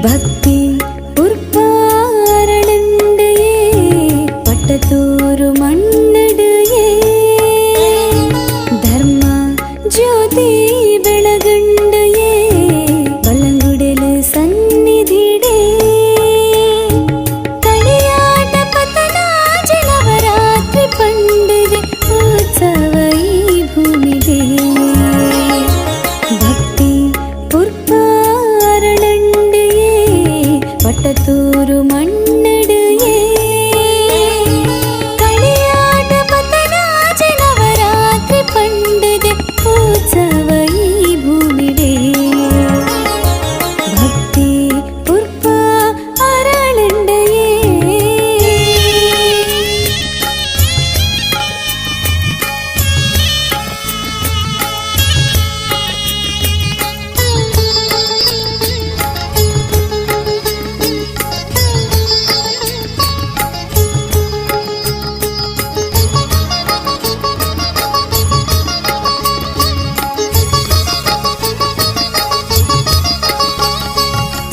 ಭಕ್ತಿ ಪುರ್ಪಾರಳಂಡೆಯೇ ಪಟ್ಟತೂರು ಮಣ್ಣಡೆಯೇ ಧರ್ಮ ಜ್ಯೋತಿ ಬೆಳಗಂಡೆಯೇ ಬಲಂಗುಡೆಲು ಸನ್ನಿಧಿಡೆ ಕಳಿಯಾಟ ಪತನ ಜನವರಾತ್ರಿ ಪಂಡಿದೆ ಉತ್ಸವ ಈ ಭೂಮಿಗೆ ಭಕ್ತಿ ಪುರ್ಪಾರಳಂಡೆಯೇ ಪಟ್ಟತೂರು ಮಣ್ಣಡೆಯೇ ಕಳಿಯಾಟ ಪತನ ಜನವರಾತ್ರಿ ಪಂಡಿದೆ ಉತ್ಸವ ಈ ಭೂಮಿಡೆ ಭಕ್ತಿ ಪುರ್ಪಾರಳಂಡೆಯೇ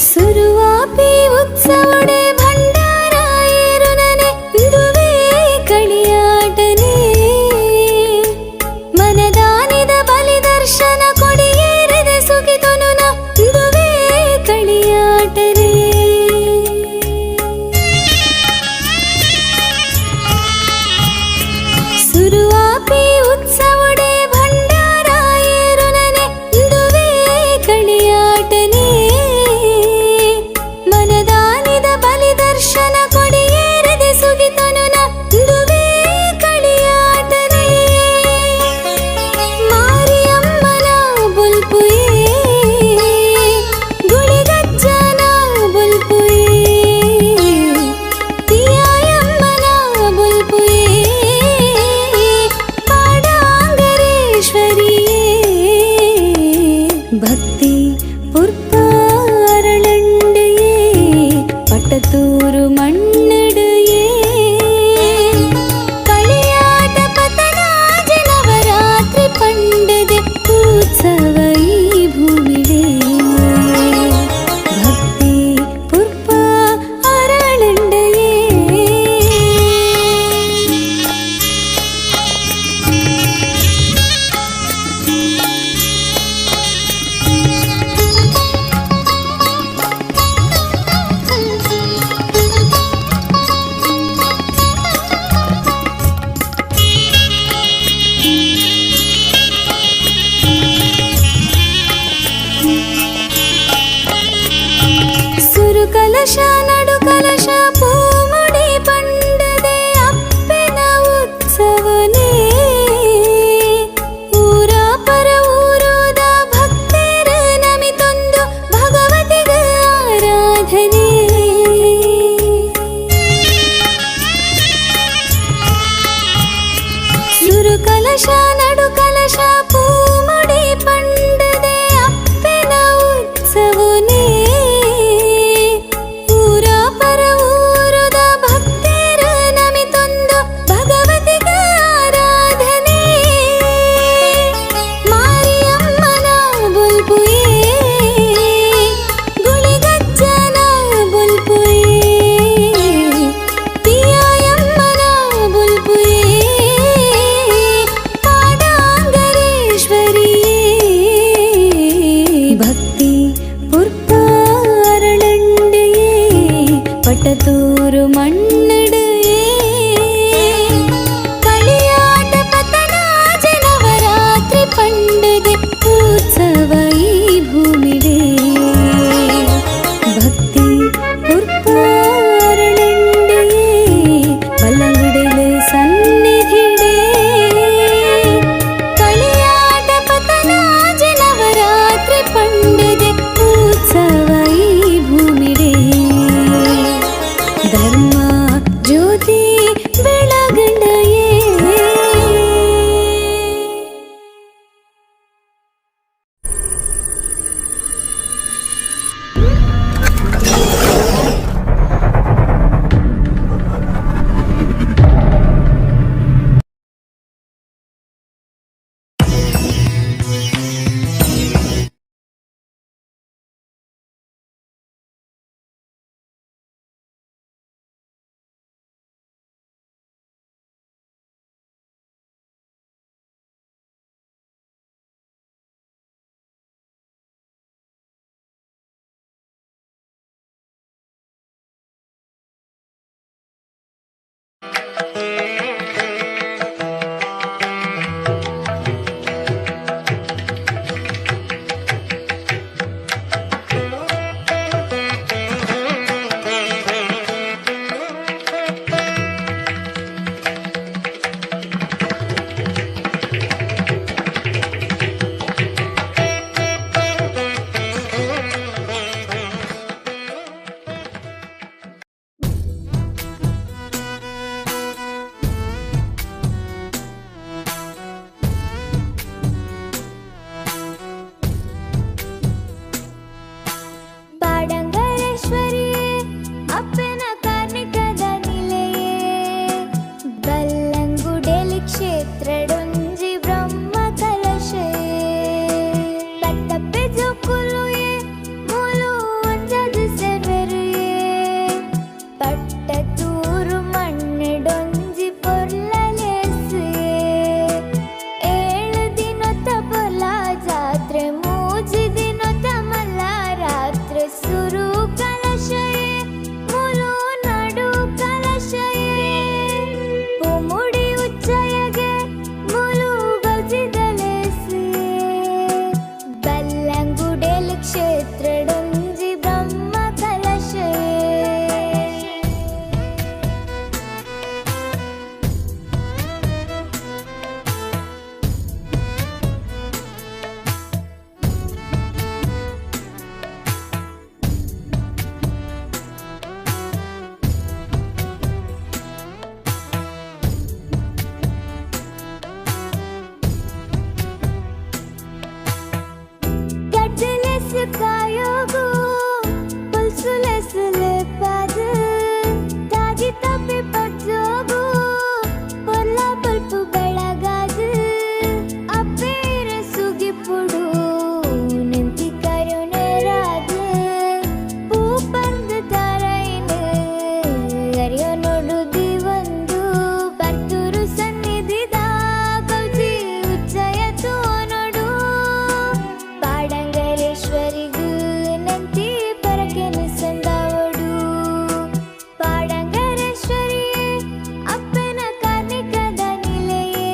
ಸುರುವಾಪಿ ಉತ್ಸವಡೆ ಭಂಡಾರ ಏರುನನೆ ದುವೇ ಕಳಿಯಾಟನೆ ಮನದಾನಿದ ಬಲಿದರ್ಶನ ಕೊಡಿಯೇರದೆ ಸುಗಿತನುನ ದುವೇ ಕಳಿಯಾಟನೆ ಸುರುವಾಪಿ ಉತ್ಸವಡೆ ಭಂಡಾರ ಏರುನನೆ ದುವೇ ಕಳಿಯಾಟನೆ ಮನದಾನಿದ ಬಲಿದರ್ಶನ ಕೊಡಿಯೇರದೆ ಸುಗಿತನುನ ದುವೇ ಕಳಿಯಾಟನೆ ಮಾರಿಯಮ್ಮನ ಬುಲ್ಪುಯೇ ಗುಳಿಗಜ್ಜನ ಬುಲ್ಪುಯೇ ತಿಯಾಯಮ್ಮನ ಬುಲ್ಪುಯೇ ಪಾಡಾಂಗರೇಶ್ವರಿಯೇ ಭಕ್ತಿ ಪುರ್ಪಾರಳಂಡೆಯೇ ಪಟ್ಟತೂರು ಮಣ್ಣಡೆಯೇ ಕಳಿಯಾಟ ಪತನ ಜನವರಾತ್ರಿ ಪಂಡದೆ ಉತ್ಸವ ಈ ಭೂಮಿಡೆ ಭಕ್ತಿ ಪುರ್ಪಾರಳಂಡೆಯೇ ಸುರು ಕಲಶ ನಡು ಕಲಶ ಪೂಮುಡಿ ಪಂಡದೆ ಅಪ್ಪೆನ ಉತ್ಸವನೇ ಊರ ಪರ ಊರೋದ ಭಕ್ತರ ನಮಿತೊಂದು ಭಗವತಿಗ ಆರಾಧನೆ ಸುರು ಕಲಶ ನಡು ಕಲಶ ಪೂಮುಡಿ ಪಂಡದೆ ಅಪ್ಪೆನ ಉತ್ಸವನೇ ಊರ ಪರ क्षेत्रडुञ्जि ब्रह्मकलशे कायोगो पुलसुलेसुले पाद तागी तपे पट्जोगो పొల్ల పల్పు ಬೆಳಗಾದು ಅಪ್ಪೇರ ಸುಗಿಪುಡು ನಿಂತಿ ಕರುಣೆ ರಾದು ಪೂ ಪಂದು ತಾರೈನು ಅರಿಯೋ ನೋಡುದಿ ಒಂದು ಬರ್ತೂರು ಸನ್ನಿಧಿದ ಕೌಜಿ ಉಚ್ಚಯ ತೋನೊಡು ಪಾಡಂಗರೇಶ್ವರಿಗೂ ನಂತಿ ಪರಕೆನು ಸಂದಾವಡು ಪಾಡಂಗರೇಶ್ವರಿಯೇ ಅಪ್ಪನ ಕಾರ್ಣಿಕದ ನಿಲೆಯೇ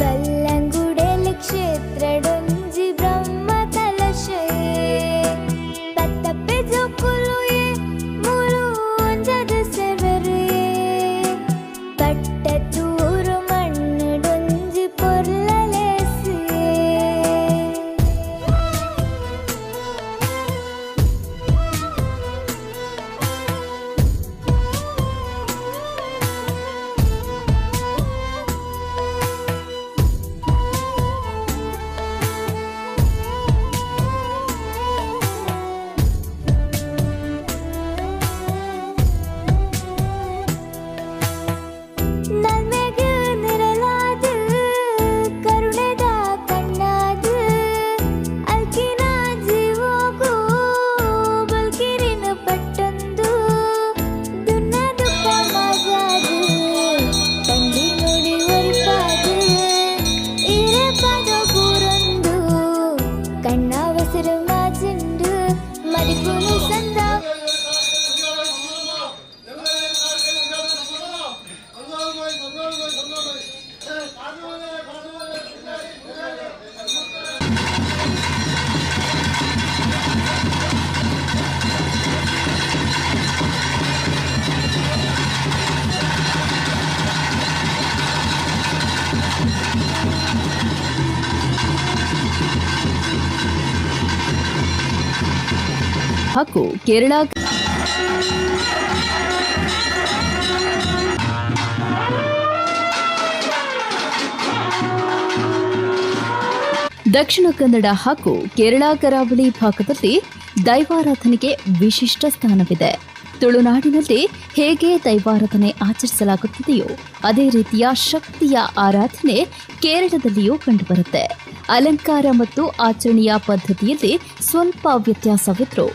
ಬಲ್ಲಂಗುಡೆಲಿ ಕ್ಷೇತ್ರಡೊಂಜಿ ಬ್ರಹ್ಮ ಕಲಶಯೇ ಪತ್ತಪ್ಪೆ ಜೋಕುಲುಯೇ ಮೂಲು ಒಂಜದ ಸೆವರೆಯೇ ಪಟ್ಟತೂರು ಮಣ್ಣುಡೊಂಜಿ ಪೊರ್ಲಲೇಸಿಯೇ ನಲ್ಮೆಗೆ ನಿರಲಾದ ಕರುಣೆದ ಕಣ್ಣಾದ ಅಲ್ಕಿನ ಜೀವೋಗು ಬಲ್ಕಿರಿನ ಪಟ್ಟೊಂದು ದುನ್ನದು ಕಮಾಜಾದು ತಂದಿ ನುಡಿ ಒರಿಪಾದು ಇರೆ ಪದ ಕೂರೊಂದು ಕಣ್ಣಾವಸರು ಮಾಜಿಂಡು ಮದಿಪುನು ಸಂದ ಹಾಗೂ ಕೇರಳ ದಕ್ಷಿಣ ಕನ್ನಡ ಹಾಗೂ ಕೇರಳ ಕರಾವಳಿ ಭಾಗದಲ್ಲಿ ದೈವಾರಾಧನೆಗೆ ವಿಶಿಷ್ಟ ಸ್ಥಾನವಿದೆ. ತುಳುನಾಡಿನಲ್ಲಿ ಹೇಗೆ ದೈವಾರಾಧನೆ ಆಚರಿಸಲಾಗುತ್ತದೆಯೋ ಅದೇ ರೀತಿಯ ಶಕ್ತಿಯ ಆರಾಧನೆ ಕೇರಳದಲ್ಲಿಯೂ ಕಂಡುಬರುತ್ತೆ. ಅಲಂಕಾರ ಮತ್ತು ಆಚರಣೆಯ ಪದ್ಧತಿಯಲ್ಲಿ ಸ್ವಲ್ಪ ವ್ಯತ್ಯಾಸವಿದ್ರೂ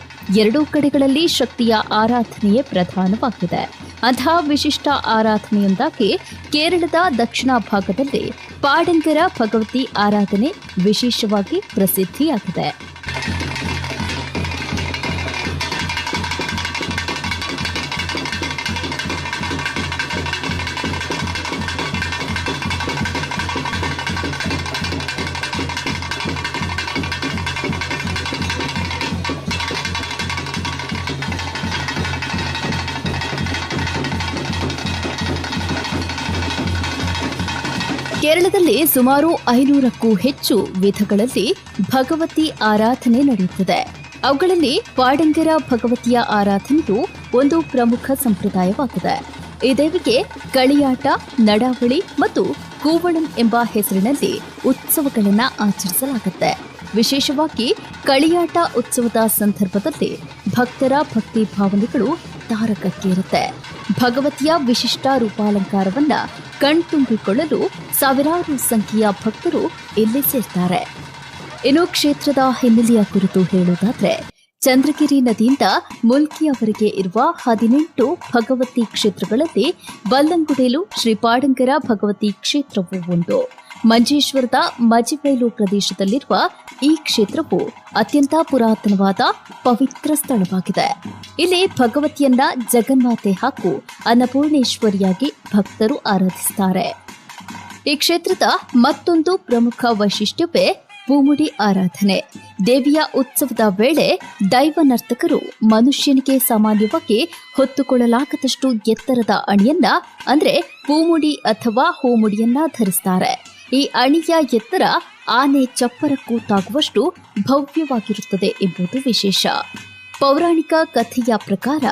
ಎರಡೂ ಕಡೆಗಳಲ್ಲಿ ಶಕ್ತಿಯ ಆರಾಧನೆಯೇ ಪ್ರಧಾನವಾಗಿದೆ. ಅಂತಹ ವಿಶಿಷ್ಟ ಆರಾಧನೆಯೊಂದಾಗಿ ಕೇರಳದ ದಕ್ಷಿಣ ಭಾಗದಲ್ಲಿ ಪಾಡಂಗರ ಭಗವತಿ ಆರಾಧನೆ ವಿಶೇಷವಾಗಿ ಪ್ರಸಿದ್ಧಿಯಾಗಿದೆ. ಕೇರಳದಲ್ಲಿ ಸುಮಾರು 500ಕ್ಕೂ ಹೆಚ್ಚು ವಿಧಗಳಲ್ಲಿ ಭಗವತಿ ಆರಾಧನೆ ನಡೆಯುತ್ತದೆ. ಅವುಗಳಲ್ಲಿ ಪಾಡಂಗರ ಭಗವತಿಯ ಆರಾಧನೆಯು ಒಂದು ಪ್ರಮುಖ ಸಂಪ್ರದಾಯವಾಗಿದೆ. ಈ ದೇವಿಗೆ ಕಳಿಯಾಟ, ನಡಾವಳಿ ಮತ್ತು ಕೂವಳಂ ಎಂಬ ಹೆಸರಿನಲ್ಲಿ ಉತ್ಸವಗಳನ್ನು ಆಚರಿಸಲಾಗುತ್ತೆ. ವಿಶೇಷವಾಗಿ ಕಳಿಯಾಟ ಉತ್ಸವದ ಸಂದರ್ಭದಲ್ಲಿ ಭಕ್ತರ ಭಕ್ತಿ ಭಾವನೆಗಳು ತಾರಕಕ್ಕೇರುತ್ತೆ. ಭಗವತಿಯ ವಿಶಿಷ್ಟ ರೂಪಾಲಂಕಾರವನ್ನ ಕಣ್ತುಂಬಿಕೊಳ್ಳಲು ಸಾವಿರಾರು ಸಂಖ್ಯೆಯ ಭಕ್ತರು ಇಲ್ಲಿ ಸೇರ್ತಾರೆ. ಇನ್ನು ಕ್ಷೇತ್ರದ ಹಿನ್ನೆಲೆಯ ಕುರಿತು ಹೇಳುವುದಾದ್ರೆ, ಚಂದ್ರಗಿರಿ ನದಿಯಿಂದ ಮುಲ್ಕಿಯವರೆಗೆ ಇರುವ 18 ಭಗವತಿ ಕ್ಷೇತ್ರಗಳಲ್ಲಿ ಬಲ್ಲಂಗುಡೇಲು ಶ್ರೀ ಪಾಡಂಗರ ಭಗವತಿ ಕ್ಷೇತ್ರವೂ ಒಂದು. ಮಂಜೇಶ್ವರದ ಮಜಿಬೈಲು ಪ್ರದೇಶದಲ್ಲಿರುವ ಈ ಕ್ಷೇತ್ರವು ಅತ್ಯಂತ ಪುರಾತನವಾದ ಪವಿತ್ರ ಸ್ಥಳವಾಗಿದೆ. ಇಲ್ಲಿ ಭಗವತಿಯನ್ನ ಜಗನ್ಮಾತೆ ಹಾಗೂ ಅನ್ನಪೂರ್ಣೇಶ್ವರಿಯಾಗಿ ಭಕ್ತರು ಆರಾಧಿಸುತ್ತಾರೆ. ಈ ಕ್ಷೇತ್ರದ ಮತ್ತೊಂದು ಪ್ರಮುಖ ವೈಶಿಷ್ಟ್ಯವೇ ಪೂಮುಡಿ ಆರಾಧನೆ. ದೇವಿಯ ಉತ್ಸವದ ವೇಳೆ ದೈವ ನರ್ತಕರು ಮನುಷ್ಯನಿಗೆ ಸಾಮಾನ್ಯವಾಗಿ ಹೊತ್ತುಕೊಳ್ಳಲಾಗದಷ್ಟು ಎತ್ತರದ ಅಣಿಯನ್ನ ಅಂದ್ರೆ ಪೂಮುಡಿ ಅಥವಾ ಹೂಮುಡಿಯನ್ನ ಧರಿಸುತ್ತಾರೆ. ಈ ಅಣಿಯ ಎತ್ತರ ಆನೆ ಚಪ್ಪರಕ್ಕೂ ತಾಗುವಷ್ಟು ಭವ್ಯವಾಗಿರುತ್ತದೆ ಎಂಬುದು ವಿಶೇಷ. ಪೌರಾಣಿಕ ಕಥೆಯ ಪ್ರಕಾರ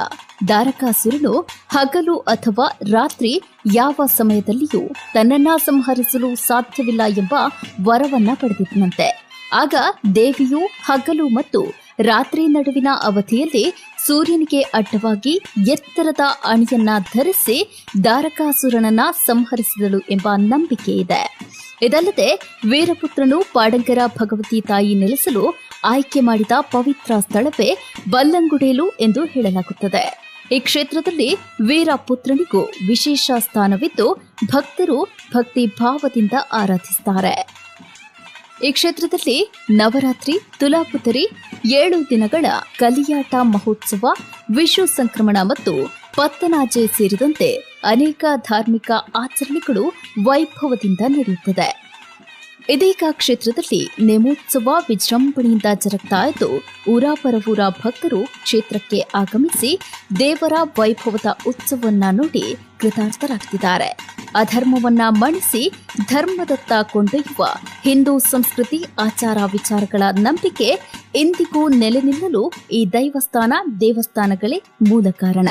ದಾರಕಾಸುರನು ಹಗಲು ಅಥವಾ ರಾತ್ರಿ ಯಾವ ಸಮಯದಲ್ಲಿಯೂ ತನ್ನನ್ನ ಸಂಹರಿಸಲು ಸಾಧ್ಯವಿಲ್ಲ ಎಂಬ ವರವನ್ನ ಪಡೆದಿದ್ದನಂತೆ. ಆಗ ದೇವಿಯು ಹಗಲು ಮತ್ತು ರಾತ್ರಿ ನಡುವಿನ ಅವಧಿಯಲ್ಲಿ ಸೂರ್ಯನಿಗೆ ಅಡ್ಡವಾಗಿ ಎತ್ತರದ ಅಣಿಯನ್ನ ಧರಿಸಿ ದಾರಕಾಸುರನನ್ನ ಸಂಹರಿಸಿದಳು ಎಂಬ ನಂಬಿಕೆ ಇದೆ. ಇದಲ್ಲದೆ ವೀರಪುತ್ರನು ಪಾಡಂಗರ ಭಗವತಿ ತಾಯಿ ನೆಲೆಸಲು ಆಯ್ಕೆ ಮಾಡಿದ ಪವಿತ್ರ ಸ್ಥಳವೇ ಬಲ್ಲಂಗುಡೇಲು ಎಂದು ಹೇಳಲಾಗುತ್ತದೆ. ಈ ಕ್ಷೇತ್ರದಲ್ಲಿ ವೀರಪುತ್ರನಿಗೂ ವಿಶೇಷ ಸ್ಥಾನವಿದ್ದು ಭಕ್ತರು ಭಕ್ತಿ ಭಾವದಿಂದ ಆರಾಧಿಸುತ್ತಾರೆ. ಈ ಕ್ಷೇತ್ರದಲ್ಲಿ ನವರಾತ್ರಿ, ತುಲಾಪುತರಿ, 7 ದಿನಗಳ ಕಲಿಯಾಟ ಮಹೋತ್ಸವ, ವಿಷು ಸಂಕ್ರಮಣ ಮತ್ತು ಪತ್ತನಾಜೆ ಸೇರಿದಂತೆ ಅನೇಕ ಧಾರ್ಮಿಕ ಆಚರಣೆಗಳು ವೈಭವದಿಂದ ನಡೆಯುತ್ತದೆ. ಇದೀಗ ಕ್ಷೇತ್ರದಲ್ಲಿ ನೇಮೋತ್ಸವ ವಿಜೃಂಭಣೆಯಿಂದ ಜರುಗ್ತಾ ಇದ್ದು ಊರಾಪರವೂರ ಭಕ್ತರು ಕ್ಷೇತ್ರಕ್ಕೆ ಆಗಮಿಸಿ ದೇವರ ವೈಭವದ ಉತ್ಸವವನ್ನ ನೋಡಿ ಕೃತಾರ್ಥರಾಗ್ತಿದ್ದಾರೆ. ಅಧರ್ಮವನ್ನ ಮಣಿಸಿ ಧರ್ಮದತ್ತ ಕೊಂಡೊಯ್ಯುವ ಹಿಂದೂ ಸಂಸ್ಕೃತಿ, ಆಚಾರ ವಿಚಾರಗಳ ನಂಬಿಕೆ ಇಂದಿಗೂ ನೆಲೆ ನಿಲ್ಲಲು ಈ ದೇವಸ್ಥಾನಗಳೇ ಮೂಲ ಕಾರಣ.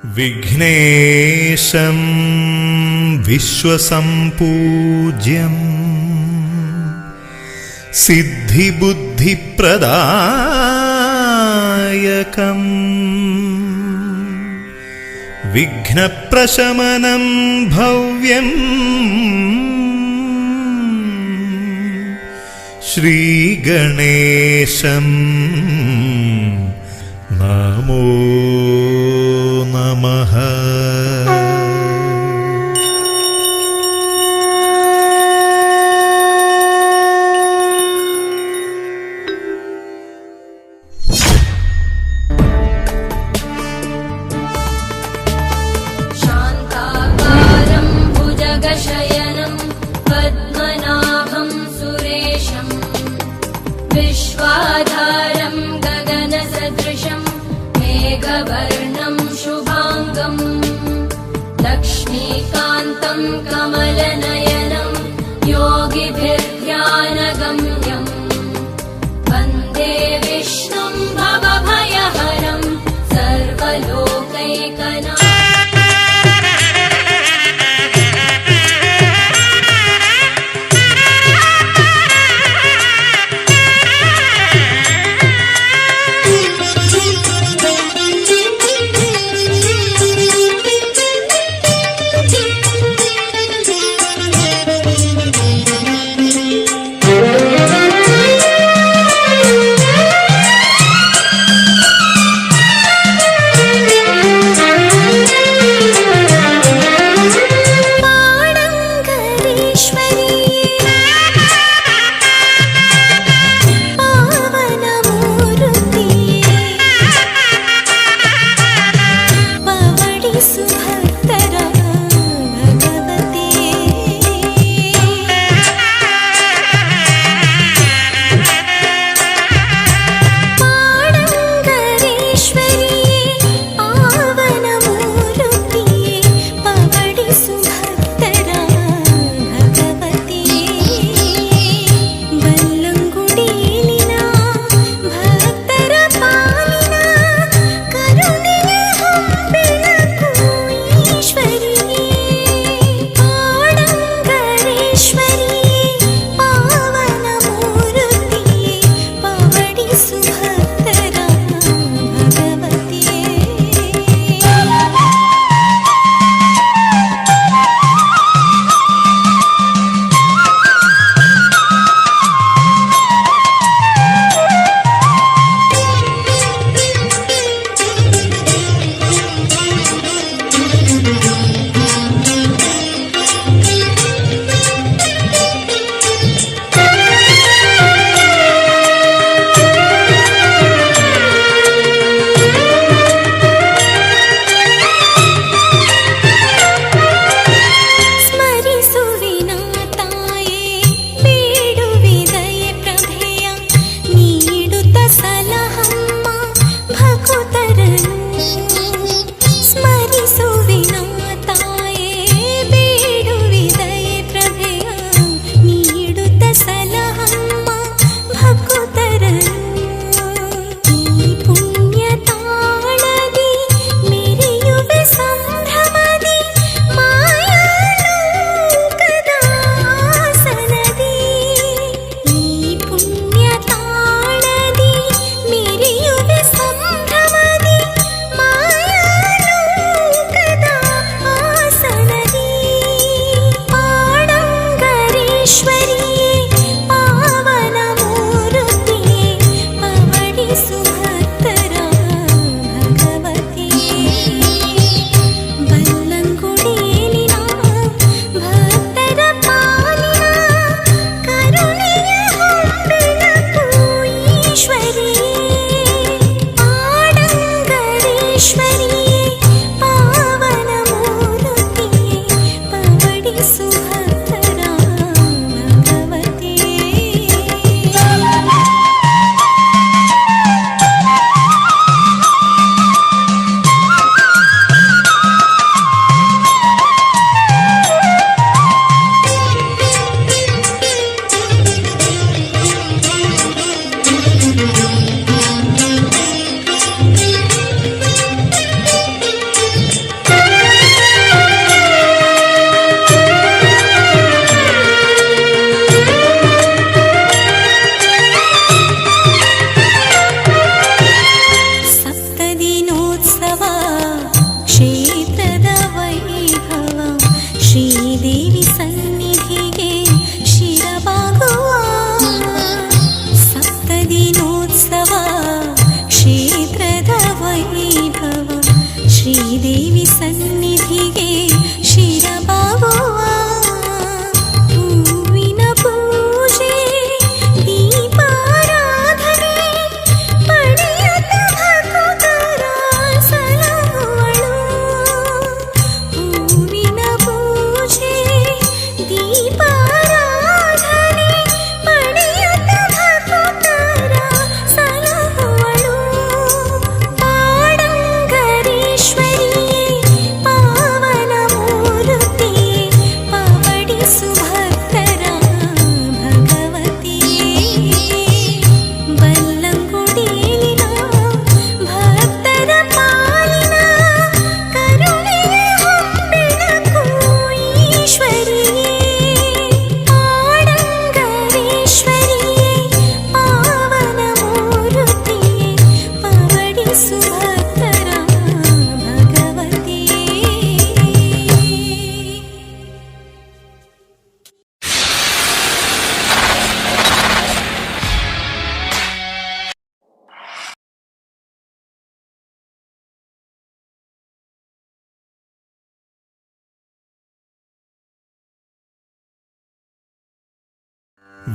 विघ्नेशं विश्वसम्पूज्यं सिद्धिबुद्धिप्रदायकम् विघ्नप्रशमनं भव्यम् श्रीगणेशं नमो नमः। शान्ताकारं भुजगशयनं पद्मनाभं सुरेशं विश्वाधारं गगनसदृशं मेघवर्णं शुभाङ्गं लक्ष्मीकान्तं कमलनयनं योगिभिर्ध्यानगम्यं वन्दे विष्णुं भवभयहरं सर्वलोकैकनाथम्।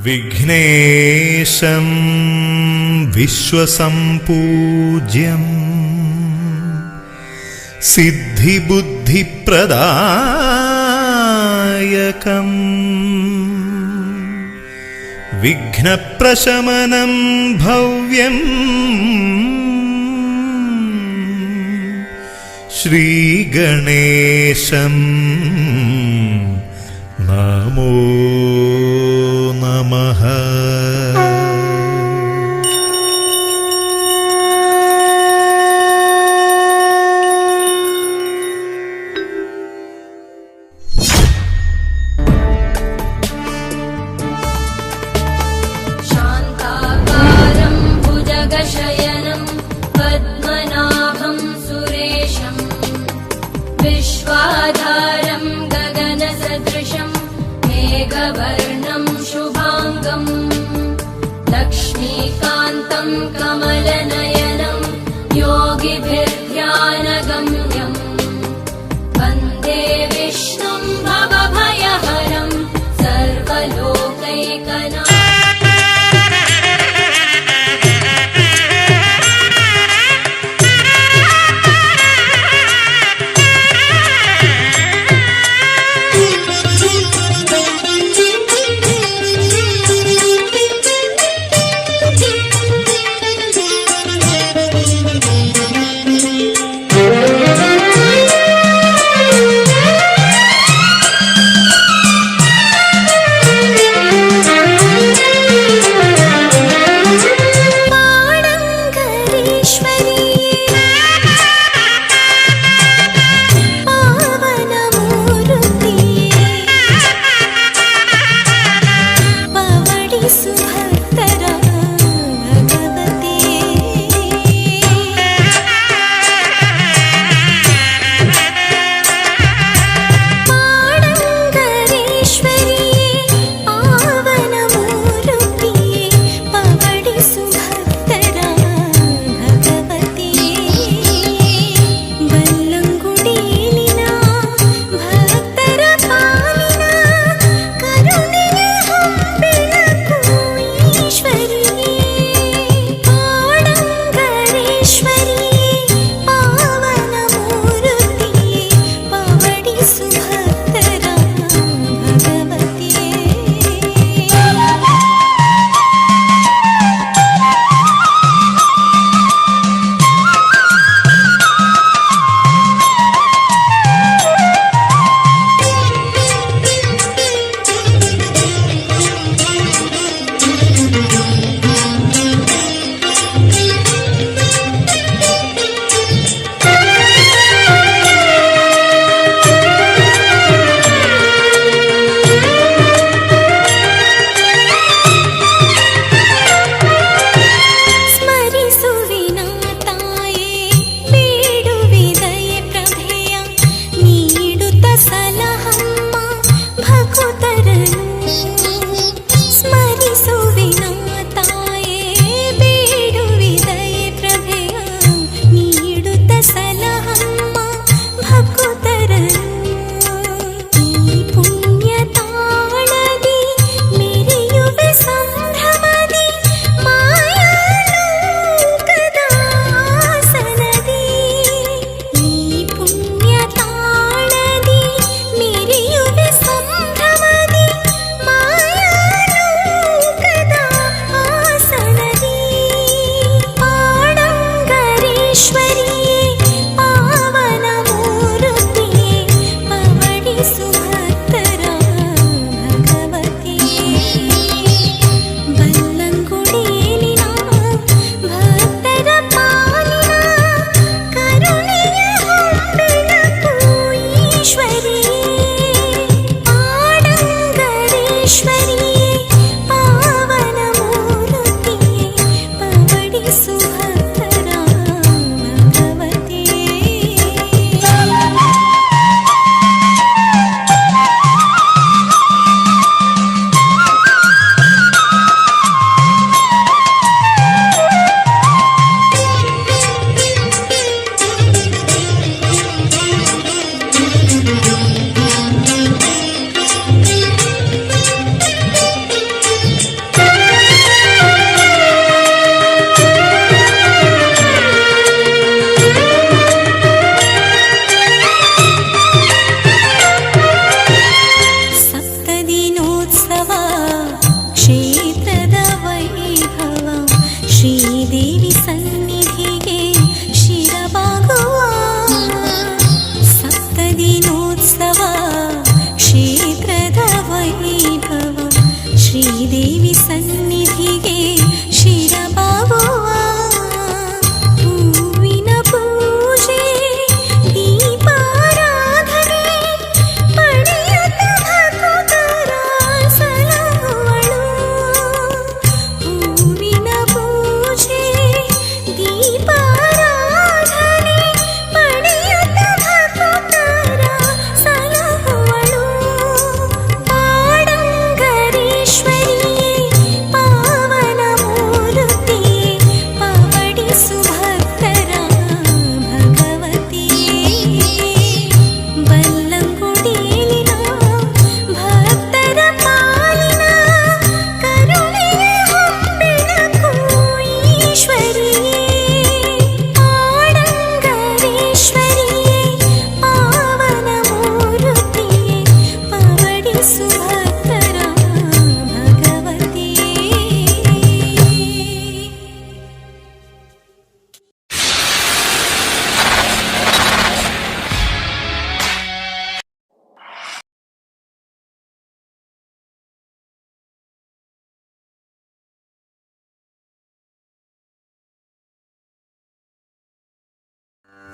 विघ्नेशं विश्वसम्पूज्यम् सिद्धिबुद्धिप्रदायकम् विघ्नप्रशमनं भव्यम् श्रीगणेशं नमो नमः। शान्ताकारं भुजगशयनं पद्मनाभं सुरेशं विश्वाधारं गगनसदृशं मेघवर्णं शुभाङ्गं लक्ष्मीकान्तं कमलनयनं योगिभिर्ध्यानगम्यं वन्दे विष्णुं भवभयहरं सर्वलोकैकनाथम्। Thank you.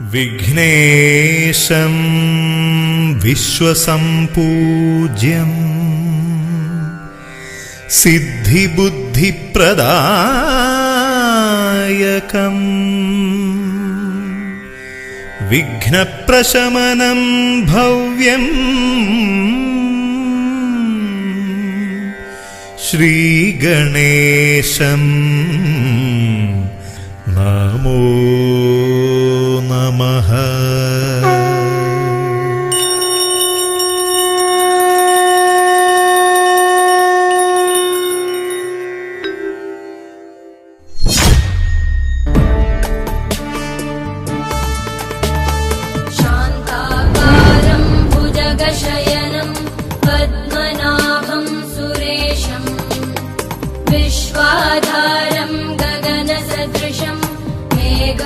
विघ्नेशं विश्वसम्पूज्यं सिद्धिबुद्धिप्रदायकम् विघ्नप्रशमनं भव्यम् श्रीगणेशं नमो नमः। शान्ताकारं भुजगशयनं पद्मनाभं सुरेशं विश्वाधारं गगनसदृशं मेघ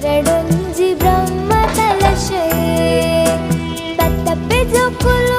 रडुंजी ब्रह्म कलशये तत्तपे जो कुलु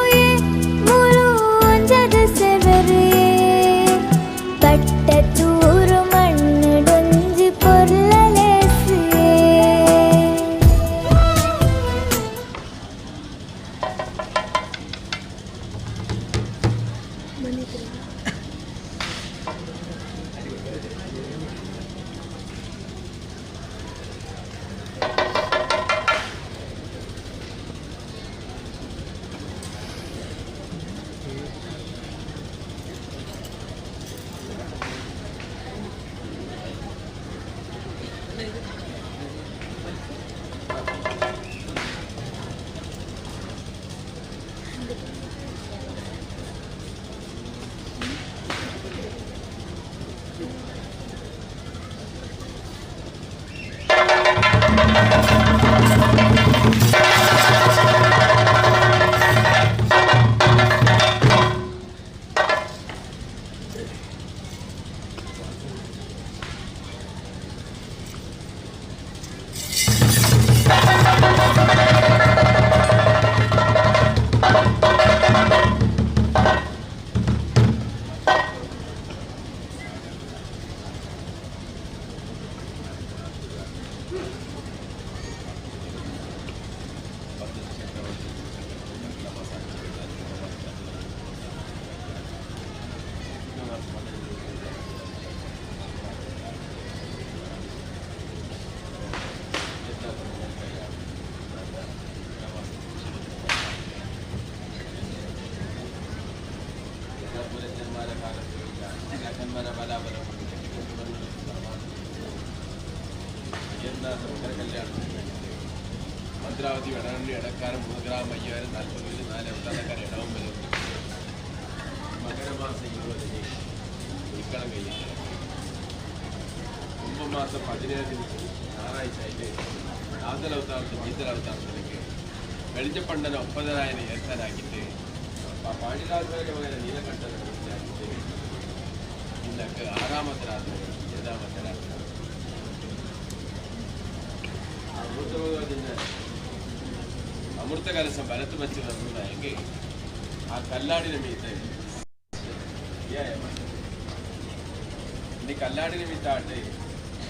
ഭദ്രാവതി വടകണ്ടി ഇടക്കാരം 3 ഗ്രാം 5040 4 അവതാരക്കാർ ഇടവും വരും മകരമാസം 20 ഉൾക്കളം കഴിയും കുംഭമാസം 17 ഞായറാഴ്ച അതിൻ്റെ ആദലവതാരത്തിൽ ജീതലവതാരത്തിലേക്ക് വെളിച്ചപ്പണ്ടന ഒപ്പതനായനെ ഏർക്കാനാക്കിയിട്ട് പാടിലാസയുടെ മകനെ നീലകണ്ഠനെ മനസ്സിലാക്കിയിട്ട് ഇന്നൊക്കെ 6ാമത്തെ രാത്രി 7ാമത്തെ രാത്രി ಅಮೃತ ಕಲಸ ಬರತು ಬಚ್ಚಿ ಹೆಂಗೆ ಆ ಕಲ್ಲಾಡಿನ ಮೀತೆ ಕಲ್ಲಾಡಿನ ಮೀತ ಆಟೆ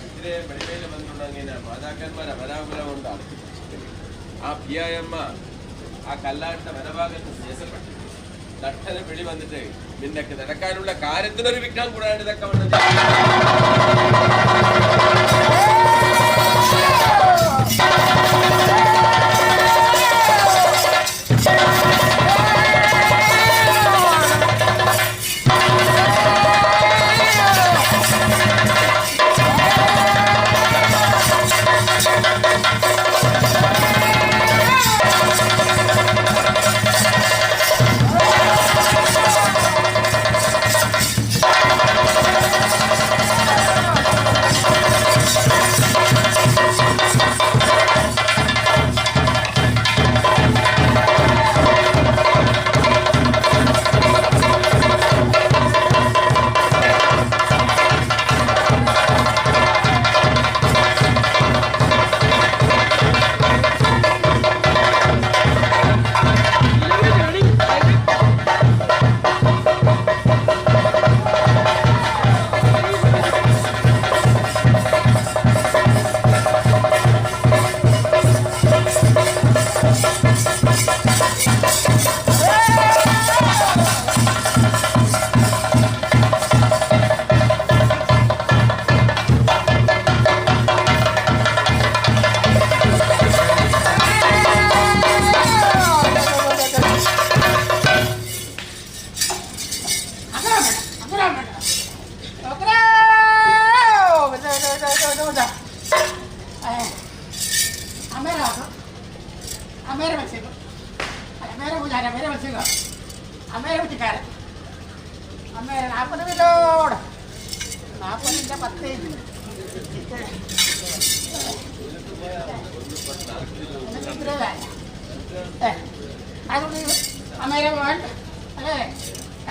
ಇದ್ರೆ ಬೆಳೆ ಮೇಲೆ ಬಂದುಂಡಂಗೆ ಮಾದಾಕನ್ಮಾರ ವರಾಗುಲ ಒಂದು ಅಡಕಿ ಆ ಪಿಯಮ್ಮ ആ കല്ലാടിന്റെ വനഭാഗത്ത് ശേഷപ്പെട്ടു തട്ടന പിടി വന്നിട്ട് നിന്നൊക്കെ നടക്കാനുള്ള കാര്യത്തിനൊരു വിഘ്നം കൂടാണ്ട് ഇതൊക്കെ വന്നത്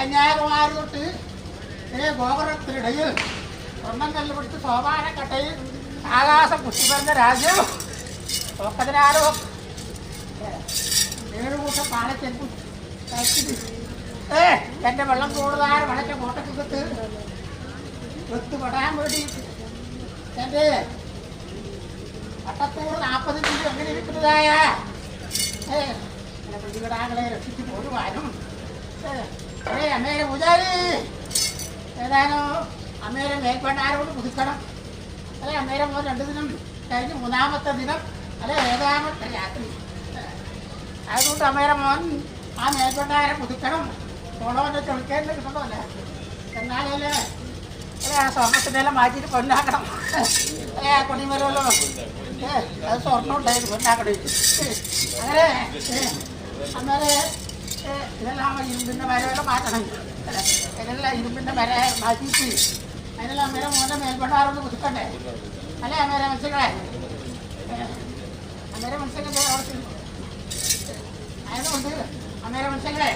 കന്യാകുമാരി തൊട്ട് ഗോപുരത്തിനിടയിൽ സ്വർണ്ണം കല്ലുപിടിച്ച് സോപാനക്കട്ടയിൽ ആകാശം പുഷ്ടിപ്പറഞ്ഞ രാജ്യം 7 കൂട്ടം പാലച്ചെമ്പും എൻ്റെ വെള്ളം കൂടുതൽ വടക്കെ കോട്ടക്കുത്ത് ഒത്തുപെടാൻ വേണ്ടി എൻ്റെ വട്ടത്തൂർ 40 മിനിറ്റ് അങ്ങനെ ഇരിക്കുന്നതായ പ്രതികളാങ്ങളെ രക്ഷിച്ചു പോകുവാനും അതെ അമ്മേരെ പൂജാരി ഏതായാലും അമ്മേരെ മേൽപ്പണ്ടാരോട് പുതുക്കണം. അല്ലെ അമ്മേരെ മോൻ 2 ദിനം കഴിഞ്ഞ് 3-ാമത്തെ ദിനം അല്ലെ 7-ാമത്തെ രാത്രി. അതുകൊണ്ട് അമ്മേരെ മോൻ ആ മേൽപ്പണ്ടാരെ പുതുക്കണം. ഓണോന്റെ ചൊളിക്കേണ്ട കിട്ടണമല്ലേ. എന്നാലേ അല്ലേ ആ സ്വർണ്ണത്തിൻ്റെ എല്ലാം മാറ്റിയിട്ട് പൊന്നാക്കണം. അല്ലേ ആ കൊടിമരമല്ലോ അത് സ്വർണ്ണം ഉണ്ടായിരുന്നു പൊന്നാക്കണം. അങ്ങനെ അന്നേരെ ഇതെല്ലാം ഇരുമ്പിൻ്റെ മരമെല്ലാം മാറ്റണം. അല്ലേ ഇതെല്ലാം ഇരുമ്പിൻ്റെ മര മാറ്റിയിട്ട് അതിനെല്ലാം അമ്മേരെ മോൻ്റെ മേൽപ്പണ്ടാറൊന്ന് പുതുക്കണ്ടേ. അല്ലേ അമ്മേരെ മത്സ്യങ്ങളെ അമ്മേരെ മത്സ്യങ്ങളെ അവിടെ അതുകൊണ്ട് അമ്മേരെ മത്സ്യങ്ങളെ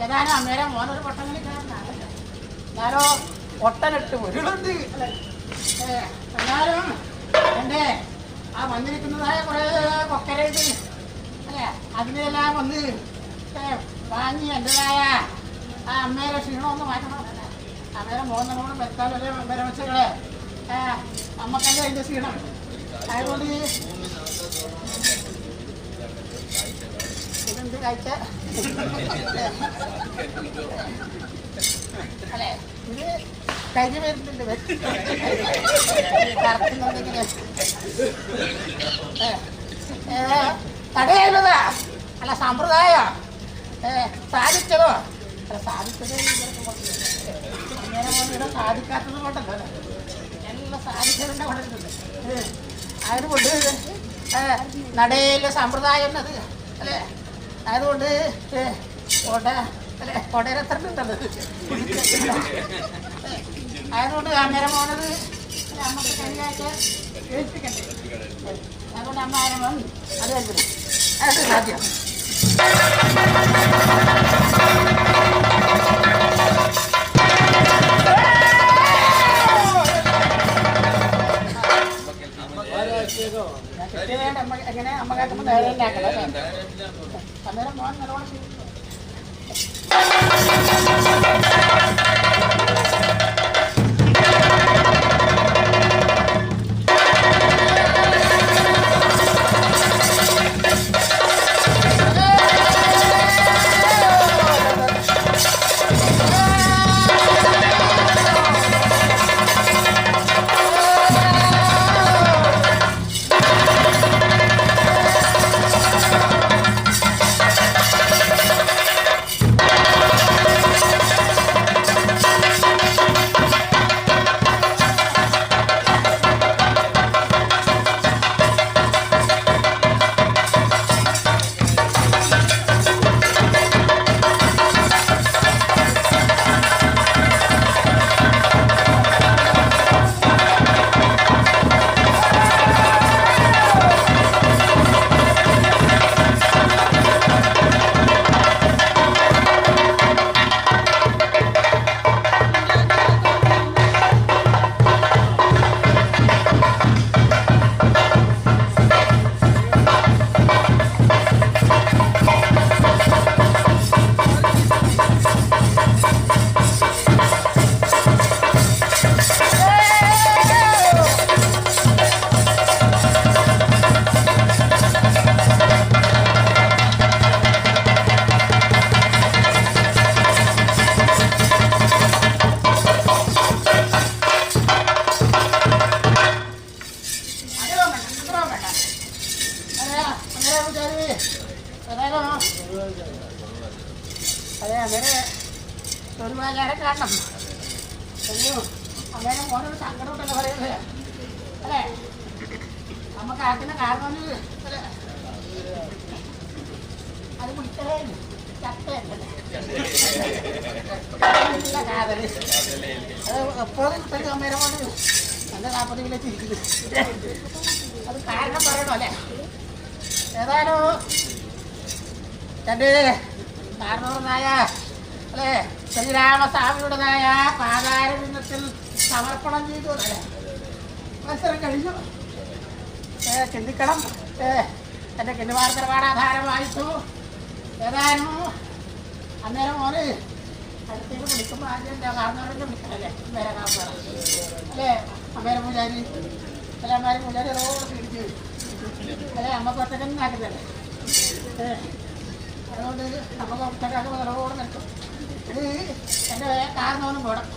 ഏതാനും അമ്മേരെ മോനൊരു പൊട്ടങ്ങളിൽ കാണുന്നതാണ്. ഞാനോ ഒട്ടനിട്ട് ഉരുളുണ്ട്. എന്നാലും എൻ്റെ ആ വന്നിരിക്കുന്നതായ കുറേ കൊക്കരയിട്ട് അല്ലേ അതിനെല്ലാം വന്ന് വാങ്ങി എൻ്റെതായ ആ അമ്മേരെ ക്ഷീണമൊന്ന് മാറ്റണം. അമ്മേരെ മോന്നോടും വെത്താലല്ലേ അമ്മേരെ വെച്ചകളെ അമ്മക്കല്ലേ അതിൻ്റെ ക്ഷീണം. അതുകൊണ്ട് ഇതെന്ത് കഴിച്ച അല്ലേ ഇത് കഴിഞ്ഞ് വരുന്നുണ്ട് കറക്കുന്നുണ്ടെങ്കിൽ തടയുന്നതാ അല്ല സമ്പ്രദായം സാധിച്ചതോ അല്ല സാധിച്ചത് അങ്ങനെ പോലെ സാധിക്കാത്തത് കൊണ്ടല്ലോ എല്ലാം സാധിച്ചതിൻ്റെ കൊണ്ടിട്ടുണ്ട്. അതുകൊണ്ട് നടയിലെ സമ്പ്രദായം എന്നത് അല്ലേ അതുകൊണ്ട് അല്ലെ കൊടരത്തണ്ടത് അതുകൊണ്ട് അമ്മേരെ പോണത് അമ്മക്ക് കൈകാഴ്ച ഏൽപ്പിക്കണ്ടേ. അതുകൊണ്ട് അമ്മേരെ മോൻ അത് കഴിക്കണം. അത് സാധ്യം. എങ്ങനെ അമ്മ കേൾക്കുമ്പോൾ നേരെ ഉണ്ടാക്കണം അല്ലേ അന്നേരം മോൻ നല്ലോണം അതെ അങ്ങനെ തൊഴിലാളികളെ കാണണം. അയ്യോ അങ്ങനെ മോനൊരു സങ്കടമുണ്ടല്ലോ പറയുന്നത് അല്ലേ നമുക്ക് ആക്കുന്ന കാരണം അല്ലേ അത് വിളിച്ചതേ ചട്ടയല്ലേ കാതല് അത് എപ്പോഴും കിട്ടും അമ്മേരെ കൊണ്ട് നല്ല 40 കിലോ ചിരിക്കുന്നത് അത് കാരണം പറയണോ അല്ലേ. ഏതായാലും എൻ്റെ കാരണവനായ അല്ലേ ശ്രീരാമസ്വാമിയുടേതായ പാതാരബിന്ദത്തിൽ സമർപ്പണം ചെയ്തു അല്ലേ മത്സരം കഴിഞ്ഞു. ചിന്തിക്കണം എൻ്റെ കിണ്ടുവാർത്തരപാടാധാരമായിട്ടു. ഏതായാലും അന്നേരം മോന് അടുത്തേക്ക് വിളിക്കുമ്പോൾ ആദ്യം കാരണവരെ വിളിക്കണല്ലേ അമ്മേരെ കാരണവർ അല്ലേ അമ്മേരെ പൂജാരി അല്ലെ അമ്മേരെ പൂജാരി റോഡ് പിടിച്ച് അല്ലെ അമ്മ ഒറ്റക്കന്നെ ആക്കുന്നല്ലേ അതുകൊണ്ട് നമുക്ക് ഒറ്റക്കാക്ക് റോഡ് നിൽക്കും. എൻ്റെ കാരണമൊന്നും പോണം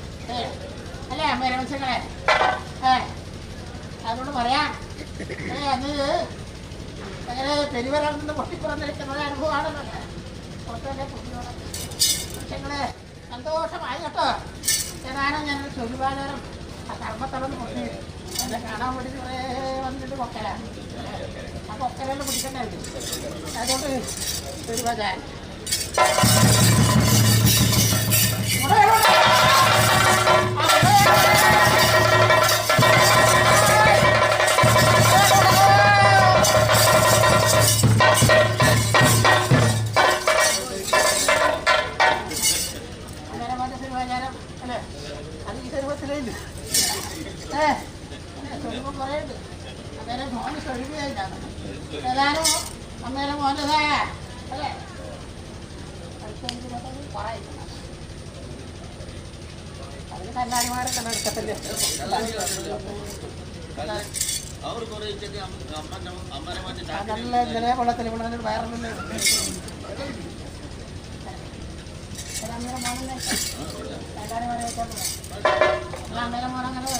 അല്ലേ അമ്മേരെ മനുഷ്യങ്ങളെ അതുകൊണ്ട് പറയാം അന്ന് അങ്ങനെ പെരുവരയിൽ നിന്ന് പൊട്ടിപ്പുറന്നിരിക്കുന്ന അനുഭവമാണല്ലോ പുറത്തല്ലേ പുതിയോടെ മനുഷ്യങ്ങളെ സന്തോഷമായി കേട്ടോ ഏതാനും ഞാനൊരു ചൊല്ലുപാചാരം ആ കർമ്മത്തളന്ന് പൊട്ടി എന്നെ കാണാൻ വേണ്ടി കുറേ വന്നിട്ട് പൊക്കലാണ് ആ പൊക്കലെല്ലാം പിടിക്കണ്ടായിരുന്നു അതുകൊണ്ട് ചൊല്ലുപാചാരം തിരുവാചാരം അല്ലേ അത് ഈ സർവത്തിലുണ്ട് ചൊല്ലുമ്പോൾ കുറേ ഉണ്ട് അന്നേരം മോന് ചൊല്ലുകയായിട്ടാണ് ഏതാനും അന്നേരം മോനതായ അല്ലേ കുറേ അതിന് കല്ലാടിമാരൊക്കെ നടക്കത്തില്ലേ നല്ല ഇന്നലെ വെള്ളത്തിൽ ഇവിടെ വയറല്ലേ അന്നേരം മോനല്ലേ കല്ലാടിമാരെ വെച്ചാൽ അന്നേരം മോനങ്ങനെ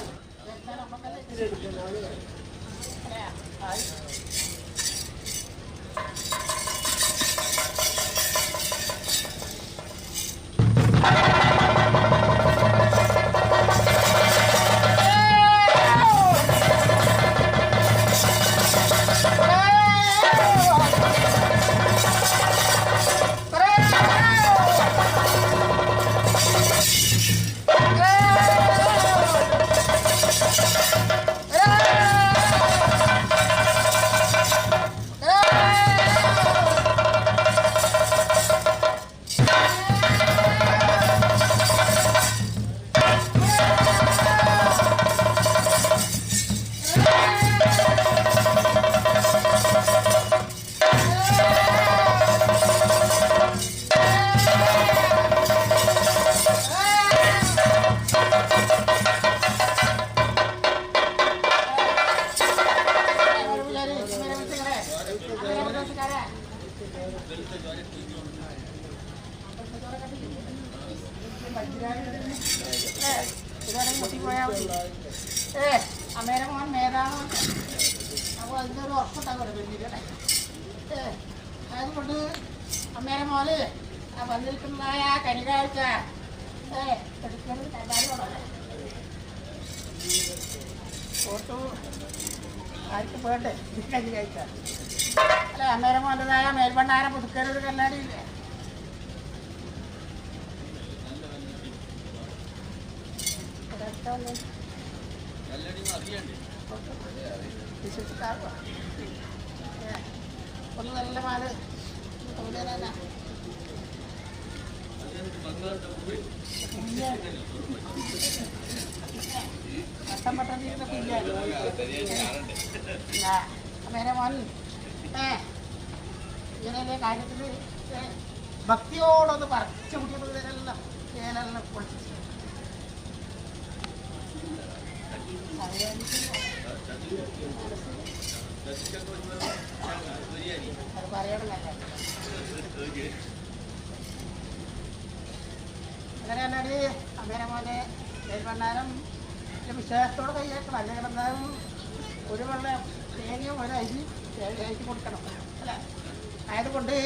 അമ്മേരെ മോൻ മേധാണ് അപ്പോൾ അതിനൊരു ഉറപ്പുണ്ടാകുമല്ലോ പെണ്ണില്ലേ അതുകൊണ്ട് അമ്മേരെ മോന് ആ വന്നിരിക്കുന്നതായ കനികാഴ്ച എടുക്കുന്നത് കല്ലാടി കൊണ്ടല്ലേ ഫോട്ടോ ആർക്കും പോകട്ടെ കനികാഴ്ച അല്ലേ അമ്മേരെ മോൻ്റെതായ മേൽവണ്ണാരം പുതുക്കാനൊരു കല്ലാടി ഇല്ലേ ഒന്ന് നല്ല മാല് കഷ്ടപ്പെട്ട അമ്മേരെ മോൻ ഇങ്ങനെയല്ലേ കാര്യത്തിൽ ഭക്തിയോടൊന്ന് പറിച്ചു കുട്ടികളെല്ലാം ഏലെല്ലാം പൊളിച്ചു അത് പറയണമല്ലേ അങ്ങനെയല്ലാടി അമ്മേരെ മോനെ നെൽഭണ്ഡാരം വിശ്വാസത്തോടെ കൈയേക്കണം അല്ലെ കിടന്നാലും ഒരു വെള്ളം തേങ്ങയും ഒരു അരി കൊടുക്കണം അല്ലേ ആയതുകൊണ്ട്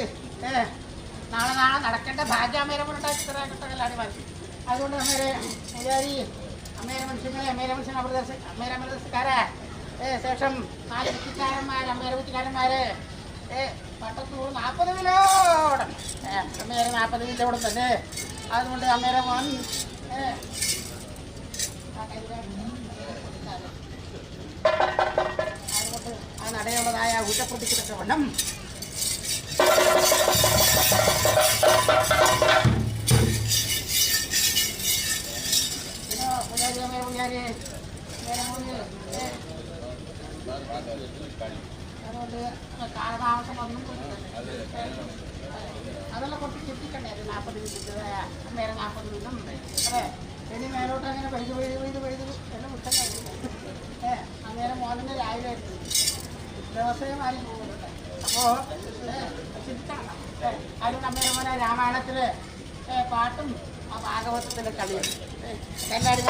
നാളെ നടക്കേണ്ട ഭാഗ്യം അമ്മേരെ മോനുണ്ടാക്കി തരാൻ മാറ്റി അതുകൊണ്ട് അമ്മേരെ പൂജാരി അമ്മേരെ മനുഷ്യങ്ങളെ അമ്മേരെ മനുഷ്യൻ അമ്മേരെ അമൃതക്കാരെ ശേഷം 4 കുറ്റിക്കാരന്മാർ അമ്മേരെ കുറ്റിക്കാരന്മാര് പട്ടത്തൂർ 40 കിലോടം അമ്മേരെ 40 കിലോടും തന്നെ അതുകൊണ്ട് അമ്മേരെ മോൻ അതുകൊണ്ട് ആ നടയുള്ളതായ ഊറ്റപ്പൊട്ടിച്ചിട്ട് വണ്ണം അതുകൊണ്ട് കാലതാമസം ഒന്നും അതെല്ലാം കുറച്ച് ചിന്തിക്കണ്ടേ 40 മിനിറ്റ് അന്നേരം 40 മിനിറ്റും അല്ലേ ഇനി മേലോട്ട് അങ്ങനെ പെയ്ത് എല്ലാം വിട്ടം കഴിഞ്ഞു അന്നേരം മോനെ രാവിലെ ദിവസമേ മാറി പോകുന്നുണ്ട് അപ്പോൾ ചിന്തിക്കണം അതുകൊണ്ട് അമ്മേരെ മോനെ രാമായണത്തിൽ പാട്ടും ആ ഭാഗവതത്തിലെ കളിയാണ്. എല്ലാവരും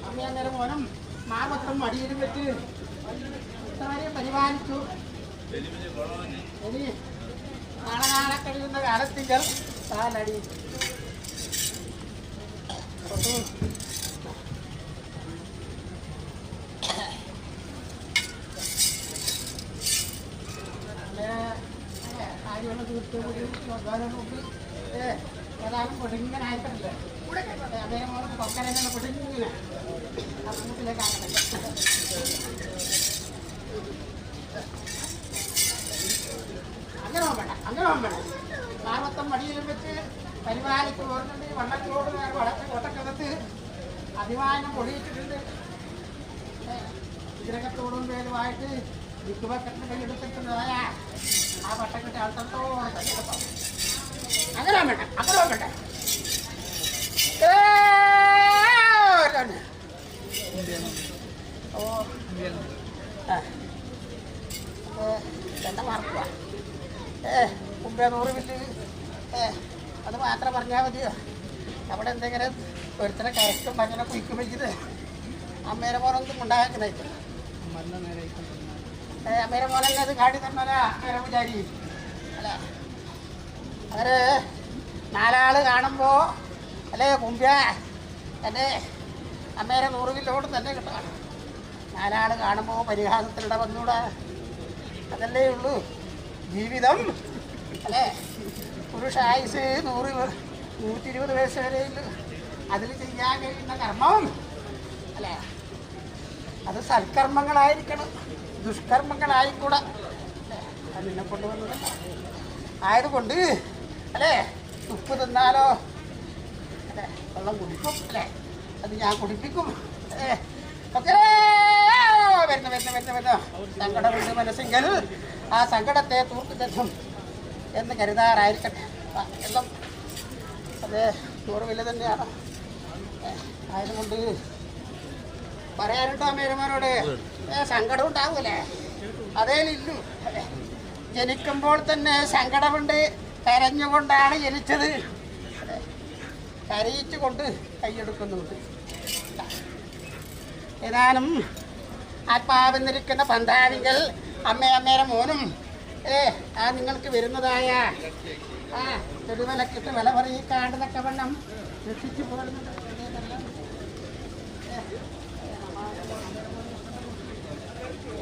അമ്മയന്നേരം മോനും മാർവത്രം മടിയിലും വെച്ച് ഇത്രവരെ പരിപാലിച്ചു. ഇനി നാളെ കഴിയുന്ന കാലത്തിങ്കൽ കാലടി കാര്യങ്ങൾ തീർത്തുകൂടി ഏതായാലും പൊടിങ്ങനായിട്ടുണ്ട്. അദ്ദേഹം കൊക്കരങ്ങനെ പൊടിങ്ങനെ ആ കൂട്ടിലേക്ക് ആക്കുന്നുണ്ട്. അങ്ങനെ വേണ്ട പാർവത്തം മടിയിലും വെച്ച് പരിപാലിക്ക് ഓർമ്മയുണ്ട്. വണ്ണത്തിലോട് ഒട്ടക്കകത്ത് അഭിമാനം പൊടിയിച്ചിട്ടുണ്ട്. ഇതിനകത്തോടും പേരുമായിട്ട് വിക്കുവക്കെട്ടിന് കൈയെടുത്തിട്ടുള്ളതായ ആ പട്ടക്കെട്ട് ആൾത്തോളം കൈയെടുക്കാം. അങ്ങനെ വേണ്ട ഓ എന്താ മാർക്കുക മുമ്പേ 100 ബില്ല് അത് മാത്രം പറഞ്ഞാൽ മതിയോ? അവിടെ എന്തെങ്കിലും ഒരുത്തരെ കയറ്റും മഞ്ഞനെ കുയിക്കും വെച്ചത് അമ്മേരെ മോനൊന്നും ഉണ്ടാക്കണായിട്ട് അമ്മേരെ മോനല്ലേ അത് കാട്ടി തന്നല്ല അമ്മേരെ വിചാരി അല്ല. അവര് 4 ആള് കാണുമ്പോൾ അല്ലേ കുമ്പ്യ എൻ്റെ അമ്മേരെ 100 കിലോട് തന്നെ കിട്ടണം. 4 ആള് കാണുമ്പോൾ പരിഹാസത്തിനിടെ വന്നൂടാ. അതല്ലേ ഉള്ളൂ ജീവിതം അല്ലേ. പുരുഷായുസ് 100-120 വയസ്സ് വരെ ഉള്ളൂ. അതിൽ ചെയ്യാൻ കഴിയുന്ന കർമ്മം അല്ലേ അത് സൽക്കർമ്മങ്ങളായിരിക്കണം, ദുഷ്കർമ്മങ്ങളായിക്കൂടാ. അത് നിന്നെ കൊണ്ടുവന്നത് ആയതുകൊണ്ട് അല്ലേ ഉപ്പ് തിന്നാലോ അല്ലേ വെള്ളം കുടിക്കും അല്ലേ അത് ഞാൻ കുടിപ്പിക്കും. ഓക്കെ വരുന്ന സങ്കടമുണ്ട് മനസ്സെങ്കിൽ ആ സങ്കടത്തെ തൂർത്തിട്ടെത്തും എന്ന് കരുതാറായിരിക്കട്ടെ. എല്ലാം അത് 100 വില തന്നെയാണ്. ആയതുകൊണ്ട് പറയാനുണ്ടോ അമ്മേരമാരോട് സങ്കടം ഉണ്ടാവൂലേ? അതേലില്ലു അല്ലേ. ജനിക്കുമ്പോൾ തന്നെ സങ്കടമുണ്ട്. കരഞ്ഞുകൊണ്ടാണ് ജനിച്ചത്. കരയിച്ചുകൊണ്ട് കൈയെടുക്കുന്നുണ്ട്. ഏതാനും ആത്മാവെന്നിരിക്കുന്ന പന്താവിങ്കൽ അമ്മേരെ മോനും ആ നിങ്ങൾക്ക് വരുന്നതായ ആ തെരുവിലക്കിട്ട് വില പറയിക്കാണ്ടെന്നൊക്കെ വണ്ണം രക്ഷിച്ചു പോരുന്നുണ്ട്.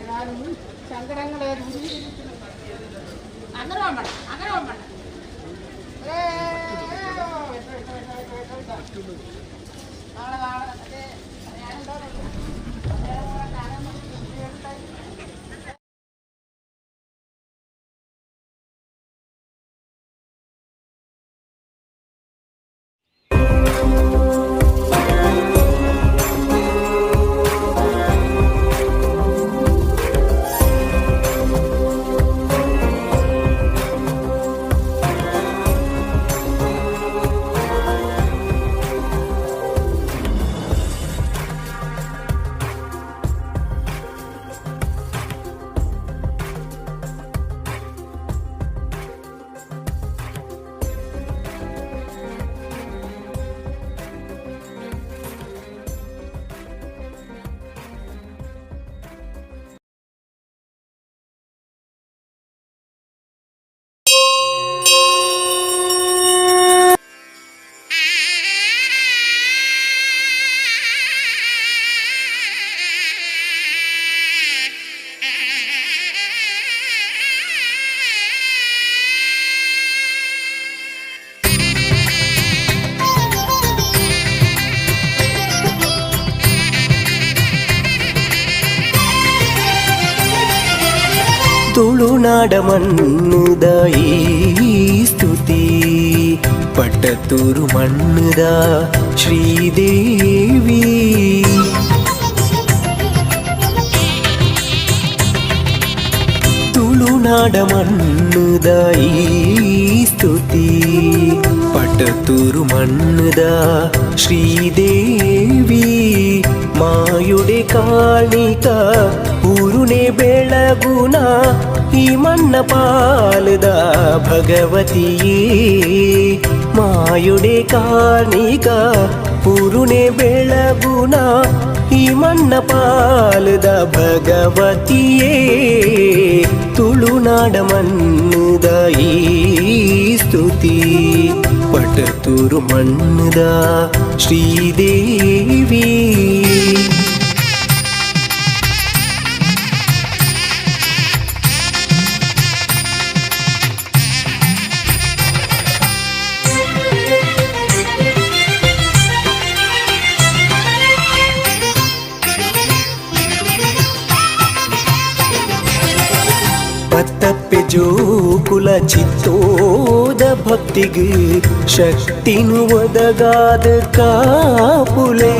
ഏതാനും സങ്കടങ്ങളെ ദൂരീകരിക്കുന്നു. അങ്ങനെ വേണ്ട നാളെ പറയാനുണ്ടോ? ತುಳುನಾಡ ಮಣ್ಣುದ ಈ ಸ್ತುತಿ ಪಟ್ಟತೂರು ಮಣ್ಣುದ ಶ್ರೀದೇವಿ ತುಳುನಾಡ ಮಣ್ಣುದ ಈ ಸ್ತುತಿ ಪಟ್ಟತೂರು ಮಣ್ಣುದ ಶ್ರೀದೇವಿ ಮಾಯುಡೆ ಕಾಣಿಕ ಊರುನೆ ಬೆಳಗುನ ಈ ಮಣ್ಣ ಪಾಲದ ಭಗವತಿಯೇ ಮಾಯುಡೆ ಕಾಣಿಕ ಊರುನೆ ಬೆಳಗುನ ಈ ಮಣ್ಣ ಪಾಲದ ಭಗವತಿಯೇ ತುಳುನಾಡ ಮಣ್ಣುದ ಈ ಸ್ತುತಿ ಪಟ್ಟತೂರು ಮಣ್ಣುದ ಶ್ರೀದೇವಿ ಪತ್ತಪ್ಪೆ ಜೋಕುಲ ಚಿತ್ತೋದ ಭಕ್ತಿಗೆ ಶಕ್ತಿನು ಒದಗಾದ ಕಾಪುಲೇ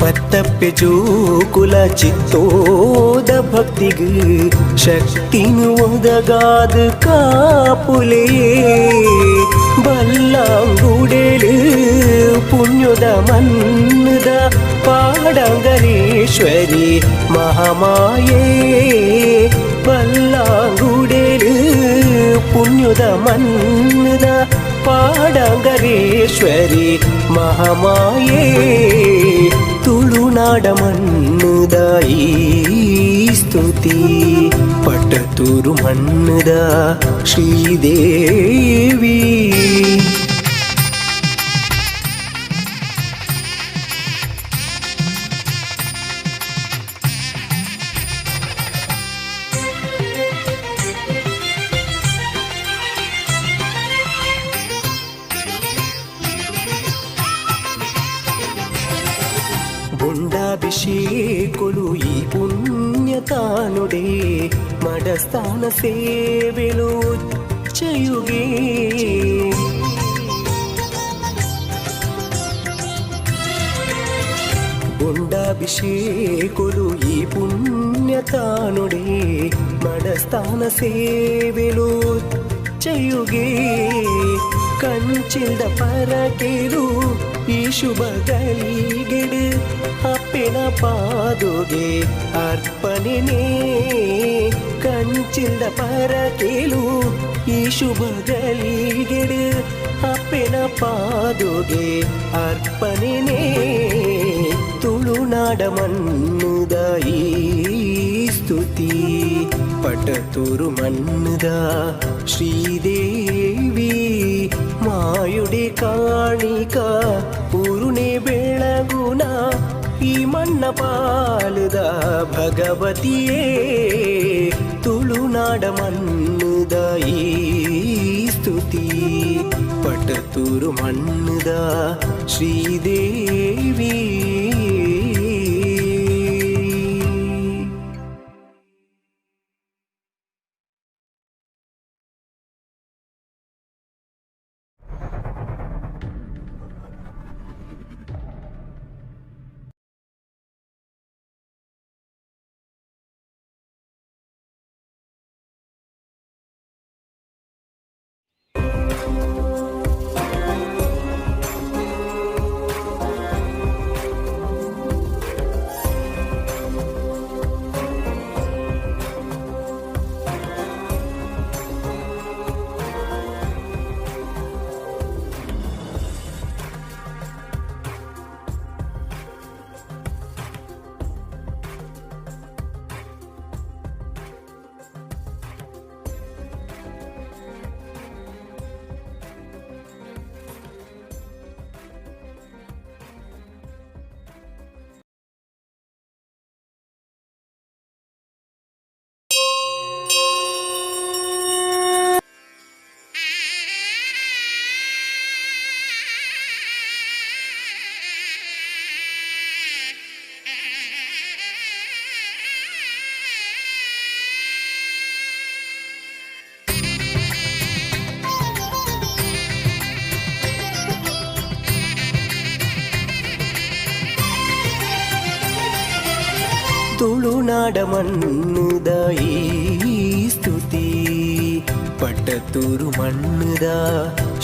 ಪತ್ತಪ್ಪೆ ಜೋಕುಲ ಚಿತ್ತೋದ ಭಕ್ತಿಗೆ ಶಕ್ತಿನು ಒದಗಾದ ಕಾಪುಲೇ ಬಲ್ಲಾಂಗುಡೆಲು ಪುಣ್ಯದ ಮನ್ನದ ಪಾಡಂಗರೇಶ್ವರಿ ಮಹಾಮಾಯೇ ಬಲ್ಲಾಂಗುಡೆಲು ಪುಣ್ಯದ ಮನ್ನದ ಪಾಡಂಗರೇಶ್ವರಿ ಮಹಾಮಾಯೇ ತುಳುನಾಡ ಮಣ್ಣುದ ಈ ಸ್ತುತಿ ಪಟ್ಟತೂರು ಮಣ್ಣುದ ಶ್ರೀದೇವಿ ಗುಂಡಾಭಿಷೇಕುಲು ಈ ಪುಣ್ಯತಾನುಡೆ ಮಡಸ್ಥಾನ ಸೇವೆಲು ಚಯುಗೆ ಗುಂಡಾಭಿಷೇಕುಲು ಈ ಪುಣ್ಯತಾನುಡೆ ಮಡಸ್ಥಾನ ಸೇವೆಲು ಚಯುಗೆ ಕಂಚಿಲ್ದ ಪರಕೆರು ಈ ಶುಭ ಗಳಿಗೆಡು ಅಪ್ಪೆನ ಪಾದುಗೆ ಅರ್ಪಣೆನೇ ಕಂಚಿಲ್ದ ಪರಕೆಲು ಈ ಶುಭ ಗಳಿಗೆಡು ಅಪ್ಪೆನ ಪಾದುಗೆ ಅರ್ಪಣೆನೇ ತುಳುನಾಡ ಮಣ್ಣುದ ಈ ಸ್ತುತಿ ಪಟ್ಟತೂರು ಮಣ್ಣುದ ಶ್ರೀದೇವಿ ಮಾಯುಡೆ ಕಾಣಿಕ ಊರುನೆ ಬೆಳಗುನ ಈ ಮಣ್ಣ ಪಾಲದ ಭಗವತಿಯೇ ತುಳುನಾಡ ಮಣ್ಣುದ ಈ ಸ್ತುತಿ ಪಟ್ಟತೂರು ಮಣ್ಣುದ ಶ್ರೀದೇವಿ ತುಳುನಾಡ ಮಣ್ಣುದ ಈ ಸ್ತುತಿ ಪಟ್ಟತೂರು ಮಣ್ಣುದ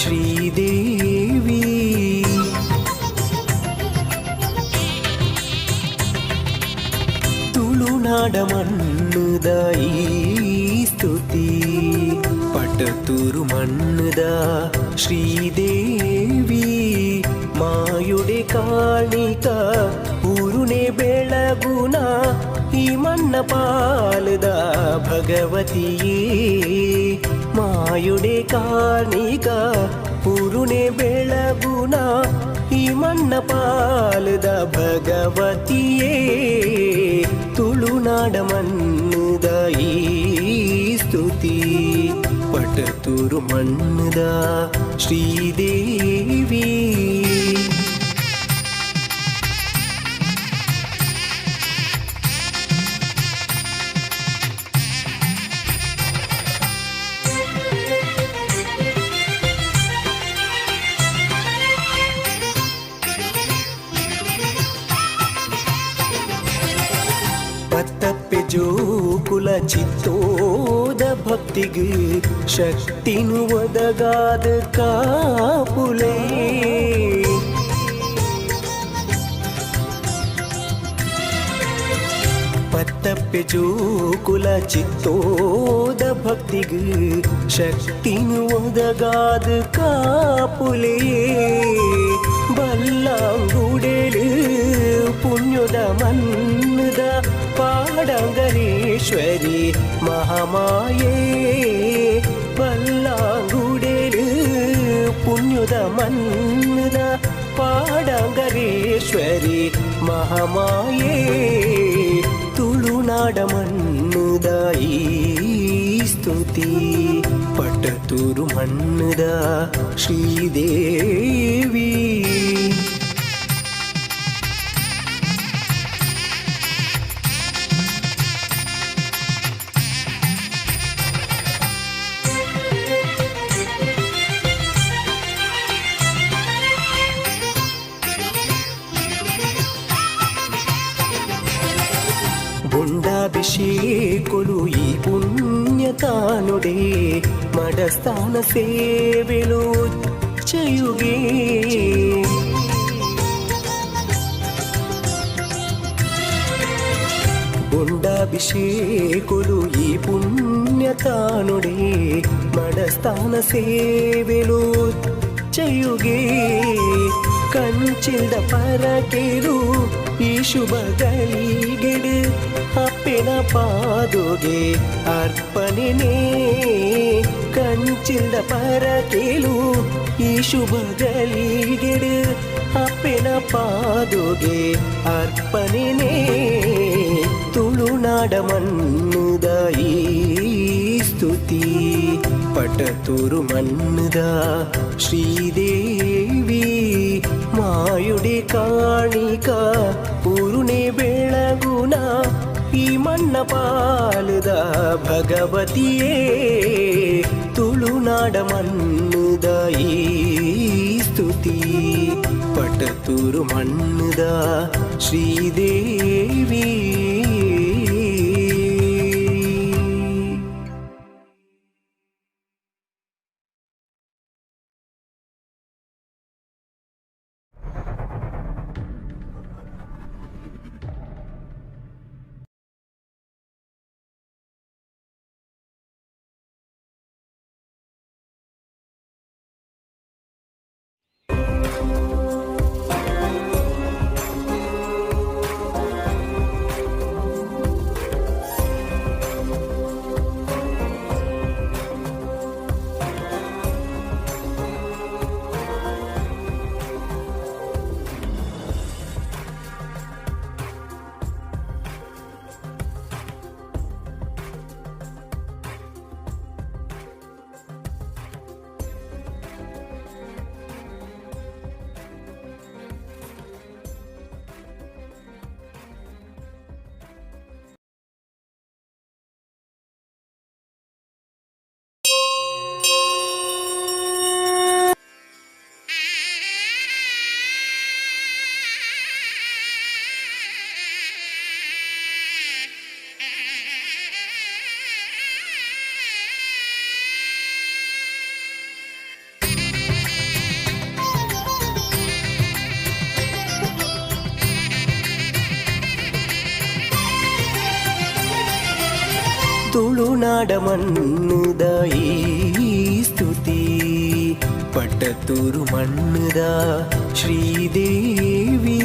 ಶ್ರೀದೇವಿ ತುಳುನಾಡ ಮಣ್ಣುದ ಈ ಸ್ತುತಿ ಪಟ್ಟತೂರು ಮಣ್ಣುದ ಶ್ರೀದೇವಿ ಮಾಯುಡೆ ಕಾಣಿಕ ಊರುನೆ ಬೆಳಗುನ ಈ ಮಣ್ಣ ಪಾಲದ ಭಗವತಿಯೇ ಮಾಯುಡೆ ಕಾಣಿಕ ಊರುನೆ ಬೆಳಗುನ ಈ ಮಣ್ಣ ಪಾಲದ ಭಗವತಿಯೇ ತುಳುನಾಡ ಮಣ್ಣುದ ಈ ಸ್ತುತಿ ಪಟ್ಟತೂರು ಮಣ್ಣುದ ಶ್ರೀದೇವಿ ಪತ್ತಪ್ಪೆ ಜೋಕುಲ ಚಿತ್ತೋದ ಭಕ್ತಿಗೆ ಶಕ್ತಿನು ಒದಗಾದ ಕಾಪುಲೇ ಪತ್ತಪ್ಪೆ ಜೋಕುಲ ಚಿತ್ತೋದ ಭಕ್ತಿಗೆ ಶಕ್ತಿನು ಒದಗಾದ ಕಾಪುಲೇ ಬಲ್ಲಾಂಗುಡೆಲು ಪುಣ್ಯದ ಮನ್ನದ ಪಾಡಂಗರೇಶ್ವರಿ ಮಹಾಮಾಯೇ ಬಲ್ಲಾಂಗುಡೆಲು ಪುಣ್ಯದ ಮನ್ನದ ಪಾಡಂಗರೇಶ್ವರಿ ಮಹಾಮಾಯೇ ತುಳುನಾಡ ಮಣ್ಣುದ ಈ ಸ್ತುತಿ ಪಟ್ಟತೂರು ಮಣ್ಣುದ ಶ್ರೀದೇವಿ ಗುಂಡಾಭಿಷೇಕುಲು ಈ ಪುಣ್ಯತಾನುಡೆ ಮಡಸ್ಥಾನ ಸೇವೆಲು ಚಯುಗೆ ಗುಂಡಾಭಿಷೇಕುಲು ಈ ಪುಣ್ಯತಾನುಡೆ ಮಡಸ್ಥಾನ ಸೇವೆಲು ಚಯುಗೆ ಕಂಚಿಲ್ದ ಪರಕೆರು ಈ ಶುಭ ಗಳಿಗೆಡು ಅಪ್ಪೆನ ಪಾದುಗೆ ಅರ್ಪಣೆನೇ ಕಂಚಿಲ್ದ ಪರಕೆಲು ಈ ಶುಭ ಗಳಿಗೆಡು ಅಪ್ಪೆನ ಪಾದುಗೆ ಅರ್ಪಣೆನೇ ತುಳುನಾಡ ಮಣ್ಣುದ ಈ ಸ್ತುತಿ ಪಟ್ಟತೂರು ಮಣ್ಣುದ ಶ್ರೀದೇವಿ ಮಾಯುಡೆ ಕಾಣಿಕ ಊರುನೆ ಬೆಳಗುನ ಈ ಮಣ್ಣ ಪಾಲದ ಭಗವತಿಯೇ ತುಳುನಾಡ ಮಣ್ಣುದ ಈ ಸ್ತುತಿ ಪಟ್ಟತೂರು ಮಣ್ಣುದ ಶ್ರೀದೇವಿ ತುಳುನಾಡ ಮಣ್ಣುದ ಈ ಸ್ತುತಿ ಪಟ್ಟತೂರು ಮಣ್ಣುದ ಶ್ರೀದೇವಿ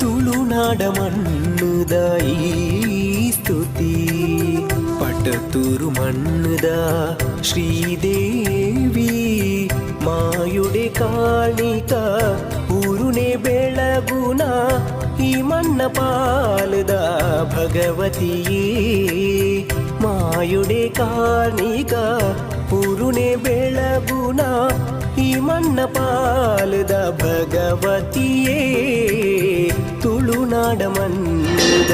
ತುಳುನಾಡ ಮಣ್ಣುದ ಈ ಸ್ತುತಿ ಪಟ್ಟತೂರು ಮಣ್ಣುದ ಶ್ರೀದೇವಿ ಮಾಯುಡೆ ಕಾಣಿಕ ಊರುನೆ ಬೆಳಗುನ ಈ ಮಣ್ಣ ಪಾಲದ ಭಗವತಿಯೇ ಮಾಯುಡೆ ಕಾಣಿಕ ಊರುನೆ ಬೆಳಗುನ ಈ ಮಣ್ಣ ಪಾಲದ ಭಗವತಿಯೇ ತುಳುನಾಡ ಮಣ್ಣುದ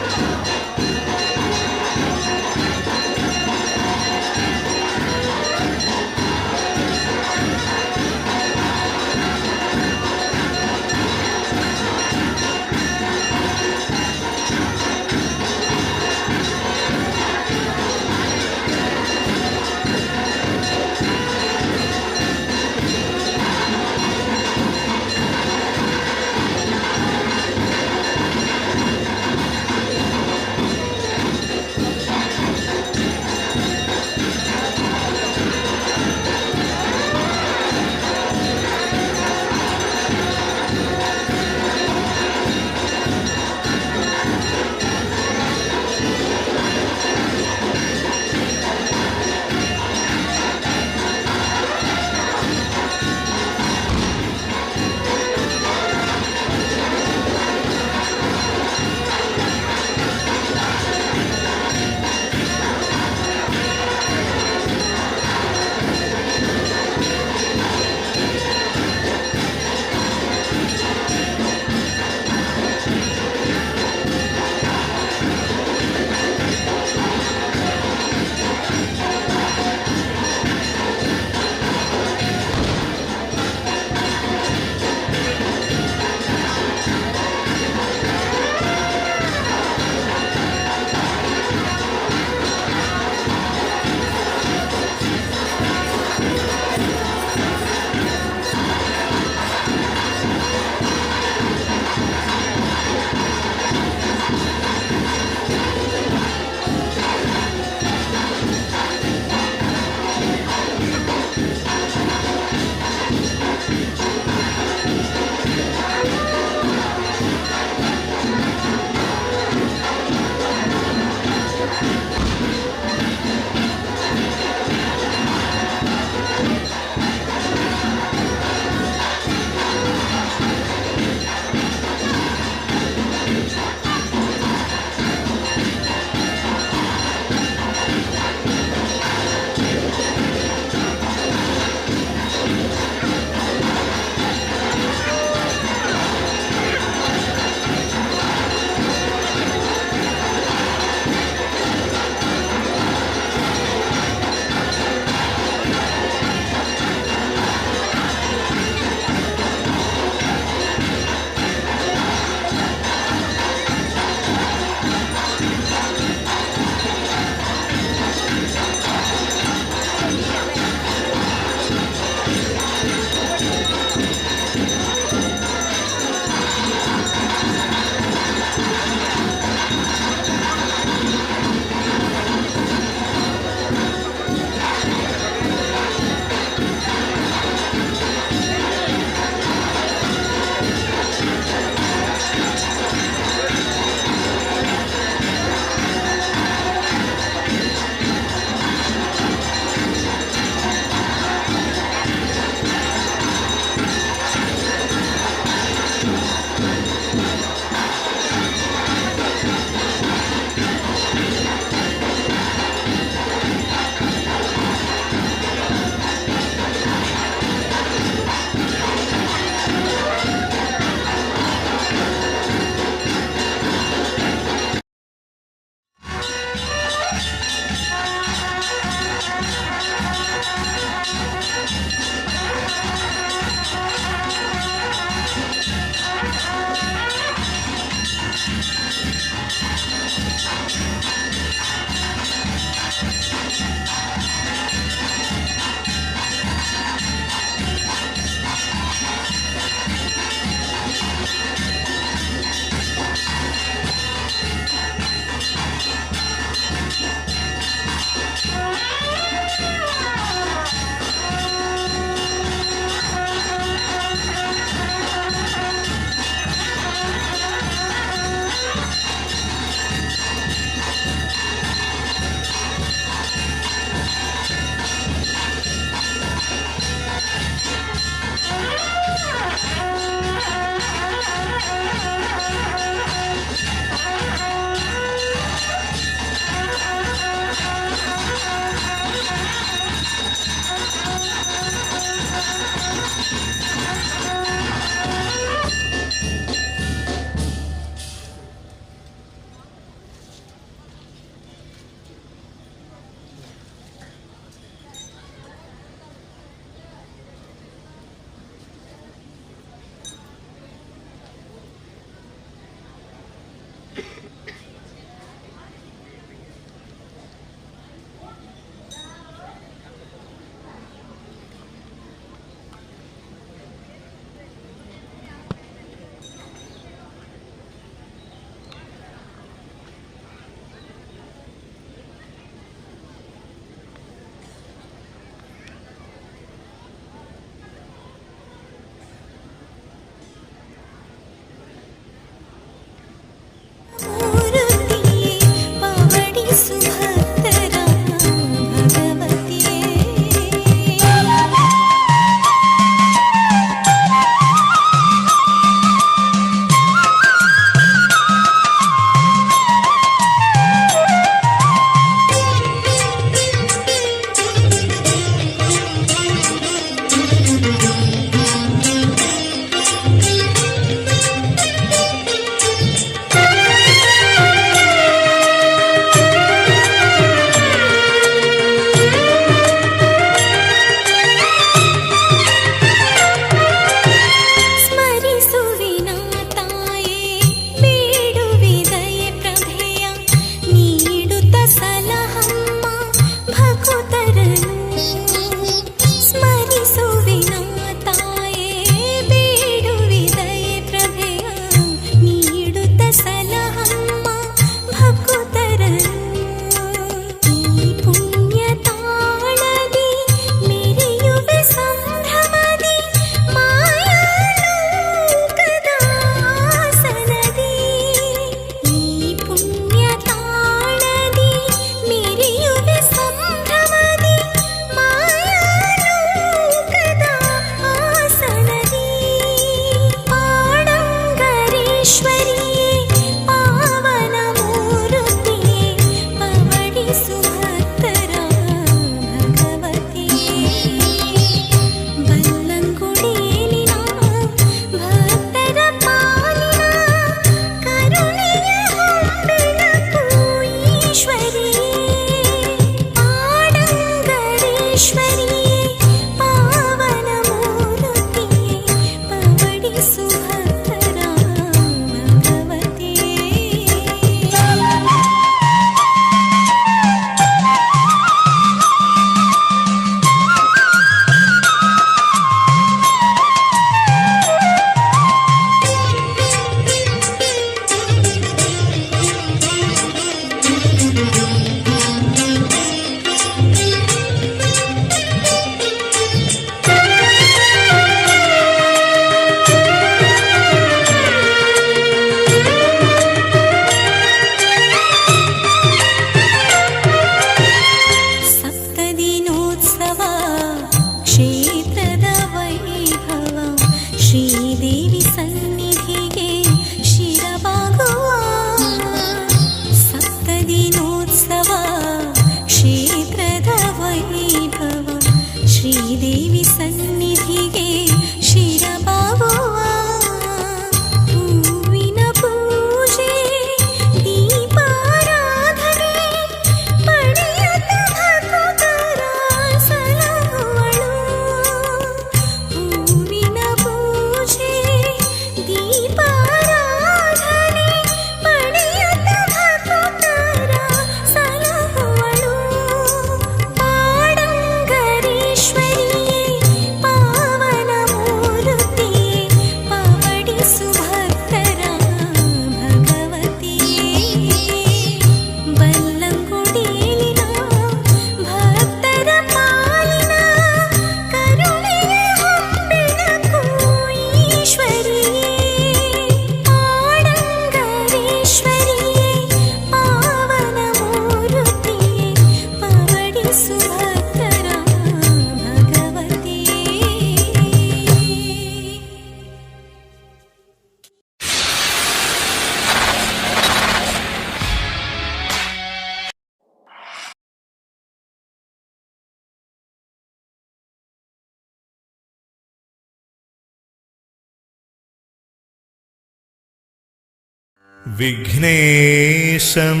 വിഘ്നേശം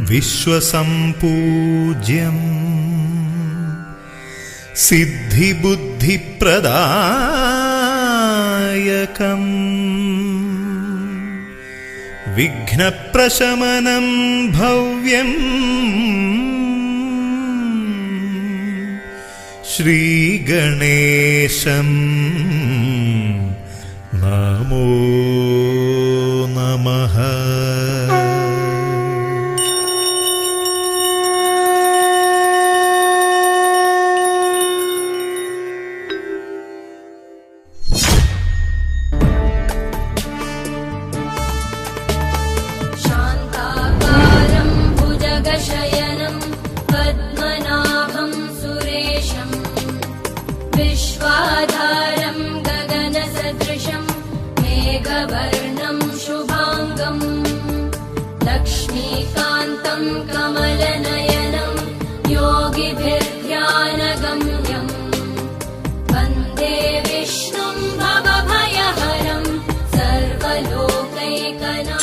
വിശ്വസംപൂജ്യം സിദ്ധിബുദ്ധിപ്രദായകം വിഘ്നപ്രശമനം ഭവ്യം ശ്രീഗണേശം നമോ നമഃ. शान्ताकारं भुजगशयनं पद्मनाभं सुरेशं विश्वाधारं गगनसदृशं मेघवर्णं शुभाङ्गं लक्ष्मीकान्तं कमलनयनं योगिभिर्ध्यानगम्यं वन्दे विष्णुं भवभयहरं सर्वलोकैकनाथम्.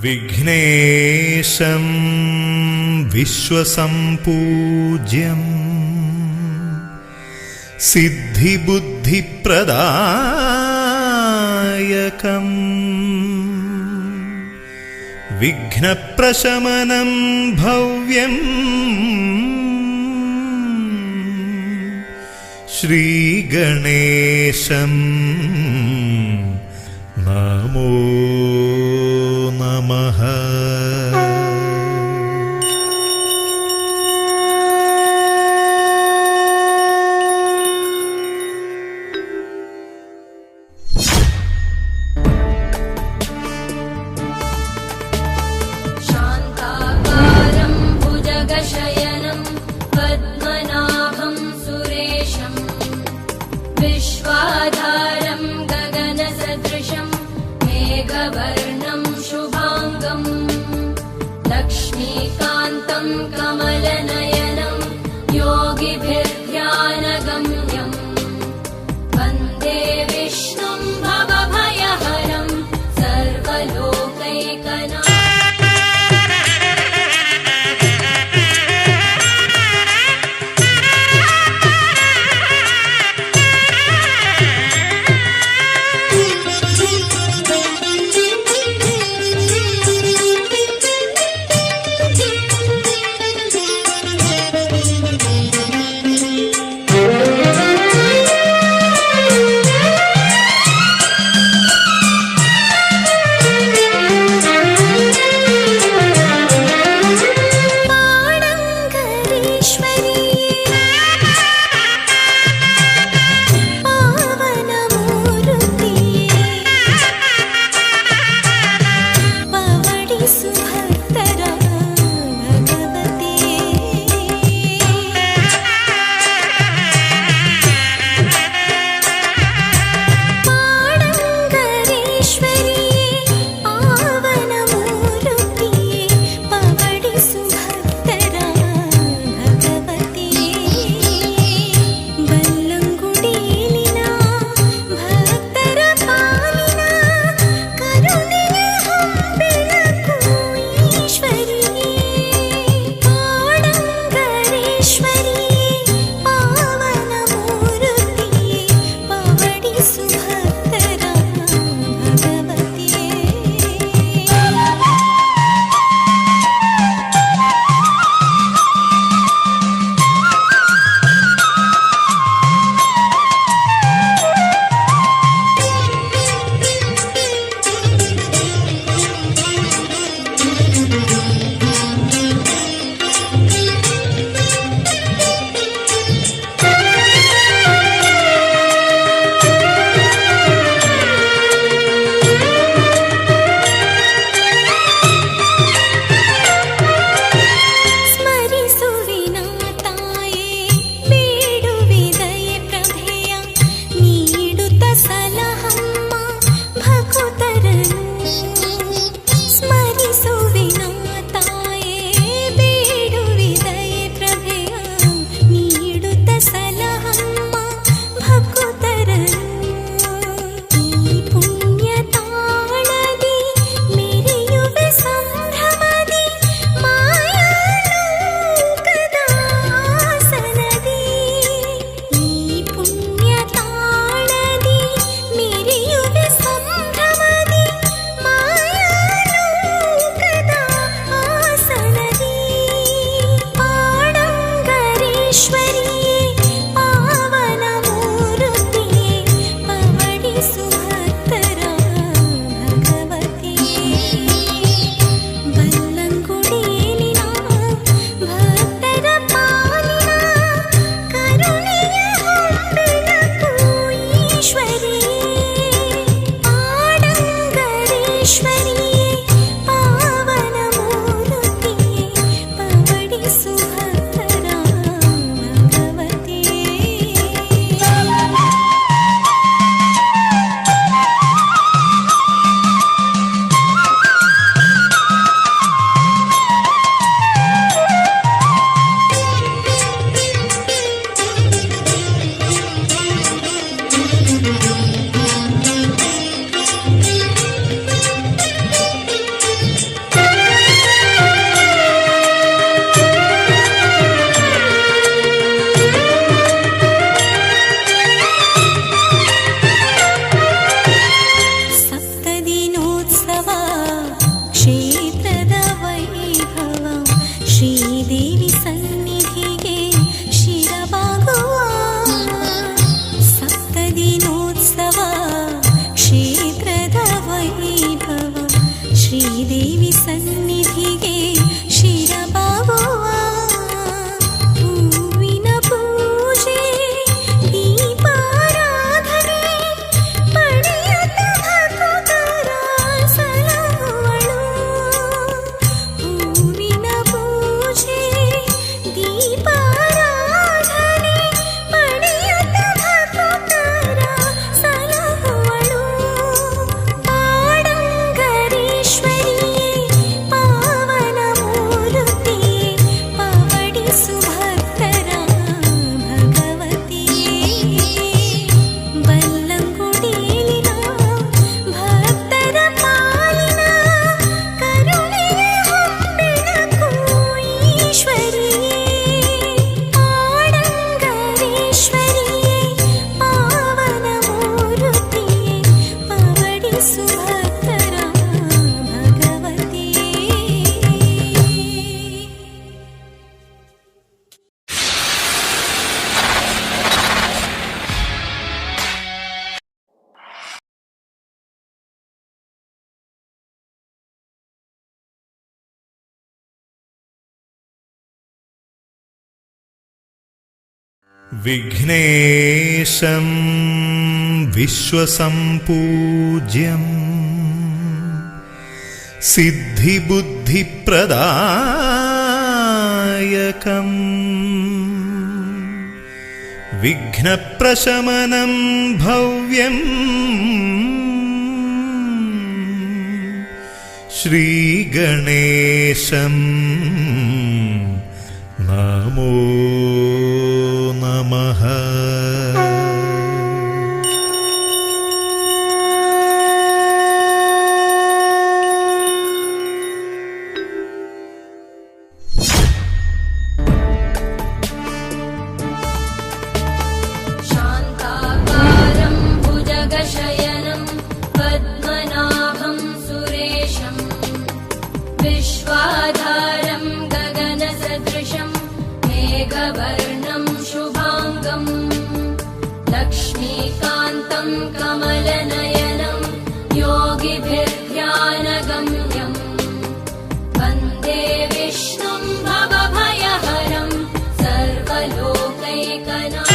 विघ्नेशं विश्वसम्पूज्यं सिद्धिबुद्धिप्रदायकम् विघ्नप्रशमनं भव्यं श्रीगणेशं नमो नमः। शान्ताकारं भुजगशयनं पद्मनाभं सुरेशं विश्वाधारं गगनसदृशं मेघवर्णं शुभाङ्गं लक्ष्मीकान्तं कमलनयनं योगिभिर्ध्यानगम्यं वन्दे विष्णुं भवभयहरं सर्वलोकैकनाथं। विघ्नेशं विश्वसम्पूज्यं सिद्धिबुद्धिप्रदायकम् विघ्नप्रशमनं भव्यं श्रीगणेशं नमो नमः। शान्ताकारं भुजगशयनं पद्मनाभं सुरेशं विश्वाधारं गगनसदृशं मेघवर्णं शुभाङ्गं लक्ष्मीकान्तं कमलनयनं योगिभिर्ध्यानगम्यं वन्दे विष्णुं भवभयहरं सर्वलोकैकनाथं।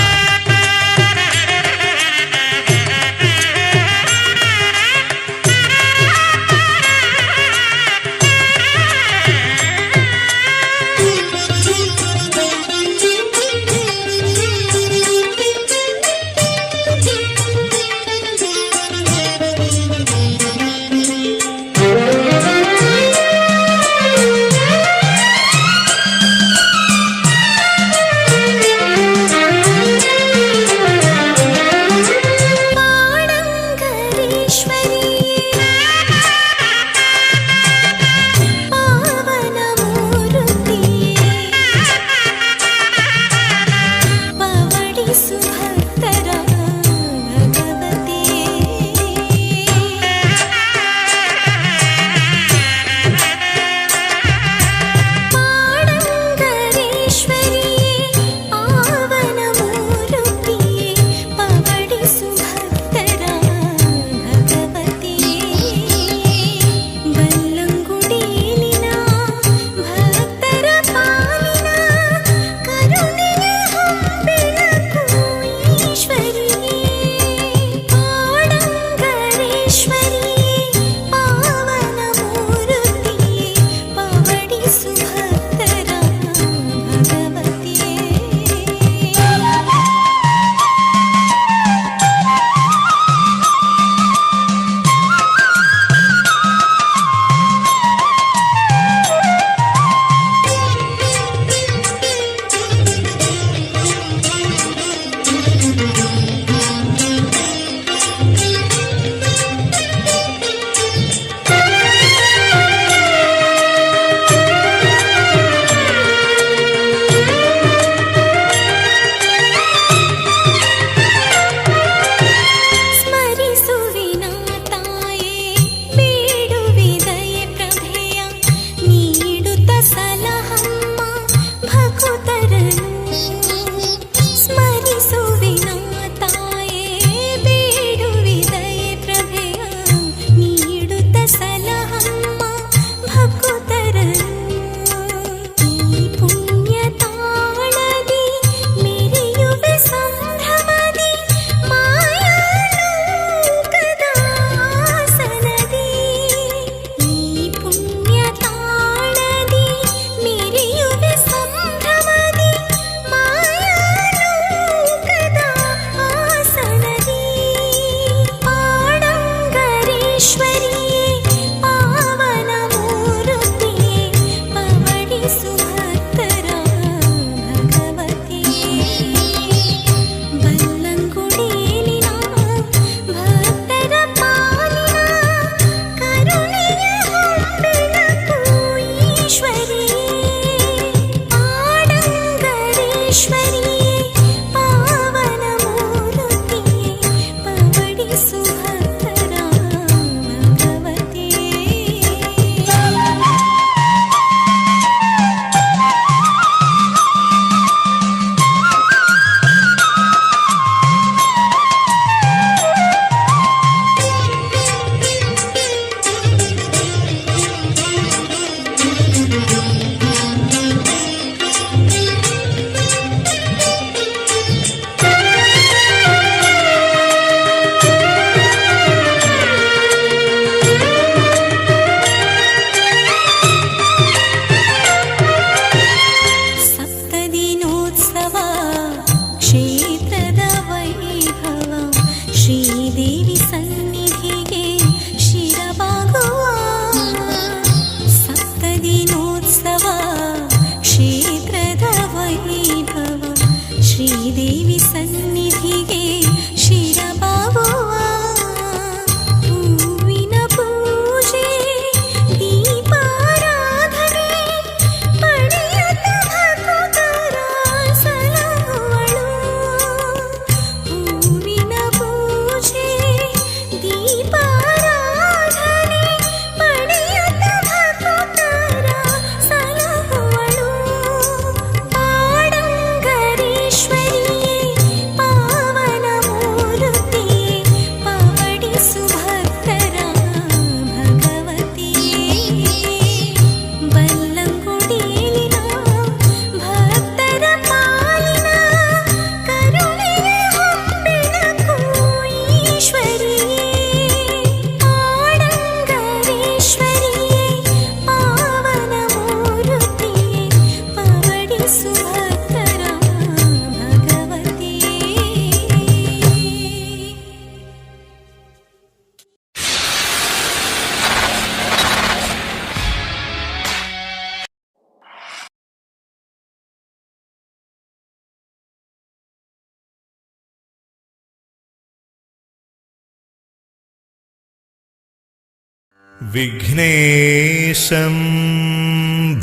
विघ्नेशं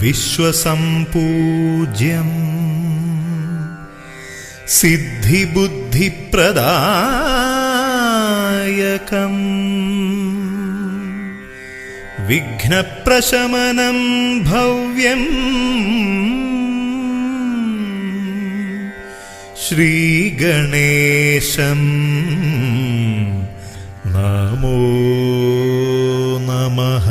विश्वसम्पूज्यं सिद्धिबुद्धिप्रदायकम् विघ्नप्रशमनं भव्यम् श्रीगणेशं नमो नमः।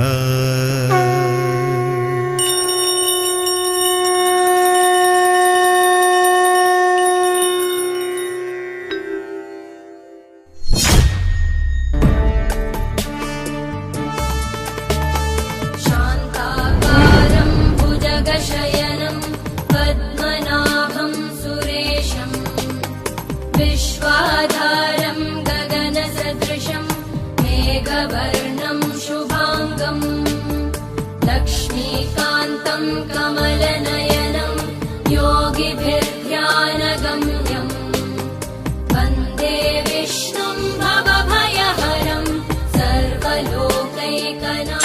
शान्ताकारं भुजगशयनं पद्मनाभं सुरेशं विश्वाधारं गगनसदृशं मेघवर्णं शुभाङ्गं लक्ष्मीकान्तं कमलनयनं योगिभिर्ध्यानगम्यं वन्दे विष्णुं भवभयहरं सर्वलोकैकनाथम्।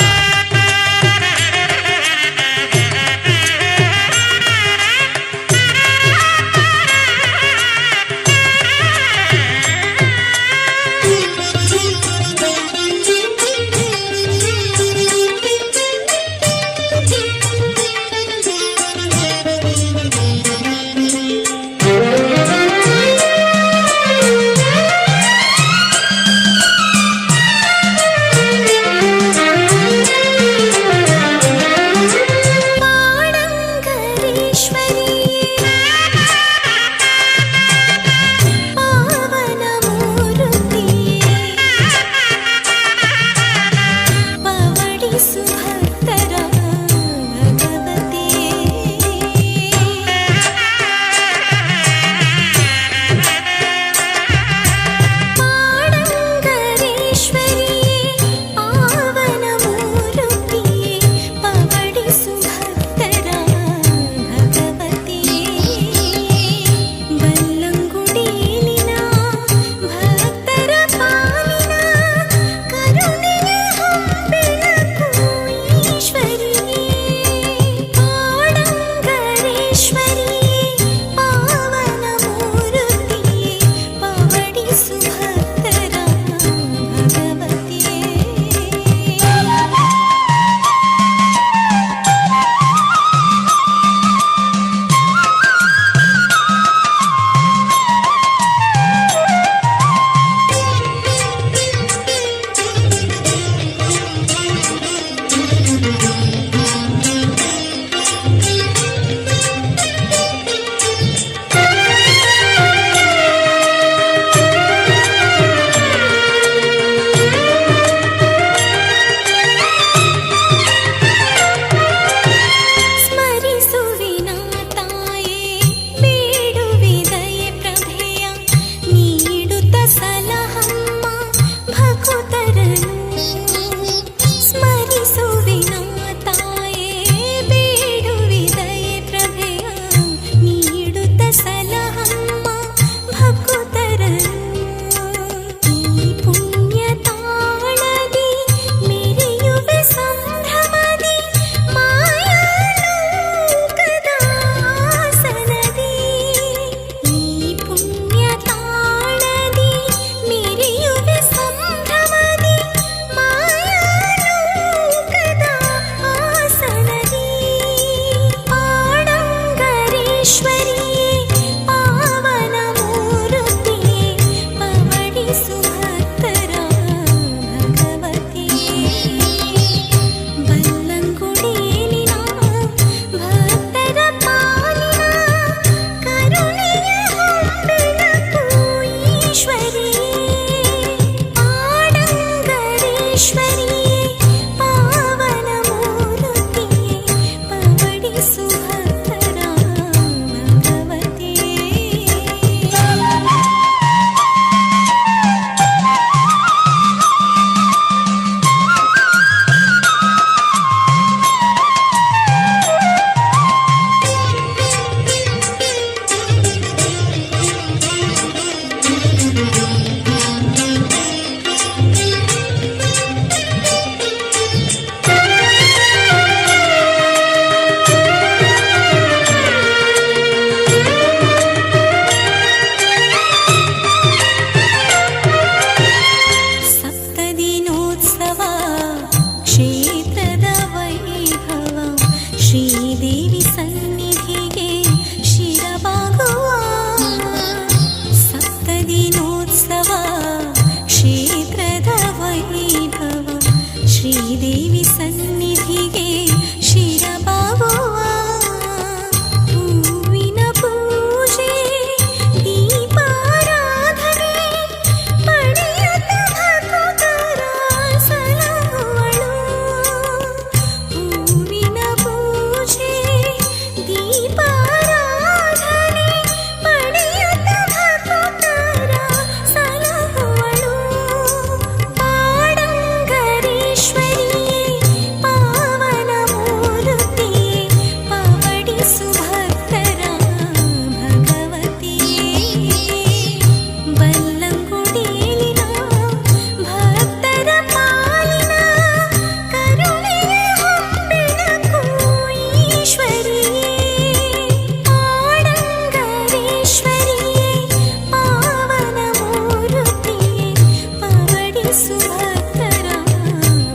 ಸುಭದ್ರ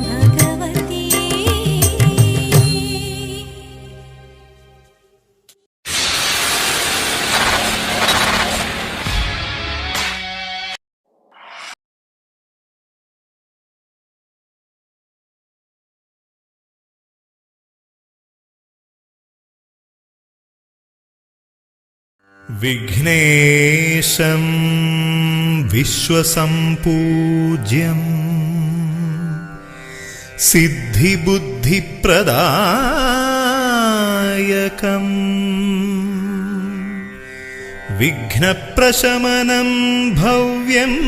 ಭಗವತಿಯೇ. विघ्नेशं विश्वसम्पूज्यम् सिद्धिबुद्धिप्रदायकम् विघ्नप्रशमनं भव्यम्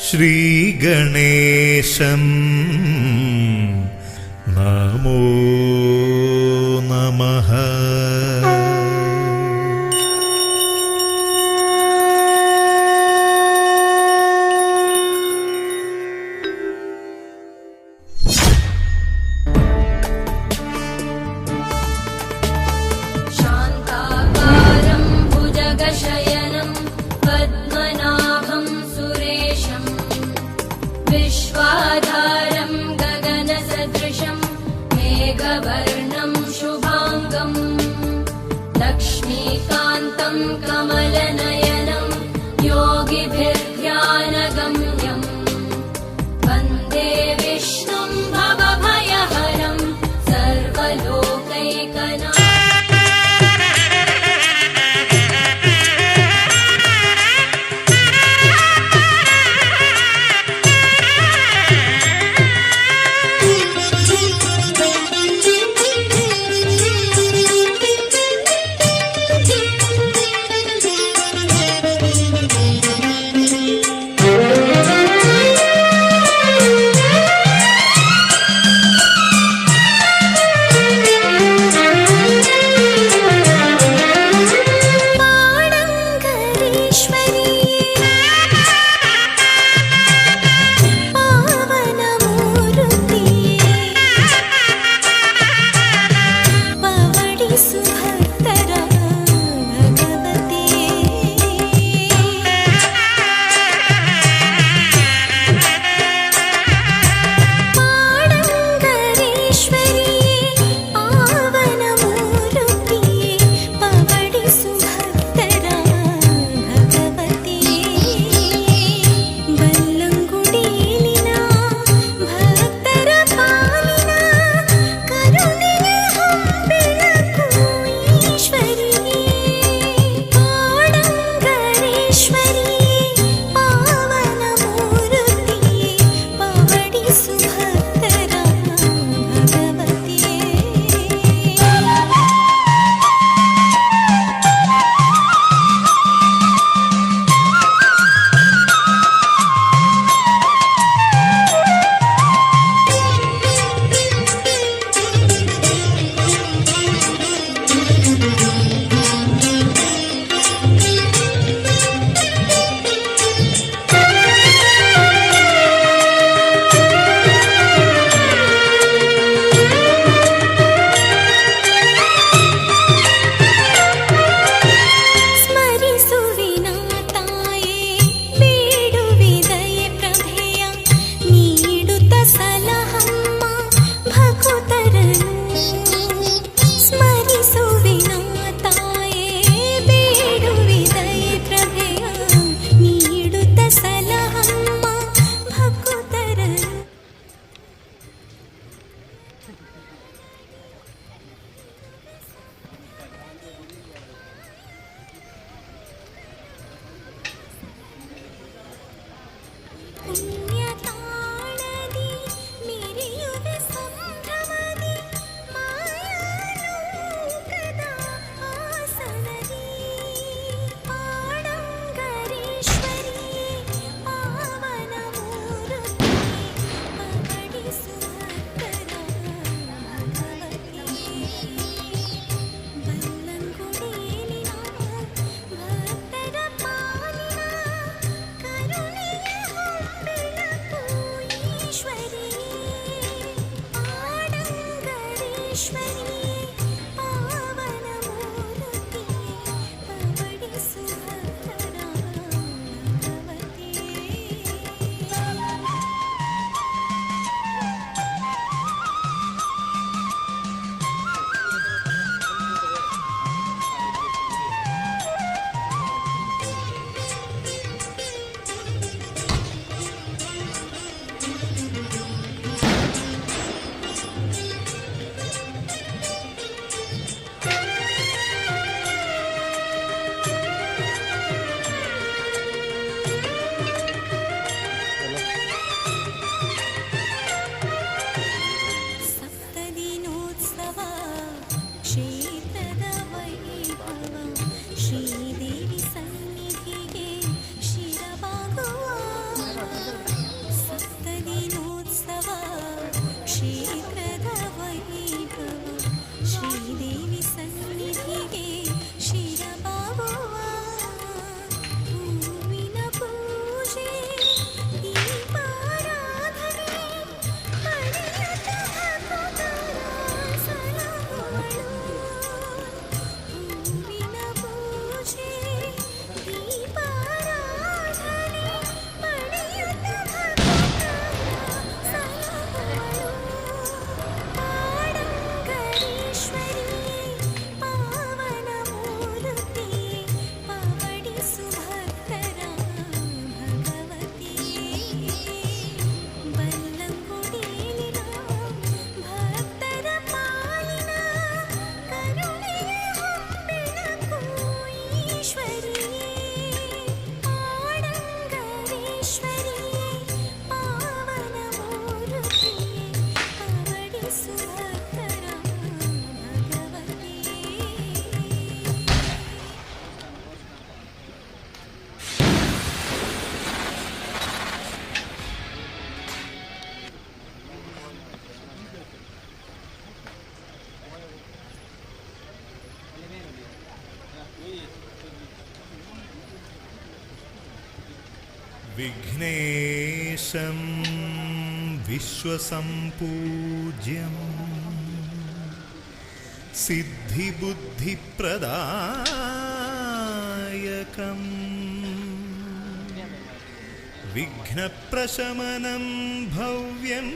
श्रीगणेशं नमो नमः. शान्ताकारं भुजगशयनं पद्मनाभं सुरेशं विश्वाधारं गगनसदृशं मेघवर्णं शुभाङ्गं लक्ष्मीकान्तं कमलनयनं योगिभिर्ध्यानगम्यं वन्दे विष्णुं भवभयहरं सर्वलोकैकनाथं. विघ्नेशं विश्वसम्पूज्यं सिद्धिबुद्धिप्रदायकम् विघ्नप्रशमनं भव्यं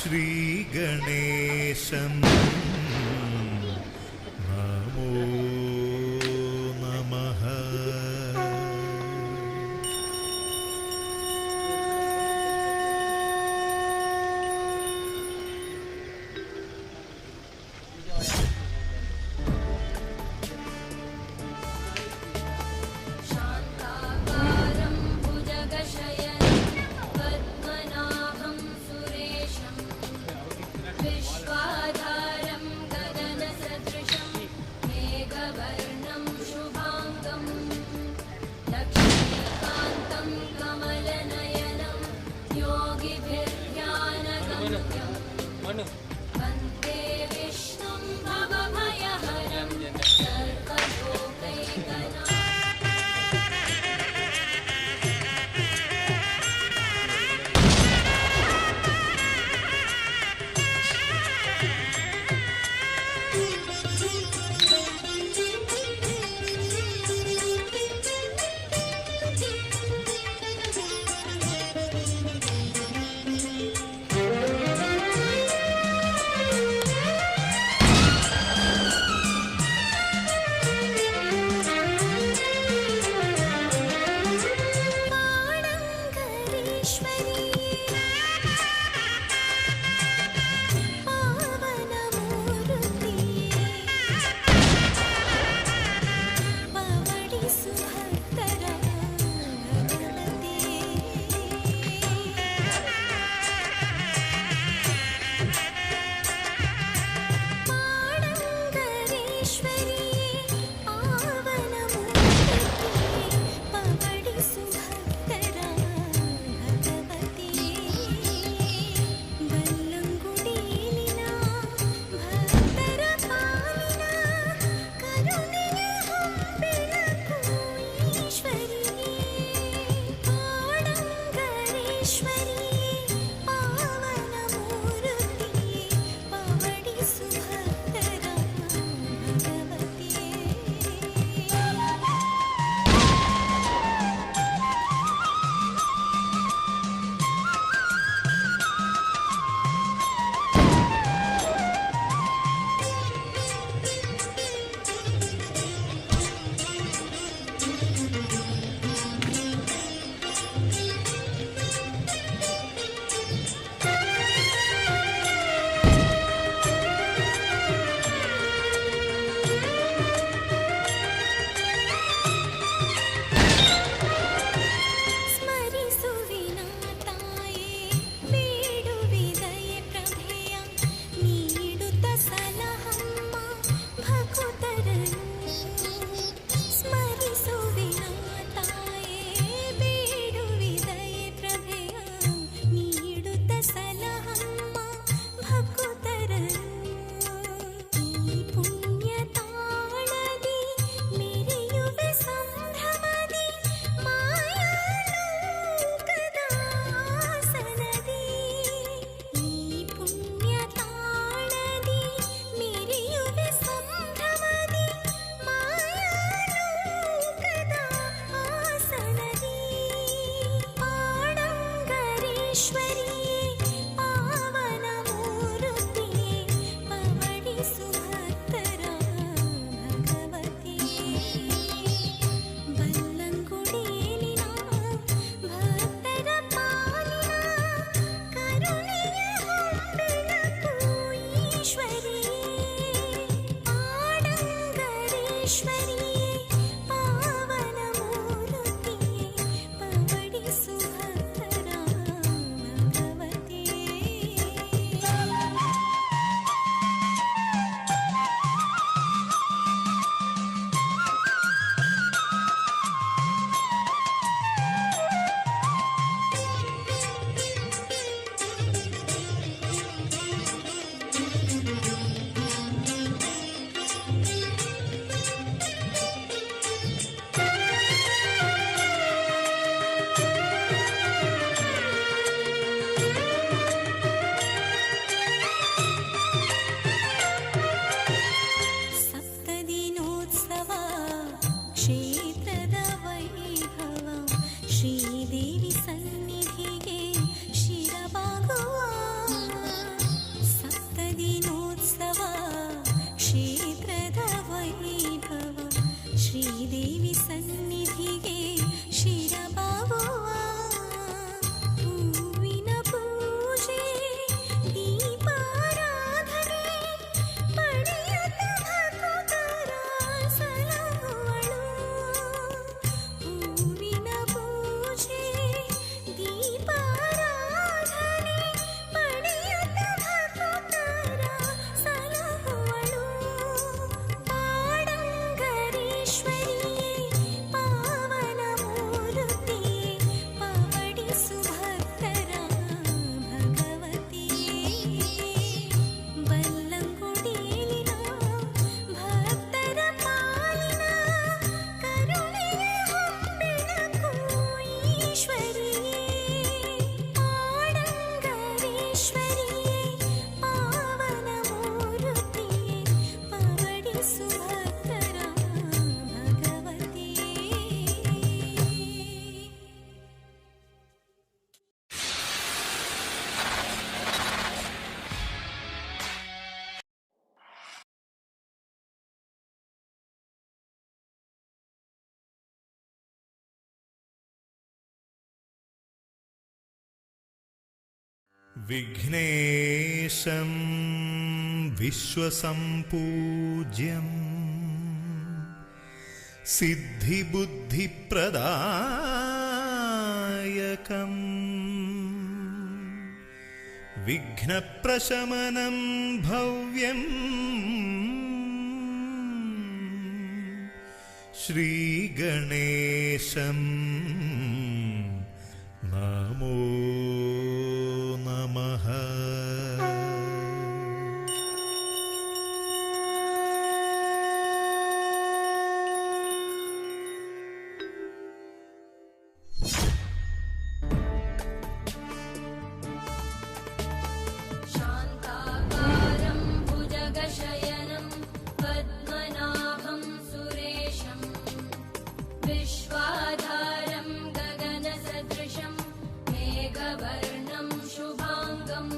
श्रीगणेशं नमो नमः। शान्ताकारं भुजगशयनं पद्मनाभं सुरेशं विश्वाधारं गगनसदृशं मेघवर्णं शुभाङ्गं लक्ष्मीकान्तं कमलनयनं योगिभिर्ध्यानगम्यं वन्दे विष्णुं भवभयहरं सर्वलोकैकनाथं। ಶ್ರೀದೇವಿ ಸನ್ನಿಧಿಗೆ ಶಿರಬಾಗುವ ಹೂವಿನ ಪೂಜೆ ದೀಪಾರಾಧನೆ ಪಡೆಯುತ್ತ ಭಕ್ತರ ಸಲಹುವಳು ಹೂವಿನ ಪೂಜೆ ದೀಪಾರಾಧನೆ ಪಡೆಯುತ್ತ ಭಕ್ತರ ಸಲಹುವಳು ಪಾಡಂಗರೇಶ್ವರಿಯೇ ಪಾವನ ಮೂರ್ತಿಯೇ ಪವಡಿಸು ಭಕ್ತರ ಭಗವತಿಯೇ ಬಲ್ಲಂಗುಡಿಲಿನ ಭಕ್ತರ ಪಾಲಿನ ಕರುಣೆಯ ಹೊಂಬೆಳಕು ಈಶ್ವರಿಯೇ ಪಾಡಂಗರೇಶ್ವರಿಯೇ ಪಾವನ ಮೂರ್ತಿಯೇ ಪವಡಿಸು ಭಕ್ತರ ಭಗವತಿಯೇ विघ्नेशं विश्वसम्पूज्यं सिद्धिबुद्धिप्रदायकं विघ्नप्रशमनं भव्यं श्रीगणेशं नमो नमः। शान्ताकारं भुजगशयनं पद्मनाभं सुरेशं विश्वाधारं गगनसदृशं मेघवर्णं शुभाङ्गम्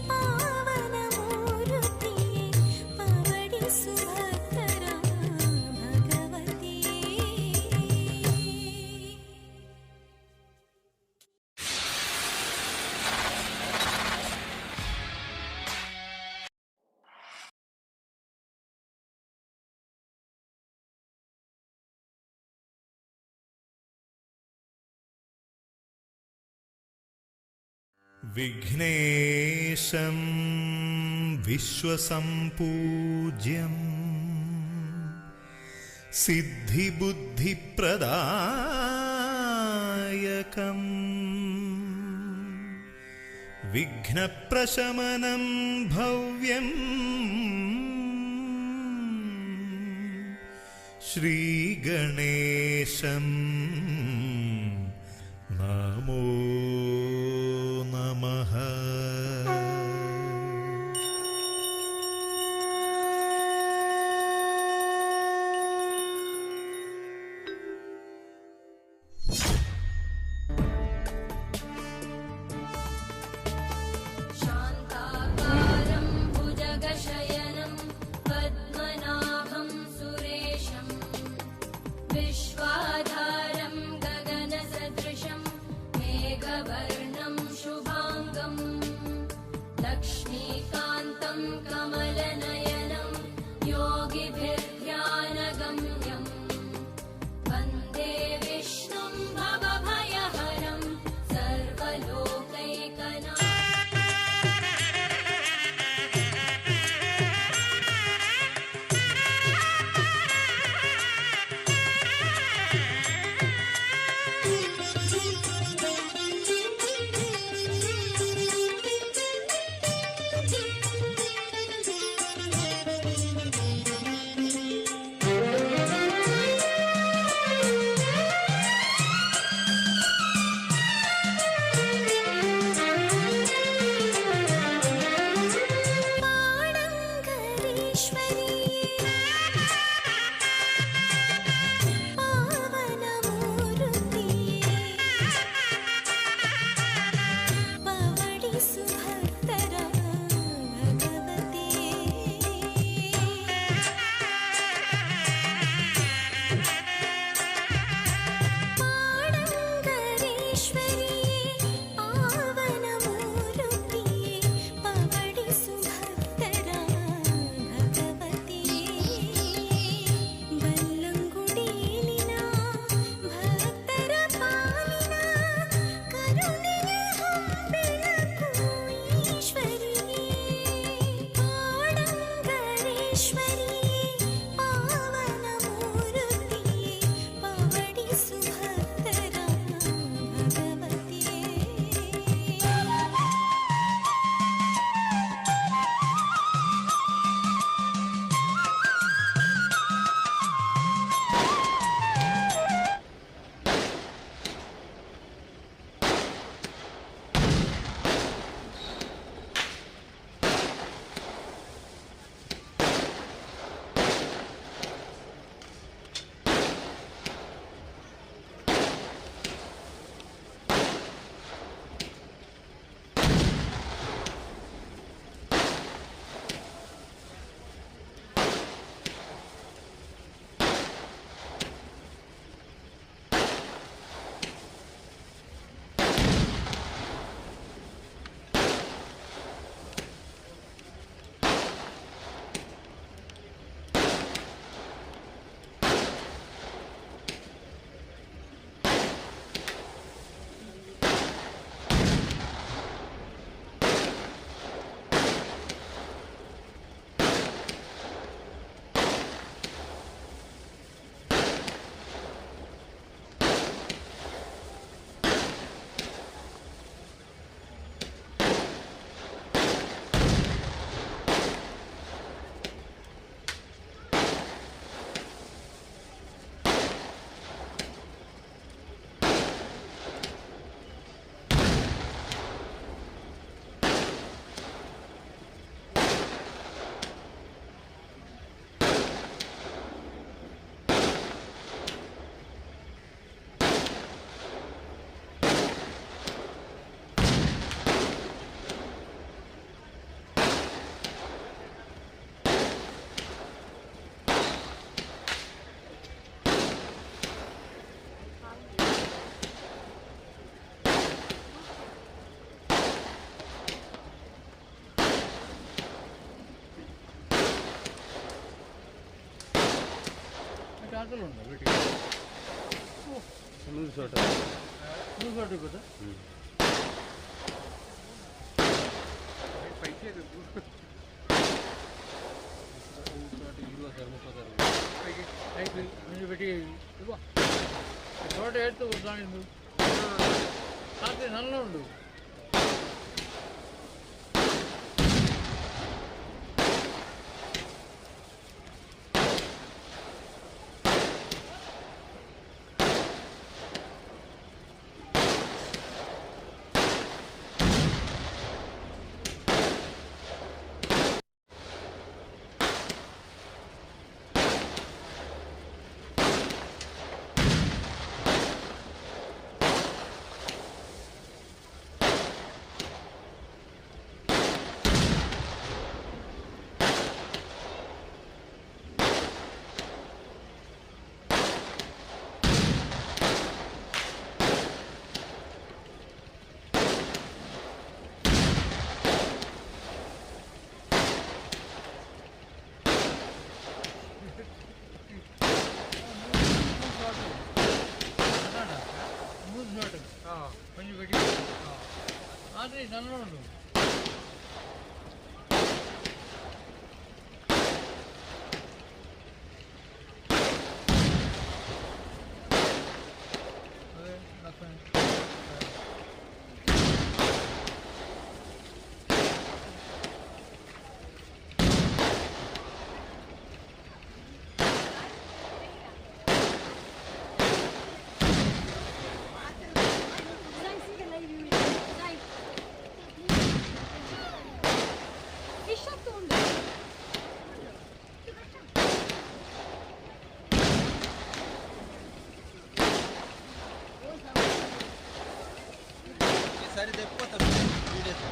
पावनमूर्तिये पवडिसु भक्तर भगवतिये विघ्नेशं विश्वसम्पूज्यं सिद्धिबुद्धिप्रदायकं विघ्नप्रशमनं भव्यं श्रीगणेशं नमो नमः। शान्ताकारं भुजगशयनं पद्मनाभं सुरेशं विश्वाधारं गगनसदृशं मेघवर्णं शुभाङ्गं लक्ष्मीकान्तं कमलनयनं योगिभिर्ध्यानगम्यं वन्दे विष्णुं भवभयहरं सर्वलोकैकनाथं। ആക്കലുണ്ടോ വീട്ടിൽ? 100 ഷോട്ട് ഇപ്പോഴത്തെ పెట్టి చోట ఎత్తు కొట్టాను రాత్రి నల్ల ఉండు కొంచెం పెట్టి రాత్రి నల్ల ఉండు ఈసారి తెప్పిపోతాం వీడియోస్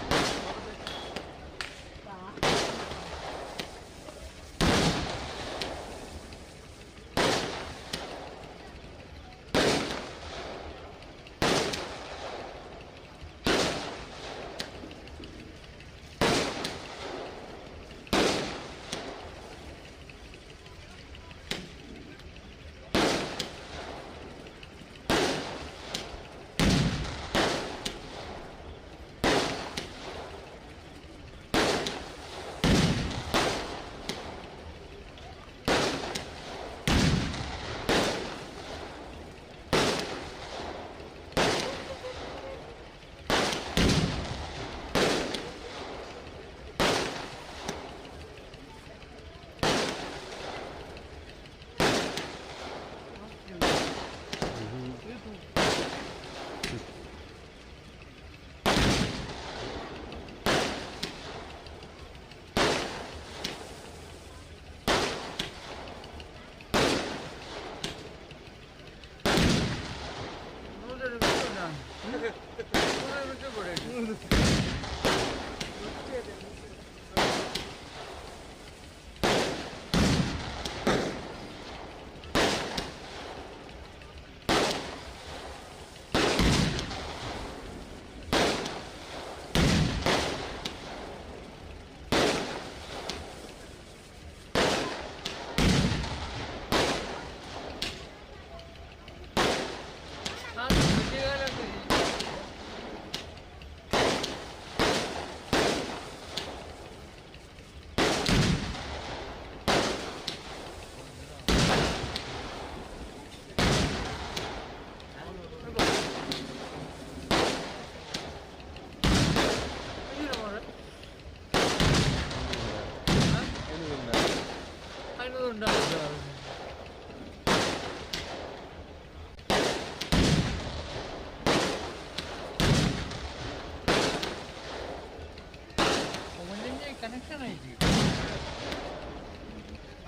കണക്ഷൻ ആയിട്ട്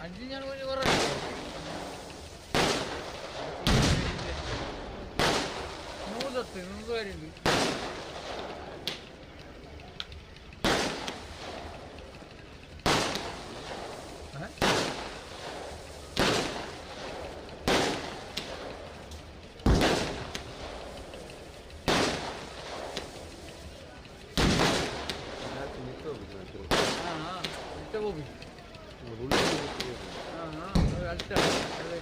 അഞ്ച് ഞാൻ പോയി കുറേ നൂതത്ത് നൂതുകാരുണ്ട് हाँ हाँ ಅಷ್ಟೇ ಅದೇ.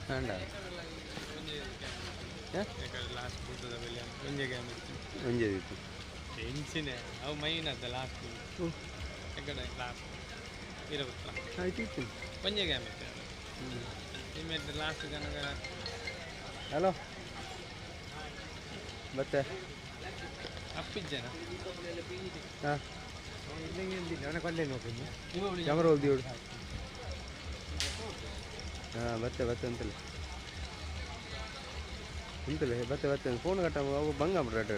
ಹೌದು ಎಂಚಿನ ಅವು ಮೈನ್ ಅದ ಲಾಸ್ಟ್ ಎಕಡೆ ಲಾಸ್ಟ್ ಇರಬೇಕು ಒಂಜೆ ಗ್ಯಾಮ್ ಇತ್ತು ನಿಮ್ಮೆದ್ದು ಲಾಸ್ಟ್ ಕನಕ ಹಲೋ ಮತ್ತೆ ಅಪ್ಪಿಜ್ಜನ ಹಾಂ ನನಗೆ ಕೊಂಡೆ ನೋಡ್ತೀನಿ ಕ್ಯಾಮರಾ ಹೋಗ್ದಿ ಹೇಳು ಹಾಂ ಬತ್ತೆ ಅಂತಲ್ಲ ಬತ್ತೆ ಫೋನ್ ಕಟ್ಟ ಅವು ಬಂಗ ರೇಟ್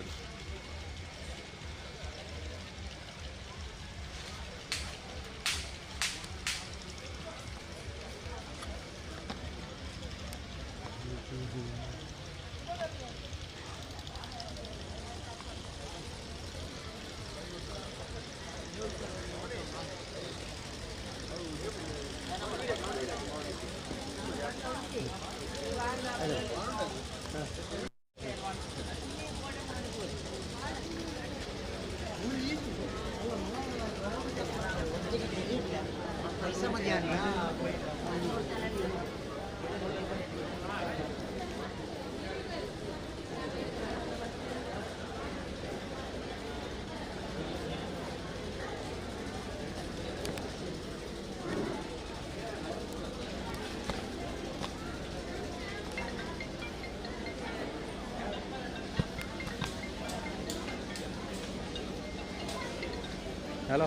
ಹಲೋ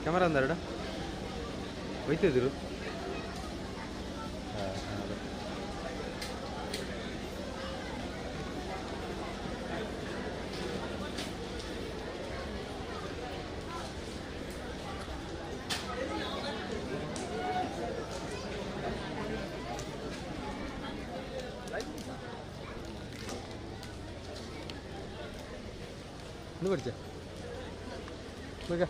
ಕ್ಯಾಮರಾ ಅಂದಾರಡ ಒಯ್ತಿದ್ರು ಇದು ಬರ್ಜ ಬೇಗ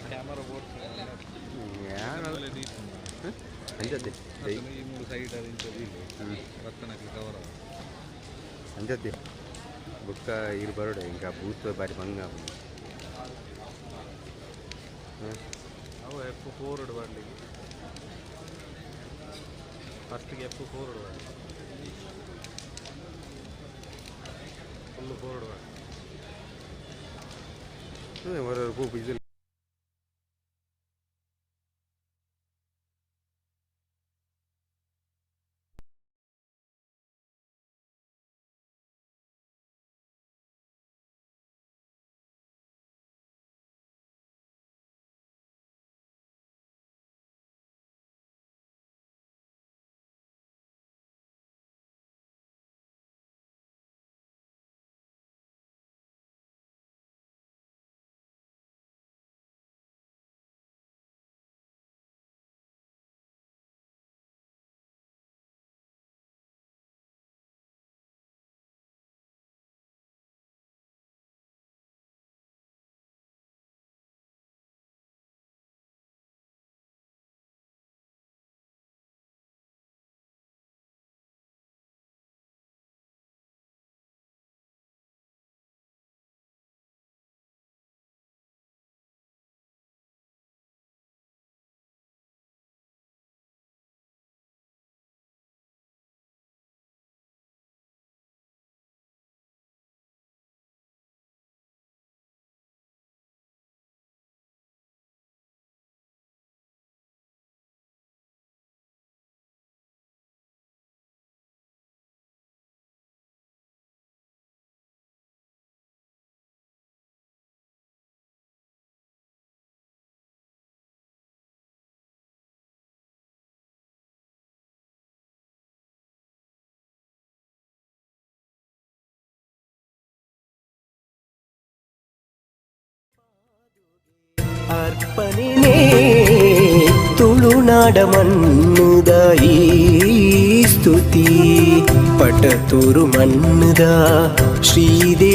ಕ್ಯಾಮರಾ ಬೋರ್ಡ್ ಅಂಜದ್ದೆ ಈ ಮೂರು ಸೈಡ್ ಇಂಥದ್ದು ರತ್ತನಕ್ಕೆ ಕವರ್ ಅಂಜದ್ದೆ ಬುಕ್ಕ ಇರು ಬರೋಡೆ ఇంకా ಬೂತ್ ಬಾರಿ ಭಂಗ ಅವು F4 ಮಾಡಲಿಕ್ಕೆ ಫಸ್ಟಿಗೆ F4 ಮಾಡಿ ಫುಲ್ಲು ಫೋರ್ಡ್ ಮಾಡಿ ஒரு பூ இது ಅರ್ಪಣೆ ತುಳುನಾಡ ಮಣ್ಣುದ ಈ ಸ್ತುತಿ ಪಟತೂರು ಮಣ್ಣುದ ಶ್ರೀದೇ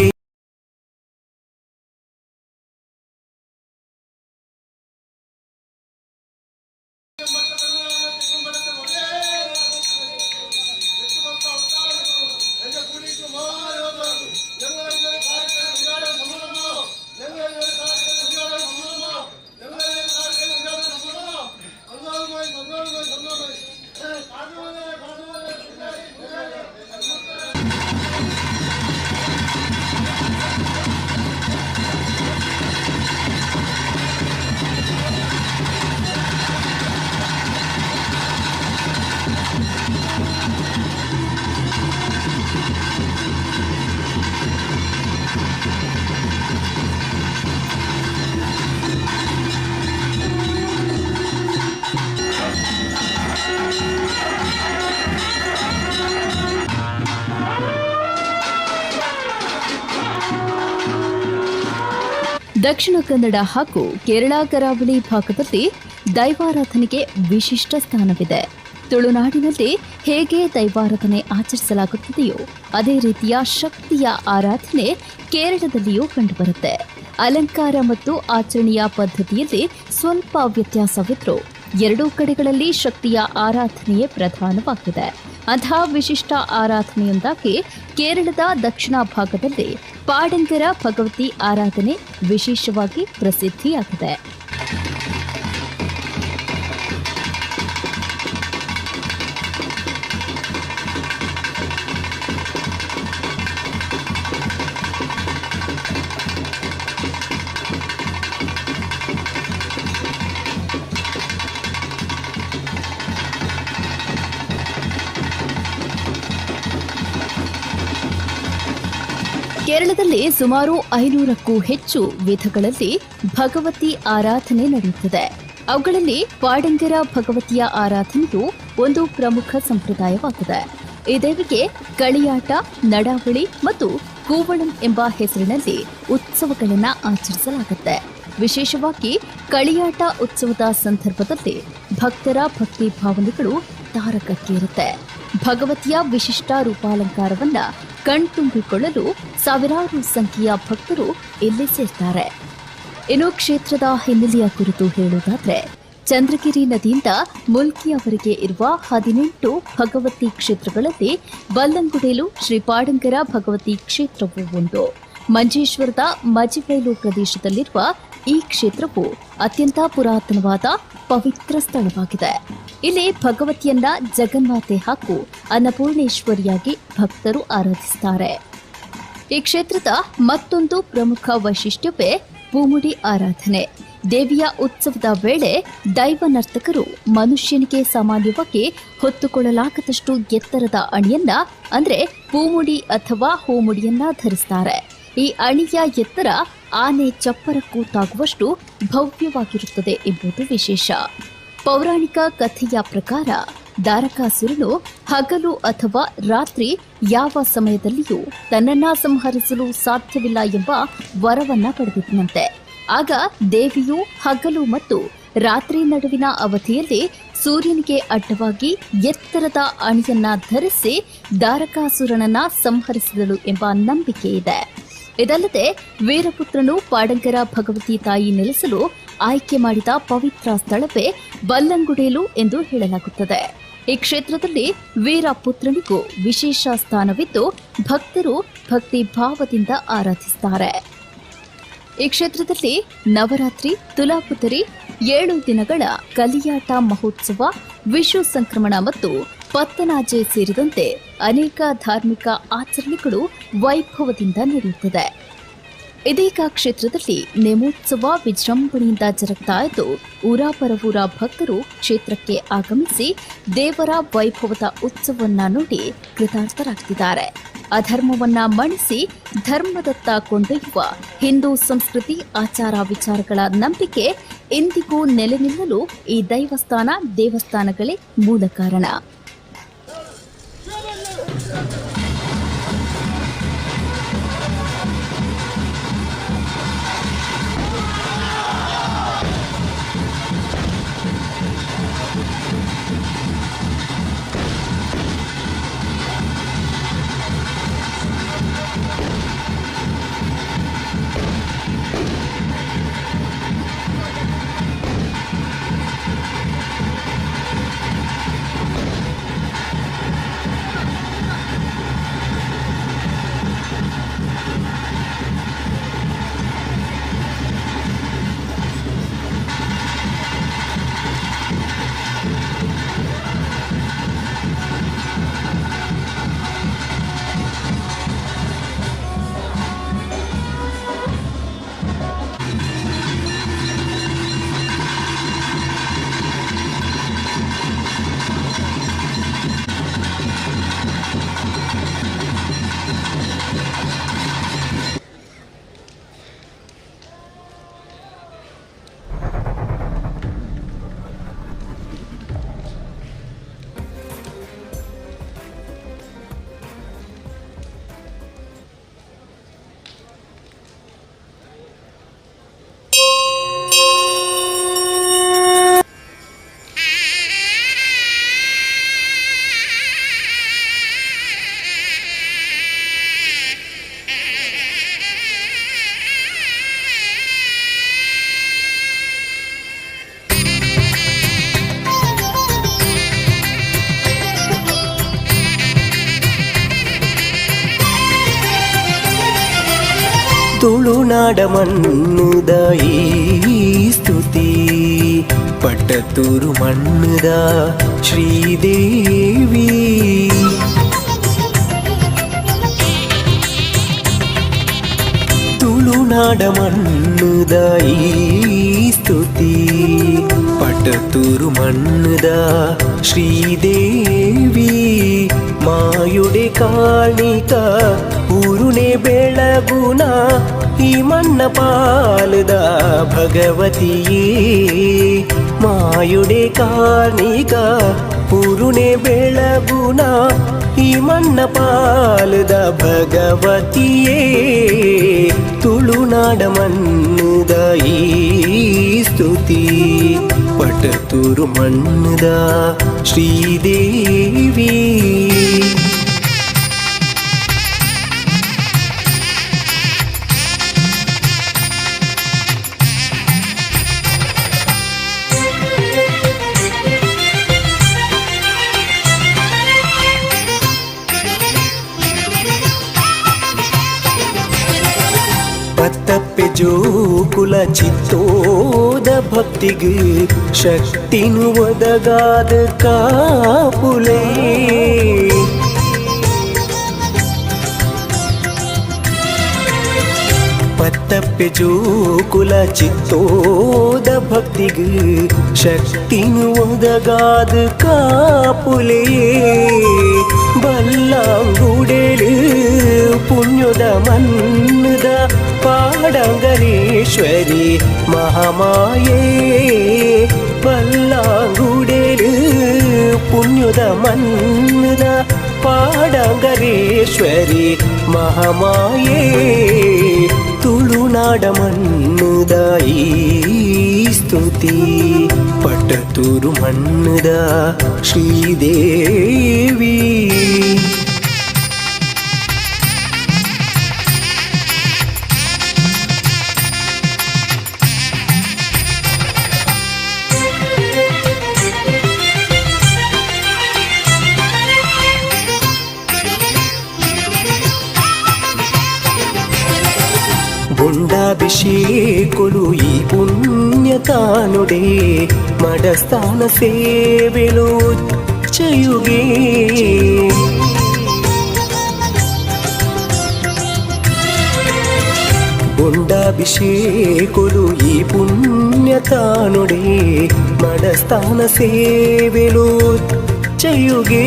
ದಕ್ಷಿಣ ಕನ್ನಡ ಹಾಗೂ ಕೇರಳ ಕರಾವಳಿ ಭಾಗದಲ್ಲಿ ದೈವಾರಾಧನೆಗೆ ವಿಶಿಷ್ಟ ಸ್ಥಾನವಿದೆ. ತುಳುನಾಡಿನಲ್ಲಿ ಹೇಗೆ ದೈವಾರಾಧನೆ ಆಚರಿಸಲಾಗುತ್ತದೆಯೋ ಅದೇ ರೀತಿಯ ಶಕ್ತಿಯ ಆರಾಧನೆ ಕೇರಳದಲ್ಲಿಯೂ ಕಂಡುಬರುತ್ತೆ. ಅಲಂಕಾರ ಮತ್ತು ಆಚರಣೆಯ ಪದ್ಧತಿಯಲ್ಲಿ ಸ್ವಲ್ಪ ವ್ಯತ್ಯಾಸವಿದ್ರೂ ಎರಡೂ ಕಡೆಗಳಲ್ಲಿ ಶಕ್ತಿಯ ಆರಾಧನೆಯೇ ಪ್ರಧಾನವಾಗಿದೆ. ಅಂತಹ ವಿಶಿಷ್ಟ ಆರಾಧನೆಯೊಂದಾಗಿ ಕೇರಳದ ದಕ್ಷಿಣ ಭಾಗದಲ್ಲಿ ಪಾಡಂಗರ ಭಗವತಿ ಆರಾಧನೆ ವಿಶೇಷವಾಗಿ ಪ್ರಸಿದ್ಧಿಯಾಗಿದೆ. ಕೇರಳದಲ್ಲಿ ಸುಮಾರು 500ಕ್ಕೂ ಹೆಚ್ಚು ವಿಧಗಳಲ್ಲಿ ಭಗವತಿ ಆರಾಧನೆ ನಡೆಯುತ್ತದೆ. ಅವುಗಳಲ್ಲಿ ಪಾಡಂಗರ ಭಗವತಿಯ ಆರಾಧನೆಯು ಒಂದು ಪ್ರಮುಖ ಸಂಪ್ರದಾಯವಾಗಿದೆ. ಈ ದೇವಿಗೆ ಕಳಿಯಾಟ, ನಡಾವಳಿ ಮತ್ತು ಕೂವಳಂ ಎಂಬ ಹೆಸರಿನಲ್ಲಿ ಉತ್ಸವಗಳನ್ನು ಆಚರಿಸಲಾಗುತ್ತೆ. ವಿಶೇಷವಾಗಿ ಕಳಿಯಾಟ ಉತ್ಸವದ ಸಂದರ್ಭದಲ್ಲಿ ಭಕ್ತರ ಭಕ್ತಿ ಭಾವನೆಗಳು ತಾರಕಕ್ಕೇರುತ್ತೆ. ಭಗವತಿಯ ವಿಶಿಷ್ಟ ರೂಪಾಲಂಕಾರವನ್ನ ಕಣ್ತುಂಬಿಕೊಳ್ಳಲು ಸಾವಿರಾರು ಸಂಖ್ಯೆಯ ಭಕ್ತರು ಇಲ್ಲಿ ಸೇರ್ತಾರೆ. ಇನ್ನು ಕ್ಷೇತ್ರದ ಹಿನ್ನೆಲೆಯ ಕುರಿತು ಹೇಳುವುದಾದ್ರೆ ಚಂದ್ರಗಿರಿ ನದಿಯಿಂದ ಮುಲ್ಕಿಯವರೆಗೆ ಇರುವ 18 ಭಗವತಿ ಕ್ಷೇತ್ರಗಳಲ್ಲಿ ಬಲ್ಲಂಗುಡೇಲು ಶ್ರೀ ಪಾಡಂಗರ ಭಗವತಿ ಕ್ಷೇತ್ರವೂ ಒಂದು. ಮಂಜೇಶ್ವರದ ಮಜಿಬೈಲು ಪ್ರದೇಶದಲ್ಲಿರುವ ಈ ಕ್ಷೇತ್ರವು ಅತ್ಯಂತ ಪುರಾತನವಾದ ಪವಿತ್ರ ಸ್ಥಳವಾಗಿದೆ. ಇಲ್ಲಿ ಭಗವತಿಯನ್ನ ಜಗನ್ಮಾತೆ ಹಾಗೂ ಅನ್ನಪೂರ್ಣೇಶ್ವರಿಯಾಗಿ ಭಕ್ತರು ಆರಾಧಿಸುತ್ತಾರೆ. ಈ ಕ್ಷೇತ್ರದ ಮತ್ತೊಂದು ಪ್ರಮುಖ ವೈಶಿಷ್ಟ್ಯವೇ ಪೂಮುಡಿ ಆರಾಧನೆ. ದೇವಿಯ ಉತ್ಸವದ ವೇಳೆ ದೈವ ನರ್ತಕರು ಮನುಷ್ಯನಿಗೆ ಸಾಮಾನ್ಯವಾಗಿ ಹೊತ್ತುಕೊಳ್ಳಲಾಗದಷ್ಟು ಎತ್ತರದ ಅಣಿಯನ್ನ ಅಂದ್ರೆ ಪೂಮುಡಿ ಅಥವಾ ಹೂಮುಡಿಯನ್ನ ಧರಿಸುತ್ತಾರೆ. ಈ ಅಣಿಯ ಎತ್ತರ ಆನೆ ಚಪ್ಪರಕ್ಕೂ ತಾಗುವಷ್ಟು ಭವ್ಯವಾಗಿರುತ್ತದೆ ಎಂಬುದು ವಿಶೇಷ. ಪೌರಾಣಿಕ ಕಥೆಯ ಪ್ರಕಾರ ದಾರಕಾಸುರನು ಹಗಲು ಅಥವಾ ರಾತ್ರಿ ಯಾವ ಸಮಯದಲ್ಲಿಯೂ ತನ್ನನ್ನ ಸಂಹರಿಸಲು ಸಾಧ್ಯವಿಲ್ಲ ಎಂಬ ವರವನ್ನ ಪಡೆದಿದ್ದನಂತೆ. ಆಗ ದೇವಿಯು ಹಗಲು ಮತ್ತು ರಾತ್ರಿ ನಡುವಿನ ಅವಧಿಯಲ್ಲಿ ಸೂರ್ಯನಿಗೆ ಅಡ್ಡವಾಗಿ ಎತ್ತರದ ಅಣಿಯನ್ನ ಧರಿಸಿ ದಾರಕಾಸುರನನ್ನ ಸಂಹರಿಸಿದಳು ಎಂಬ ನಂಬಿಕೆ ಇದೆ. ಇದಲ್ಲದೆ ವೀರಪುತ್ರನು ಪಾಡಂಗರ ಭಗವತಿ ತಾಯಿ ನೆಲೆಸಲು ಆಯ್ಕೆ ಮಾಡಿದ ಪವಿತ್ರ ಸ್ಥಳವೇ ಬಲ್ಲಂಗುಡೇಲು ಎಂದು ಹೇಳಲಾಗುತ್ತದೆ. ಈ ಕ್ಷೇತ್ರದಲ್ಲಿ ವೀರಪುತ್ರನಿಗೂ ವಿಶೇಷ ಸ್ಥಾನವಿದ್ದು ಭಕ್ತರು ಭಕ್ತಿ ಭಾವದಿಂದ ಆರಾಧಿಸುತ್ತಾರೆ. ಈ ಕ್ಷೇತ್ರದಲ್ಲಿ ನವರಾತ್ರಿ, ತುಲಾಪುತರಿ, 7 ದಿನಗಳ ಕಲಿಯಾಟ ಮಹೋತ್ಸವ, ವಿಷು ಸಂಕ್ರಮಣ ಮತ್ತು ಪತ್ತನಾಜೆ ಸೇರಿದಂತೆ ಅನೇಕ ಧಾರ್ಮಿಕ ಆಚರಣೆಗಳು ವೈಭವದಿಂದ ನಡೆಯುತ್ತದೆ. ಇದೀಗ ಕ್ಷೇತ್ರದಲ್ಲಿ ನೇಮೋತ್ಸವ ವಿಜೃಂಭಣೆಯಿಂದ ಜರುಗ್ತಾ ಇದ್ದು ಊರಾಪರವೂರ ಭಕ್ತರು ಕ್ಷೇತ್ರಕ್ಕೆ ಆಗಮಿಸಿ ದೇವರ ವೈಭವದ ಉತ್ಸವವನ್ನ ನೋಡಿ ಕೃತಾರ್ಥರಾಗ್ತಿದ್ದಾರೆ. ಅಧರ್ಮವನ್ನ ಮಣಿಸಿ ಧರ್ಮದತ್ತ ಕೊಂಡೊಯ್ಯುವ ಹಿಂದೂ ಸಂಸ್ಕೃತಿ, ಆಚಾರ ವಿಚಾರಗಳ ನಂಬಿಕೆ ಇಂದಿಗೂ ನೆಲೆ ನಿಲ್ಲಲು ಈ ದೇವಸ್ಥಾನಗಳೇ ಮೂಲ ಕಾರಣ. ತುಳುನಾಡ ಮಣ್ಣುದ ಈ ಸ್ತುತಿ, ಪಟ್ಟತೂರು ಮಣ್ಣುದ ಶ್ರೀದೇವಿ. ತುಳುನಾಡ ಮಣ್ಣುದ ಈ ಸ್ತುತಿ, ಪಟ್ಟತೂರು ಮಣ್ಣುದ ಶ್ರೀದೇವಿ. ಮಾಯುಡೆ ಕಾಣಿಕ ಊರುನೆ ಬೆಳಗುನ ಈ ಮಣ್ಣ ಪಾಲದ ಭಗವತಿಯೇ. ಮಾಯುಡೆ ಕಾಣಿಕ ಊರುನೆ ಬೆಳಗುನ ಈ ಮಣ್ಣ ಪಾಲದ ಭಗವತಿಯೇ. ತುಳುನಾಡ ಮಣ್ಣುದ ಈ ಸ್ತುತಿ, ಪಟ್ಟತೂರು ಮಣ್ಣುದ ಶ್ರೀದೇವಿ. ಪತ್ತಪ್ಪೆ ಜೋಕುಲ ಚಿತ್ತೋದ ಭಕ್ತಿಗೆ ಶಕ್ತಿನು ಒದಗಾದ ಕಾಪುಲೇ ಪತ್ತಪ್ಪೆ ಜೋಕುಲ ಚಿತ್ತೋದ ಭಕ್ತಿಗೆ ಶಕ್ತಿನು ಒದಗಾದ ಕಾಪುಲೇ ಬಲ್ಲಾಂಗುಡೆಲು ಪುಣ್ಯದ ಮನ್ನದ ಪಾಡಂಗರೇಶ್ವರಿ ಮಹಾಮಾಯೇ ಬಲ್ಲಾಂಗುಡೆಲು ಪುಣ್ಯದ ಮನ್ನದ ಪಾಡಂಗರೇಶ್ವರಿ ಮಹಾಮಾಯೇ ತುಳುನಾಡ ಮಣ್ಣುದ ಈ ಸ್ತುತಿ ಪಟ್ಟತೂರು ಮಣ್ಣುದ ಶ್ರೀದೇವಿ గుండాభిషేకులు ఈ పుణ్యతానుడే మడస్థాన సేవెలు చేయుగే గుండాభిషేకులు ఈ పుణ్యతానుడే మడస్థాన సేవెలు చేయుగే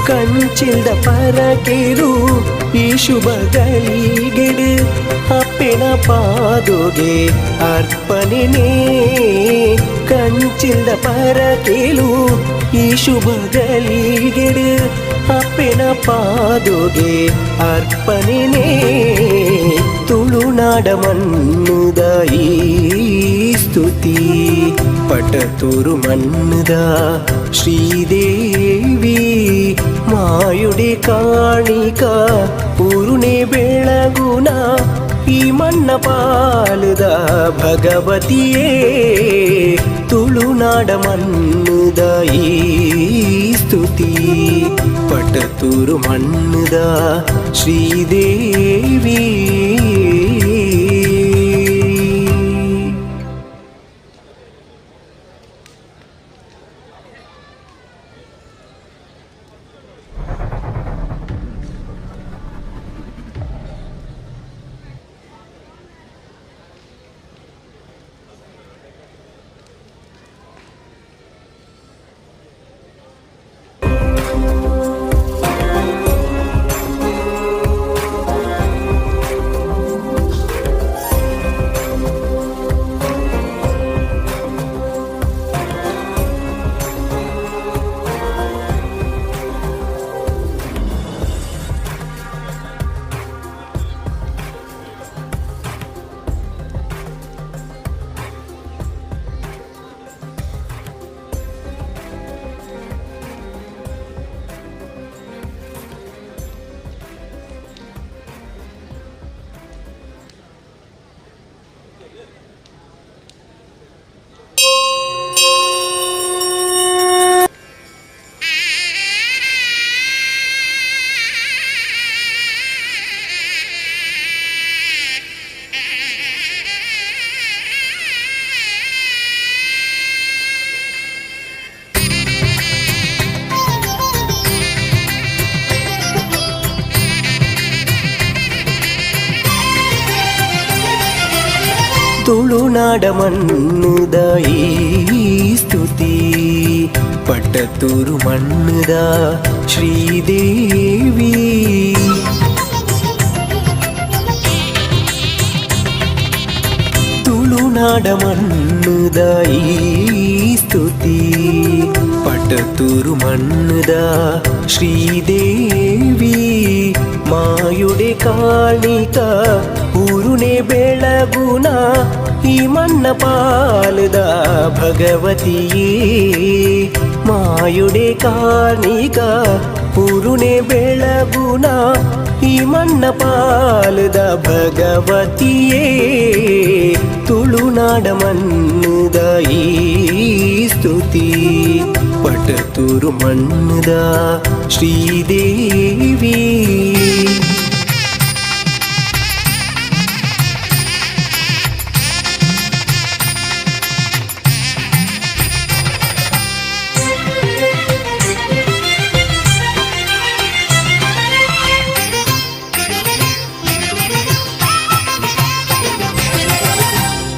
ಕಂಚಿಲ್ದ ಪರಕೆರು ಈ ಶುಭ ಗಳಿಗೆಡು ಅಪ್ಪೆನ ಪಾದೋಗೆ ಅರ್ಪಣೆನೇ ಕಂಚಿಲ್ದ ಪರಕೆಲು ಈ ಶುಭ ಗಳಿಗೆಡು ಅಪ್ಪೆನ ಪಾದೋಗೆ ಅರ್ಪಣೆನೇ ತುಳುನಾಡ ಮಣ್ಣುದ ಈ ಸ್ತುತಿ ಪಟ್ಟತೂರು ಮಣ್ಣುದ ಶ್ರೀದೇವಿ ಮಾಯುಡೆ ಕಾಣಿಕ ಪೂರುಣೆ ಬೆಳಗುನ ಈ ಮಣ್ಣ ಪಾಲುದ ಭಗವತಿಯೇ ತುಳುನಾಡ ಮಣ್ಣುದ ಈ ಸ್ತುತಿ ಪಟ್ಟತೂರು ಮಣ್ಣುದ ಶ್ರೀದೇವಿ ತುಳುನಾಡ ಮಣ್ಣುದ ಈ ಸ್ತುತಿ ಪಟ್ಟತೂರು ಮಣ್ಣುದ ಶ್ರೀದೇವಿ ತುಳುನಾಡ ಮಣ್ಣುದ ಈ ಸ್ತುತಿ ಪಟ್ಟತೂರು ಮಣ್ಣುದ ಶ್ರೀದೇವಿ ಮಾಯುಡೆ ಕಾಣಿಕ ಪೂರುಣೆ ಬೆಳಗುನ ಈ ಮಣ್ಣ ಪಾಲದ ಭಗವತಿಯೇ ಮಾಯುಡೆ ಕಾಣಿಕ ಪೂರುಣೆ ಬೆಳಗುನ ಈ ಮಣ್ಣ ಪಾಲದ ಭಗವತಿಯೇ ತುಳುನಾಡ ಮಣ್ಣುದ ಈ ಸ್ತುತಿ ಪಟ್ಟತೂರು ಮಣ್ಣುದ ಶ್ರೀದೇವಿ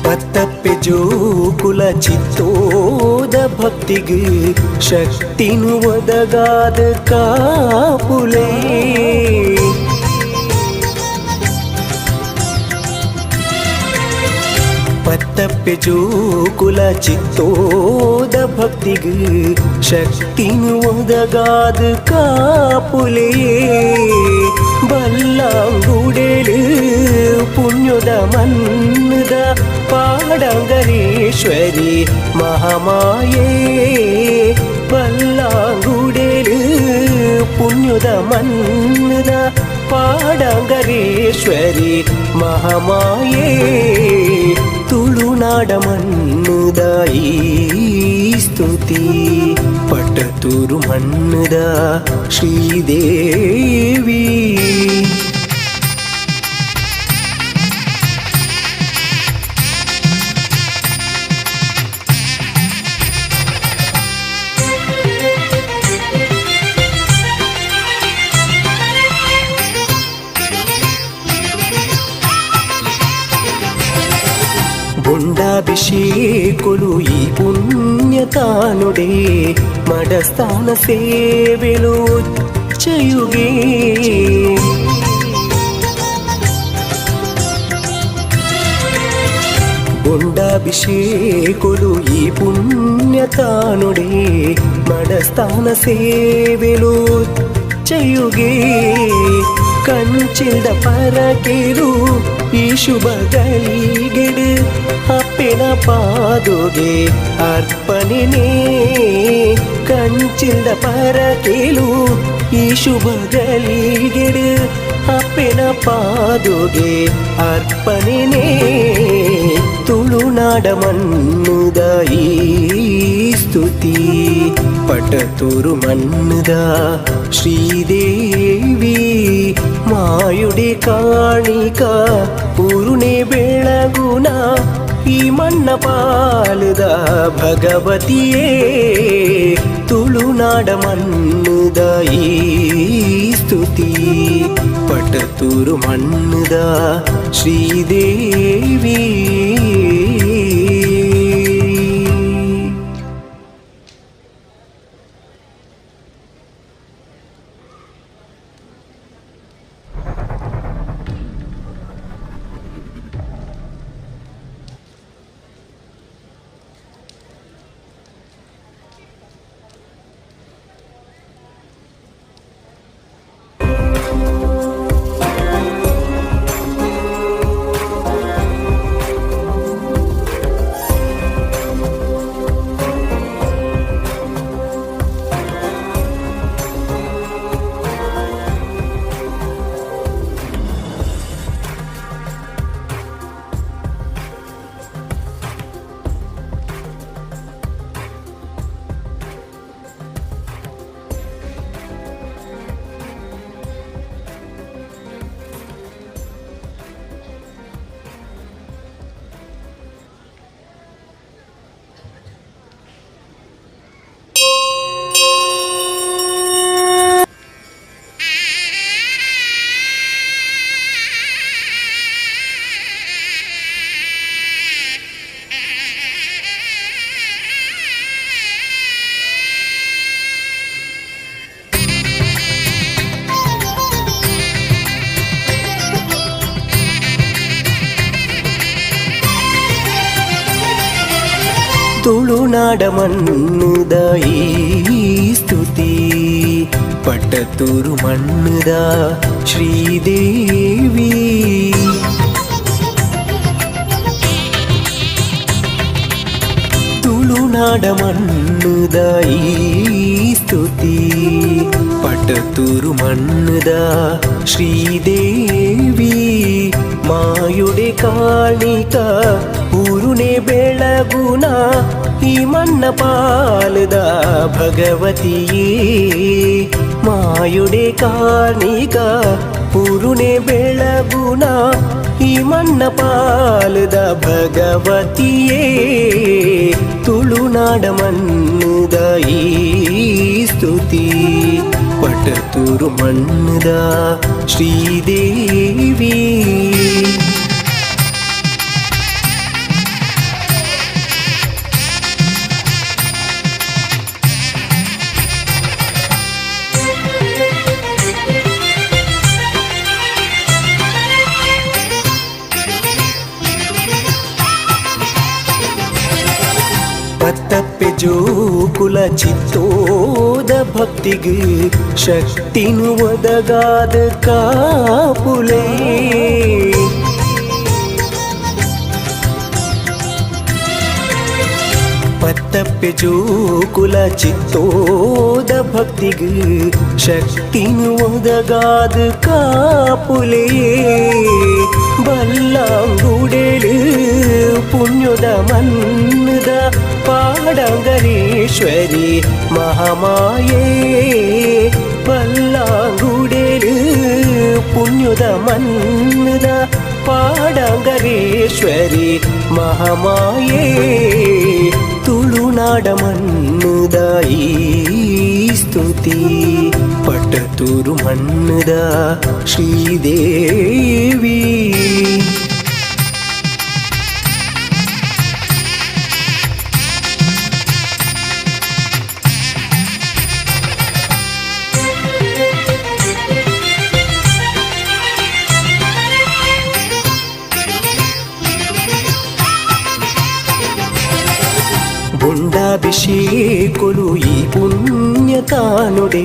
ಪತ್ತಪ್ಪೆ ಜೋಕುಲ ಚಿತ್ತೋದ ಭಕ್ತಿಗೆ ಶಕ್ತಿನು ಒದಗಾದ ಕಾಪುಲೇ ಪತ್ತಪ್ಪೆ ಜೋಕುಲ ಚಿತ್ತೋದ ಭಕ್ತಿಗೆ ಶಕ್ತಿನು ಒದಗಾದ ಕಾಪುಲೇ ಬಲ್ಲಾಂಗುಡೆಲು ಪುಣ್ಯದ ಮನ್ನದ ಪಾಡಂಗರೇಶ್ವರಿ ಮಹಾಮಾಯೇ ಬಲ್ಲಾಂಗುಡೆಲು ಪುಣ್ಯದ ಮನ್ನದ ಪಾಡಂಗರೇಶ್ವರಿ ಮಹಾಮಾಯೇ ತುಳುನಾಡ ಮಣ್ಣುದ ಈ ಸ್ತುತಿ ಪಟ್ಟತೂರು ಮಣ್ಣುದ ಶ್ರೀದೇವಿ ಬುಂಡಾಭಿಷೇಕುಲು ಈ ಪುಣ್ಯತಾನುಡೆ ಮಡಸ್ಥಾನ ಸೇವೆಲು ಚಯುಗೆ ಬುಂಡಾಭಿಷೇಕುಲು ಈ ಪುಣ್ಯತಾನುಡೆ ಮಡಸ್ಥಾನ ಸೇವೆಲು ಚಯುಗೆ ಕಂಚಿಲ್ದ ಪರಕೆರು ಈ ಶುಭ ಗಳಿಗೆಡು ಅಪ್ಪೆನ ಪಾದುಗೆ ಅರ್ಪಣೆನೇ ಕಂಚಿಲ್ದ ಪರಕೆಲು ಈ ಶುಭ ಗಳಿಗೆಡು ಅಪ್ಪೆನ ಪಾದುಗೆ ಅರ್ಪಣೆನೇ ತುಳುನಾಡ ಮಣ್ಣುದ ಈ ಸ್ತುತಿ ಪಟ್ಟತೂರು ಮಣ್ಣುದ ಶ್ರೀದೇವಿ ಮಾಯುಡೆ ಕಾಣಿಕ ಪೂರುಣೆ ಬೆಳಗುನ ಈ ಮಣ್ಣ ಪಾಲದ ಭಗವತಿಯೇ ತುಳುನಾಡ ಮಣ್ಣುದ ಈ ಸ್ತುತಿ ಪಟ್ಟತೂರು ಮಣ್ಣುದ ಶ್ರೀದೇವಿ ತುಳುನಾಡ ಮಣ್ಣುದ ಈ ಸ್ತುತಿ ಪಟ್ಟತೂರು ಮಣ್ಣುದ ಶ್ರೀದೇವಿ ತುಳುನಾಡ ಮಣ್ಣುದ ಈ ಸ್ತುತಿ ಪಟ್ಟತೂರು ಮಣ್ಣುದ ಶ್ರೀದೇವಿ ಮಾಯುಡೆ ಕಾಣಿಕ ಪೂರುಣೆ ಬೆಳಗುನ ಈ ಮಣ್ಣ ಪಾಲದ ಭಗವತಿಯೇ ಮಾಯುಡೆ ಕಾಣಿಕ ಪೂರುಣೆ ಬೆಳಗುನ ಈ ಮಣ್ಣ ಪಾಲದ ಭಗವತಿಯೇ ತುಳುನಾಡ ಮಣ್ಣುದ ಈ ಸ್ತುತಿ ಪಟ್ಟತೂರು ಮಣ್ಣುದ ಶ್ರೀದೇವಿ ಪತ್ತಪ್ಪೆ ಜೋಕುಲ ಚಿತ್ತೋದ ಭಕ್ತಿಗೆ ಶಕ್ತಿನು ಒದಗಾದ ಕಾಪುಲೇ ಪತ್ತಪ್ಪೆ ಜೋಕುಲ ಚಿತ್ತೋದ ಭಕ್ತಿಗೆ ಶಕ್ತಿನು ಒದಗಾದ ಕಾಪುಲೇ ಬಲ್ಲಾಂಗುಡೆಲು ಪುಣ್ಯದ ಮನ್ನದ ಪಾಡಂಗರೇಶ್ವರಿ ಮಹಾಮಾಯೇ ಬಲ್ಲಾಂಗುಡೆಲು ಪುಣ್ಯದ ಮನ್ನದ ಪಾಡಂಗರೇಶ್ವರಿ ಮಹಾಮಾಯೇ ತುಳುನಾಡ ಮಣ್ಣುದ ಈ ಸ್ತುತಿ ಪಟ್ಟತೂರು ಮಣ್ಣುದ ಶ್ರೀದೇವಿ ಗುಂಡಾಭಿಷೇಕುಲು ಈ ಪುಣ್ಯತಾನುಡೆ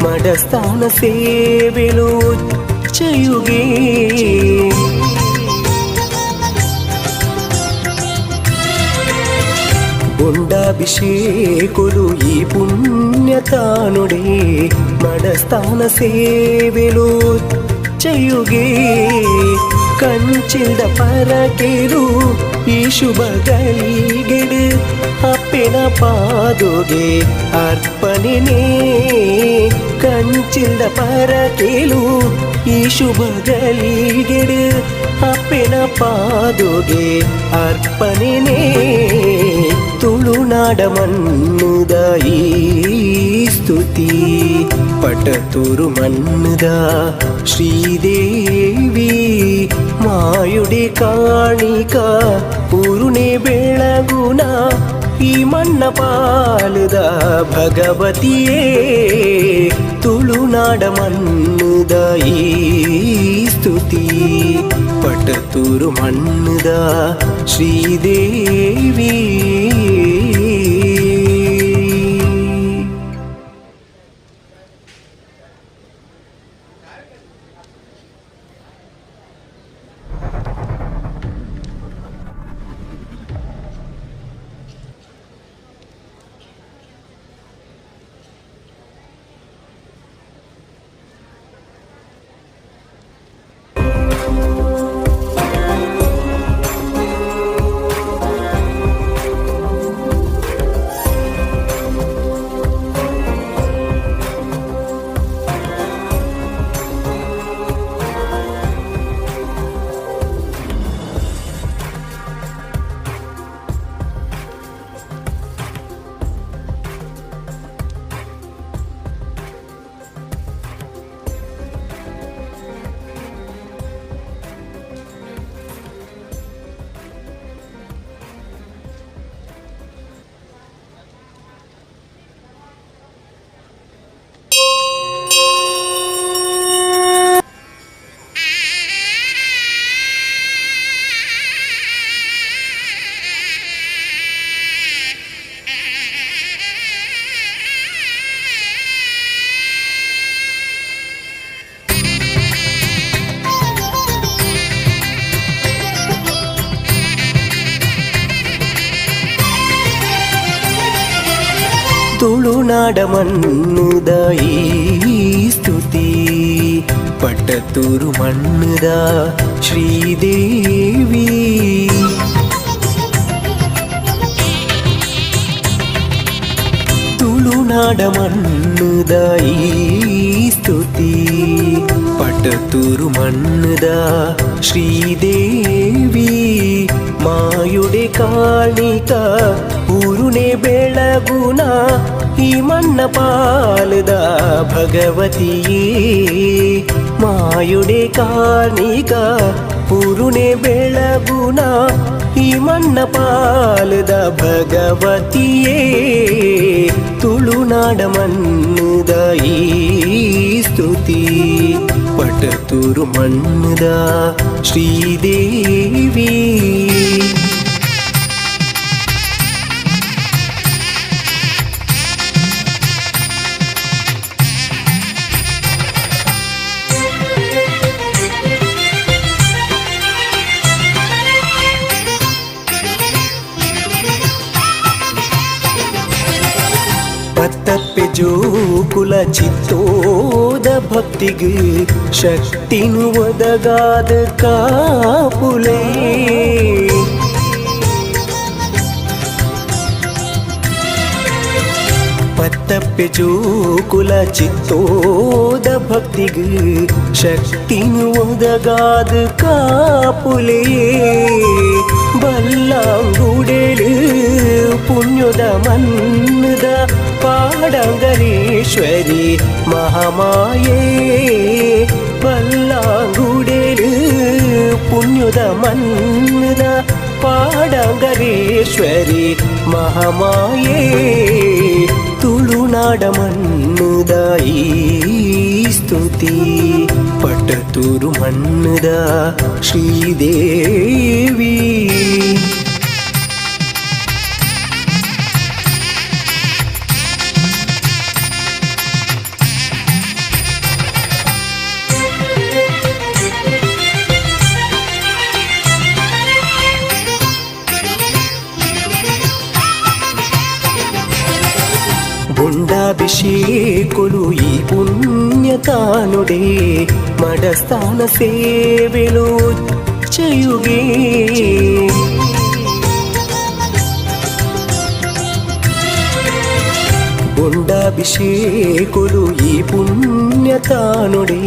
ಮಡಸ್ಥಾನ ಸೇವೆಲು ಚಯುಗೆ ಗುಂಡಾಭಿಷೇಕುಲು ಈ ಪುಣ್ಯತಾನುಡೆ ಮಡಸ್ಥಾನ ಸೇವೆಲು ಚಯುಗೆ ಕಂಚಿಲ್ದ ಪರಕೆರು ಈ ಶುಭ ಗಳಿಗೆಡು ಅಪ್ಪೆನ ಪಾದುಗೆ ಅರ್ಪಣೆನೇ ಕಂಚಿಲ್ದ ಪರಕೆಲು ಈ ಶುಭ ಗಳಿಗೆಡು ಅಪ್ಪೆನ ಪಾದುಗೆ ಅರ್ಪಣೆನೇ ತುಳುನಾಡ ಮಣ್ಣುದ ಈ ಸ್ತುತಿ ಪಟ್ಟತೂರು ಮಣ್ಣುದ ಶ್ರೀದೇವಿ ಮಾಯುಡೆ ಕಾಣಿಕ ಪೂರುಣೆ ಬೆಳಗುನ ಈ ಮಣ್ಣ ಪಾಲುದ ಭಗವತಿಯೇ ತುಳುನಾಡ ಮಣ್ಣುದ ಈ ಸ್ತುತಿ ಪಟ್ಟತೂರು ಮಣ್ಣುದ ಶ್ರೀದೇವಿ ತುಳುನಾಡ ಮಣ್ಣುದ ಈ ಸ್ತುತಿ ಪಟ್ಟತೂರು ಮಣ್ಣುದ ಶ್ರೀದೇವಿ ತುಳುನಾಡ ಮಣ್ಣುದ ಈ ಸ್ತುತಿ ಪಟ್ಟತೂರು ಮಣ್ಣುದ ಶ್ರೀದೇವಿ ಮಾಯುಡೆ ಕಾಣಿಕ ಪೂರುಣೆ ಬೆಳಗುನ ಈ ಮಣ್ಣ ಪಾಲದ ಭಗವತಿಯೇ ಮಾಯುಡೆ ಕಾಣಿಕ ಪೂರುಣೆ ಬೆಳಗುನ ಈ ಮಣ್ಣ ಪಾಲದ ಭಗವತಿಯೇ ತುಳುನಾಡ ಮಣ್ಣುದ ಈ ಸ್ತುತಿ ಪಟ್ಟತೂರು ಮಣ್ಣುದ ಶ್ರೀದೇವಿ ಜೋಕುಲ ಚಿತ್ತೋದ ಭಕ್ತಿಗೆ ಶಕ್ತಿನು ಒದಗಾದ ಕಾಪುಲೇ ಪತ್ತಪ್ಪೆ ಜೋಕುಲ ಚಿತ್ತೋದ ಭಕ್ತಿಗೆ ಶಕ್ತಿನು ಒದಗಾದ ಕಾಪುಲೇ ಬಲ್ಲಾಂಗುಡೆಲು ಪುಣ್ಯದ ಮನ್ನದ ಪಾಡಂಗರೇಶ್ವರಿ ಮಹಾಮಾಯೇ ಬಲ್ಲಾಂಗುಡೆಲು ಪುಣ್ಯದ ಮನ್ನದ ಪಾಡಂಗರೇಶ್ವರಿ ಮಹಾಮಾಯೇ ತುಳುನಾಡ ಮಣ್ಣುದ ಈ ಸ್ತುತಿ ಪಟ್ಟತೂರು ಮಣ್ಣುದ ಶ್ರೀದೇವಿ గుండాభిషేకులు ఈ పుణ్యతానుడే మడస్థాన సేవలు చేయుగే గుండాభిషేకులు ఈ పుణ్యతానుడే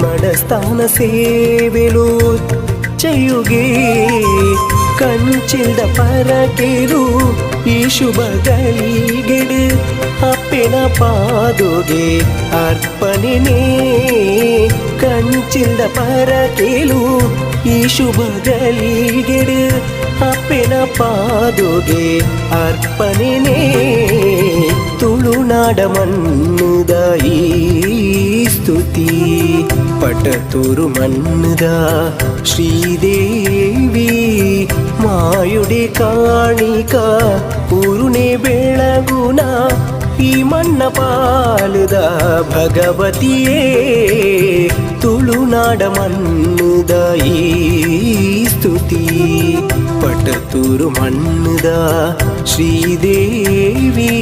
మడస్థాన సేవలు చేయుగే ಕಂಚಿಲ್ದ ಪರಕೆರು ಈ ಶುಭ ಗಳಿಗೆಡು ಅಪ್ಪೆನ ಪಾದುಗೆ ಅರ್ಪಣೆನೇ ಕಂಚಿಲ್ದ ಪರಕೆಲು ಈ ಶುಭ ಗಳಿಗೆಡು ಅಪ್ಪೆನ ಪಾದುಗೆ ಅರ್ಪಣೆನೇ ತುಳುನಾಡ ಮಣ್ಣುದ ಈ ಸ್ತುತಿ ಪಟ್ಟತೂರು ಮಣ್ಣುದ ಶ್ರೀದೇವಿ ಮಾಯುಡಿ ಕಾಣಿಕ ಪೂರುಣೆ ಬೆಳಗುನ ಈ ಮಣ್ಣ ಪಾಲುದ ಭಗವತಿಯೇ ತುಳುನಾಡ ಮಣ್ಣುದ ಈ ಸ್ತುತಿ ಪಟ್ಟತೂರು ಮಣ್ಣುದ ಶ್ರೀದೇವಿ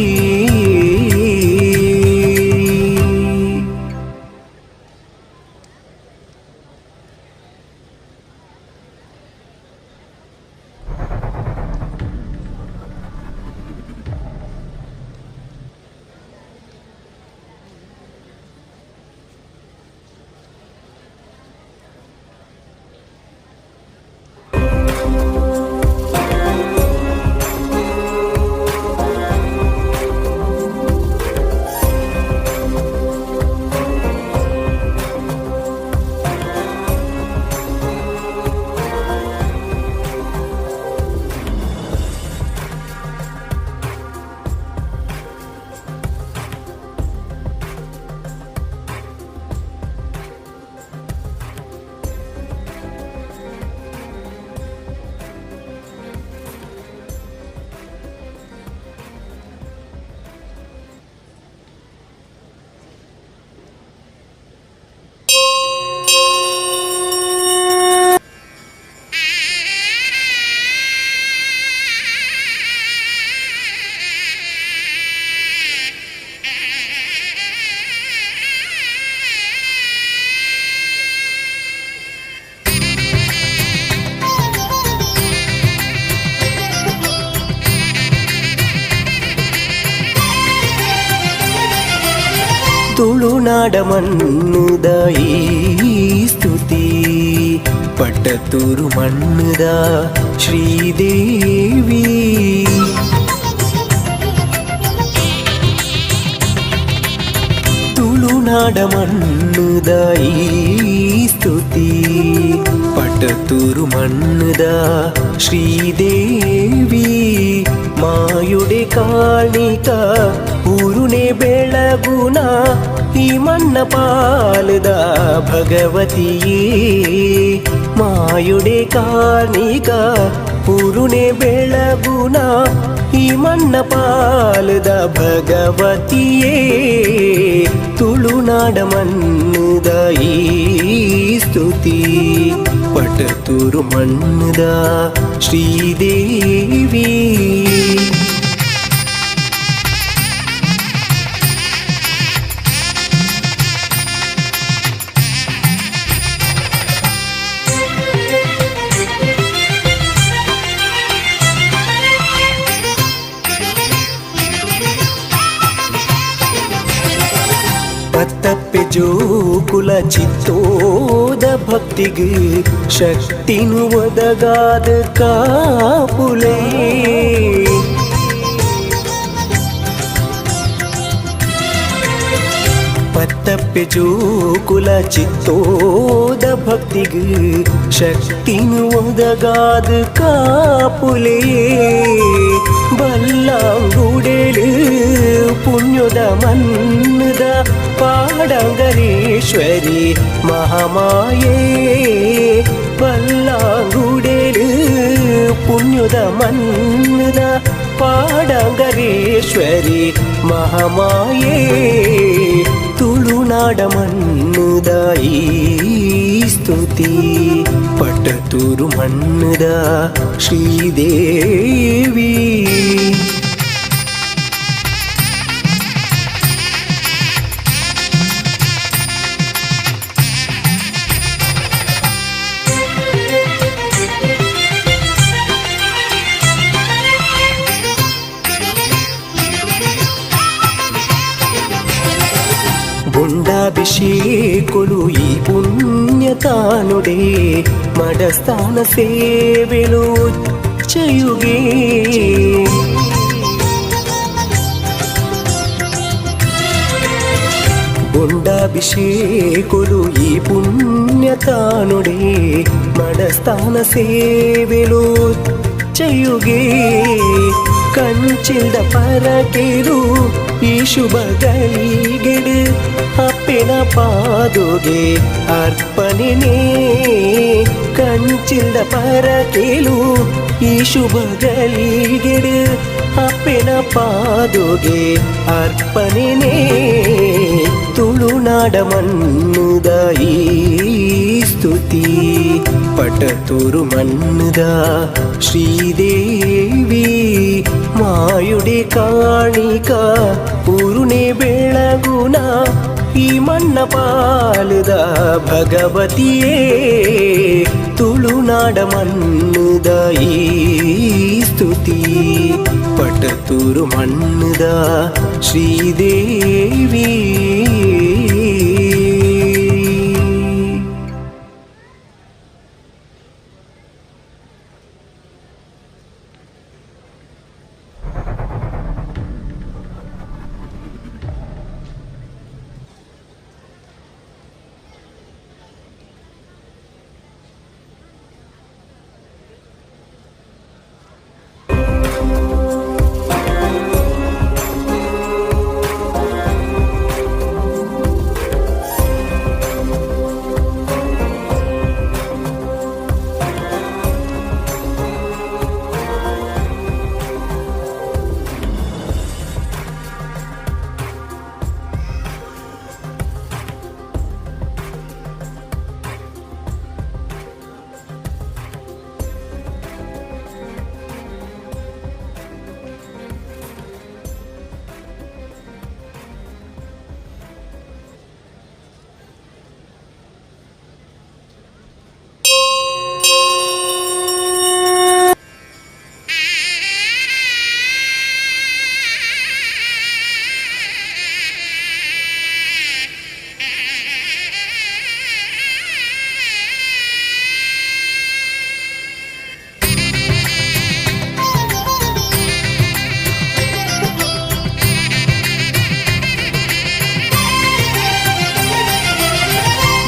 ತುಳುನಾಡ ಮಣ್ಣುದ ಈ ಸ್ತುತಿ ಪಟ್ಟತೂರು ಮಣ್ಣುದ ಶ್ರೀದೇವಿ ತುಳುನಾಡ ಮಣ್ಣುದ ಈ ಸ್ತುತಿ ಪಟ್ಟತೂರು ಮಣ್ಣುದ ಶ್ರೀದೇವಿ ಮಾಯುಡೆ ಕಾಣಿಕ ಊರುನೆ ಬೆಳಗುನ ಈ ಮಣ್ಣ ಪಾಲದ ಭಗವತಿಯೇ ಮಾಯುಡೆ ಕಾಣಿಕ ಊರುನೆ ಬೆಳಗುನ ಈ ಮಣ್ಣ ಪಾಲದ ಭಗವತಿಯೇ ತುಳುನಾಡ ಮಣ್ಣುದ ಈ ಸ್ತುತಿ ಪಟ್ಟತೂರು ಮಣ್ಣುದ ಶ್ರೀದೇವಿ ಜೋಕುಲ ಚಿತ್ತೋದ ಭಕ್ತಿಗೆ ಶಕ್ತಿನು ಒದಗಾದ ಕಾಪುಲೇ ಪತ್ತಪ್ಪೆ ಜೋಕುಲ ಚಿತ್ತೋದ ಭಕ್ತಿಗೆ ಶಕ್ತಿನು ಒದಗಾದ ಕಾಪುಲೇ ಬಲ್ಲಾಂಗುಡೆಳು ಪುಣ್ಯದ ಮನ್ನದ ಪಾಡಂಗರೇಶ್ವರಿ ಮಹಾಮಾಯೇ ಬಲ್ಲಾಂಗುಡೆಳು ಪುಣ್ಯದ ಮನ್ನದ ಪಾಡಂಗರೇಶ್ವರಿ ಮಹಾಮಾಯೇ ತುಳುನಾಡ ಮಣ್ಣುದ ಈ ಸ್ತುತಿ ಪಟ್ಟತೂರು ಮಣ್ಣುದ ಶ್ರೀದೇವಿ ಬುಂಡಾಭಿಷೇಕುಲು ಈ ಪುಣ್ಯತಾನುಡೆ ಮಡಸ್ಥಾನ ಸೇವೆಲು ಉಚ್ಚಯುಗೆ ಬುಂಡಾಭಿಷೇಕುಲು ಈ ಪುಣ್ಯತಾನುಡೆ ಮಡಸ್ಥಾನ ಸೇವೆಲು ಉಚ್ಚಯುಗೆ ಕಂಚಿಲ್ದ ಪರಕೆರು ಈ ಶುಭ ಗಳಿಗೆಡು ಅಪ್ಪೆನ ಪಾದುಗೆ ಅರ್ಪಣೆನೇ ಕಂಚಿಲ್ದ ಪರಕೆಲು ಈ ಶುಭ ಗಳಿಗೆಡು ಅಪ್ಪೆನ ಪಾದುಗೆ ಅರ್ಪಣೆನೇ ತುಳುನಾಡ ಮಣ್ಣುದ ಈ ಸ್ತುತಿ ಪಟ್ಟತೂರು ಮಣ್ಣುದ ಶ್ರೀದೇವಿ ಮಾಯುಡೆ ಕಾಣಿಕ ಪೂರುಣೆ ಬೆಳಗುನ ಈ ಮಣ್ಣ ಪಾಲುದ ಭಗವತಿಯೇ ತುಳುನಾಡ ಮಣ್ಣುದ ಈ ಸ್ತುತಿ ಪಟ್ಟತೂರು ಮಣ್ಣುದ ಶ್ರೀದೇವಿ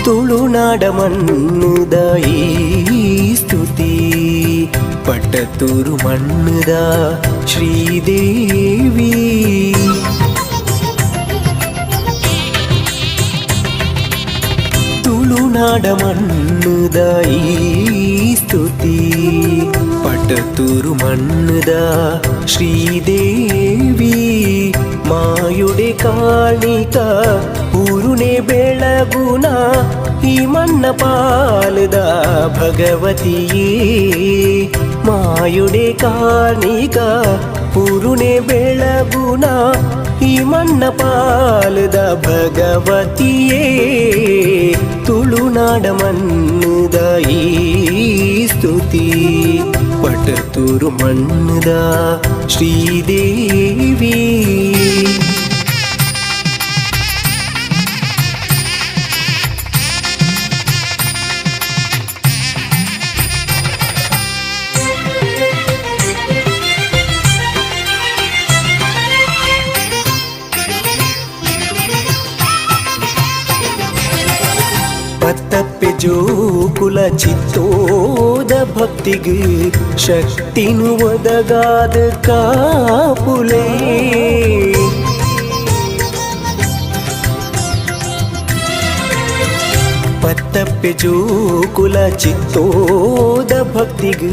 ತುಳುನಾಡ ಮಣ್ಣುದ ಈ ಸ್ತುತಿ ಪಟ್ಟತೂರು ಮಣ್ಣುದ ಶ್ರೀದೇವಿ ತುಳುನಾಡ ಮಣ್ಣುದ ಈ ಸ್ತುತಿ ಪಟ್ಟತೂರು ಮಣ್ಣುದ ಶ್ರೀದೇವಿ ಮಾಯುಡೆ ಕಾಣಿಕ ಪೂರುಣೆ ಬೆಳಗುನ ಈ ಮಣ್ಣ ಪಾಲದ ಭಗವತಿಯೇ ಮಾಯುಡೆ ಕಾಣಿಕ ಪೂರುಣೆ ಬೆಳಗುನ ಈ ಮಣ್ಣ ಪಾಲದ ಭಗವತಿಯೇ ತುಳುನಾಡ ಮಣ್ಣುದ ಈ ಸ್ತುತಿ ಪಟ್ಟತೂರು ಮಣ್ಣುದ ಶ್ರೀದೇವಿ ಜೋಕುಲ ಚಿತ್ತೋದ ಭಕ್ತಿಗೆ ಶಕ್ತಿನು ಒದಗಾದ ಕಾಪುಲೇ ಪತ್ತಪ್ಪೆ ಜೋಕುಲ ಚಿತ್ತೋದ ಭಕ್ತಿಗೆ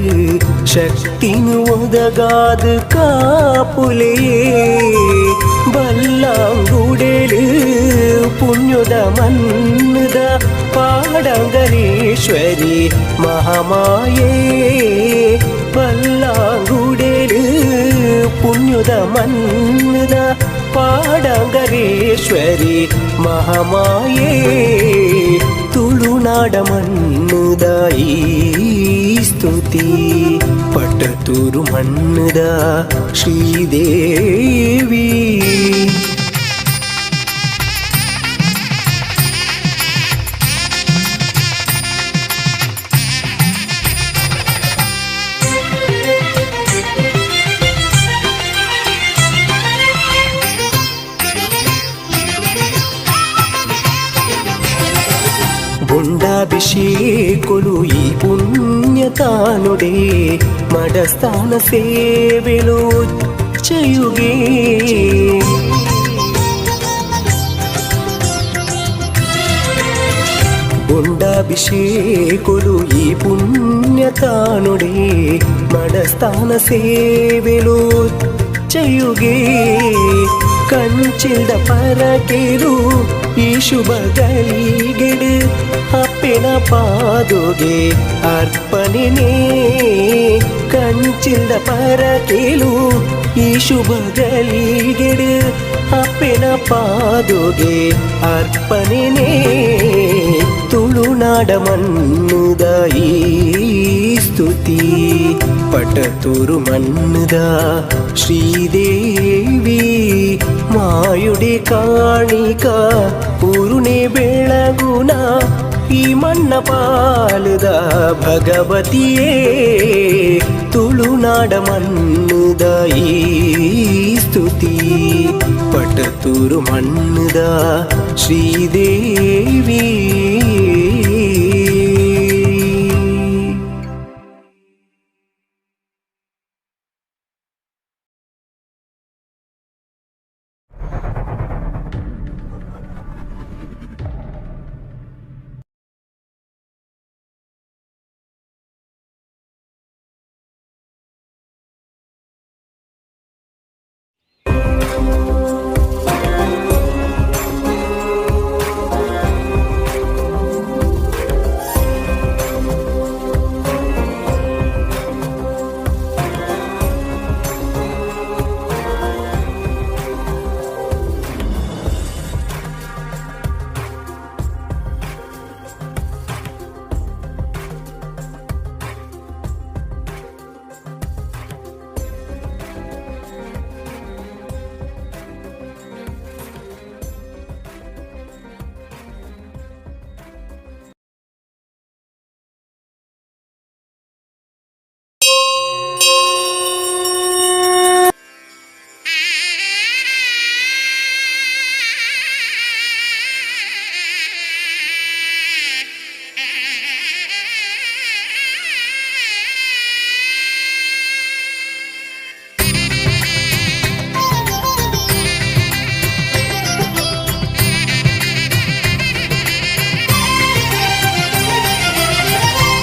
ಶಕ್ತಿನು ಒದಗಾದ ಕಾಪುಲೇ ಬಲ್ಲಾಂಗುಡೆಲು ಪುಣ್ಯದ ಮನ್ನದ ಪಾಡಂಗರೇಶ್ವರಿ ಮಹಾಮಾಯೇ ಬಲ್ಲಾಂಗುಡೆಲು ಪುಣ್ಯದ ಮನ್ನದ ಪಾಡಂಗರೇಶ್ವರಿ ಮಹಾಮಾಯೇ ತುಳುನಾಡ ಮಣ್ಣುದ ಈ ಸ್ತುತಿ ಪಟತೂರು ಮಣ್ಣುದ ಶ್ರೀದೇವಿ ಗುಂಡಾಭಿಷೇಕುಲು ಈ ಪುಣ್ಯತಾನುಡೆ ಮಡಸ್ಥಾನ ಸೇವೆಲು ಚಯುಗೆ ಗುಂಡಾಭಿಷೇಕುಲು ಈ ಪುಣ್ಯತಾನುಡೆ ಮಡಸ್ಥಾನ ಸೇವೆಲು ಚಯುಗೆ ಕಂಚಿಲ್ದ ಪರಕೆರು ಈ ಶುಭ ಗಳಿಗೆಡು ಅಪ್ಪೆನ ಪಾದುಗೆ ಅರ್ಪಣೆನೇ ಕಂಚಿಲ್ದ ಪರಕೆಲು ಈ ಶುಭ ಗಳಿಗೆಡು ಅಪ್ಪೆನ ಪಾದುಗೆ ಅರ್ಪಣೆನೇ ತುಳುನಾಡ ಮಣ್ಣುದ ಈ ಸ್ತುತಿ ಪಟತೂರು ಮಣ್ಣುದ ಶ್ರೀದೇವಿ ಮಾಯುಡೆ ಕಾಣಿಕ ಪೂರುಣೆ ಬೆಳಗುನ ಈ ಮಣ್ಣ ಪಾಲುದ ಭಗವತಿಯೇ ತುಳುನಾಡ ಮಣ್ಣುದ ಈ ಸ್ತುತಿ ಪಟತೂರು ಮಣ್ಣುದ ಶ್ರೀದೇವಿ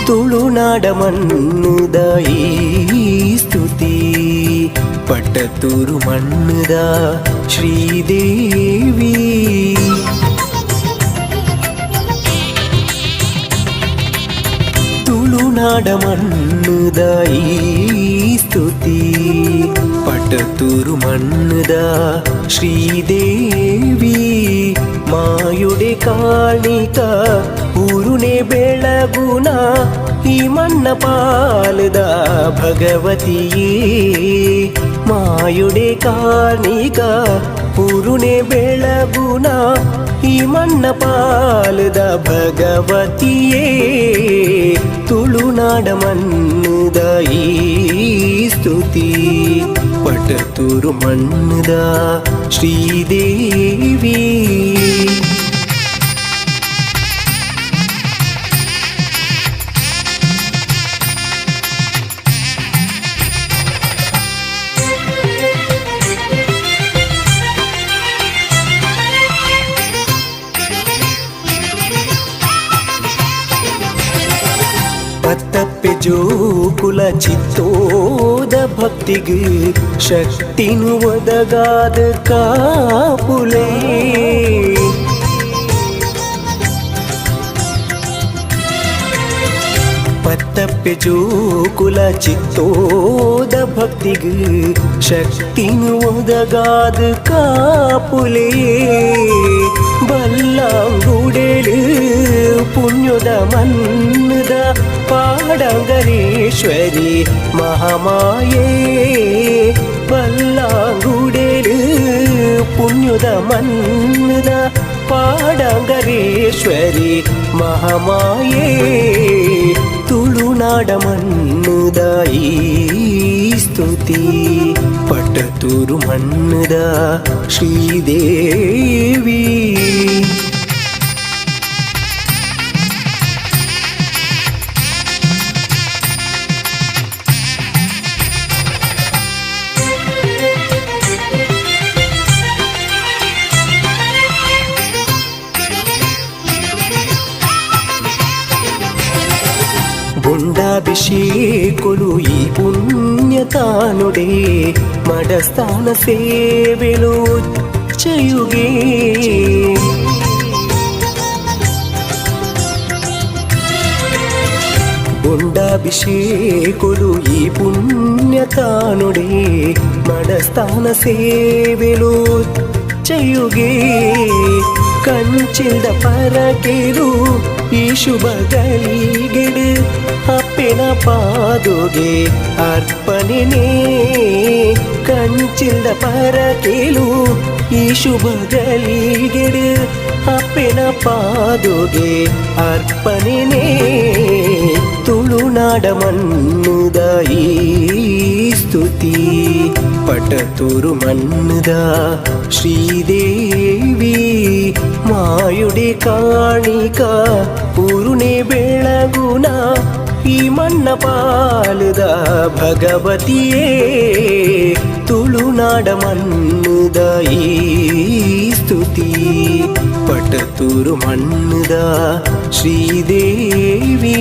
ತುಳುನಾಡ ಮಣ್ಣುದ ಈ ಸ್ತುತಿ ಪಟತೂರು ಮಣ್ಣುದ ಶ್ರೀದೇವಿ ತುಳುನಾಡ ಮಣ್ಣುದ ಈ ಸ್ತುತಿ ಪಟತೂರು ಮಣ್ಣುದ ಶ್ರೀದೇವಿ ಮಾಯುಡೆ ಕಾಣಿಕ ಊರುನೆ ಬೆಳಗುನ ಈ ಮಣ್ಣ ಪಾಲದ ಭಗವತಿಯೇ ಮಾಯುಡೆ ಕಾಣಿಕ ಊರುನೆ ಬೆಳಗುನ ಈ ಮಣ್ಣ ಪಾಲದ ಭಗವತಿಯೇ ತುಳುನಾಡ ಮಣ್ಣುದ ಈ ಸ್ತುತಿ ಪಟತೂರು ಮಣ್ಣುದ ಶ್ರೀದೇವಿ ಪತ್ತಪ್ಪೆ ಜೋಕುಲ ಚಿತ್ತೋದ ಭಕ್ತಿಗೆ ಶಕ್ತಿನು ಒದಗಾದ ಕಾಪುಲೇ ಪತ್ತಪ್ಪೆ ಜೋಕುಲ ಚಿತ್ತೋದ ಭಕ್ತಿಗೆ ಶಕ್ತಿನು ಒದಗಾದ ಕಾಪುಲೇ ಬಲ್ಲಾಂಗುಡೆಲು ಪುಣ್ಯದ ಮನ್ನದ ಪಾಡಂಗರೇಶ್ವರಿ ಮಹಾಮಾಯೇ ಬಲ್ಲಾಂಗುಡೆಲು ಪುಣ್ಯದ ಮನ್ನದ ಪಾಡಂಗರೇಶ್ವರಿ ಮಹಾಮಾಯೇ ತುಳುನಾಡ ಮಣ್ಣುದ ಈ ಸ್ತುತಿ ಪಟ್ಟತೂರು ಮಣ್ಣುದ ಶ್ರೀದೇವಿ ಗುಂಡಾಭಿಷೇಕುಲು ಈ ಪುಣ್ಯತಾನುಡೆ ಮಡಸ್ಥಾನ ಸೇವೆಲು ಚಯುಗೆ ಗುಂಡಾಭಿಷೇಕುಲು ಈ ಪುಣ್ಯತಾನುಡೆ ಮಡಸ್ಥಾನ ಸೇವೆಲು ಚಯುಗೆ ಕಂಚಿಲ್ದ ಪರಕೆರು ಈ ಶುಭ ಗಳಿಗೆಡು ಅಪ್ಪೆನ ಪಾದುಗೆ ಅರ್ಪಣೆನೇ ಕಂಚಿಲ್ದ ಪರಕೆಲು ಈ ಶುಭ ಗಳಿಗೆಡು ಅಪ್ಪೆನ ಪಾದುಗೆ ಅರ್ಪಣೆನೇ ತುಳುನಾಡ ಮಣ್ಣುದ ಈ ಸ್ತುತಿ ಪಟ್ಟತೂರು ಮಣ್ಣುದ ಶ್ರೀದೇವಿ ಮಾಯುಡೆ ಕಾಣಿಕ ಪೂರುಣೆ ಬೆಳಗುನ ಈ ಮಣ್ಣ ಪಾಲುದ ಭಗವತಿಯೇ ತುಳುನಾಡ ಮಣ್ಣುದ ಈ ಸ್ತುತಿ ಪಟ್ಟತೂರು ಮಣ್ಣುದ ಶ್ರೀದೇವಿ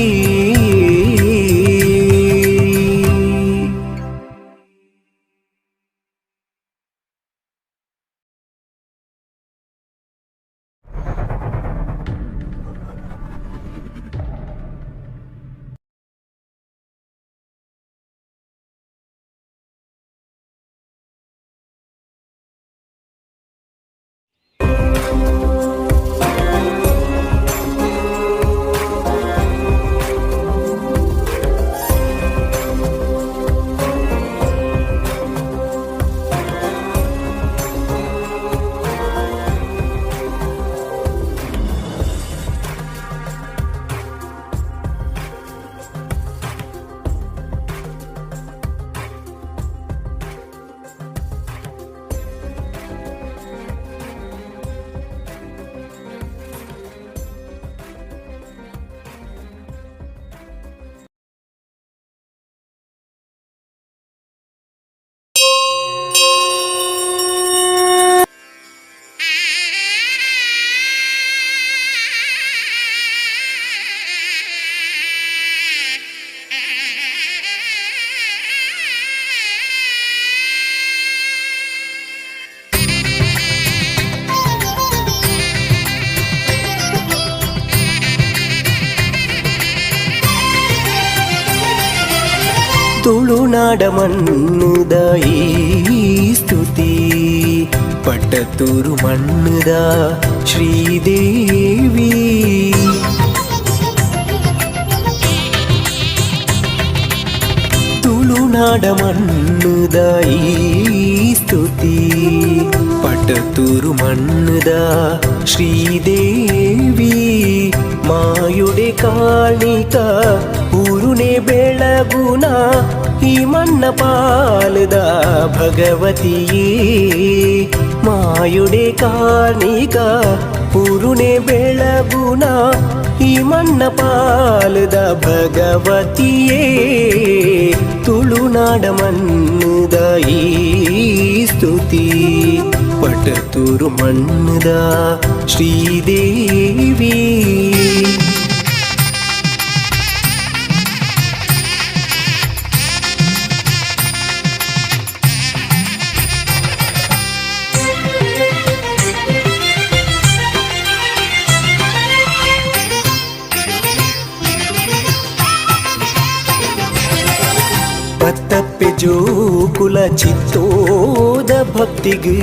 ತುಳುನಾಡ ಮಣ್ಣುದ ಈ ಸ್ತುತಿ ಪಟ್ಟತೂರು ಮಣ್ಣುದ ಶ್ರೀದೇವಿ ತುಳುನಾಡ ಮಣ್ಣುದ ಈ ಸ್ತುತಿ ಪಟ್ಟತೂರು ಮಣ್ಣುದ ಶ್ರೀದೇವಿ ಮಾಯುಡೆ ಕಾಣಿಕ ಪೂರುಣೆ ಬೆಳಗುನ ಈ ಮಣ್ಣ ಪಾಲದ ಭಗವತಿಯೇ ಮಾಯುಡೆ ಕಾಣಿಕ ಪೂರುಣೆ ಬೆಳಗುನ ಈ ಮಣ್ಣ ಪಾಲದ ಭಗವತಿಯೇ ತುಳುನಾಡ ಮಣ್ಣುದ ಈ ಸ್ತುತಿ ಪಟ್ಟತೂರು ಮಣ್ಣುದ ಶ್ರೀದೇವಿ ಪತ್ತಪ್ಪೆ ಜೋಕುಲ ಚಿತ್ತೋದ ಭಕ್ತಿಗೆ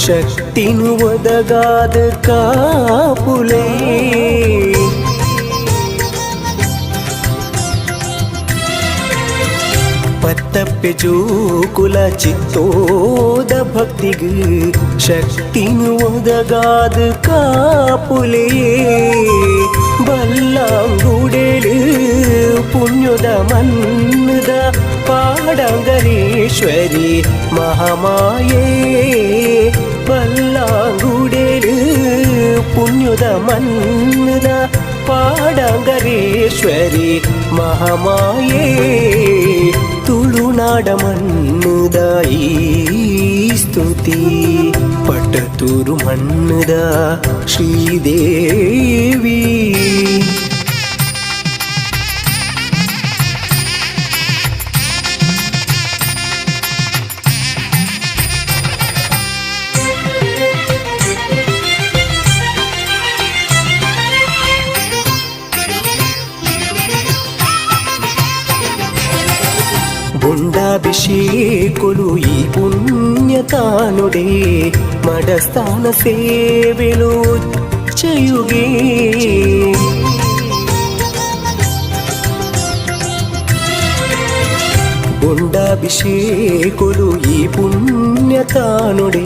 ಶಕ್ತಿನು ಒದಗಾದ ಕಾಪುಲೇ ಪತ್ತಪ್ಪೆ ಜೋಕುಲ ಚಿತ್ತೋದ ಭಕ್ತಿಗೆ ಶಕ್ತಿನು ಒದಗಾದ ಕಾಪುಲೇ ಬಲ್ಲಾಂಗುಡೆಲು ಪುಣ್ಯದ ಮನ್ನದ ಪಾಡಂಗರೇಶ್ವರಿ ಮಹಾಮಾಯೇ ಬಲ್ಲಾಂಗುಡೆಲು ಪುಣ್ಯದ ಮನ್ನದ ಪಾಡಂಗರೇಶ್ವರಿ ಮಹಾಮಾಯೇ ತುಳುನಾಡ ಮಣ್ಣುದ ಈ ಸ್ತುತಿ ಪಟತೂರು ಮಣ್ಣುದ ಶ್ರೀದೇವಿ ಬುಂಡಾಭಿಷೇಕುಲು ಈ ಪುಣ್ಯತಾನುಡೆ ಮಡಸ್ಥಾನ ಸೇವೆಲು ಚಯುಗೆ ಬುಂಡಾಭಿಷೇಕುಲು ಈ ಪುಣ್ಯತಾನುಡೆ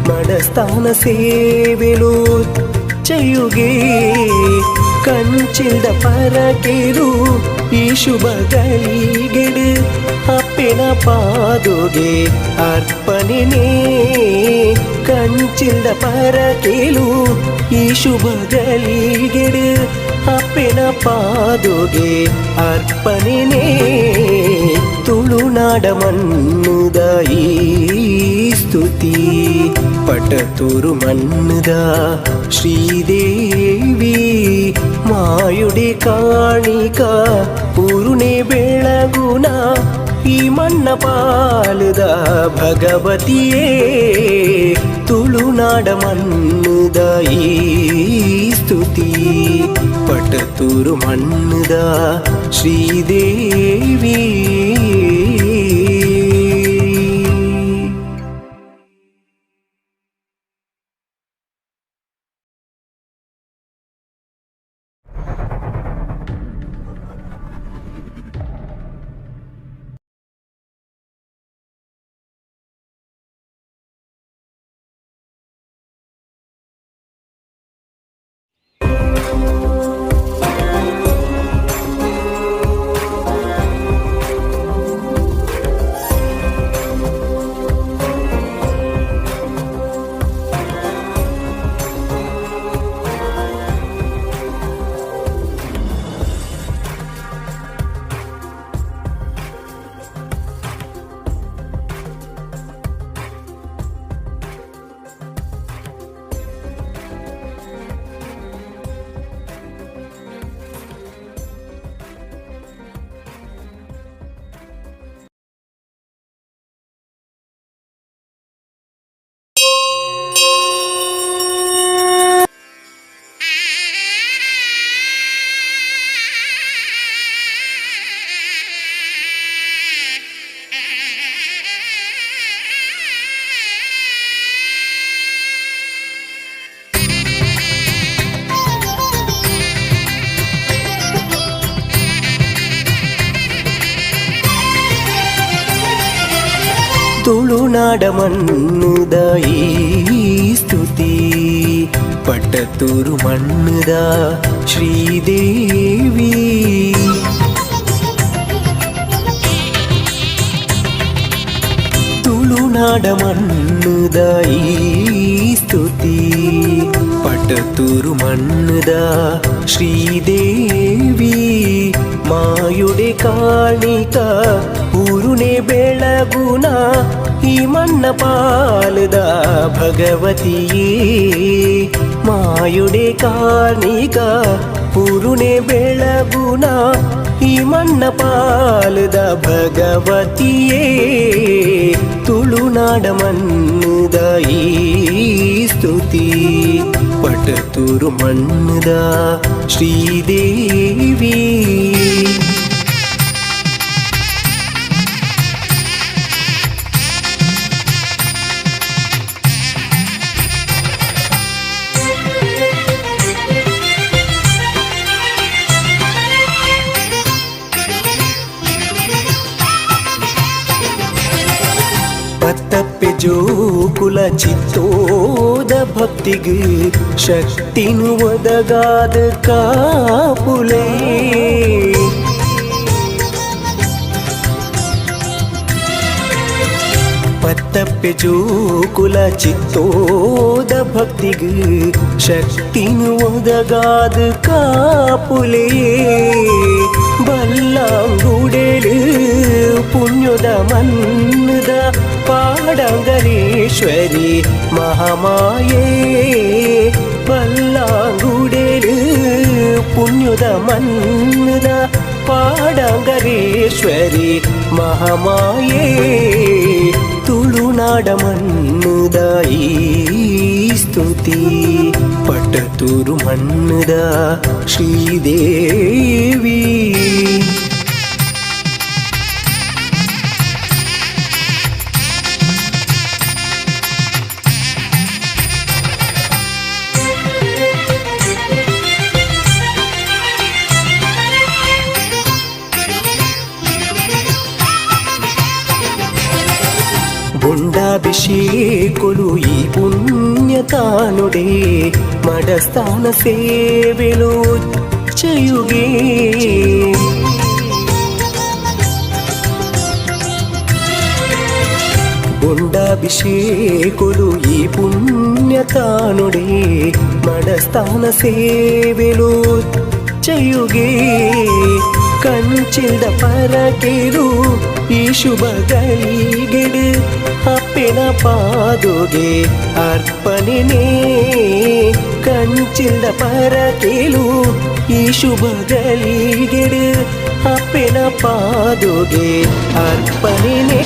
ಮಡಸ್ಥಾನ ಸೇವೆಲು ಚಯುಗೆ ಕಂಚಿಲ್ದ ಪರಕೆರು ಈ ಶುಭ ಗಳಿಗೆಡು ಅಪ್ಪೆನ ಪಾದುಗೆ ಅರ್ಪಣೆನೇ ಕಂಚಿಲ್ದ ಪರಕೆಲು ಈ ಶುಭ ಗಳಿಗೆಡು ಅಪ್ಪೆನ ಪಾದುಗೆ ಅರ್ಪಣೆನೇ ತುಳುನಾಡ ಮಣ್ಣುದ ಈ ಸ್ತುತಿ ಪಟತೂರು ಮಣ್ಣುದ ಶ್ರೀದೇವಿ ಮಾಯುಡಿ ಕಾಣಿಕ ಪೂರುಣೆ ಬೆಳಗುನ ಈ ಮಣ್ಣ ಪಾಲುದ ಭಗವತಿಯೇ ತುಳುನಾಡ ಮಣ್ಣುದ ಈ ಸ್ತುತಿ ಪಟತೂರು ಮಣ್ಣುದ ಶ್ರೀದೇವಿ ತುಳುನಾಡ ಮಣ್ಣುದ ಈ ಸ್ತುತಿ ಪಟತೂರು ಮಣ್ಣುದ ಶ್ರೀದೇವಿ ತುಳುನಾಡ ಮಣ್ಣುದ ಈ ಸ್ತುತಿ ಪಟತೂರು ಮಣ್ಣುದ ಶ್ರೀದೇವಿ ಮಾಯುಡೆ ಕಾಣಿಕ ಊರುನೆ ಬೆಳಗುನ ಈ ಮಣ್ಣ ಪಾಲದ ಭಗವತಿಯೇ ಮಾಯುಡೆ ಕಾಣಿಕ ಊರುನೆ ಬೆಳಗುನ ಈ ಮಣ್ಣ ಪಾಲದ ಭಗವತಿಯೇ ತುಳುನಾಡ ಮಣ್ಣುದ ಈ ಸ್ತುತಿ ಪಟತೂರು ಮಣ್ಣುದ ಶ್ರೀದೇವಿ ಪತ್ತಪ್ಪೆ ಜೋಕುಲ ಚಿತ್ತೋದ ಭಕ್ತಿಗೆ ಶಕ್ತಿನು ಒದಗಾದ ಕಾಪುಲೇ ಪತ್ತಪ್ಪೆ ಜೋಕುಲ ಚಿತ್ತೋದ ಭಕ್ತಿಗೆ ಶಕ್ತಿನು ಒದಗಾದ ಕಾಪುಲೇ ಬಲ್ಲಾಂಗುಡೆಲು ಪುಣ್ಯದ ಮನ್ನದ ಪಾಡಂಗರೇಶ್ವರಿ ಮಹಾಮಾಯೇ ಬಲ್ಲಾಂಗುಡೆಲು ಪುಣ್ಯದ ಮನ್ನದ ಪಾಡಂಗರೇಶ್ವರಿ ಮಹಾಮಾಯೇ ತುಳುನಾಡ ಮಣ್ಣುದ ಈ ಸ್ತುತಿ ಪಟ್ಟತೂರು ಮಣ್ಣುದ ಶ್ರೀದೇವಿ గుండాభిషేకులు ఈ పుణ్యతానుడే మడస్థాన సేవలు చేయుగే గుండాభిషేకులు ఈ పుణ్యతానుడే మడస్థాన సేవలు చేయుగే ಕಂಚಿಲ್ದ ಪರಕೆರು ಈ ಶುಭ ಗಳಿಗೆಡು ಅಪ್ಪೆನ ಪಾದುಗೆ ಅರ್ಪಣೆನೇ ಕಂಚಿಲ್ದ ಪರಕೆಲು ಈ ಶುಭ ಗಳಿಗೆಡು ಅಪ್ಪೆನ ಪಾದುಗೆ ಅರ್ಪಣೆನೇ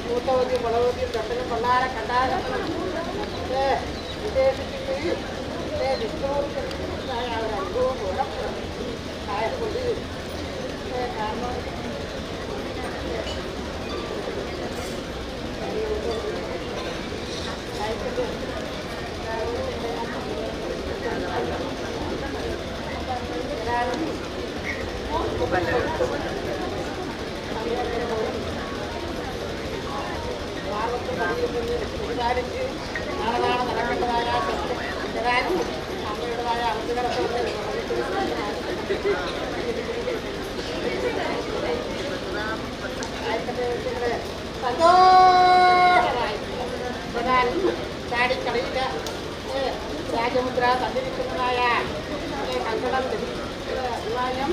മൂത്തവതിയും വളവതിയും തൊട്ടനും കൊള്ളാര കണ്ടാലും വിശേഷിച്ചിട്ട് വിഷ്ണുവിനായ ഒരനുഭവം മൂലം ആയതുകൊണ്ട് കാരണം വിചാരിച്ച് നാളെ നടക്കേണ്ടതായ അമ്മയുടേതായ അവധികളൊക്കെ സന്തോഷമായി പ്രധാനം ചാടിക്കളിയില്ല രാജമുദ്ര തന്നിരിക്കുന്നതായ കങ്കണം അഭിമാനം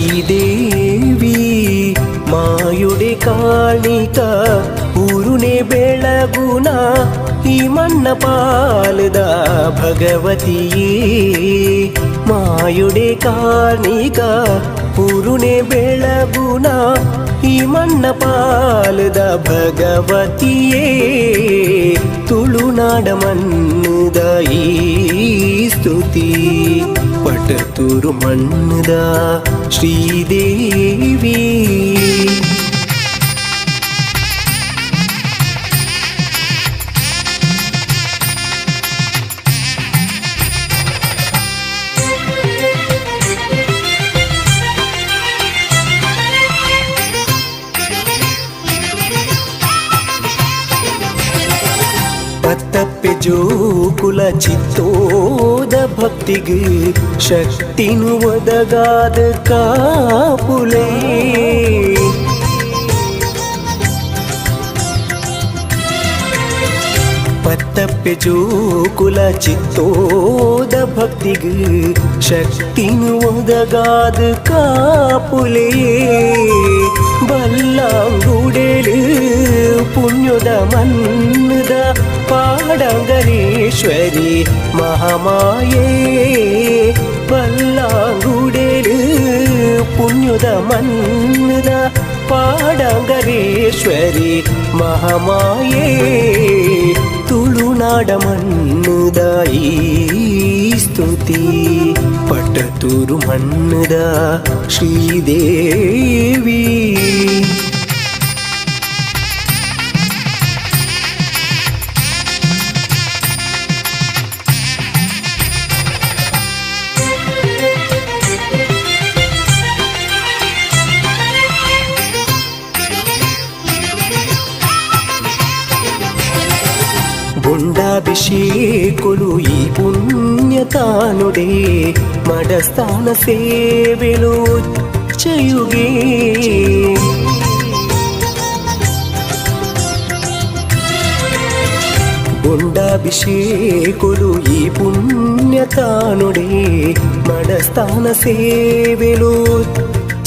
ಶ್ರೀದೇವಿ ಮಾಯುಡೆ ಕಾಣಿಕ ಊರುನೆ ಬೆಳಗುನ ಈ ಮಣ್ಣ ಪಾಲದ ಭಗವತಿಯೇ ಮಾಯುಡೆ ಕಾಣಿಕ ಊರುನೆ ಬೆಳಗುನ ಈ ಮಣ್ಣ ಪಾಲದ ಭಗವತಿಯೇ ತುಳುನಾಡ ಮಣ್ಣದ ಈ ಸ್ತುತಿ ಪಟತೂರು ಮಣ್ಣದ ಶ್ರೀದೇವಿ ಪತ್ತಪ್ಪೆ ಜೋಕುಲ ಚಿತ್ತೋದ ಭಕ್ತಿಗೆ ಶಕ್ತಿನು ಒದಗಾದ ಕಾಪುಲೇ ಪತ್ತಪ್ಪೆ ಜೋಕುಲ ಚಿತ್ತೋದ ಭಕ್ತಿಗೆ ಶಕ್ತಿನು ಒದಗಾದ ಕಾಪುಲೇ ಬಲ್ಲಾಂಗುಡೆಳು ಪುಣ್ಯದ ಮನ್ನದ ಪಾಡಂಗರೇಶ್ವರಿ ಮಹಾಮಾಯೇ ಬಲ್ಲಾಂಗುಡೆಳು ಪುಣ್ಯದ ಮನ್ನದ ಪಾಡಂಗರೇಶ್ವರಿ ಮಹಾಮಾಯೇ ತುಳುನಾಡ ಮಣ್ಣದ ಈ ಸ್ತುತಿ ಪಟತೂರು ಮಣ್ಣದ ಶ್ರೀದೇವಿ గుండాభిషేకులు ఈ పుణ్యతానుడే మడస్థాన సేవలు చేయుగే గుండాభిషేకులు ఈ పుణ్యతానుడే మడస్థాన సేవలు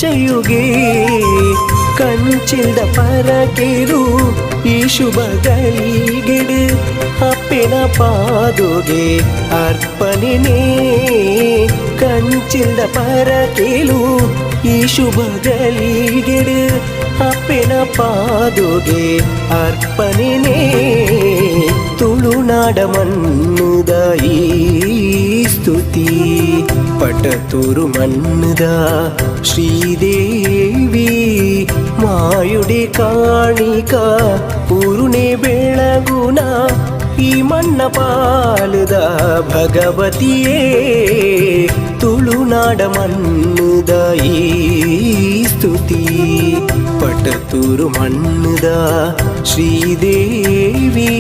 చేయుగే ಕಂಚಿಲ್ದ ಪರಕೆರು ಈ ಶುಭ ಗಳಿಗೆಡು ಅಪ್ಪೆನ ಪಾದುಗೆ ಅರ್ಪಣೆನೇ ಕಂಚಿಲ್ದ ಪರಕೆಲು ಈ ಶುಭ ಗಳಿಗೆಡು ಅಪ್ಪೆನ ಪಾದುಗೆ ಅರ್ಪಣೆನೇ ತುಳುನಾಡ ಮಣ್ಣದ ಈ ಸ್ತುತಿ ಪಟತೂರು ಮಣ್ಣದ ಶ್ರೀದೇವಿ ಮಾಯುಡೆ ಕಾಣಿಕ ಊರುನೆ ಬೆಳಗುನ ಈ ಮಣ್ಣ ಪಾಲದ ಭಗವತಿಯೇ ತುಳು ತುಳುನಾಡ ಮಣ್ಣುದ ಈ ಸ್ತುತಿ ಪಟತೂರು ಮಣ್ಣುದ ಶ್ರೀದೇವಿ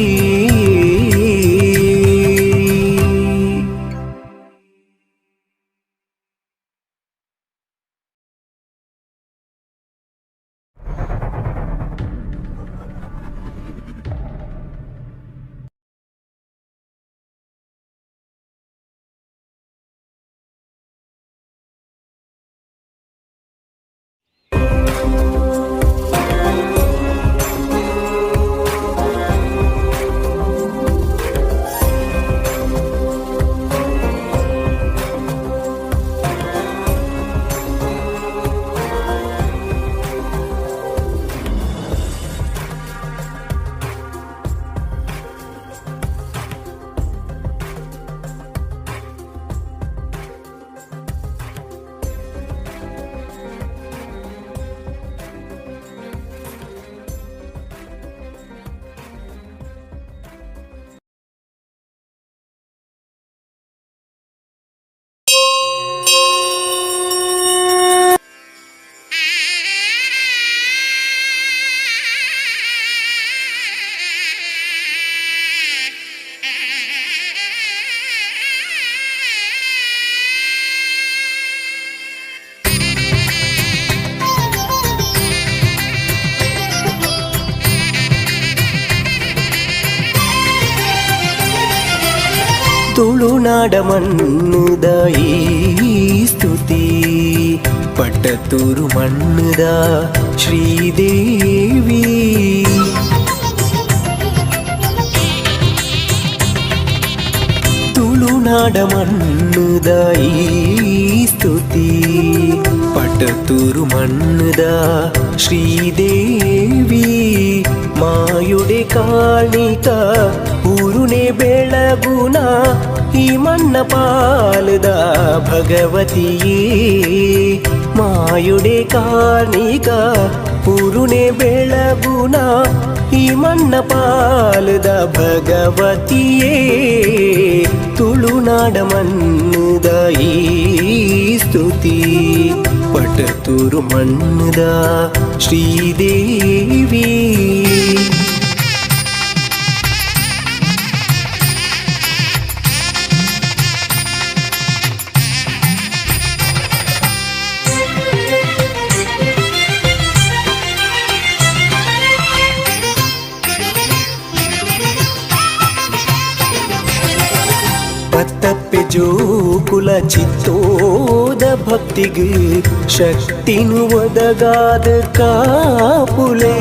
ತುಳುನಾಡ ಮಣ್ಣುದ ಈ ಸ್ತುತಿ ಪಟತೂರು ಮಣ್ಣುದ ಶ್ರೀದೇವಿ ತುಳುನಾಡ ಮಣ್ಣುದ ಈ ಸ್ತುತಿ ಪಟತೂರು ಮಣ್ಣುದ ಶ್ರೀದೇವಿ ಮಾಯುಡೆ ಕಾಣಿಕ ಊರುನೆ ಬೆಳಗುನ ಈ ಮಣ್ಣ ಪಾಲದ ಭಗವತಿಯೇ ಮಾಯುಡೆ ಕಾಣಿಕ ಊರುನೆ ಬೆಳಗುನ ಈ ಮಣ್ಣ ಪಾಲದ ಭಗವತಿಯೇ ತುಳುನಾಡ ಮಣ್ಣುದ ಈ ಸ್ತುತಿ ಪಟತೂರು ಮಣ್ಣುದ ಶ್ರೀದೇವಿ ಪತ್ತಪ್ಪೆ ಜೋಕುಲ ಚಿತ್ತೋದ ಭಕ್ತಿಗೆ ಶಕ್ತಿನು ಒದಗಾದ ಕಾಪುಲೆ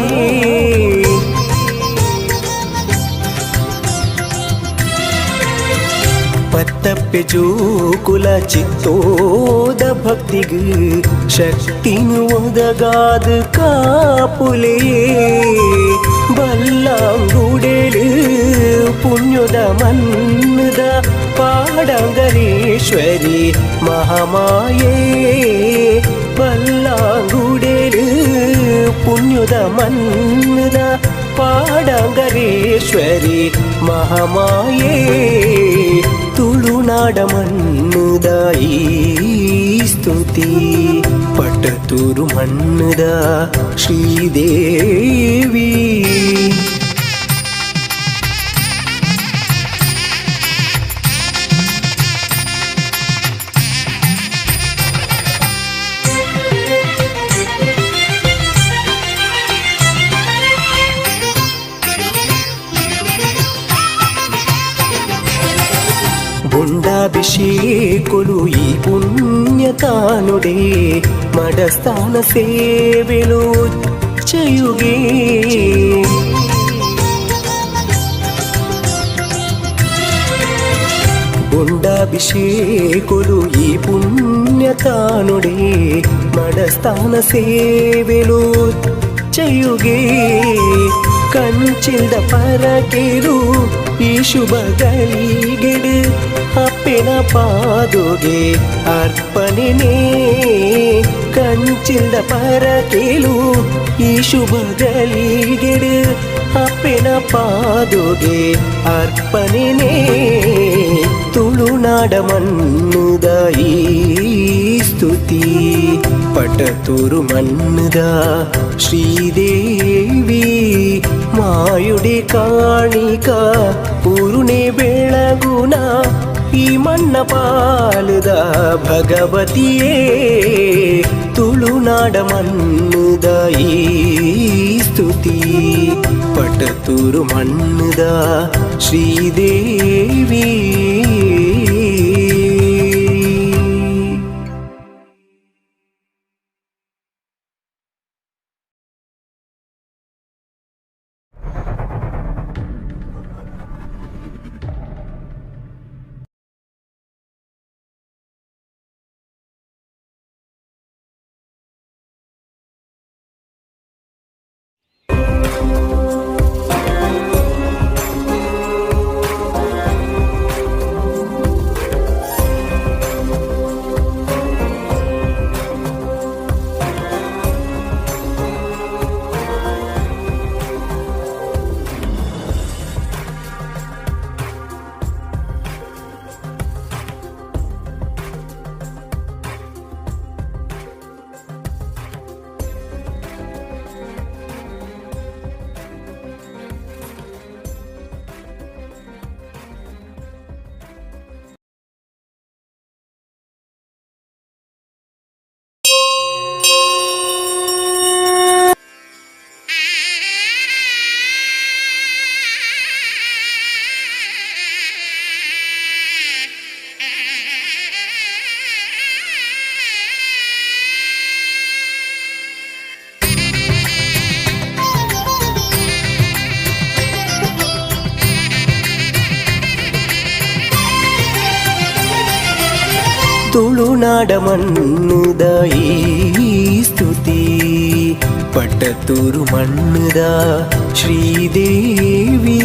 ಪತ್ತಪ್ಪೆ ಜೋಕುಲ ಚಿತ್ತೋದ ಭಕ್ತಿಗೆ ಶಕ್ತಿನು ಒದಗಾದ ಕಾಪುಲೆ ಬಲ್ಲಾಂಗುಡೆಲು ಪುಣ್ಯದ ಮನ್ನದ ಪಾಡಂಗರೇಶ್ವರಿ ಮಹಾಮಾಯೇ ಬಲ್ಲಾಂಗುಡೆಲು ಪುಣ್ಯದ ಮನ್ನದ ಪಾಡಂಗರೇಶ್ವರಿ ಮಹಾಮಾಯೇ ತುಳುನಾಡ ಮಣ್ಣುದ ಈ ಸ್ತುತಿ ಪಟತೂರು ಮಣ್ಣುದ ಶ್ರೀದೇವಿ ಗುಂಡಾಭಿಷೇಕುಲು ಈ ಪುಣ್ಯತಾನುಡೆ ಮಡಸ್ಥಾನ ಸೇವೆಲು ಚಯುಗೆ ಗುಂಡಾಭಿಷೇಕುಲು ಈ ಪುಣ್ಯತಾನುಡೆ ಮಡಸ್ಥಾನ ಸೇವೆಲು ಚಯುಗೆ ಕಂಚಿಲ್ದ ಪರಕೆರು ಈ ಶುಭ ಗಳಿಗೆಡು ಅಪ್ಪೆನ ಪಾದುಗೆ ಅರ್ಪಣೆನೇ ಕಂಚಿಲ್ದ ಪರಕೆಲು ಈ ಶುಭ ಗಳಿಗೆಡು ಅಪ್ಪೆನ ಪಾದುಗೆ ಅರ್ಪಣೆನೇ ತುಳುನಾಡ ಮಣ್ಣುದ ಈ ಸ್ತುತಿ ಪಟತೂರು ಮಣ್ಣದ ಶ್ರೀದೇವಿ ಮಾಯುಡೆ ಕಾಣಿಕ ಪೂರುಣೆ ಬೆಳಗುನ ಈ ಮಣ್ಣ ಪಾಲದ ಭಗವತಿಯೇ ತುಳುನಾಡ ಮಣ್ಣದ ಈ ಸ್ತುತಿ ಪಟತೂರು ಮಣ್ಣದ ಶ್ರೀದೇವಿ ತುಳುನಾಡ ಮಣ್ಣದ ಈ ಸ್ತುತಿ ಪಟತೂರು ಮಣ್ಣದ ಶ್ರೀದೇವಿ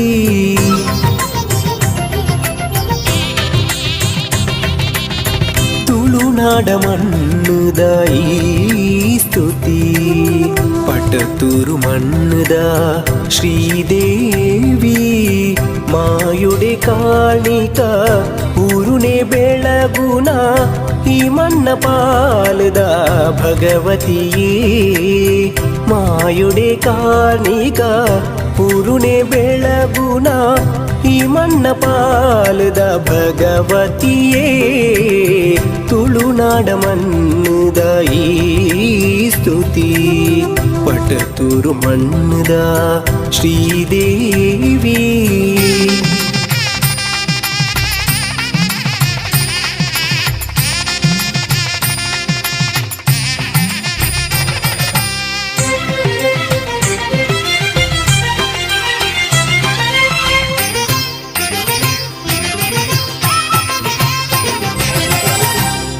ತುಳುನಾಡ ಮಣ್ಣದ ಈ ಸ್ತುತಿ ಪಟತೂರು ಮಣ್ಣದ ಶ್ರೀದೇವಿ ಮಾಯುಡೆ ಕಾಣಿಕ ಊರುನೆ ಬೆಳಗುನ ಈ ಮಣ್ಣ ಪಾಲದ ಭಗವತಿಯೇ ಮಾಯುಡೆ ಕಾಣಿಕ ಊರುನೆ ಬೆಳಗುನ ಈ ಮಣ್ಣ ಪಾಲದ ಭಗವತಿಯೇ ತುಳುನಾಡ ಮಣ್ಣದ ಈ ಸ್ತುತಿ ಪಟತೂರು ಮಣ್ಣದ ಶ್ರೀದೇವಿ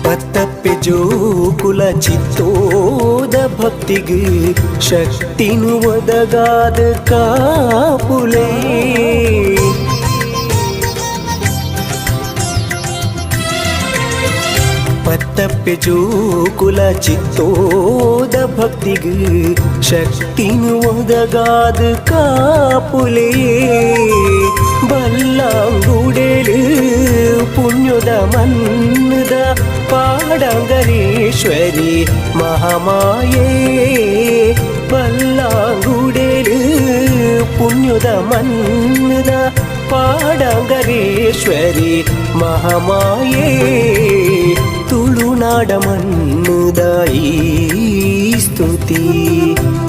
ಪತ್ತಪ್ಪೆ ಜೋಕುಲ ಚಿತ್ತೋದ ಭಕ್ತಿಗೆ ಶಕ್ತಿನು ಒದಗಾದ ಕಾಪುಲೆ ಪತ್ತಪ್ಪೆ ಜೋಕುಲ ಚಿತ್ತೋದ ಭಕ್ತಿಗೆ ಶಕ್ತಿನು ಒದಗಾದ ಕಾಪುಲೆ ಬಲ್ಲಾಂಗುಡೆಲು ಪುಣ್ಯದ ಮನ್ನದ ಪಾಡಂಗರೇಶ್ವರಿ ಮಹಾಮಾಯೇ ಬಲ್ಲಾಂಗುಡೆಲು ಪುಣ್ಯದ ಮನ್ನದ ಪಾಡಂಗರೇಶ್ವರಿ ಮಹಾಮಾಯೇ ತುಳುನಾಡ ಮಣ್ಣದ ಈ ಸ್ತುತಿ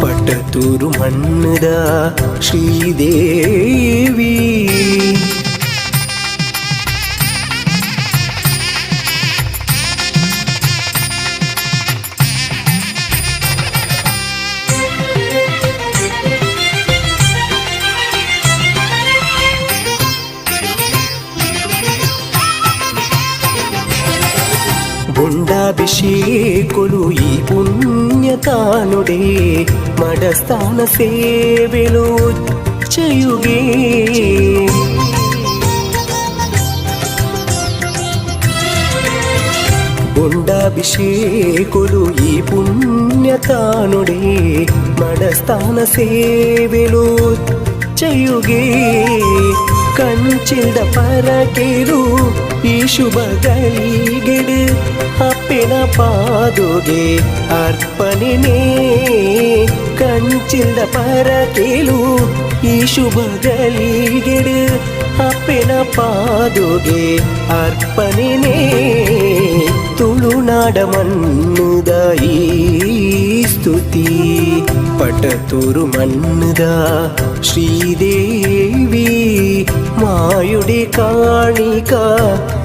ಪಟತೂರು ಮಣ್ಣದ ಶ್ರೀದೇವಿ ಗುಂಡಾಭಿಷೇಕುಲು ಈ ಪುಣ್ಯತಾನುಡೆ ಮಡಸ್ಥಾನ ಸೇವೆಲು ಚೆಯುಗೆ ಗುಂಡಾಭಿಷೇಕುಲು ಈ ಪುಣ್ಯತಾನುಡೆ ಮಡಸ್ಥಾನ ಸೇವೆಲು ಚೆಯುಗೆ ಕಂಚಿಲ್ದ ಪರಕೆರು ಈ ಶುಭ ಗಳಿಗೆಡು ಅಪ್ಪ ಅಪ್ಪೆನ ಪಾದುಗೆ ಅರ್ಪಣೆನೇ ಕಂಚಿಲ್ದ ಪರಕೇಲು ಈ ಶುಭ ಗಳಿಗೆಡು ಅಪ್ಪೆನ ಪಾದುಗೆ ಅರ್ಪಣೆನೇ ತುಳುನಾಡ ಮಣ್ಣುದ ಈ ಸ್ತುತಿ ಪಟತೂರು ಮಣ್ಣುದ ಶ್ರೀದೇವಿ ಮಾಯುಡೆ ಕಾಣಿಕ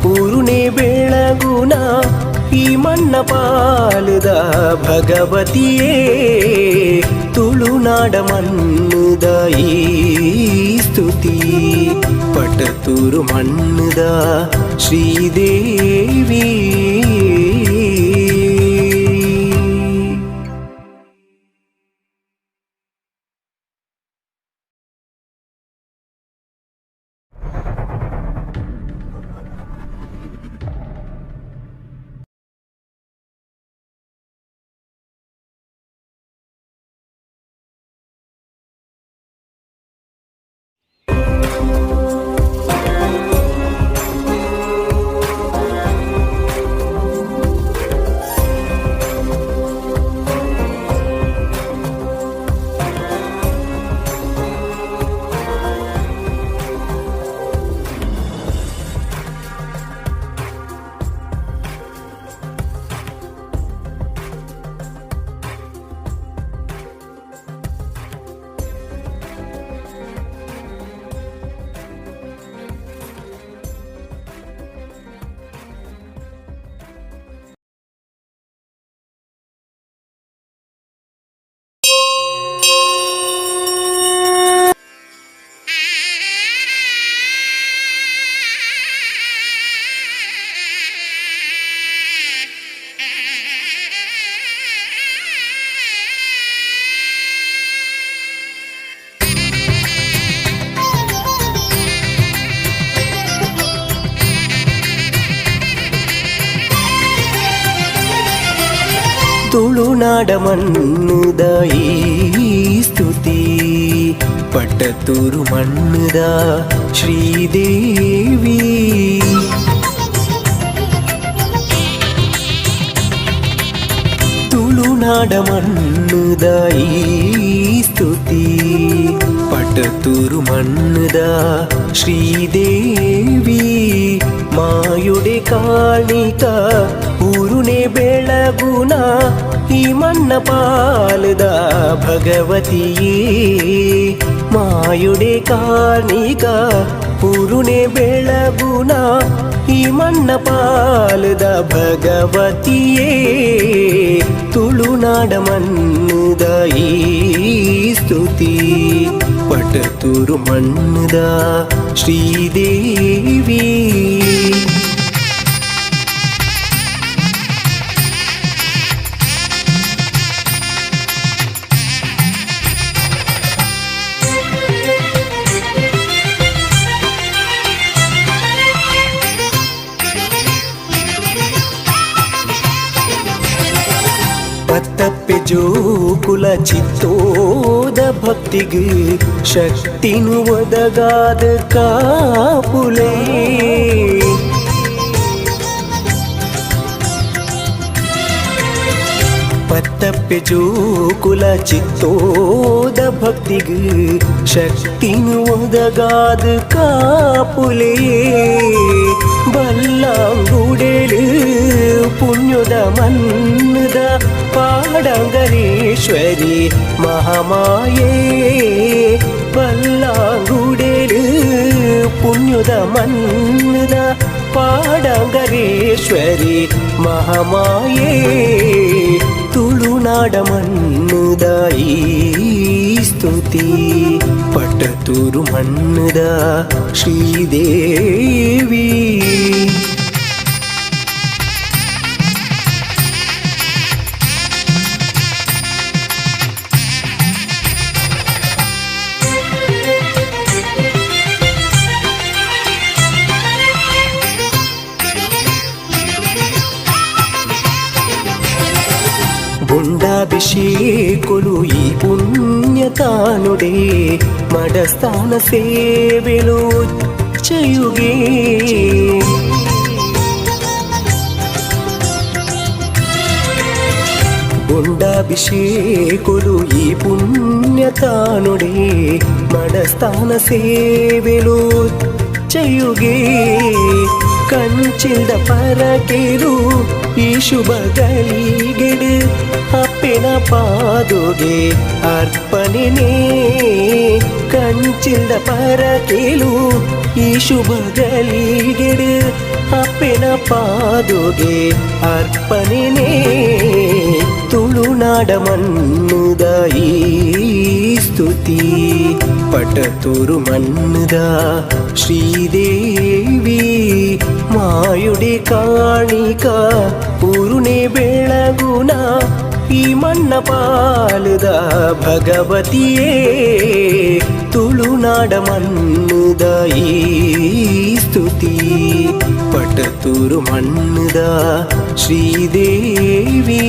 ಪೂರುಣೆ ಬೆಳಗುನ ಈ ಮಣ್ಣ ಪಾಲುದ ಭಗವತಿಯೇ ತುಳುನಾಡ ಮಣ್ಣುದ ಈ ಸ್ತುತಿ ಪಟತೂರು ಮಣ್ಣುದ ಶ್ರೀದೇವಿ ತುಳುನಾಡ ಮಣ್ಣುದ ಈ ಸ್ತುತಿ ಪಟತೂರು ಮಣ್ಣುದ ಶ್ರೀದೇವಿ ತುಳುನಾಡ ಮಣ್ಣುದ ಈ ಸ್ತುತಿ ಪಟತೂರು ಮಣ್ಣುದ ಶ್ರೀದೇವಿ ಮಾಯುಡೆ ಕಾಣಿಕ ಪೂರುಣೆ ಬೆಳಗುನ ಈ ಮಣ್ಣ ಪಾಲುದ ಭಗವತಿಯೇ ಮಾಯುಡೆ ಕಾಣಿಕ ಪೂರುಣೆ ಬೆಳಗುನ ಈ ಮಣ್ಣ ಪಾಲುದ ಭಗವತಿಯೇ ತುಳುನಾಡ ಮಣ್ಣುದ ಈ ಸ್ತುತಿ ಪಟತೂರು ಮಣ್ಣುದ ಶ್ರೀದೇವಿ ಪತ್ತಪ್ಪೆ ಜೋಕುಲ ಚಿತ್ತೋದ ಭಕ್ತಿಗೆ ಶಕ್ತಿನು ಒದಗಾದ ಕಾಪುಲೇ ಪತ್ತಪ್ಪೆ ಜೋಕುಲ ಚಿತ್ತೋದ ಭಕ್ತಿಗೆ ಶಕ್ತಿನು ಒದಗಾದ ಕಾಪುಲೇ ಬಲ್ಲಾಂಗುಡೆಲು ಪುಣ್ಯದ ಮನ್ನದ ಪಾಡಂಗರೇಶ್ವರಿ ಮಹಾಮಾಯೇ ಬಲ್ಲಾಂಗುಡೆಲು ಪುಣ್ಯದ ಮನ್ನದ ಪಾಡಂಗರೇಶ್ವರಿ ಮಹಾಮಾಯೇ ತುಳುನಾಡ ಮಣ್ಣುದ ಈ ಸ್ತುತಿ ಪಟತೂರು ಮಣ್ಣುದ ಶ್ರೀದೇವಿ గుండాభిషేకులు ఈ పుణ్యతానుడే మడస్థాన సేవెలు చేయుగే అభిషేకులు ఈ పుణ్యతానుడే మడస్థాన సేవెలు చెయ్యుగే ಕಂಚಿಲ್ದ ಪರಕೆರು ಈ ಶುಭ ಗಳಿಗೆಡು ಅಪ್ಪೆನ ಪಾದುಗೆ ಅರ್ಪಣೆನೇ ಕಂಚಿಲ್ದ ಪರಕೆಲು ಈ ಶುಭ ಗಳಿಗೆಡು ಅಪ್ಪೆನ ಪಾದುಗೆ ಅರ್ಪಣೆನೇ ತುಳುನಾಡ ಮಣ್ಣುದ ಈ ಸ್ತುತಿ ಪಟತೂರು ಮಣ್ಣುದ ಶ್ರೀದೇವಿ ಮಾಯುಡಿ ಕಾಣಿಕ ಪೂರುಣೆ ಬೆಳಗುನ ಈ ಮಣ್ಣ ಪಾಲುದ ಭಗವತಿಯೇ ತುಳುನಾಡ ಮಣ್ಣುದ ಈ ಸ್ತುತಿ ಪಟತೂರು ಮಣ್ಣುದ ಶ್ರೀದೇವಿ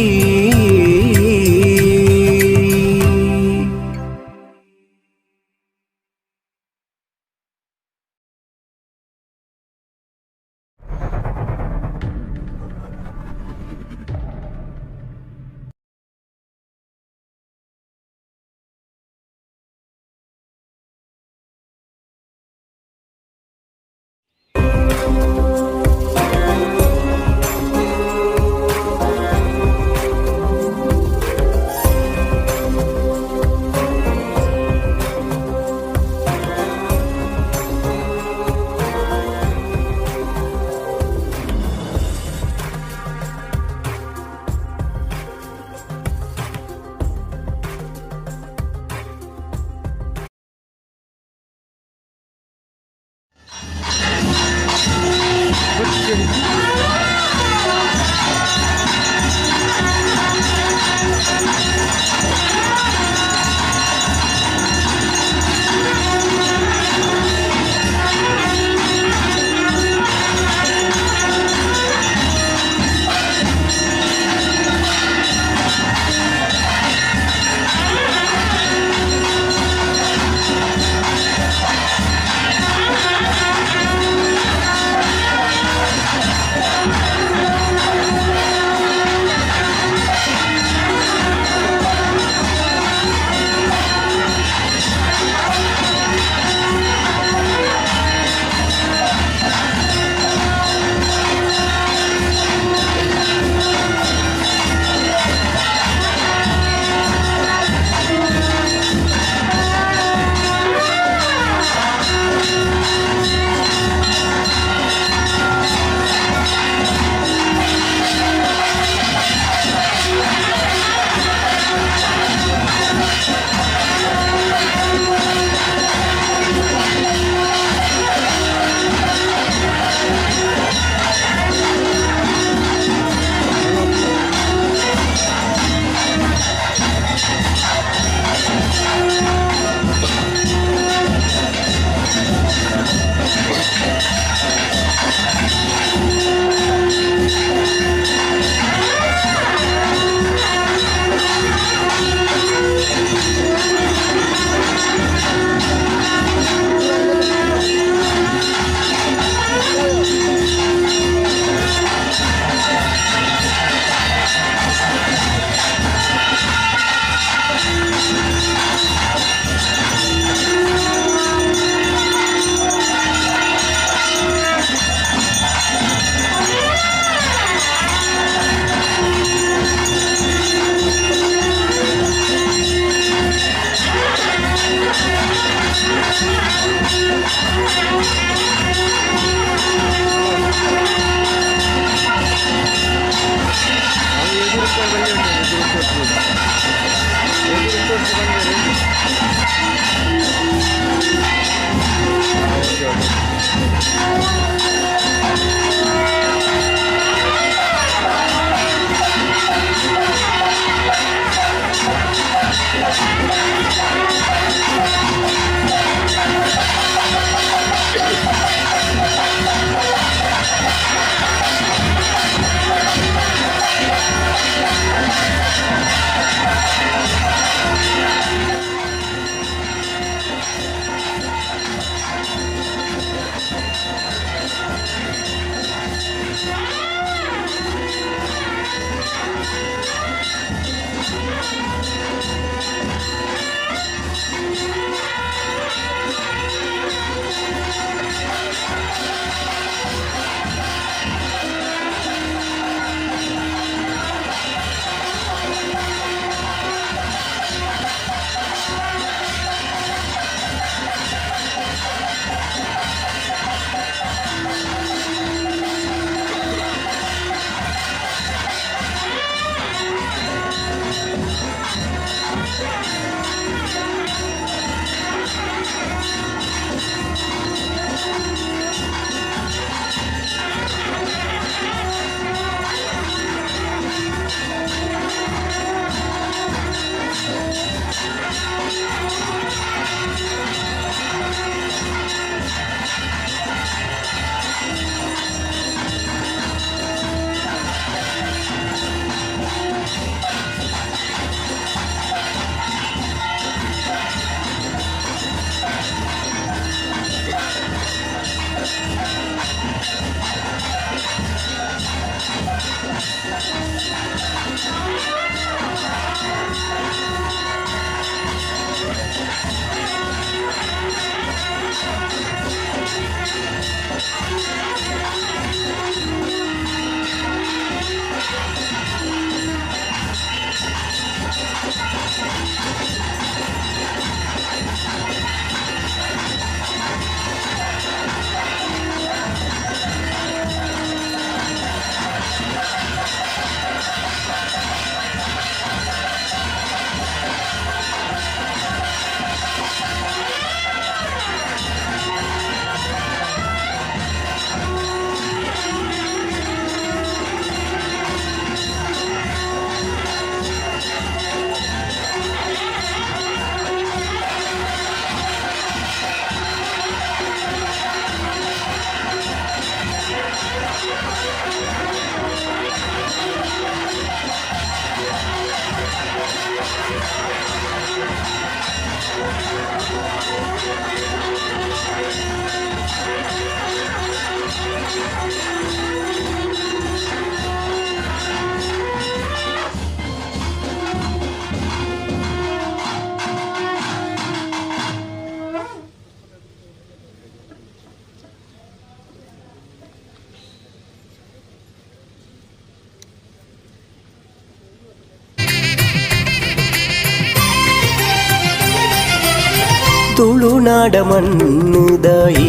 ತುಳುನಾಡ ಮಣ್ಣುದ ಈ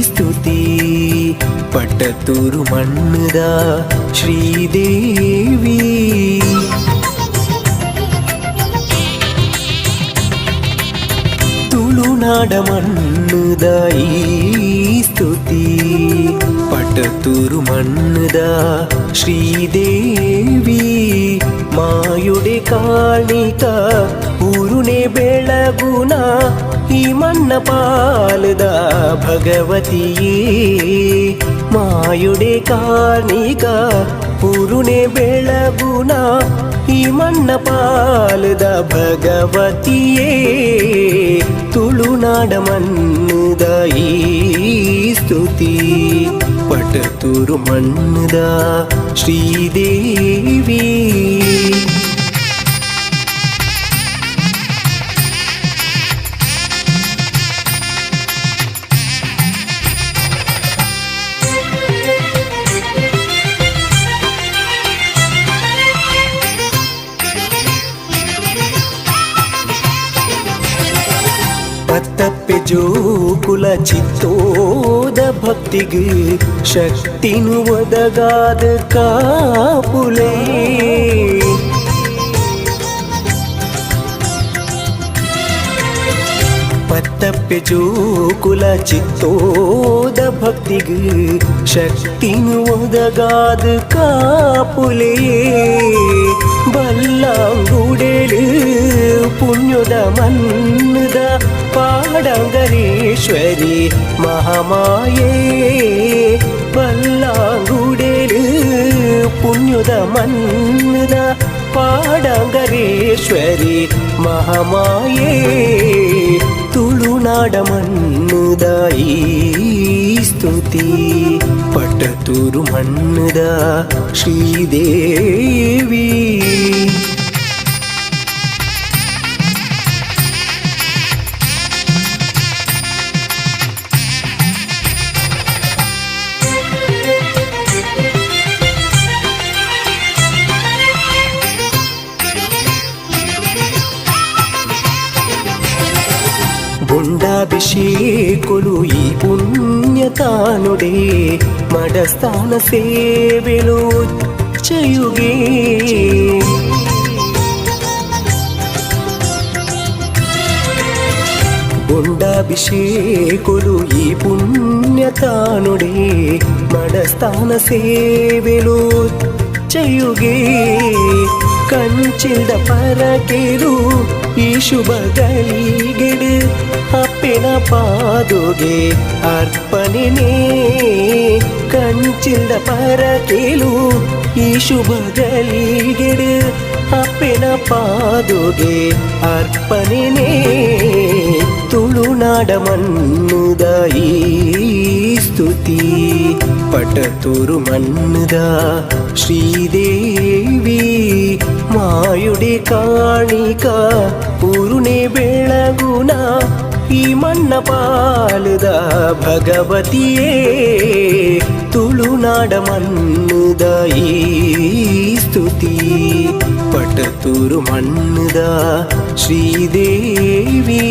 ಸ್ತುತಿ ಪಟ್ಟತೂರು ಮಣ್ಣುದ ಶ್ರೀದೇವಿ ತುಳುನಾಡ ಮಣ್ಣುದ ಈ ಸ್ತುತಿ ಪಟ್ಟತೂರು ಮಣ್ಣುದ ಶ್ರೀದೇವಿ ಮಾಯುಡೆ ಕಾಣಿಕ ಊರುನೆ ಬೆಳಗುನ ಈ ಮಣ್ಣ ಪಾಲದ ಭಗವತಿಯೇ ಮಾಯುಡೆ ಕಾಣಿಕ ಊರುನೆ ಬೆಳಗುನ ಈ ಮಣ್ಣ ಪಾಲದ ಭಗವತಿಯೇ ತುಳುನಾಡ ಮಣ್ಣುದ ಈ ಸ್ತುತಿ ಪಟ್ಟತೂರು ಮಣ್ಣುದ ಶ್ರೀದೇವಿ ಪತ್ತಪ್ಪೆ ಜೋಕುಲ ಚಿತ್ತೋದ ಭಕ್ತಿಗೆ ಶಕ್ತಿನು ಒದಗಾದ ಕಾಪುಲೇ ಪತ್ತಪ್ಪೆ ಜೋಕುಲ ಚಿತ್ತೋದ ಭಕ್ತಿಗೆ ಶಕ್ತಿನು ಒದಗಾದ ಕಾಪುಲೇ ಬಲ್ಲಾಂಗುಡೆಲು ಪುಣ್ಯದ ಮನ್ನದ ಪಾಡಂಗರೇಶ್ವರಿ ಮಹಾಮಾಯೇ ಬಲ್ಲಾಂಗುಡೆಲು ಪುಣ್ಯದ ಮನ್ನದ ಪಾಡಂಗರೇಶ್ವರಿ ಮಹಾಮಾಯೇ ತುಳುನಾಡ ಮಣ್ಣುದ ಈ ಸ್ತುತಿ ಪಟ್ಟತೂರು ಮಣ್ಣುದ ಶ್ರೀದೇವಿ ಗುಂಡಾಭಿಷೇಕುಲು ಈ ಪುಣ್ಯತಾನುಡೆ ಮಡಸ್ಥಾನ ಸೇವೆಲು ಚಯುಗೆ ಗುಂಡಾಭಿಷೇಕುಲು ಈ ಪುಣ್ಯತಾನುಡೆ ಮಡಸ್ಥಾನ ಸೇವೆಲು ಚಯುಗೆ ಕಂಚಿಲ್ದ ಪರಕೆರು ಈ ಶುಭ ಗಳಿಗೆಡು ಅಪ್ಪೆನ ಪಾದುಗೆ ಅರ್ಪಣೆನೇ ಕಂಚಿಲ್ದ ಪರಕೆಲು ಈ ಶುಭ ಗಳಿಗೆಡು ಅಪ್ಪೆನ ಪಾದುಗೆ ಅರ್ಪಣೆನೇ ತುಳುನಾಡ ಮಣ್ಣುದ ಈ ಸ್ತುತಿ ಪಟ್ಟತೂರು ಮಣ್ಣುದ ಶ್ರೀದೇವಿ ಮಾಯುಡೆ ಕಾಣಿಕ ಊರುನೆ ಬೆಳಗುನ ಈ ಮಣ್ಣ ಪಾಲದ ಭಗವತಿಯೇ ತುಳುನಾಡ ಮಣ್ಣುದ ಈ ಸ್ತುತಿ ಪಟ್ಟತೂರು ಮಣ್ಣುದ ಶ್ರೀದೇವಿ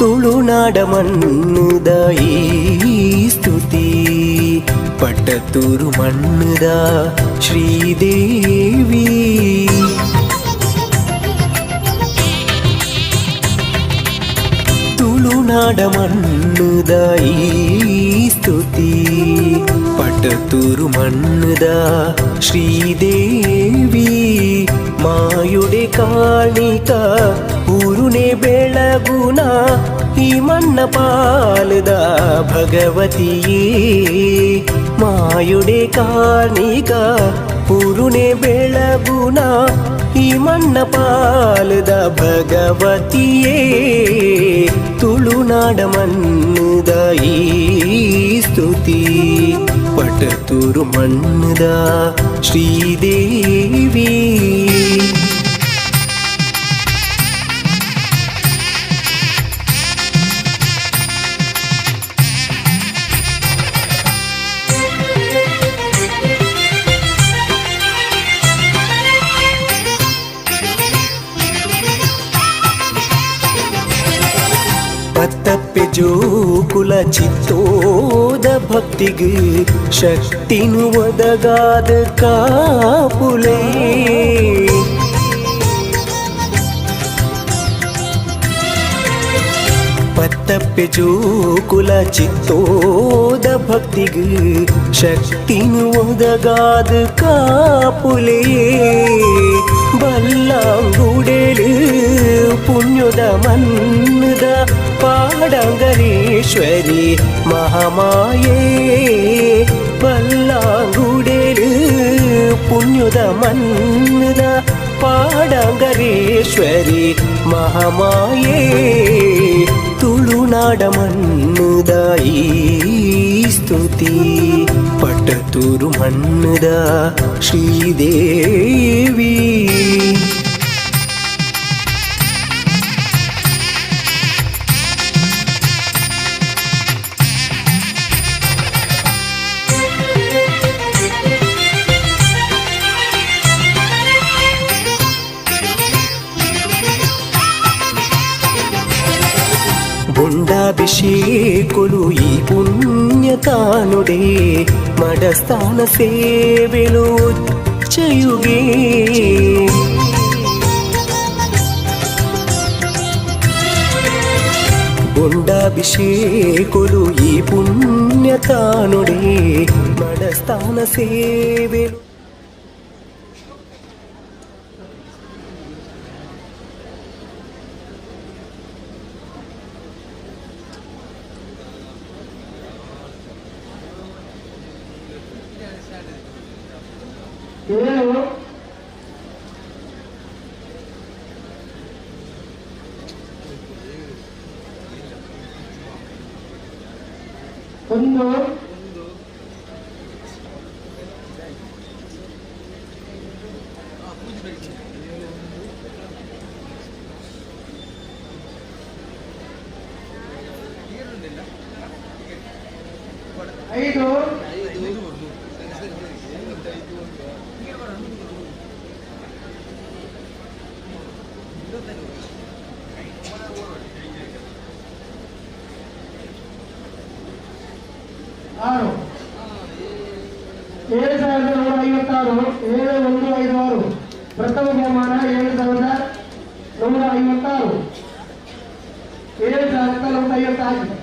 ತುಳುನಾಡ ಮಣ್ಣುದ ಈ ಸ್ತುತಿ ಪಟ್ಟತೂರು ಮಣ್ಣುದ ಶ್ರೀದೇವಿ ತುಳುನಾಡ ಮಣ್ಣುದ ಈ ಸ್ತುತಿ ಪಟ್ಟತೂರು ಮಣ್ಣುದ ಶ್ರೀದೇವಿ ಮಾಯುಡೆ ಕಾಣಿಕ ಊರುನೆ ಬೆಳಗುನ ಈ ಮಣ್ಣ ಪಾಲದ ಭಗವತಿಯೇ ಮಾಯುಡೆ ಕಾಣಿಕ ಊರುನೆ ಬೆಳಗುನ ಈ ಮಣ್ಣ ಪಾಲದ ಭಗವತಿಯೇ ತುಳುನಾಡ ಮಣ್ಣುದ ಈ ಸ್ತುತಿ ಪಟ್ಟತೂರು ಮಣ್ಣುದ ಶ್ರೀದೇವಿ ಪತ್ತಪ್ಪೆ ಜೋಕುಲ ಚಿತ್ತೋದ ಭಕ್ತಿಗೆ ಶಕ್ತಿನು ಒದಗಾದ ಕಾಪುಲೇ ಪತ್ತಪ್ಪೆ ಜೋಕುಲ ಚಿತ್ತೋದ ಭಕ್ತಿಗೆ ಶಕ್ತಿನು ಒದಗಾದ ಕಾಪುಲೇ ಬಲ್ಲಾಂಗುಡೆಲು ಪುಣ್ಯದ ಮನ್ನದ ಪಾಡಂಗರೇಶ್ವರಿ ಮಹಾಮಾಯೇ ಬಲ್ಲಾಂಗುಡೆಲು ಪುಣ್ಯದ ಮನ್ನದ ಪಾಡಂಗರೇಶ್ವರಿ ಮಹಾಮಾಯೇ ತುಳುನಾಡ ಮಣ್ಣುದ ಈ ಸ್ತುತಿ ಪಟ್ಟತೂರು ಮಣ್ಣುದ ಶ್ರೀದೇವಿ ಗುಂಡಾಭಿಷೇಕುಲು ಈ ಪುಣ್ಯತಾನುಡೆ ಮಡಸ್ಥಾನ ಸೇವೆಲು ಚಯುಗೆ ಗುಂಡಾಭಿಷೇಕುಲು ಈ ಪುಣ್ಯತಾನುಡೆ ಮಡಸ್ಥಾನ ಸೇವೆಲು ಒಂದು ಐದು ಆರು 7,156 7156 ಪ್ರಥಮ ಬಹುಮಾನ 7,156 7,156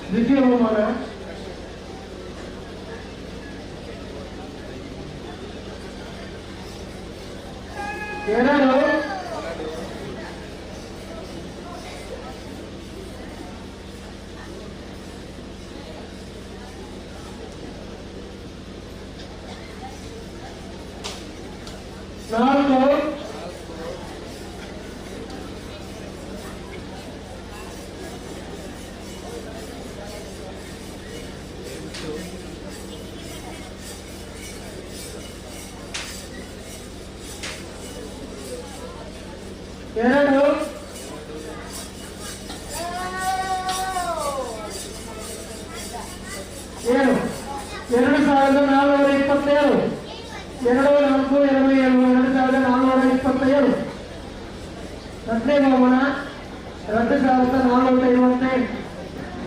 ದ್ವಿತೀಯ ಬಹುಮಾನ ಎರಡು ನಾಲ್ಕು ಎರಡು ಏನು 2,427 2, 4, 2, 7 2,427 ರತ್ನೇ ಭವನ 2450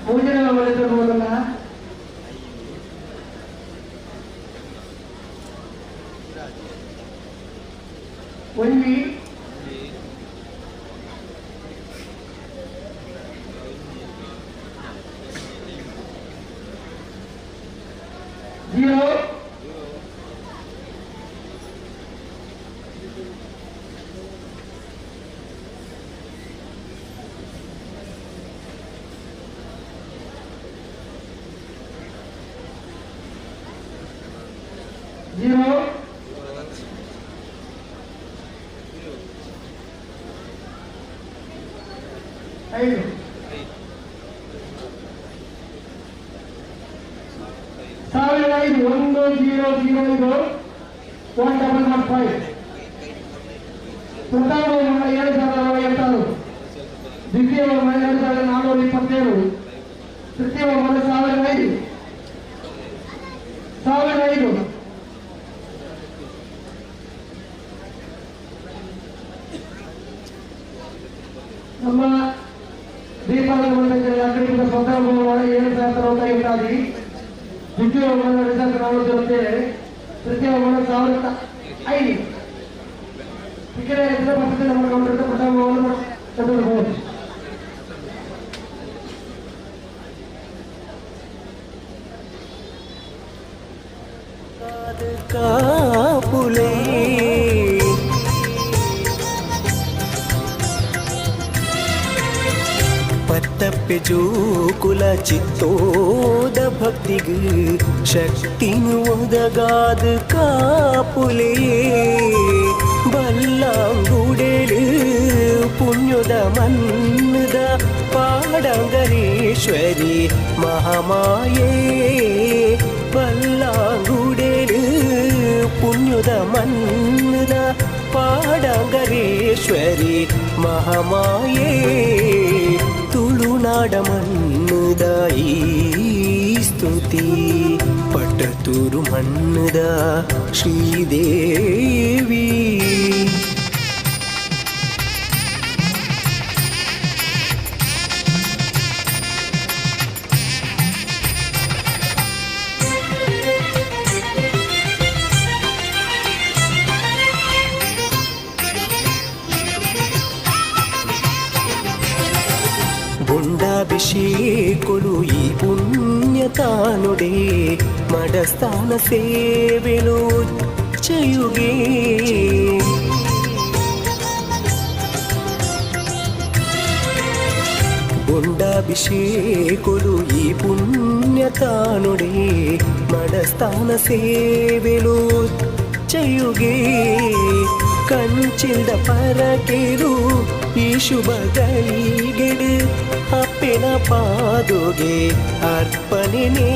ಪೂಜನೆ ಮಾಡಿರಬಹುದಲ್ಲ. ಒಂಜಿ ಜೀರೋ ಜೀರೋ 5 1005 10005 ಪ್ರಥಮ 7,156 ದ್ವಿತೀಯ 2,427 ತೃತೀಯ 1,005 ನಮ್ಮ ದೀಪಾವಳಿ ಅಗ್ರಿಮಿತ ಸ್ವತಃ 7,058 ದ್ವಿತೀಯ 2,427 ತೃತೀಯ 1,005 ಇಕಡೆ ಇತರ ಪಕ್ಷದ ನಮ್ಮ ಕೌಂಟರ್ ಪ್ರಥಮವನ್ನು ಚತುರ್ಭುಜ ಕಾಪುಲೇ ಪತ್ತಪ್ಪೆ ಜೋಕುಲ ಚಿತ್ತೋದ ಭಕ್ತಿಗೆ ಶಕ್ತಿನು ಒದಗಾದ ಕಾಪುಲೇ ಬಲ್ಲಾಂಗುಡೆಲು ಪುಣ್ಯದ ಮನ್ನದ ಪಾಡಂಗರೇಶ್ವರಿ ಮಹಾಮಾಯೇ ಬಲ್ಲಾಂಗುಡೆಲು ಪುಣ್ಯದ ಮನ್ನದ ಪಾಡಂಗರೇಶ್ವರಿ ಮಹಾಮಾಯೇ ತುಳುನಾಡ ಮಣ್ಣುದ ಈ ಸ್ತುತಿ ಪಟ್ಟತೂರು ಮಣ್ಣುದ ಶ್ರೀದೇವಿ ಗುಂಡಾಭಿಷೇಕುಲು ಈ ಪುಣ್ಯತಾನುಡೆ ಮಡಸ್ಥಾನ ಸೇವೆಲು ಚಯುಗೆ ಗುಂಡಾಭಿಷೇಕುಲು ಈ ಪುಣ್ಯತಾನುಡೆ ಮಡಸ್ಥಾನ ಸೇವೆಲು ಚಯುಗೆ ಕಂಚಿಲ್ದ ಪರಕೆರು ಈ ಶುಭ ಗಳಿಗೆಡು ಅಪ್ಪೆನ ಪಾದುಗೆ ಅರ್ಪಣೆನೇ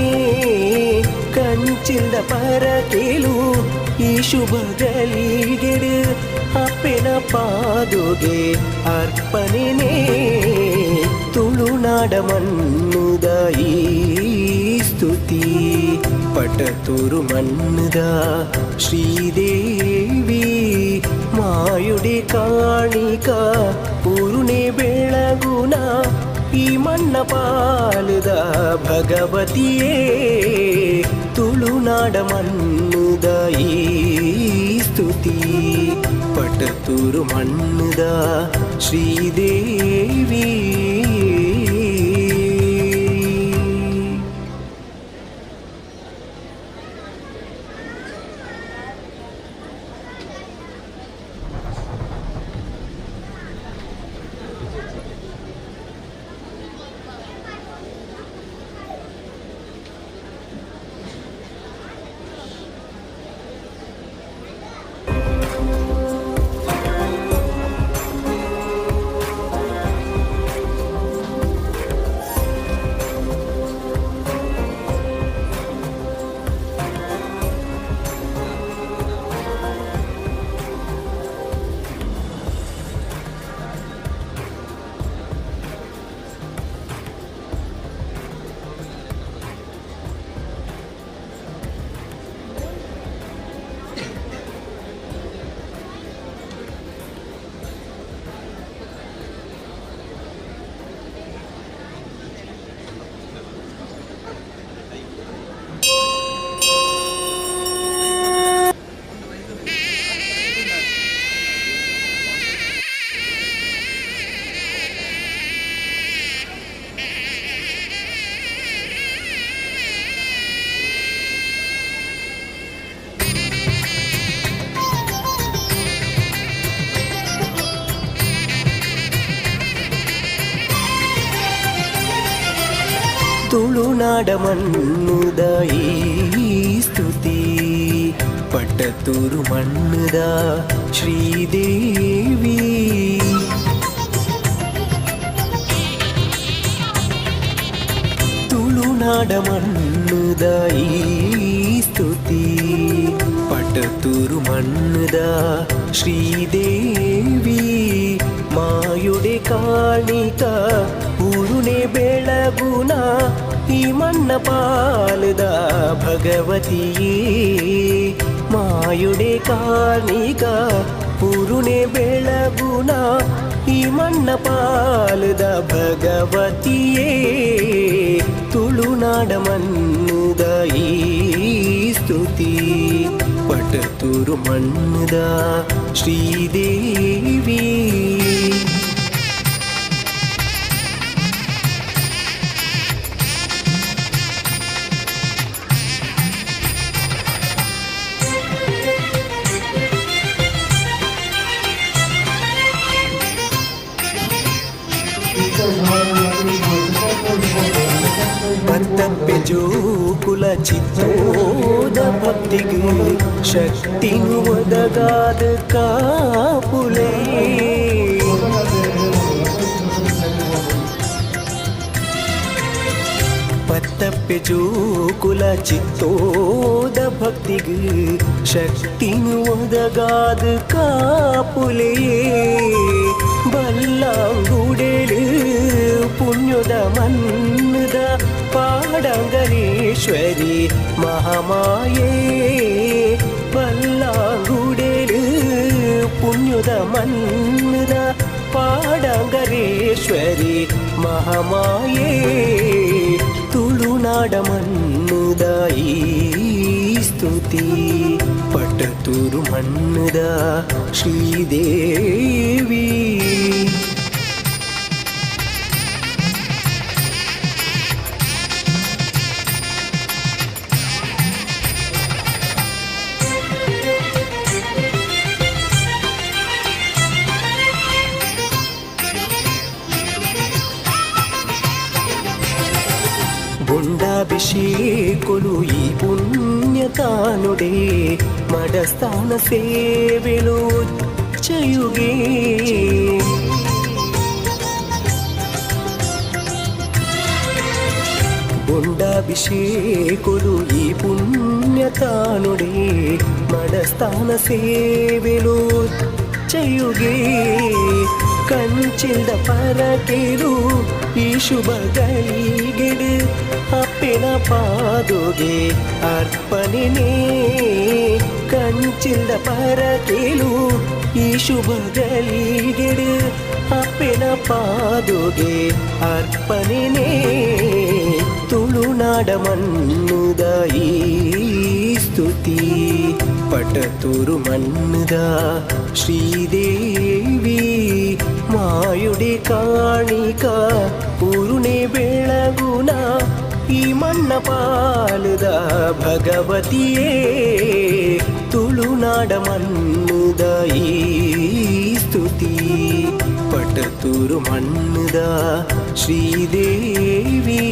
ಕಂಚಿಲ್ದ ಪರಕೆಲು ಈ ಶುಭ ಗಳಿಗೆಡು ಅಪ್ಪೆನ ಪಾದುಗೆ ಅರ್ಪಣೆನೇ ತುಳುನಾಡ ಮಣ್ಣುದ ಈ ಸ್ತುತಿ ಪಟ್ಟತೂರು ಮಣ್ಣುದ ಶ್ರೀದೇವಿ ಮಾಯುಡಿ ಕಾಣಿಕ ಪೂರ್ಣೆ ಬೆಳಗುನ ಈ ಮಣ್ಣ ಪಾಲುದ ಭಗವತಿಯೇ ತುಳುನಾಡ ಮಣ್ಣುದ ಈ ಸ್ತುತಿ ಪಟ್ಟತೂರು ಮಣ್ಣುದ ಶ್ರೀದೇವಿ ತುಳುನಾಡ ಮಣ್ಣುದ ಈ ಸ್ತುತಿ ಪಟ್ಟತೂರು ಮಣ್ಣುದ ಶ್ರೀದೇವಿ ತುಳುನಾಡ ಮಣ್ಣುದ ಈ ಸ್ತುತಿ ಪಟ್ಟತೂರು ಮಣ್ಣುದ ಶ್ರೀದೇವಿ ಮಾಯುಡೆ ಕಾಣಿಕ ಊರುನೆ ಬೆಳಗುನ ಈ ಮಣ್ಣ ಪಾಲದ ಭಗವತಿಯೇ ಮಾಯುಡೆ ಕಾಣಿಕ ಊರುನೆ ಬೆಳಗುನ ಈ ಮಣ್ಣ ಪಾಲದ ಭಗವತಿಯೇ ತುಳುನಾಡ ಮಣ್ಣುದ ಈ ಸ್ತುತಿ ಪಟ್ಟತೂರು ಮಣ್ಣುದ ಶ್ರೀದೇವಿ ಪತ್ತಪ್ಪೆ ಜೋಕುಲ ಚಿತ್ತೋದ ಭಕ್ತಿಗೆ ಶಕ್ತಿನು ಒದಗಾದ ಕಾಪುಲೆ ಪತ್ತಪ್ಪೆ ಜೋಕುಲ ಚಿತ್ತೋದ ಭಕ್ತಿಗೆ ಶಕ್ತಿನು ಒದಗಾದ ಕಾಪುಲೆ ಬಲ್ಲಾಂಗುಡೆಲು ಪುಣ್ಯದ ಮಣ್ಣದ ಪಾಡಂಗರೇಶ್ವರಿ ಮಹಾಮಾಯೇ ಬಲ್ಲಾಂಗುಡೆಲು ಪುಣ್ಯದ ಮಣ್ಣದ ಪಾಡಂಗರೇಶ್ವರಿ ಮಹಾಮಾಯೇ ತುಳುನಾಡ ಮಣ್ಣುದ ಈ ಸ್ತುತಿ ಪಟ್ಟತೂರು ಮಣ್ಣುದ ಶ್ರೀದೇವಿ గుండాభిషేకులు ఈ పుణ్యతానుడే మడస్థాన సేవలు చేయుగే గుండాభిషేకులు ఈ పుణ్యతానుడే మడస్థాన సేవలు చేయుగే ಕಂಚಿಲ್ದ ಪರಕೆರು ಈ ಶುಭ ಗಳಿಗೆಡು ಅಪ್ಪಿನ ಪಾದುಗೆ ಅರ್ಪಣೆನೇ ಕಂಚಿಲ್ದ ಪರಕೆರು ಈ ಶುಭ ಗಳಿಗೆಡು ಅಪ್ಪಿನ ಪಾದುಗೆ ಅರ್ಪಣೆನೇ ತುಳುನಾಡ ಮಣ್ಣುದ ಈ ಸ್ತುತಿ ಪಟ್ಟತೂರು ಮಣ್ಣುದ ಶ್ರೀದೇವಿ ಮಾಯುಡೆ ಕಾಣಿಕ ಊರುನೆ ಬೆಳಗುನ ಈ ಮಣ್ಣ ಪಾಲದ ಭಗವತಿಯೇ ತುಳುನಾಡ ಮಣ್ಣುದ ಈ ಸ್ತುತಿ ಪಟ್ಟತೂರು ಮಣ್ಣುದ ಶ್ರೀದೇವಿ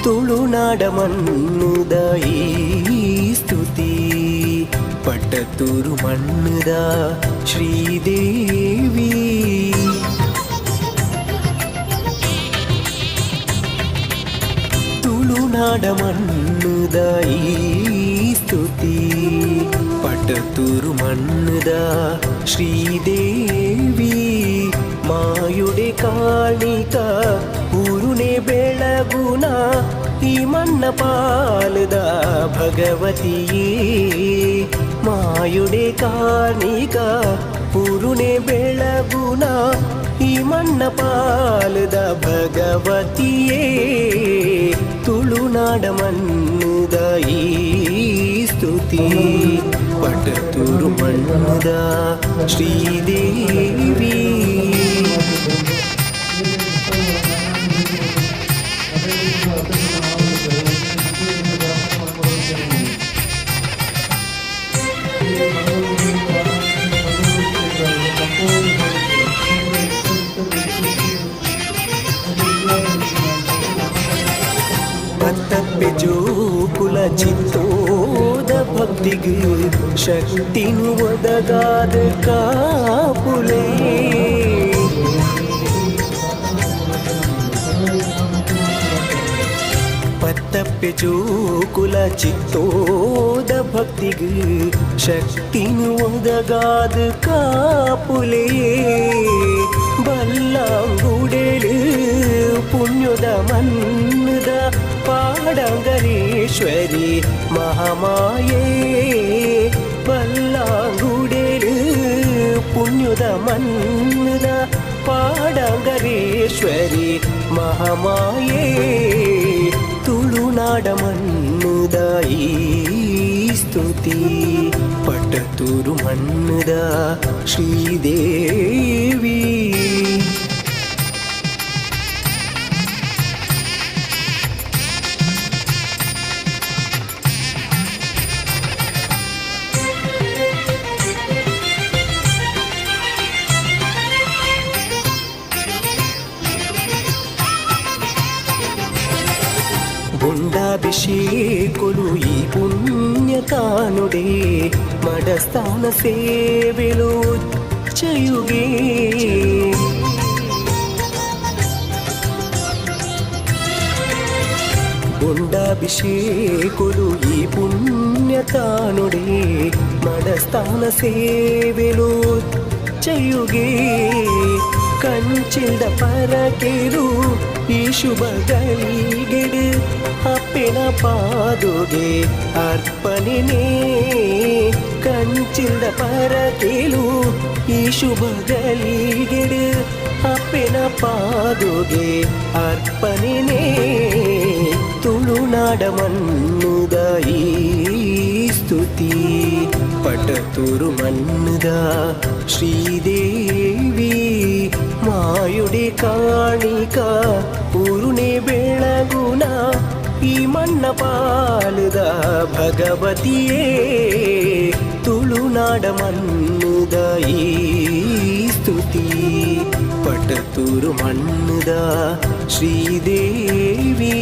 ತುಳುನಾಡ ಮಣ್ಣುದ ಈ ಸ್ತುತಿ ಪಟ್ಟತೂರು ಮಣ್ಣುದ ಶ್ರೀದೇವಿ ತುಳುನಾಡ ಮಣ್ಣುದ ಈ ಸ್ತುತಿ ಪಟ್ಟತೂರು ಮಣ್ಣುದ ಶ್ರೀದೇವಿ ಮಾಯುಡೆ ಕಾಣಿಕ ಊರುನೆ ಬೆಳಗುನ ಈ ಮಣ್ಣ ಪಾಲದ ಭಗವತಿಯೇ ಮಾಯುಡೆ ಕಾಣಿಕ ಊರುನೆ ಬೆಳಗುನ ಈ ಮಣ್ಣ ಪಾಲದ ಭಗವತಿಯೇ ತುಳುನಾಡ ಮಣ್ಣುದ ಈ ಸ್ತುತಿ ಪಟ್ಟತೂರು ಮಣ್ಣುದ ಶ್ರೀದೇವಿ ಪತ್ತಪ್ಪೆ ಜೋಕುಲ ಚಿತ್ತೋದ ಭಕ್ತಿಗೆ ಶಕ್ತಿನು ಒದಗಾದ ಕಾಪುಲೇ ಪತ್ತಪ್ಪೆ ಜೋಕುಲ ಚಿತ್ತೋದ ಭಕ್ತಿಗೆ ಶಕ್ತಿನು ಒದಗಾದ ಕಾಪುಲೇ ಬಲ್ಲಾಂಗುಡೆಲು ಪುಣ್ಯದ ಮನ್ನದ ಪಾಡಂಗರೇಶ್ವರಿ ಮಹಾಮಾಯೇ ಬಲ್ಲಾಂಗುಡೆಲು ಪುಣ್ಯದ ಮನ್ನದ ಪಾಡಂಗರೇಶ್ವರಿ ಮಹಾಮಾಯೇ ತುಳುನಾಡ ಮಣ್ಣುದ ಈ ಸ್ತುತಿ ಪಟ್ಟತೂರು ಮಣ್ಣುದ ಶ್ರೀದೇವಿ ಗುಂಡಾಭಿಷೇಕುಲು ಈ ಪುಣ್ಯತಾನುಡೆ ಮಡಸ್ಥಾನ ಸೇವೆಲು ಚಯುಗೆ ಗುಂಡಾಭಿಷೇಕುಲು ಈ ಪುಣ್ಯತಾನುಡೆ ಮಡಸ್ಥಾನ ಸೇವೆಲು ಚಯುಗೆ ಕಂಚಿಲ್ದ ಪರಕೆರು ಈ ಶುಭ ಗಳಿಗೆಡು ಅಪ್ಪೆನ ಪಾದುಗೆ ಅರ್ಪಣೆನೇ ಕಂಚಿಲ್ದ ಪರಕೆಲು ಈ ಶುಭ ಗಳಿಗೆಡು ಅಪ್ಪೆನ ಪಾದುಗೆ ಅರ್ಪಣೆನೇ ತುಳುನಾಡ ಮಣ್ಣುದ ಈ ಸ್ತುತಿ ಪಟ್ಟತೂರು ಮಣ್ಣುದ ಶ್ರೀದೇವಿ ಮಾಯುಡೆ ಕಾಣಿಕ ಊರುನೆ ಬೆಳಗುನ ಈ ಮಣ್ಣ ಪಾಲದ ಭಗವತಿಯೇ ತುಳುನಾಡ ಮಣ್ಣುದ ಈ ಸ್ತುತಿ ಪಟ್ಟತೂರು ಮಣ್ಣುದ ಶ್ರೀದೇವಿ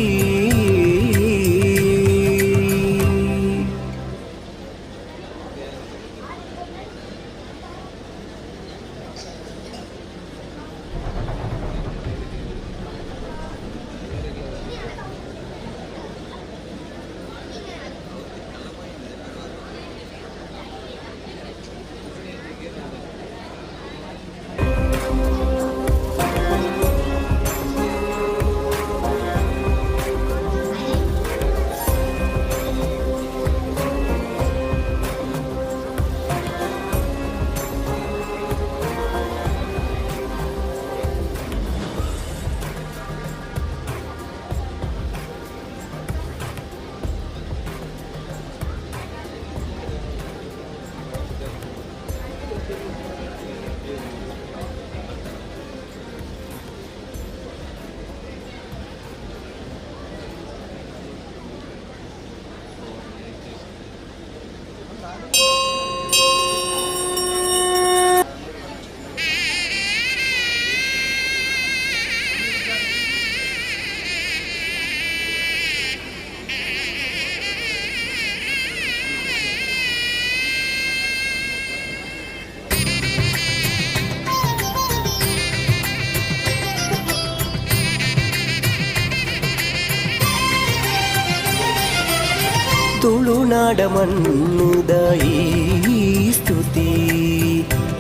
ತುಳುನಾಡ ಮಣ್ಣುದ ಈ ಸ್ತುತಿ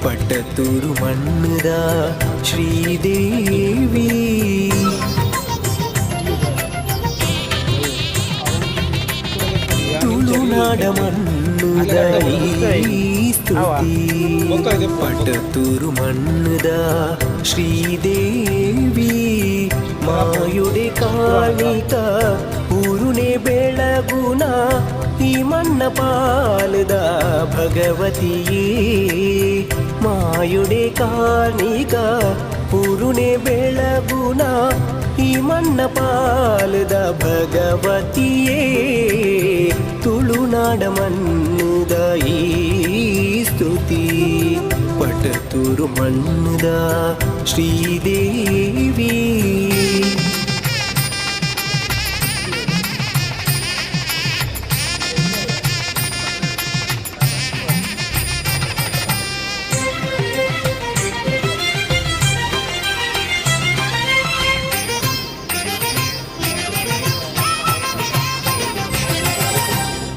ಪಟ್ಟತೂರು ಮಣ್ಣುದ ಶ್ರೀದೇವಿ ತುಳುನಾಡ ಮಣ್ಣುದ ಈ ಸ್ತುತಿ ಪಟ್ಟತೂರು ಮಣ್ಣುದ ಶ್ರೀದೇವಿ ಮಾಯುಡೆ ಕಾಣಿಕ ಊರುನೆ ಬೆಳಗುನ ಈ ಮಣ್ಣ ಪಾಲದ ಭಗವತಿಯೇ ಮಾಯುಡೆ ಕಾಣಿಕ ಊರುನೆ ಬೆಳಗುನ ಈ ಮಣ್ಣ ಪಾಲದ ಭಗವತಿಯೇ ತುಳುನಾಡ ಮಣ್ಣುದ ಈ ಸ್ತುತಿ ಪಟ್ಟತೂರು ಮಣ್ಣುದ ಶ್ರೀದೇವಿ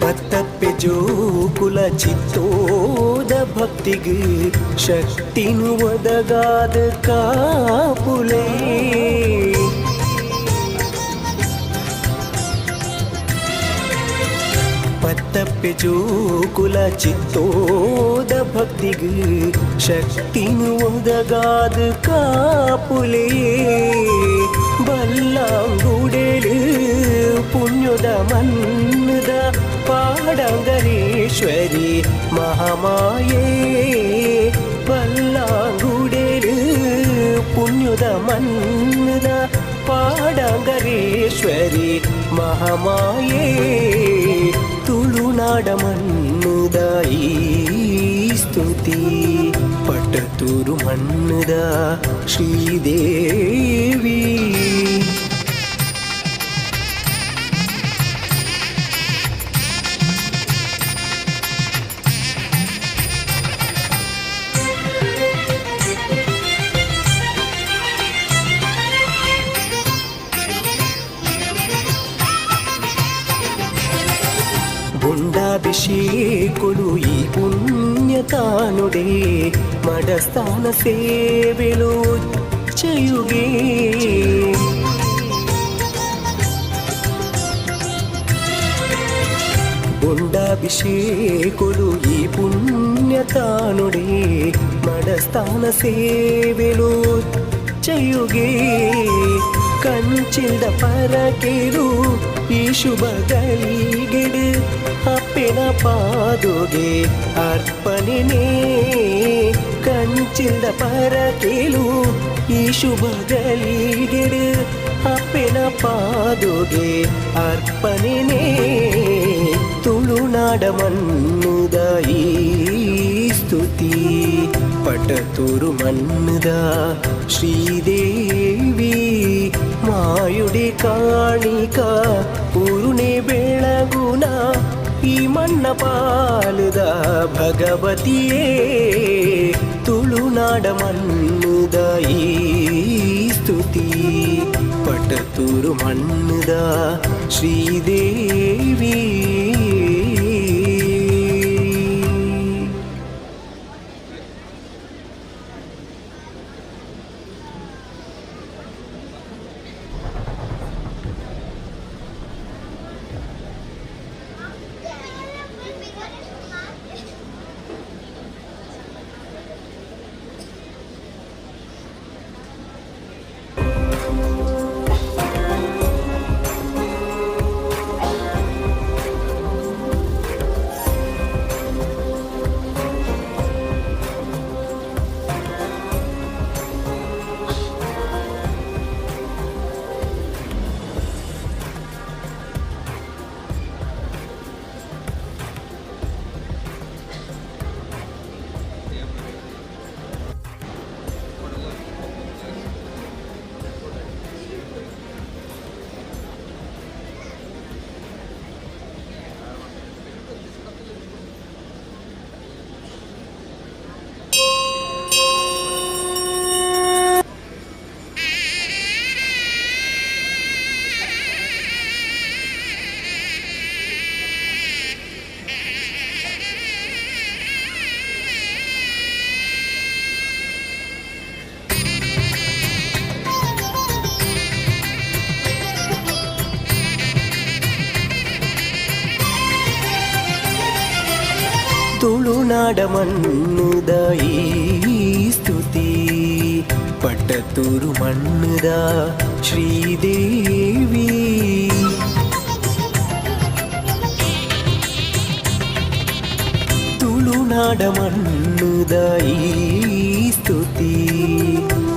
ಪತ್ತಪ್ಪೆ ಜೋಕುಲ ಚಿತ್ತೋದ ಭಕ್ತಿಗೆ ಶಕ್ತಿನು ಒದಗಾದ ಕಾಪುಲೆ ಪತ್ತಪ್ಪೆ ಜೋಕುಲ ಚಿತ್ತೋದ ಭಕ್ತಿಗೆ ಶಕ್ತಿನು ಒದಗಾದ ಕಾಪುಲೆ ಬಲ್ಲಾಂಗುಡೆಲು ಪುಣ್ಯದ ಮನ್ನದ ಪಾಡಂಗರೇಶ್ವರಿ ಮಹಾಮಾಯೇ ಬಲ್ಲಾಂಗುಡೆಲು ಪುಣ್ಯದ ಮನ್ನದ ಪಾಡಂಗರೇಶ್ವರಿ ಮಹಾಮಾಯೇ ತುಳುನಾಡ ಮಣ್ಣುದ ಈ ಸ್ತುತಿ ಪಟ್ಟತೂರು ಮಣ್ಣುದ ಶ್ರೀದೇವಿ ಗುಂಡಾಭಿಷೇಕುಲು ಈ ಪುಣ್ಯತಾನುಡೆ ಮಡಸ್ಥಾನ ಸೇವೆಲು ಚಯುಗೆ ಗುಂಡಾಭಿಷೇಕುಲು ಈ ಪುಣ್ಯತಾನುಡೆ ಮಡಸ್ಥಾನ ಸೇವೆಲು ಚಯುಗೆ ಕಂಚಿಲ್ದ ಪರಕೆರು ಈ ಶುಭ ಗಳಿಗೆಡು ಅಪ್ಪೆನ ಪಾದುಗೆ ಅರ್ಪಣೆನೇ ಕಂಚಿಲ್ದ ಪರಕೆಲು ಈ ಶುಭ ಗಳಿಗೆಡು ಅಪ್ಪೆನ ಪಾದುಗೆ ಅರ್ಪಣೆನೇ ತುಳುನಾಡ ಮಣ್ಣುದ ಈ ಸ್ತುತಿ ಪಟ್ಟತೂರು ಮಣ್ಣುದ ಶ್ರೀದೇವಿ ಮಾಯುಡೆ ಕಾಣಿಕ ಊರುನೆ ಬೆಳಗುನ ಈ ಮಣ್ಣ ಪಾಲದ ಭಗವತಿಯೇ ತುಳುನಾಡ ಮಣ್ಣುದ ಈ ಸ್ತುತಿ ಪಟ್ಟತೂರು ಮಣ್ಣುದ ಶ್ರೀದೇವಿ ತುಳುನಾಡ ಮಣ್ಣುದ ಈ ಸ್ತುತಿ ಪಟ್ಟತೂರು ಮಣ್ಣುದ ಶ್ರೀದೇವಿ ತುಳುನಾಡ ಮಣ್ಣುದ ಈ ಸ್ತುತಿ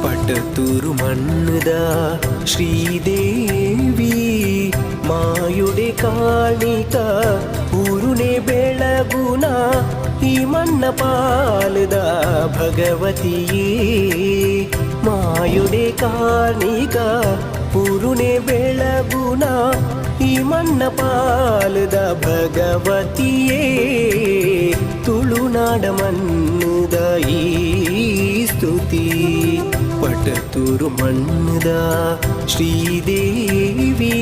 ಪಟ್ಟತೂರು ಮಣ್ಣುದ ಶ್ರೀದೇವಿ ಮಾಯುಡೆ ಕಾಣಿಕ ಊರುನೆ ಬೆಳಗುನ ಈ ಮಣ್ಣ ಪಾಲದ ಭಗವತಿಯೇ ಮಾಯುಡೆ ಕಾಣಿಕ ಊರುನೆ ಬೆಳಗುನ ಈ ಮಣ್ಣ ಪಾಲದ ಭಗವತಿಯೇ ತುಳುನಾಡ ಮಣ್ಣುದ ಈ ಸ್ತುತಿ ಪಟ್ಟತೂರು ಮಣ್ಣುದ ಶ್ರೀದೇವಿ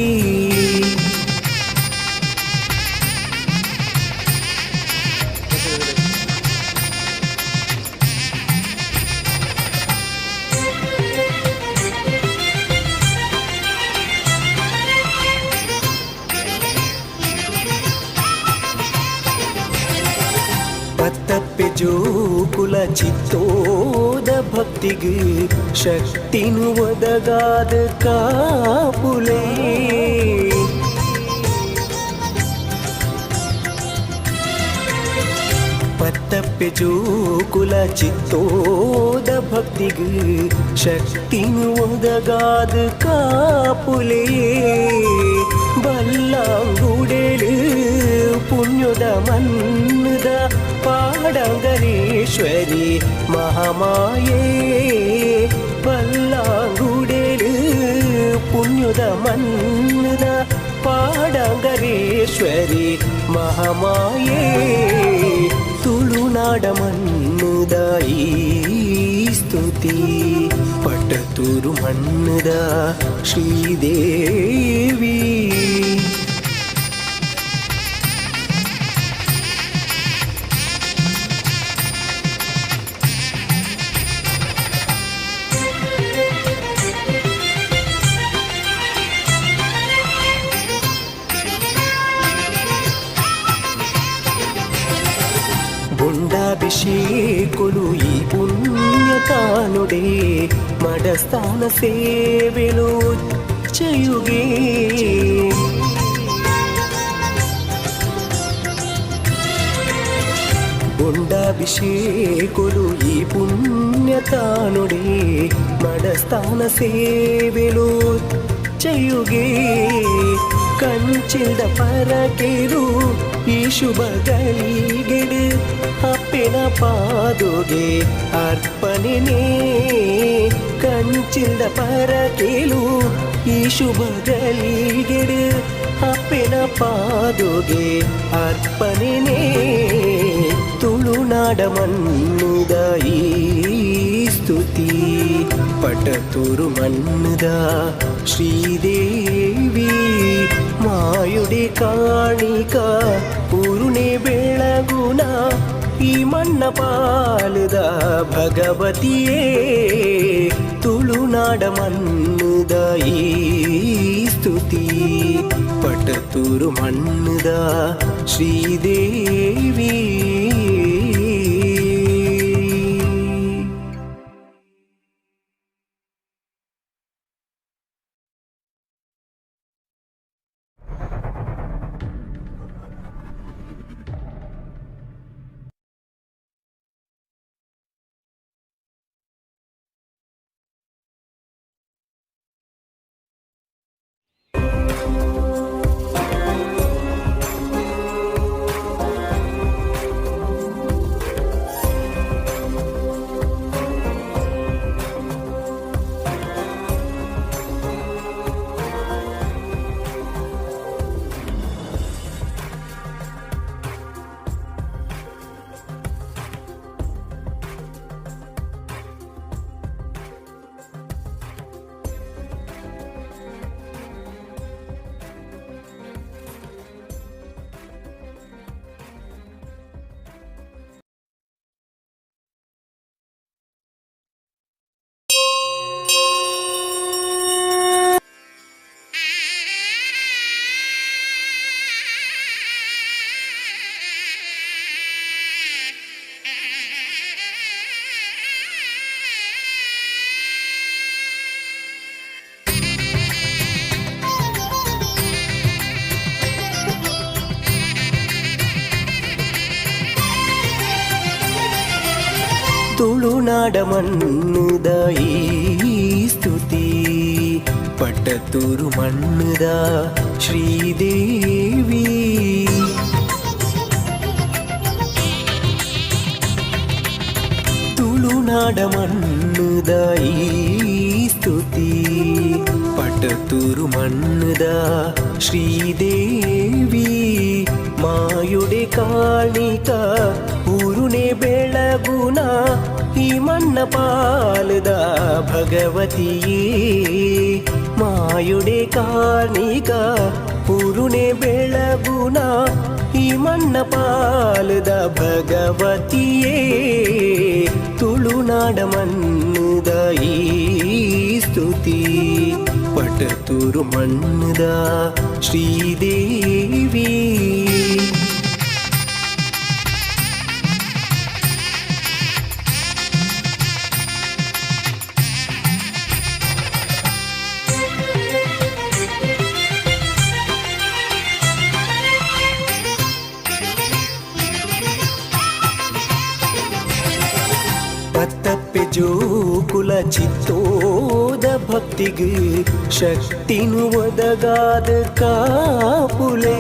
ಪತ್ತಪ್ಪೆ ಜೋಕುಲ ಚಿತ್ತೋದ ಭಕ್ತಿಗೆ ಶಕ್ತಿನು ಒದಗಾದ ಕಾಪುಲೇ ಪತ್ತಪ್ಪೆ ಜೋಕುಲ ಚಿತ್ತೋದ ಭಕ್ತಿಗೆ ಶಕ್ತಿನು ಒದಗಾದ ಕಾಪುಲೇ ಬಲ್ಲಾಂಗುಡೆಲು ಪುಣ್ಯದ ಮನ್ನದ ಪಾಡಂಗರೇಶ್ವರಿ ಮಹಾಮಾಯೇ ಬಲ್ಲಾಂಗುಡೆಲು ಪುಣ್ಯದ ಮನ್ನದ ಪಾಡಂಗರೇಶ್ವರಿ ಮಹಾಮಾಯೇ ತುಳುನಾಡ ಮಣ್ಣುದ ಈ ಸ್ತುತಿ ಪಟ್ಟತೂರು ಮಣ್ಣುದ ಶ್ರೀದೇವಿ బుండాభిషేకులు ఈ పుణ్యకానుడే మడస్థాన సేవలు చేయుగే బుండాభిషేకులు ఈ పుణ్యకానుడే మడస్థాన సేవలు చేయుగే ಕಂಚಿಲ್ದ ಪರಕೆರು ಈ ಶುಭ ಗಳಿಗೆಡು ಅಪ್ಪೆನ ಪಾದುಗೆ ಅರ್ಪಣೆನೇ ಕಂಚಿಲ್ದ ಪರಕೆಲು ಈ ಶುಭ ಗಳಿಗೆಡು ಅಪ್ಪೆನ ಪಾದುಗೆ ಅರ್ಪಣೆನೇ ತುಳುನಾಡ ಮಣ್ಣುದ ಈ ಸ್ತುತಿ ಪಟ್ಟತೂರು ಮಣ್ಣುದ ಶ್ರೀದೇವಿ ಮಾಯುಡೆ ಕಾಣಿಕ ಪೂರುಣೆ ಬೆಳಗುನ ಈ ಮಣ್ಣ ಪಾಲದ ಭಗವತಿಯೇ ತುಳುನಾಡ ಮಣ್ಣುದ ಈ ಸ್ತುತಿ ಪಟ್ಟತೂರು ಮಣ್ಣುದ ಶ್ರೀದೇವಿ ತುಳುನಾಡ ಮಣ್ಣುದ ಈ ಸ್ತುತಿ ಪಟ್ಟತೂರು ಮಣ್ಣುದ ಶ್ರೀದೇವಿ ತುಳುನಾಡ ಮಣ್ಣುದ ಈ ಸ್ತುತಿ ಪಟ್ಟತೂರು ಮಣ್ಣುದ ಶ್ರೀದೇವಿ ಮಾಯುಡೆ ಕಾಣಿಕ ಊರುನೆ ಬೆಳಗುನ ಈ ಮಣ್ಣ ಪಾಲದ ಭಗವತಿಯೇ ಮಾಯುಡೆ ಕಾಣಿಕ ಊರುನೆ ಬೆಳಗುನ ಈ ಮಣ್ಣ ಪಾಲದ ಭಗವತಿಯೇ ತುಳುನಾಡ ಮಣ್ಣುದ ಈ ಸ್ತುತಿ ಪಟ್ಟತೂರು ಮಣ್ಣುದ ಶ್ರೀದೇವಿ ಪತ್ತಪ್ಪೆ ಜೋಕುಲ ಚಿತ್ತೋದ ಭಕ್ತಿಗೆ ಶಕ್ತಿನು ಒದಗಾದ ಕಾಪುಲೇ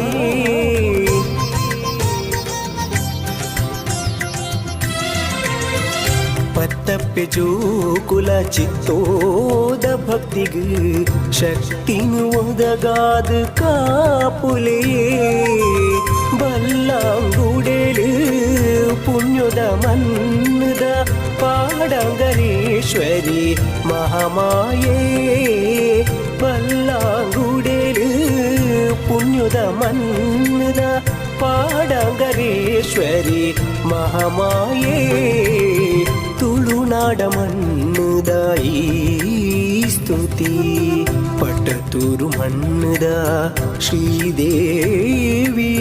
ಪತ್ತಪ್ಪೆ ಜೋಕುಲ ಚಿತ್ತೋದ ಭಕ್ತಿಗೆ ಶಕ್ತಿನು ಒದಗಾದ ಕಾಪುಲೇ ಬಲ್ಲಾಂಗುಡೆಲು ಪುಣ್ಯದ ಮನ್ನದ ಪಾಡಂಗರೇಶ್ವರಿ ಮಹಾಮಾಯೇ ಬಲ್ಲಾಂಗುಡೆಲು ಪುಣ್ಯದ ಮನ್ನದ ಪಾಡಂಗರೇಶ್ವರಿ ಮಹಾಮಾಯೇ ತುಳುನಾಡ ಮಣ್ಣುದ ಈ ಸ್ತುತಿ ಪಟ್ಟತೂರು ಮಣ್ಣುದ ಶ್ರೀದೇವಿ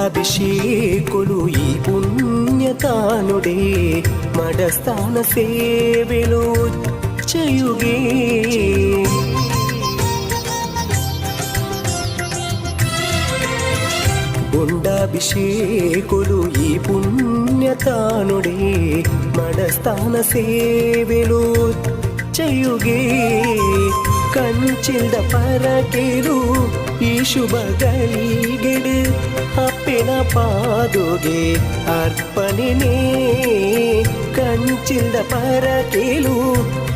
గుండాభిషేకులు ఈ పుణ్యతానుడే మడస్థాన సేవలు చేయుగే గుండాభిషేకులు ఈ పుణ్యతానుడే మడస్థాన సేవలు చేయుగే ಕಂಚಿಲ್ದ ಪರಕೆರು ಈ ಶುಭ ಗಳಿಗೆಡು ಅಪ್ಪೆನ ಪಾದುಗೆ ಅರ್ಪಣೆನೇ ಕಂಚಿಲ್ದ ಪರಕೆಲು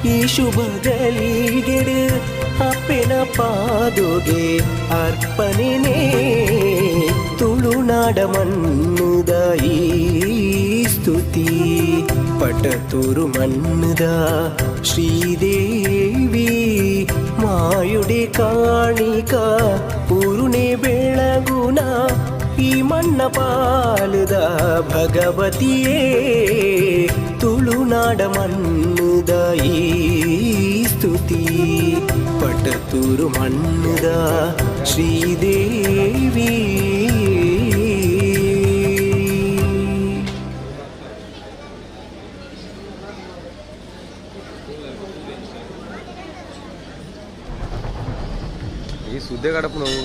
ಈ ಶುಭ ಗಳಿಗೆಡು ಅಪ್ಪೆನ ಪಾದುಗೆ ಅರ್ಪಣೆನೇ ತುಳುನಾಡ ಮಣ್ಣುದ ಈ ಸ್ತುತಿ ಪಟ್ಟತೂರು ಮಣ್ಣುದ ಶ್ರೀದೇವಿ ಮಾಯುಡೆ ಕಾಣಿಕ ಊರುನೆ ಬೆಳಗುನ ಈ ಮಣ್ಣ ಪಾಲದ ಭಗವತಿಯೇ ತುಳುನಾಡ ಮಣ್ಣುದ ಈ ಸ್ತುತಿ ಪಟ್ಟತೂರು ಮಣ್ಣುದ ಶ್ರೀದೇವಿ ఈ సుద్దే గడపు నువ్వు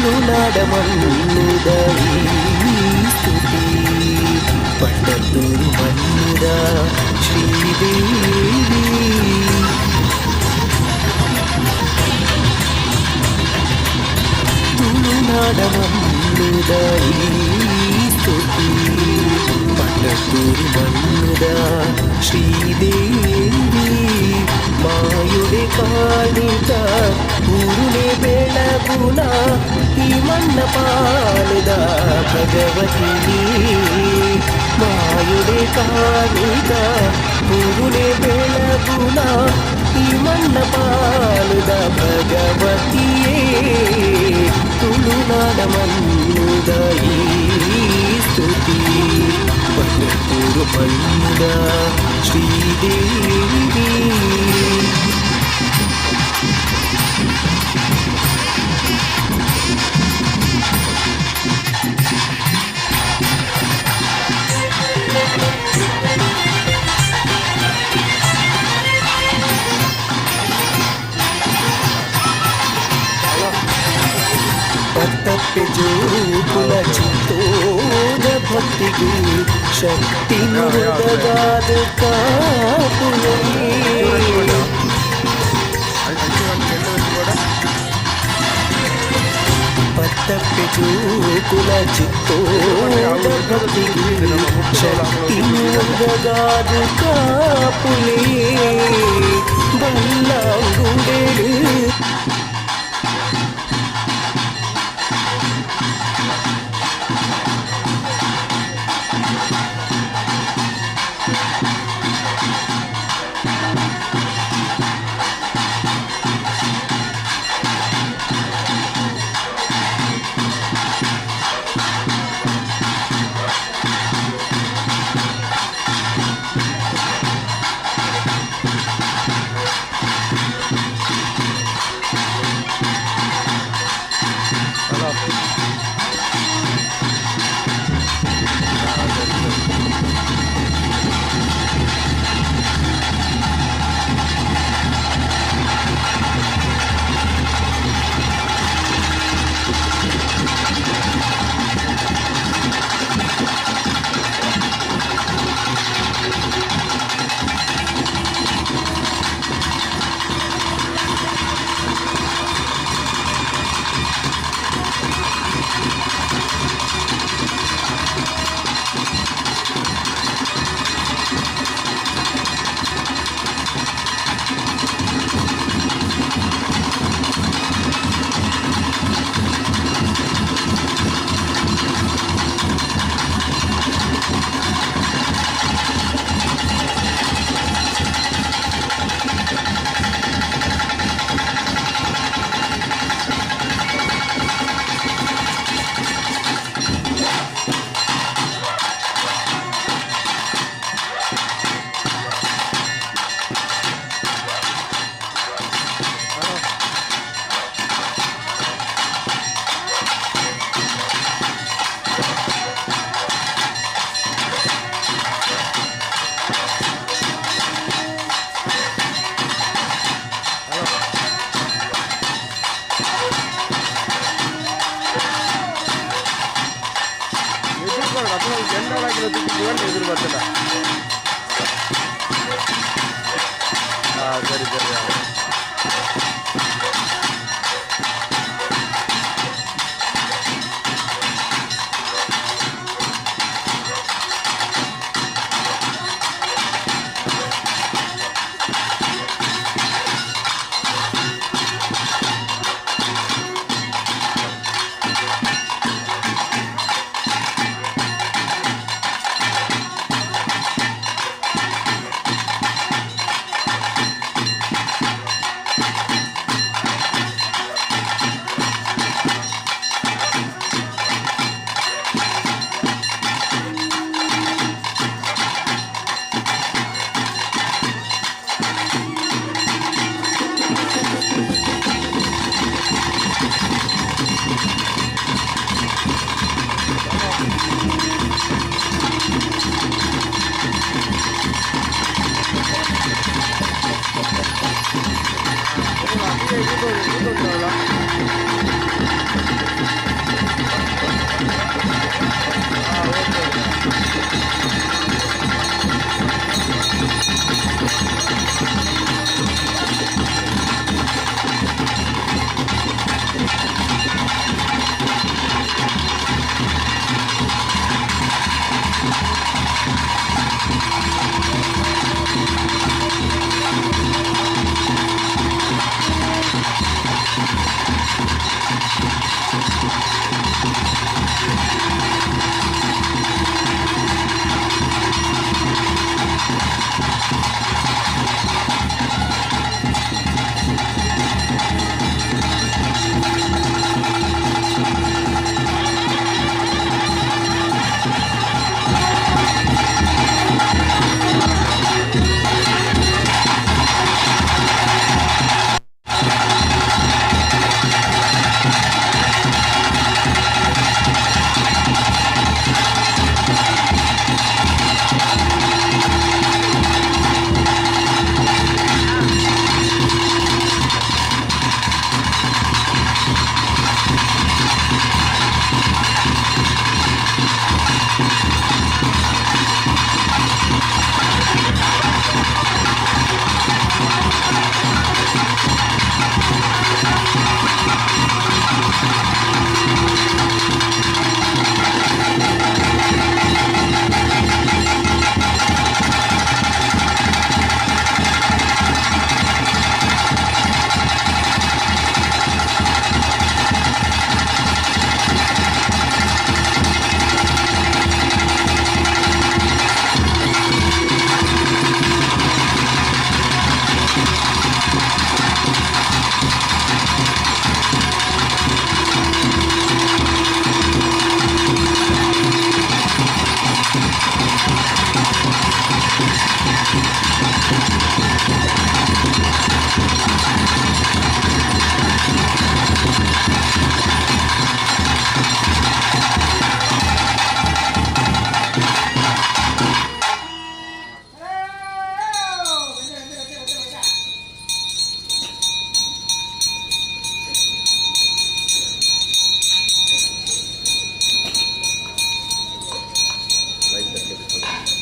ತುಳುನಾಡ ಮಣ್ಣುದ ಈ ಸ್ತುತಿ ಪಟ್ಟತೂರು ಮಣ್ಣುದ ಶ್ರೀದೇವಿ ತುಳುನಾಡ ಮಣ್ಣುದ ಈ ಸ್ತುತಿ ಪಟ್ಟತೂರು ಮಣ್ಣುದ ಶ್ರೀದೇವಿ ಮಾಯುಡೆ ಕಾಣಿತ ಊರುನೆ ಬೆಳಗುಣ ಈ ಮಣ್ಣ ಪಾಲದ ಭಗವತಿ ಮಾಯುಡೆ ಕಾಣಿತ ಊರುನೆ ಬೆಳಗುಣ ಈ ಮಣ್ಣ ಪಾಲದ ಭಗವತಿಯೇ ತುಳುನಾಡ ಮಣ್ಣುದ ಈ ಸ್ತುತಿ ಪಟ್ಟತೂರು ಮಣ್ಣುದ ಶ್ರೀದೇವಿ ಪತ್ತಪ್ಪೆ ಜೋಕುಲ ಚಿತ್ತೋದ ಭಕ್ತಿಗೂ ಶಕ್ತಿ ನುಡಿದಗಾದ ಕಾಪುಲೇ ಪತ್ತಪ್ಪೆ ಜೋಕುಲ ಚಿತ್ತೋದ ಭಕ್ತಿಗೂ ಶಕ್ತಿ ನುಡಿದಗಾದ ಕಾಪುಲೇ ಬಲ್ಲಾಂಗುಡೆಡು ಎದುರು ಬರ್ತಿಲ್ಲ. ಸರಿ ಸರಿ.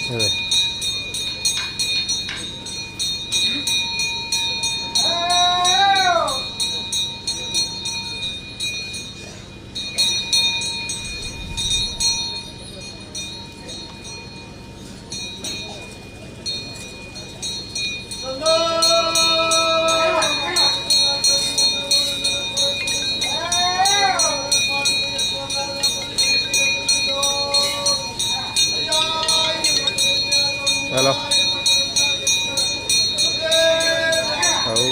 അതെ. ಹಲೋ ಅವು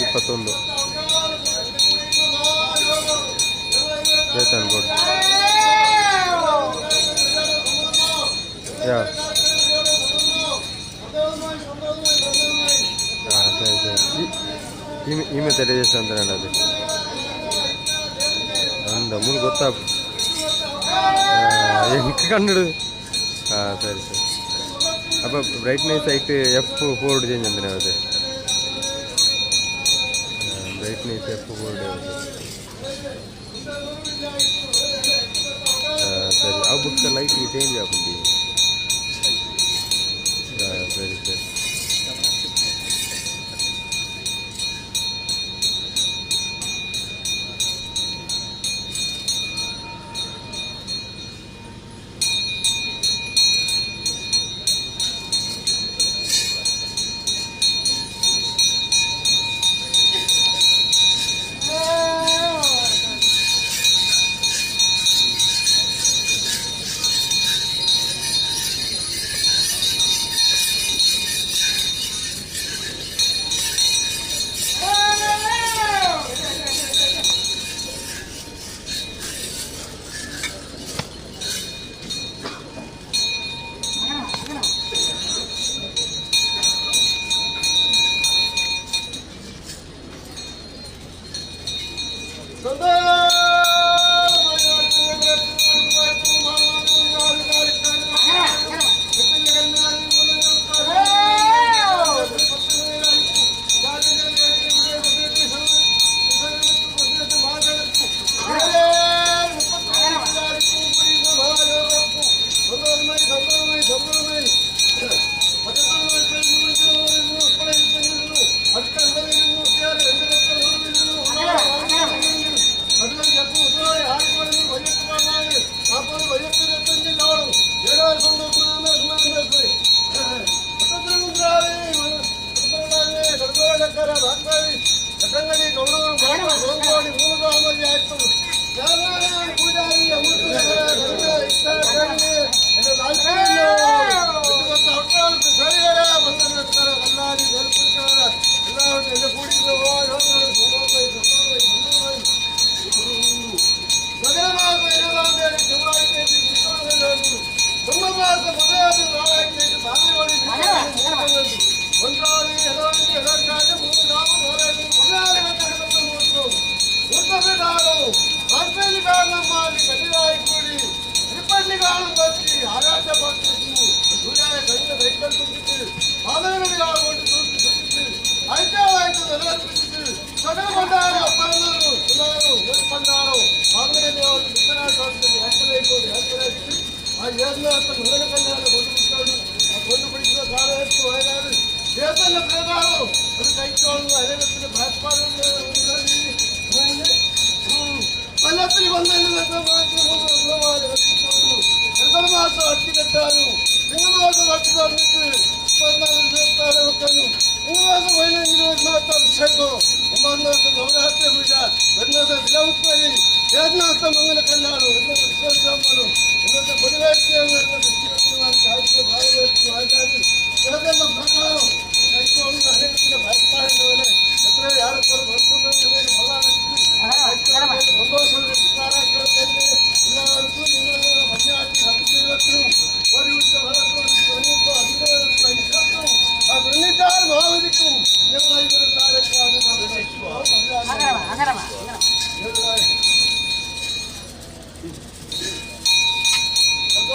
21 ಚೇತನ್ ಬೋರ್ಡ್ ಯಾ ಹಾಂ ಸರಿ ಸರಿ ಈ ಮೆತ್ತಡೆ ಎಷ್ಟು ಅಂತ ಅದು ಅಂದ ಮುನ್ ಗೊತ್ತಾಗ ಹೆಂಗೆ ಕಂಡು ಹಾಂ ಸರಿ ಸರಿ അപ്പോൾ ബ്രൈറ്റ്നെസ് ആയിട്ട് F4 ചേഞ്ച് എന്തിനാണ് അത് ബ്രൈറ്റ്നെസ് F4 ಸರಿ ಆ ಬುಕ್ ಲೈಟ್ ಚೇಂಜ್ ಆಗುತ್ತೆ ಸರಿ ಸರಿ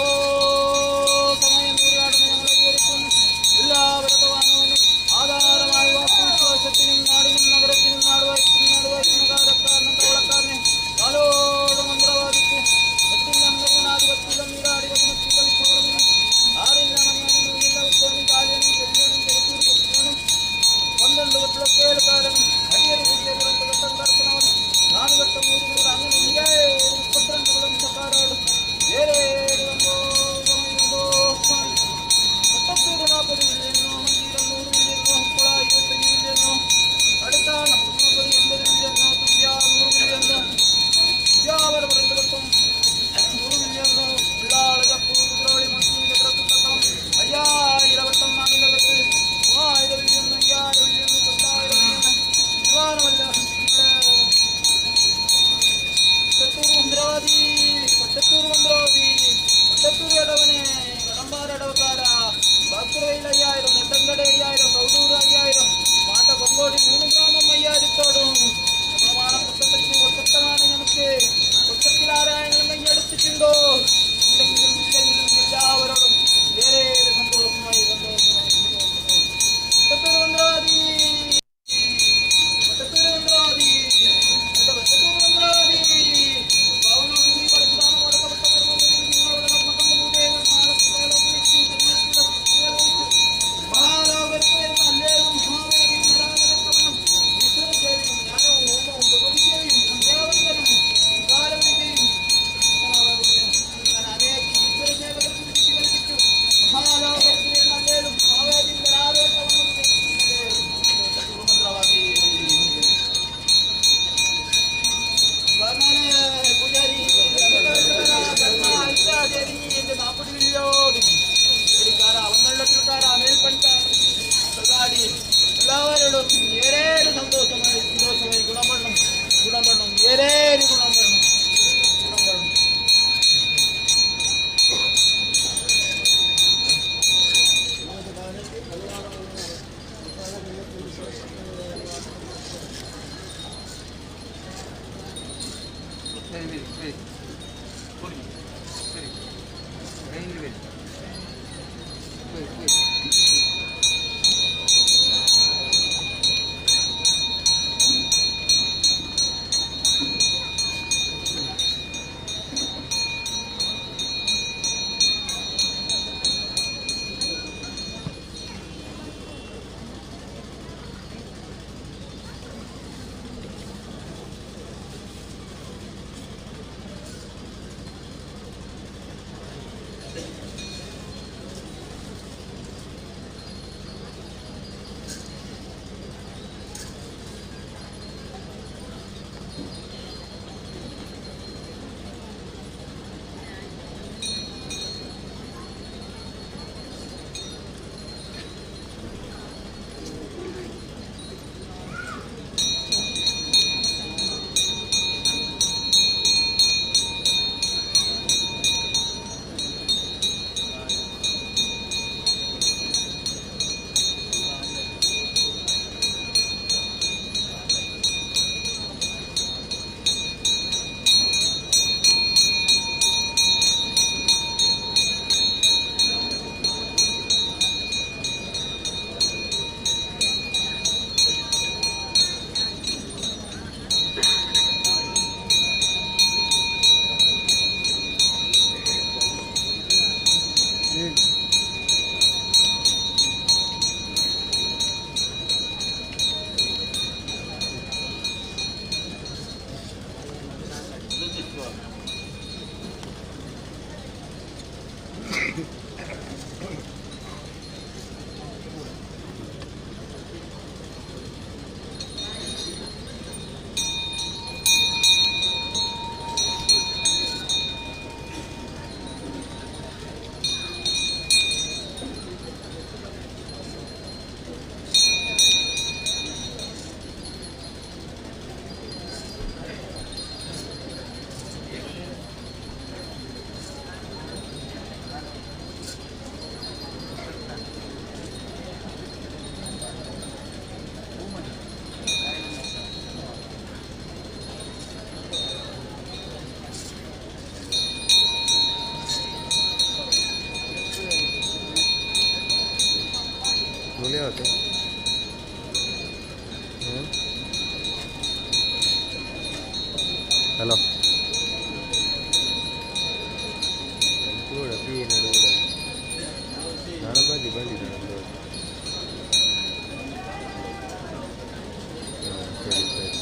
Oh मुले होते ಹಲೋ ಕೂಡ ಫ್ರೀ ನಡು ಕೂಡ ನಾನು ಬಂದಿದ್ದೆ ನಮ್ಮದು ಸರಿ ಸರಿ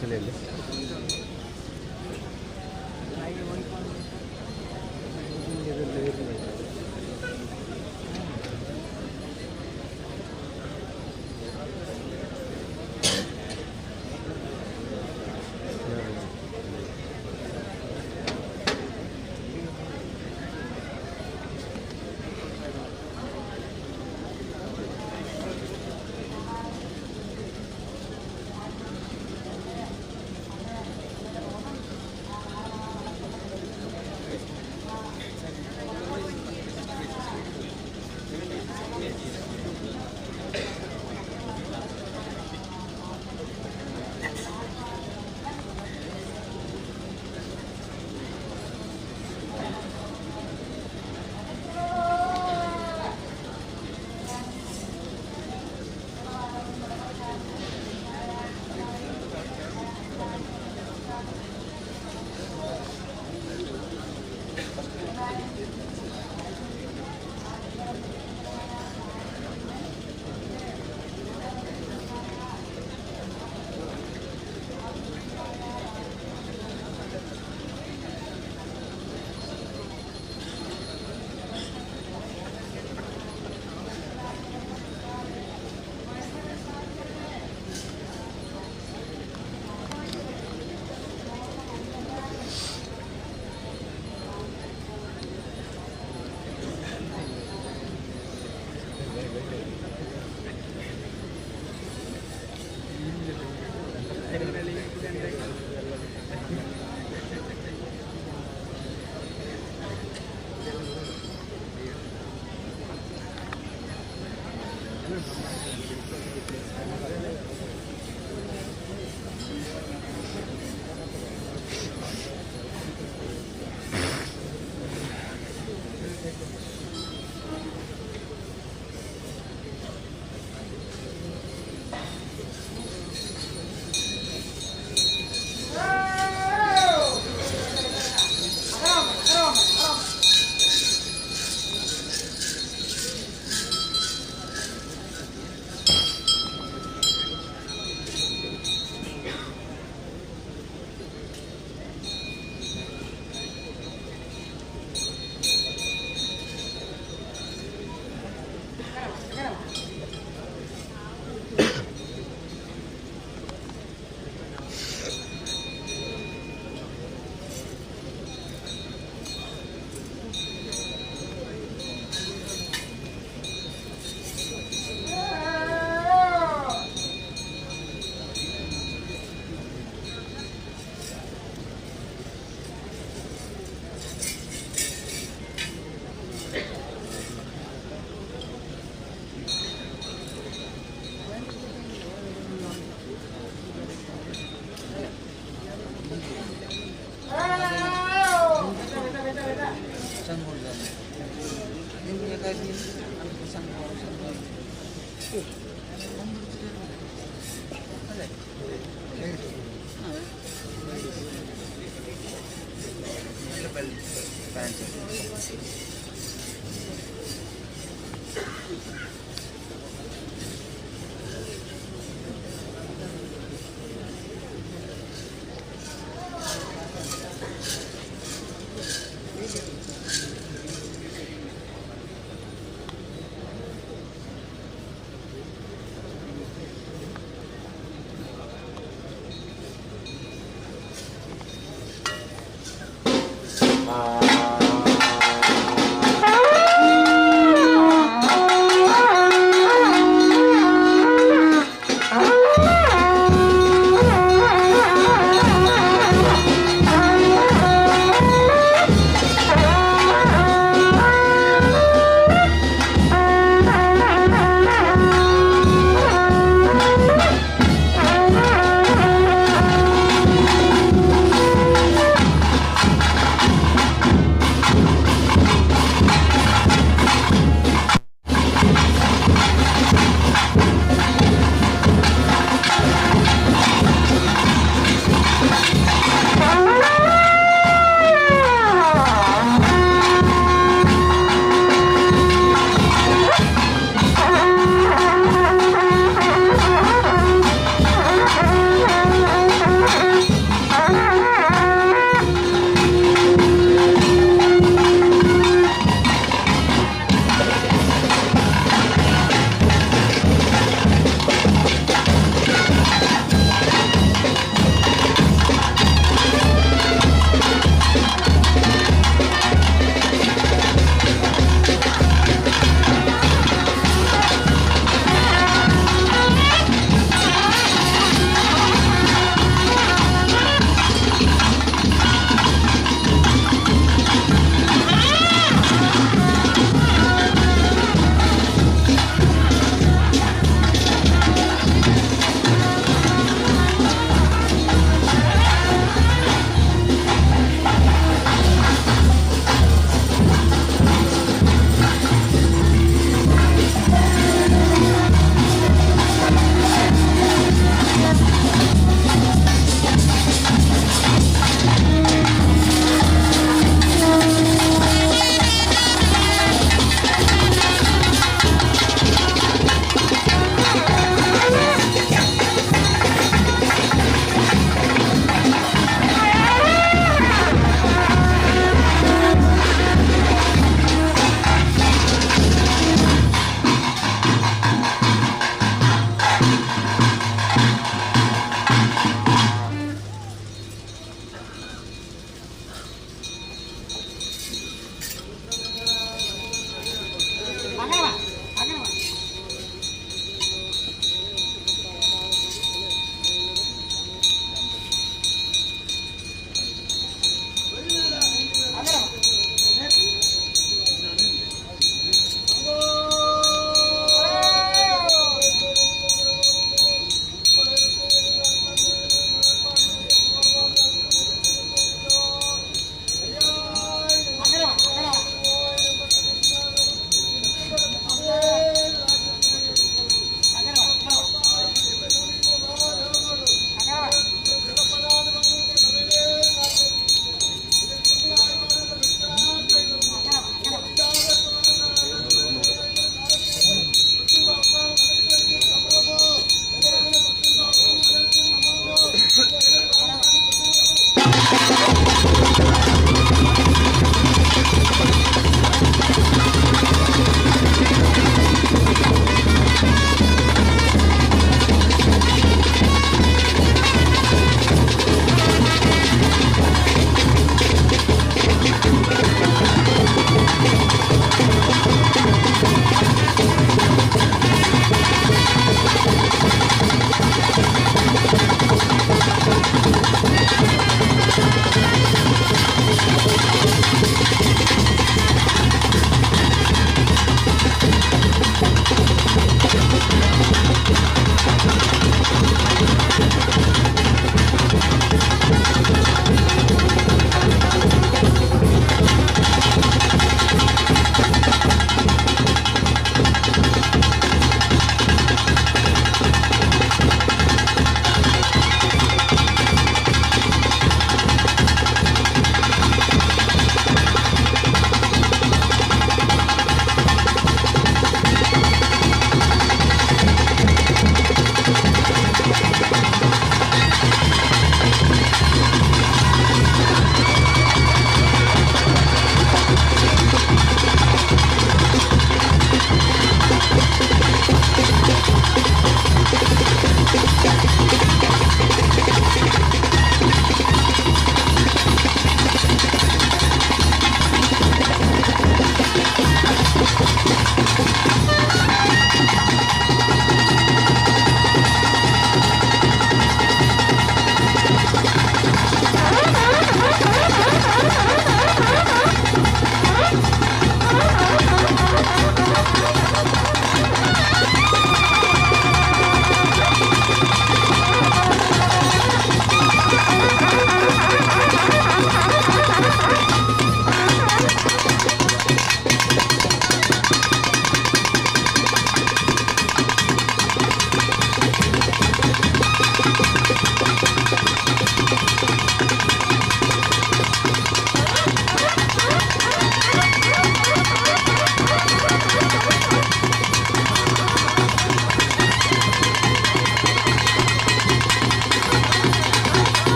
ചിലയല്ലേ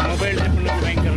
ಮೊಬೈಲ್ ಭಯಂಕರ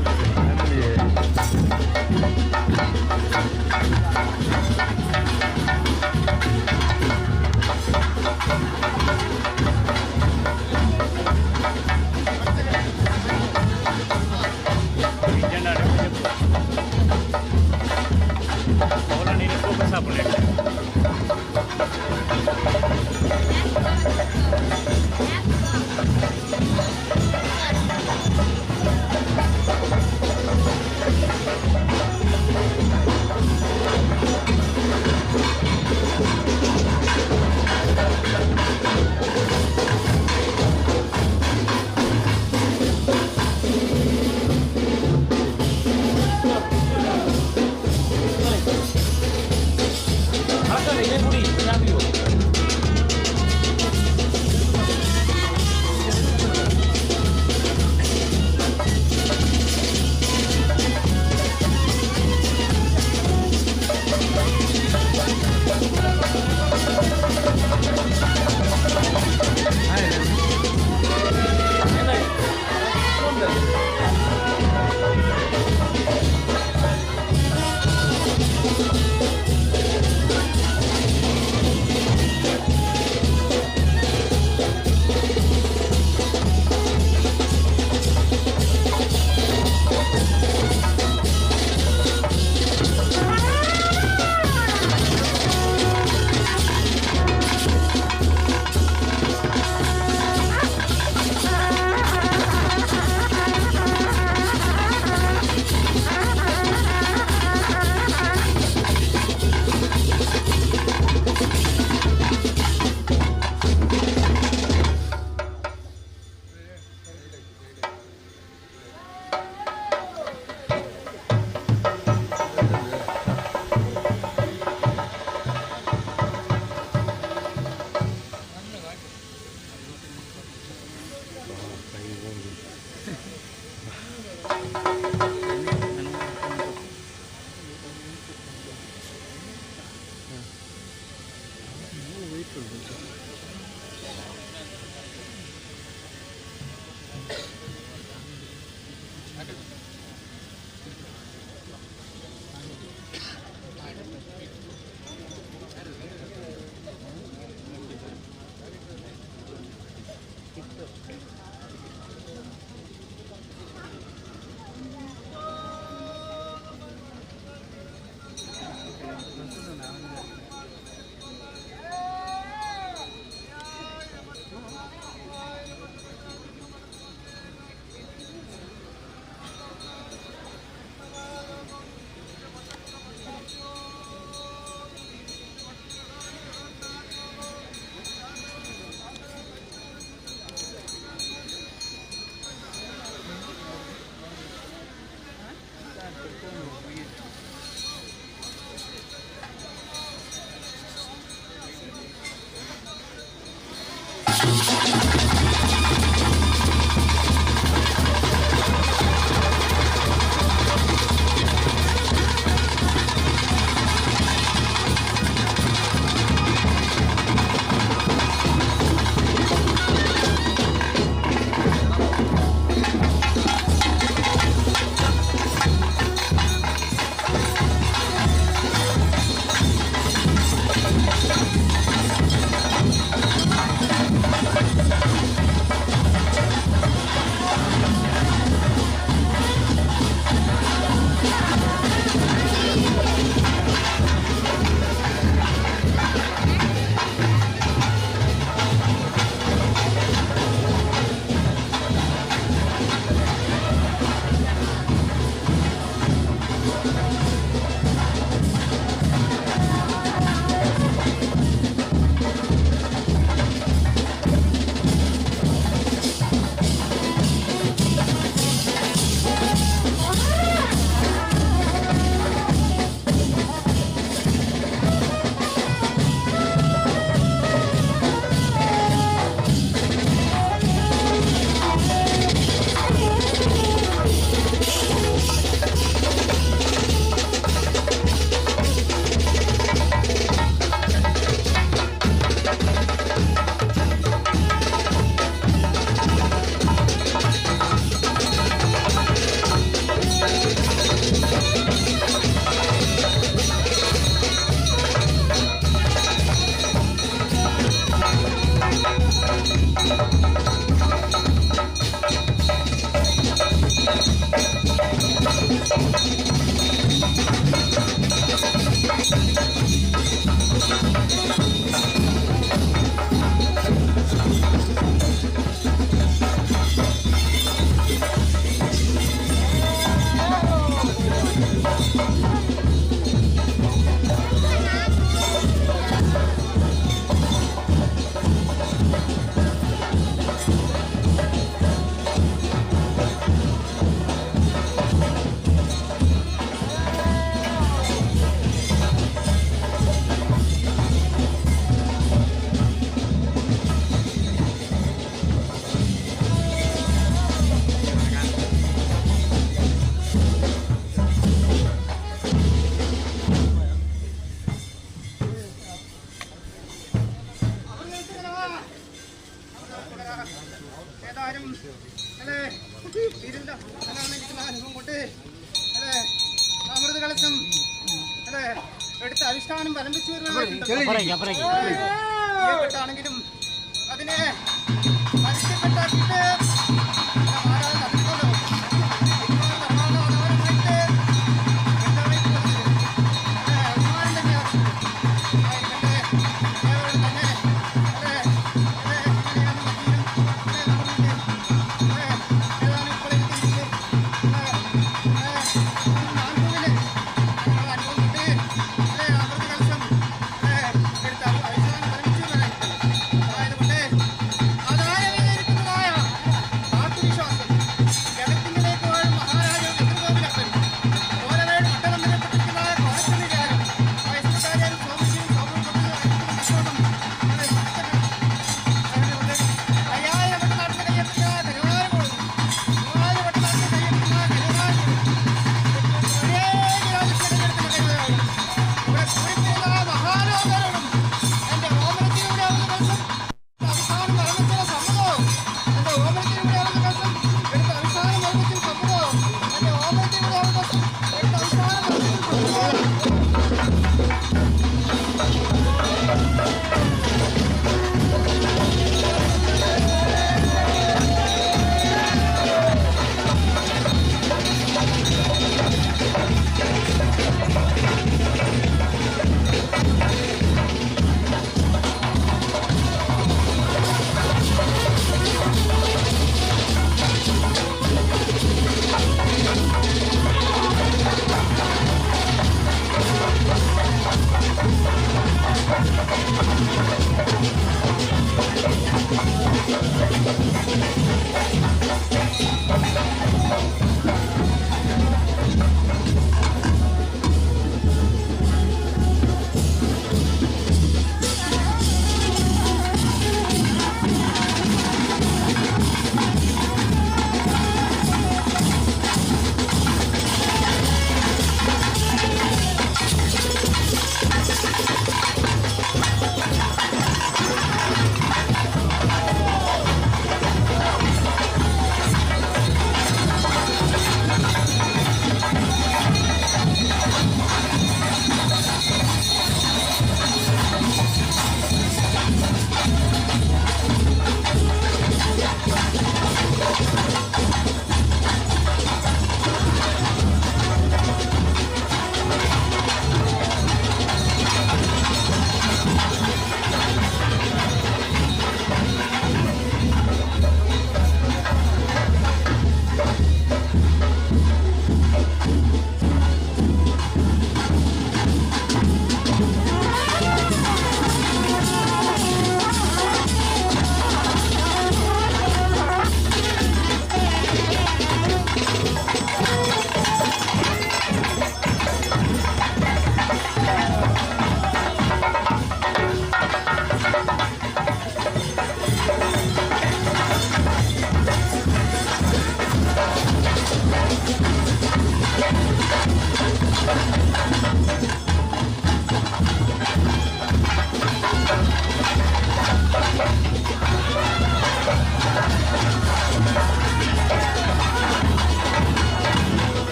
ഏതായാലും അല്ലേ ഇതിന്റെ ഇരിക്കുന്ന അനുഭവം കൊണ്ട് അല്ലേ അമൃത കളസം അല്ലേ എടുത്ത് അനുഷ്ഠാനം ആരംഭിച്ചു വരുന്നതാണെങ്കിലും അതിനെ പരിചയപ്പെട്ടാക്കിയിട്ട്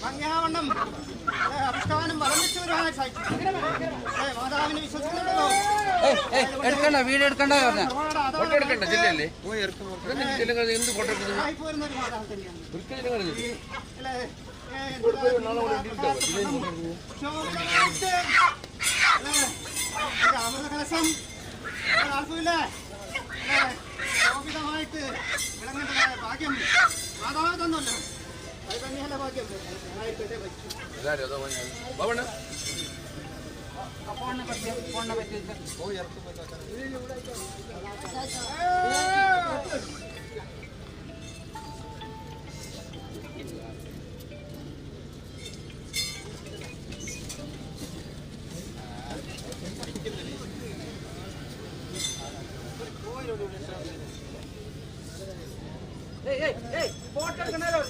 ഭംഗ്യാവണ്ണം അഭിഷ്ടാനം വളർന്നിച്ചവരുമായി മാതാവിനെ വിശ്വസിക്കുന്നുണ്ടോ? എടുക്കണ്ട വീട് എടുക്കണ്ട എടുക്കണ്ട ജില്ലയല്ലേ എന്ത് ഫോട്ടോ പോരുന്ന ഒരു മാതാവ് തന്നെയാണ്. അമൃതകലശം ആർക്കുമില്ലേ ശോഭിതമായിട്ട് വിളങ്ങേണ്ടതായ ഭാഗ്യം മാതാവ് തന്നല്ലോ. അത് തന്നെയല്ല ഭാഗ്യം. ഫോട്ടോ എടുക്കണല്ലോ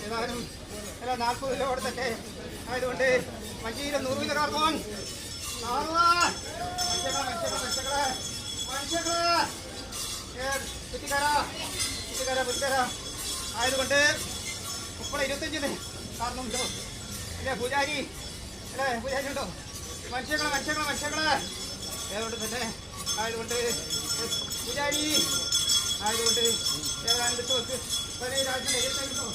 ഏതായാലും അല്ല 40 കിലോ കൊടുത്തൊക്കെ ആയതുകൊണ്ട് മഞ്ചിയിലെ 100 കിലോ കാർബോൺ മനുഷ്യകളെ ആയതുകൊണ്ട് ഇപ്പോൾ 25-ന് കാരണം ഉണ്ടോ ഇല്ലേ പൂജാരി അല്ലേ പൂജാരി ഉണ്ടോ മനുഷ്യങ്ങളെ അതുകൊണ്ട് തന്നെ ആയതുകൊണ്ട് പൂജാരി ആയതുകൊണ്ട് ഏതാണ്ട് വെക്ക് പഴയ രാജ്യം എഴുത്തുണ്ടോ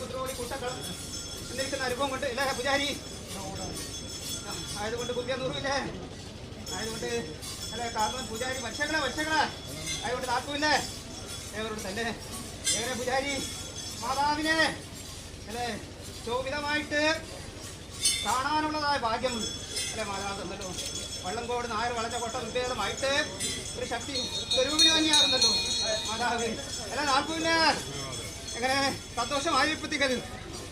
കുതിരോടി കൂട്ടക്കളും എന്നിരിക്കുന്ന അനുഭവം കൊണ്ട് ഇല്ലേ പൂജാരി ആയതുകൊണ്ട് കുത്തിയ നൂറുമില്ലേ ആയതുകൊണ്ട് അല്ലെ കാരണം പൂജാരി മനുഷ്യങ്ങളെ ആയതുകൊണ്ട് താക്കുമില്ലേ ഏവരോട് തന്നെ ഏറെ പൂജാരി മാതാവിനെ അല്ലെ ശോഭിതമായിട്ട് കാണാനുള്ളതായ ഭാഗ്യം അല്ലെ മാതാവ് തന്നല്ലോ വള്ളംകോട് നായർ വളഞ്ഞ കൊട്ട നിർഭേദമായിട്ട് ഒരു ശക്തി സ്വരൂപിണി തന്നെയാകുന്നല്ലോ മാതാവ് അല്ലെ നാൽപ്പൂല്ലേ എങ്ങനെ സന്തോഷമായിരിപ്പത്തിക്കത്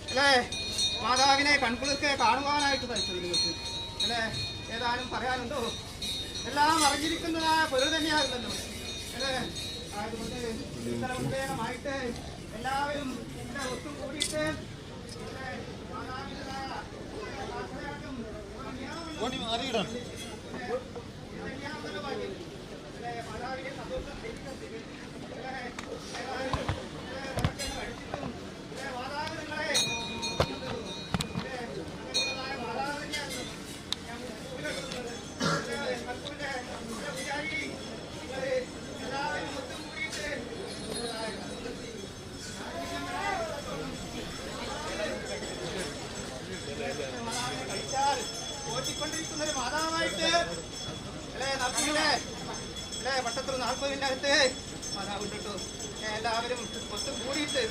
അല്ലേ മാതാവിനെ കൺകുളിർക്കെ കാണുവാനായിട്ട് തയ്ച്ചത് നിങ്ങൾക്ക് അല്ലേ ഏതാനും പറയാനുണ്ടോ എല്ലാം അറിഞ്ഞിരിക്കുന്നതായ പൊരുൾ തന്നെയാകുന്നല്ലോ അല്ലേ അതുകൊണ്ട് ഇത്ര പ്രത്യേകമായിട്ട് എല്ലാവരും ഒത്തും കൂടിയിട്ട് മാതാവിനെ സന്തോഷം ഓട്ടിക്കൊണ്ടിരിക്കുന്നൊരു മാതാവായിട്ട് അല്ലേ നടത്തില്ലേ അല്ലേ പട്ടത്തിൽ 40-നകത്ത് മാതാവ് ഇട്ടിട്ടു എല്ലാവരും ഒത്തും കൂടിയിട്ട്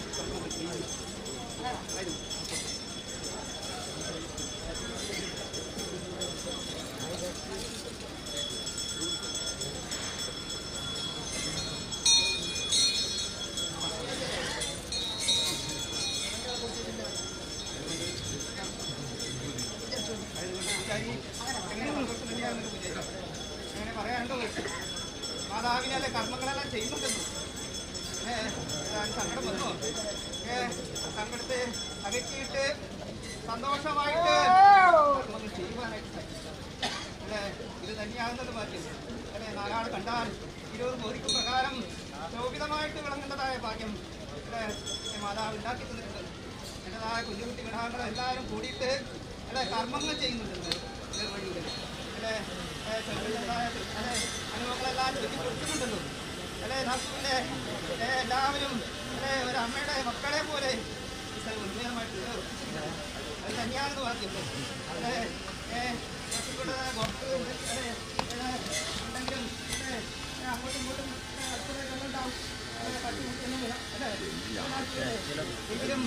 അങ്ങനെ പറയാനുണ്ടോ മാതാവിനെ അല്ലെ കർമ്മങ്ങളെല്ലാം ചെയ്യുന്നുണ്ടെന്നു സങ്കടം വന്നു സങ്കടത്തെ അകറ്റിയിട്ട് സന്തോഷമായിട്ട് കർമ്മങ്ങൾ ചെയ്യുവാനായിട്ട് അല്ലെ ഇത് തന്നെയാകുന്നത് ഭാഗ്യം അല്ലെ നാലാൾ കണ്ടാൽ 20 കോടിക്ക് പ്രകാരം ശോഭിതമായിട്ട് വിളങ്ങേണ്ടതായ ഭാഗ്യം അല്ലെ മാതാവ് ഉണ്ടാക്കി തന്നിട്ടുണ്ട് എന്റേതായ കുഞ്ഞുകുട്ടി വിടാകൾ എല്ലാവരും കൂടിയിട്ട് അല്ലെ കർമ്മങ്ങൾ ചെയ്യുന്നുണ്ട് വഴിയുടെ അല്ലെ അല്ലെ അനുഭവങ്ങളെല്ലാം ചൊല്ലി കൊടുക്കുന്നുണ്ടല്ലോ അല്ലെ നാട്ടിലെ എല്ലാവരും അല്ലെ ഒരു അമ്മയുടെ മക്കളെ പോലെ ഉന്മേയമായിട്ട് അത് തന്നെയാണെന്ന് പറഞ്ഞില്ലേ അല്ലെ ഉണ്ടെങ്കിലും അങ്ങോട്ടും ഇങ്ങോട്ടും ഉണ്ടാവും എങ്കിലും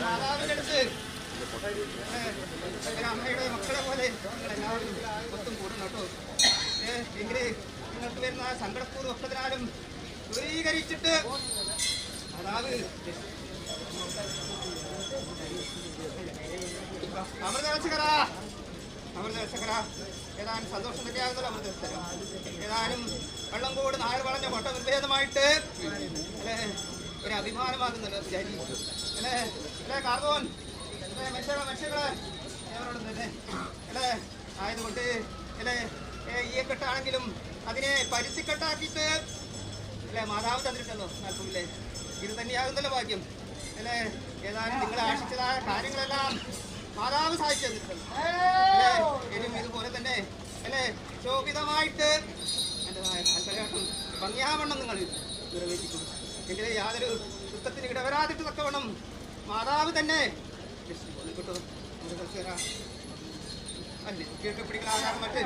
മാതാവിന്റെ അടുത്ത് അമ്മയുടെ മക്കളെ പോലെ എല്ലാവരും ഒത്തും കൂടും കേട്ടോ എങ്കിലേ നിങ്ങൾക്ക് വരുന്ന സങ്കടപൂർവ്വത്തിനാലും ദൂരീകരിച്ചിട്ട് മാതാവ് അമൃതരക്ഷകര ഏതാനും സന്തോഷം തന്നെയാകുന്നല്ലോ അമൃതരക്ഷകര ഏതാനും വെള്ളംകോട് നായർ വളഞ്ഞ കൊട്ട നിർഭേദമായിട്ട് അല്ലെ ഒരു അഭിമാനമാകുന്നല്ലോ വിചാരി അല്ലേ അല്ലേ കാർബോൻ മനുഷ്യകളെ ഏവരോടും തന്നെ അല്ലേ ആയതുകൊണ്ട് അല്ലേ ഈയക്കെട്ടാണെങ്കിലും അതിനെ പരുത്തിക്കെട്ടാക്കിയിട്ട് അല്ലേ മാതാവ് തന്നിട്ടുണ്ടല്ലോ നാൽപ്പൂല്ലേ ഇത് തന്നെയാകുന്നല്ലോ ഭാഗ്യം അല്ലേ ഏതാനും നിങ്ങൾ ആശിച്ചതായ കാര്യങ്ങളെല്ലാം മാതാവ് സാധിച്ചു തന്നിട്ടുണ്ടല്ലോ അല്ലേ ഇനിയും ഇതുപോലെ തന്നെ അല്ലേ ശോഭിതമായിട്ട് എൻ്റെതായ താല്പര്യമായിട്ടും ഭംഗിയാവണ്ണം നിങ്ങൾ നിറവേറ്റിക്കും എങ്കിലേ യാതൊരു ദുഃഖത്തിന് ഇടവരാതിട്ട് തക്കവണ്ണം മാതാവ് തന്നെ കിട്ടും അല്ലേ കേൾക്കപ്പിടിക്കുന്ന ആധാരം മറ്റ്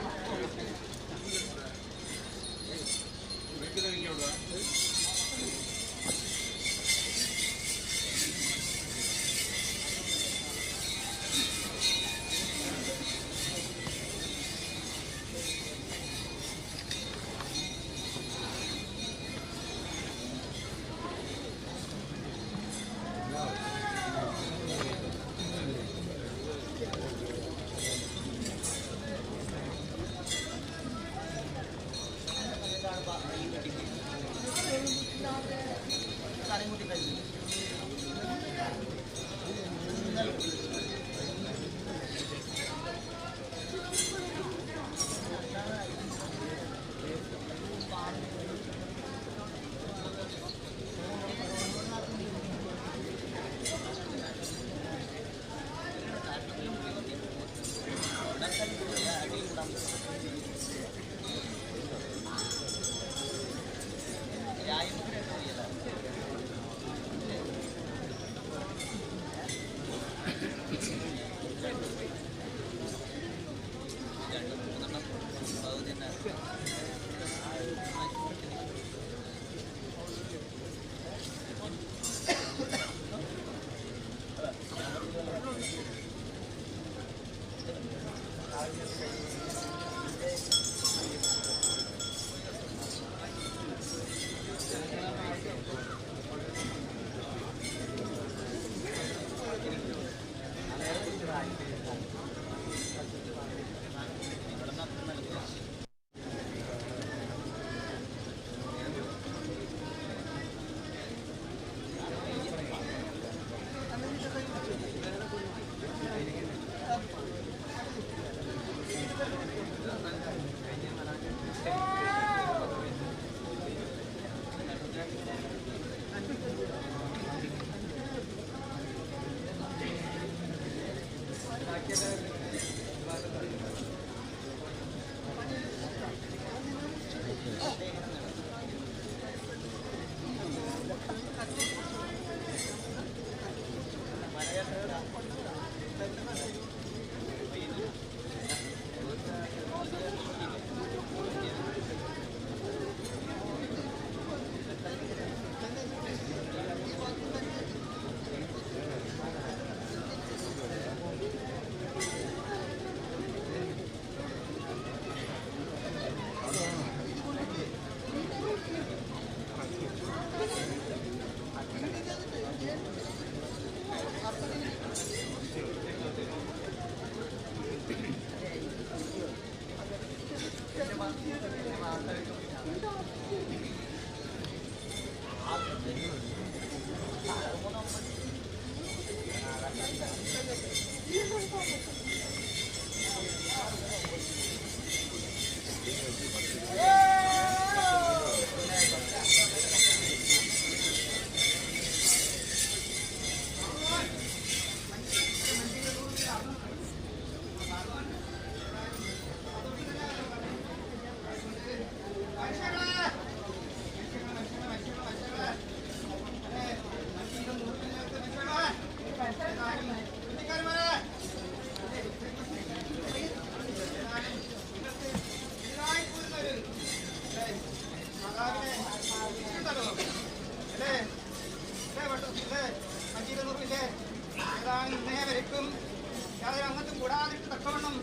അങ്ങോട്ടും കൂടാതിട്ട് തക്കവണ്ണം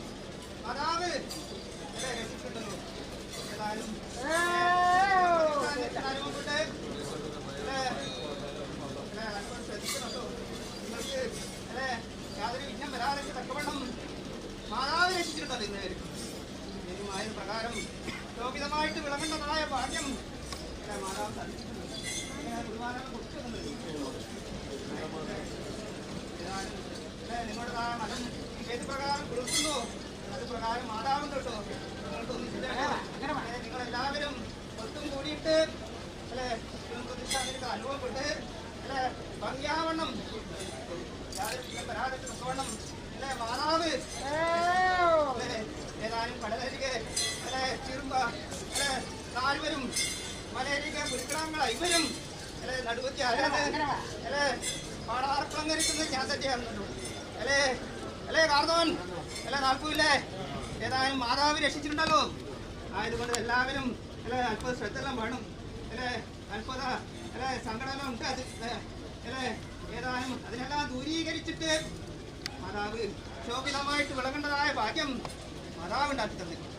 മാതാവ് നിങ്ങൾക്ക് യാതൊരു വിഘ്നം വരാതെ തക്കവണ്ണം മാതാവ് രക്ഷിച്ചിട്ടുണ്ടല്ലോ ഇന്നായിരിക്കും ആയ പ്രകാരം ലോകിതമായിട്ട് വിളങ്ങേണ്ടതായ ഭാഗ്യം മാതാവ് നിങ്ങളുടെ മതം ഏത് പ്രകാരം കൊടുക്കുന്നോ അത് പ്രകാരം മാതാവും കേട്ടോ നിങ്ങളെല്ലാവരും ഒത്തും കൂടിയിട്ട് അല്ലെ പ്രതിഷ്ഠാനത്തിൽ അനുഭവപ്പെട്ട് അല്ലെ ഭംഗിയാവണ്ണം വരാതെ നോക്കവണ്ണം അല്ലെ മാതാവ് ഏതാനും കടലരികെ അല്ലെ ചിറുമ്പ അല്ലെ താഴ്വരും മലയരികെ പുരുക്കളാങ്കള ഇവരും അല്ലെ നടുവത്തി ആരാണ് അല്ലെ പാടാർപ്പളങ്കരിക്കുന്നത് ഞാൻ തന്നെയാണല്ലോ അല്ലേ അല്ലേ കാർന്നവൻ അല്ലെ നാൽക്കൂല്ലേ ഏതായാലും മാതാവ് രക്ഷിച്ചിട്ടുണ്ടല്ലോ ആയതുകൊണ്ട് എല്ലാവരും അല്ലെ അല്പ ശ്രദ്ധെല്ലാം വേണം അല്ലെ അല്പത അല്ലെ സങ്കടമെല്ലാം ഉണ്ട് അത് അല്ലെ ഏതായാലും അതിനെല്ലാം ദൂരീകരിച്ചിട്ട് മാതാവ് ശോഭിതമായിട്ട് വിളങ്ങേണ്ടതായ ഭാഗ്യം മാതാവ് ഉണ്ടാക്കി തന്നിട്ടുണ്ട്.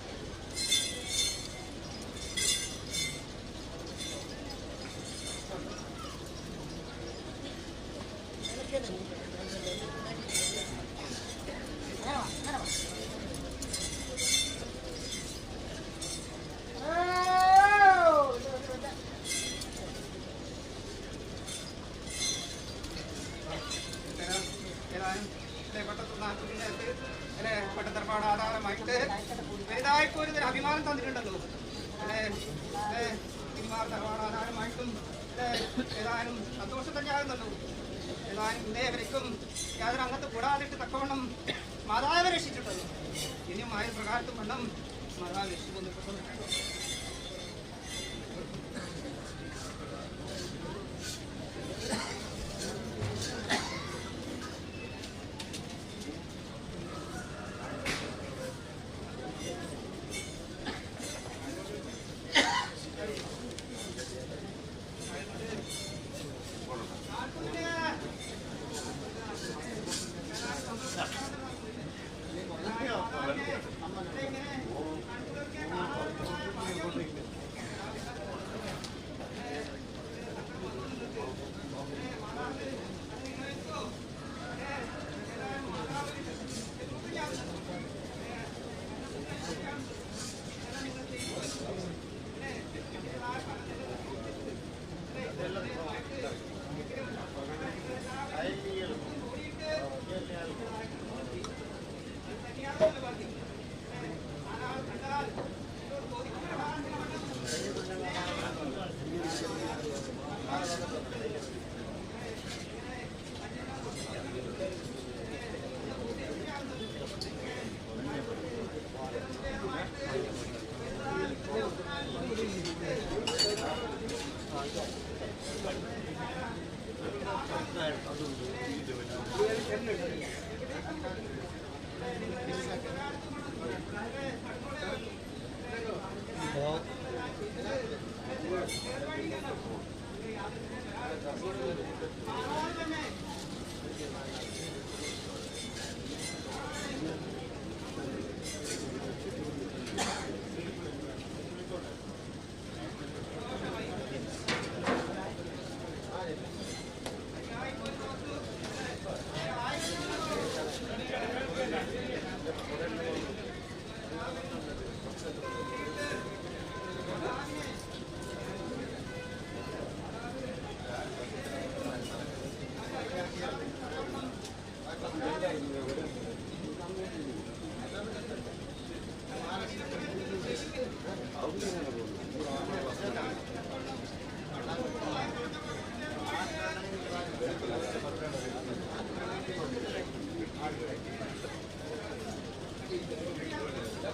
പട്ടത്തറപ്പാട് ആധാരമായിട്ട് വലുതായിട്ട് ഒരു അഭിമാനം തന്നിട്ടുണ്ടല്ലോ അല്ലെ തറവാട് ആധാരമായിട്ടും ഏതാനും സന്തോഷം തന്നെയാകുന്നല്ലോ ഏതാനും ഇന്നേവരേക്കും യാതൊരു അങ്ങനത്തെ കൂടാതിട്ട് തക്കവണ്ണം മാതാവ് രക്ഷിച്ചിട്ടുണ്ടല്ലോ ഇനിയും ആയ പ്രകാരത്തും വണ്ണം മാതാവ് രക്ഷിക്കുന്നു.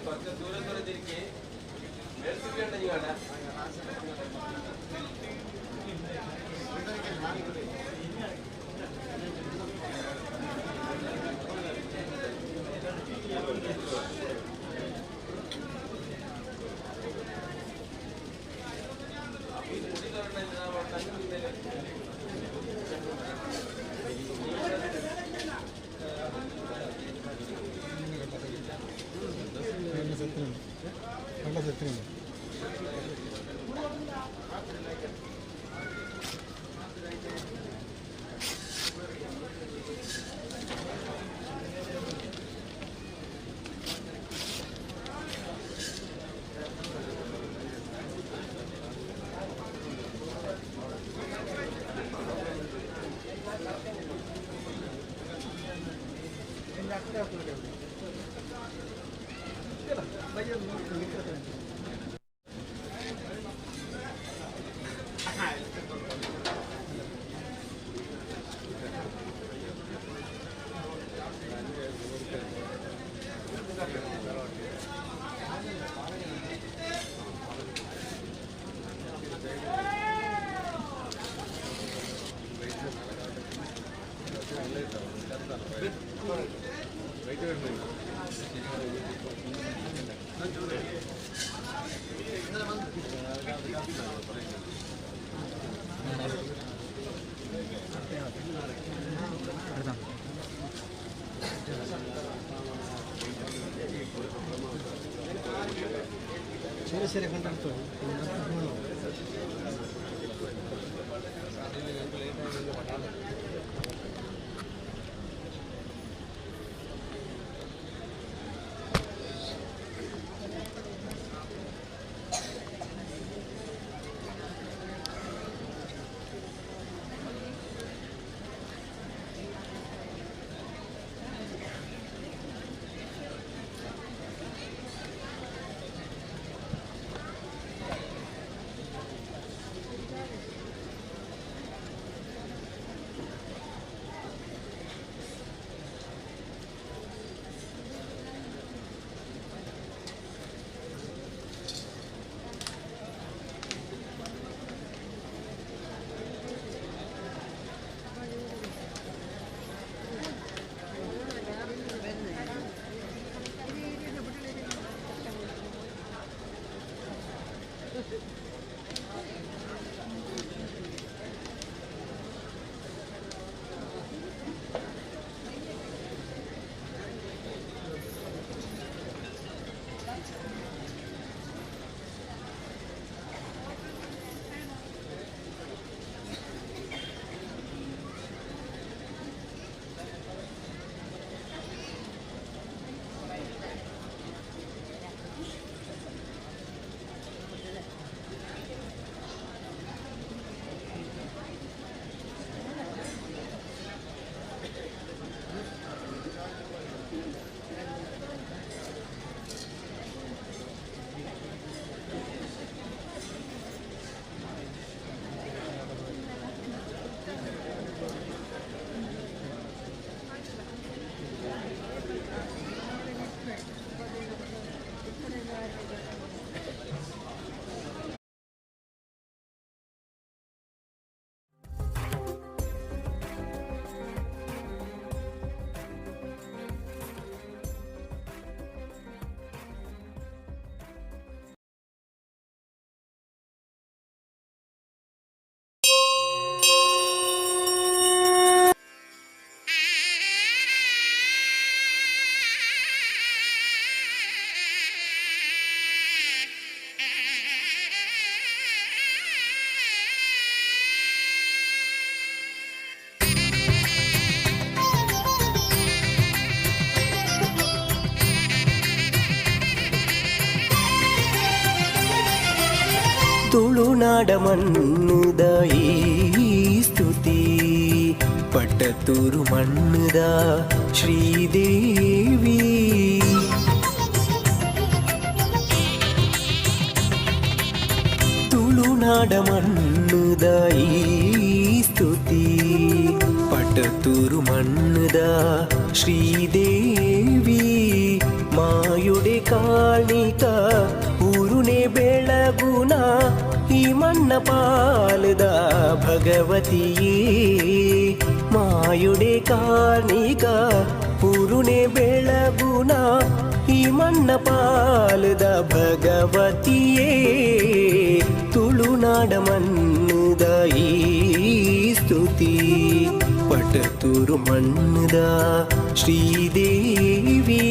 ಪಕ್ಕ ದೂರ ದೂರ ತಿರುಗಿ ಮೇಲ್ಸಿಕೊಂಡು ನೀವಣ್ಣ ശരി കണ്ടെടുത്തു. ತುಳುನಾಡ ಮಣ್ಣುದ ಈ ಸ್ತುತಿ ಪಟ್ಟತೂರು ಮಣ್ಣುದ ಶ್ರೀದೇವಿ ತುಳುನಾಡ ಮಣ್ಣುದ ಈ ಸ್ತುತಿ ಪಟ್ಟತೂರು ಮಣ್ಣುದ ಶ್ರೀದೇವಿ ಮಾಯುಡೆ ಕಾಣಿಕ ಊರುನೆ ಬೆಳಗುನ ಈ ಮಣ್ಣ ಪಾಲದ ಭಗವತಿಯೇ ಮಾಯುಡೆ ಕಾಣಿಕ ಊರುನೆ ಬೆಳಗುನ ಈ ಮಣ್ಣ ಪಾಲದ ಭಗವತಿಯೇ ತುಳುನಾಡ ಮಣ್ಣದ ಈ ಸ್ತುತಿ ಪಟತೂರು ಮಣ್ಣದ ಶ್ರೀದೇವಿ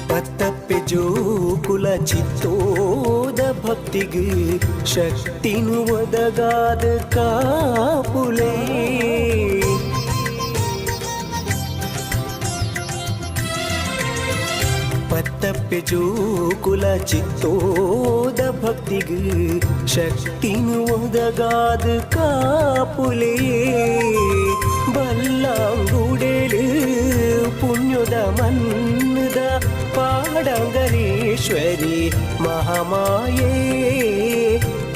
ಪತ್ತಪ್ಪೆ ಜೋಕುಲ ಚಿತ್ತೋದ ಭಕ್ತಿಗೆ ಶಕ್ತಿನು ಒದಗಾದ ಕಾಪುಲೇ ಪತ್ತಪ್ಪೆ ಜೋಕುಲ ಚಿತ್ತೋದ ಭಕ್ತಿಗೆ ಶಕ್ತಿನು ಒದಗಾದ ಕಾಪುಲೇ ಬಲ್ಲಾಂಗುಡೆಲು ಪುಣ್ಯದ ಮನ್ನದ ಪಾಡಂಗರೇಶ್ವರಿ ಮಹಾಮಾಯೇ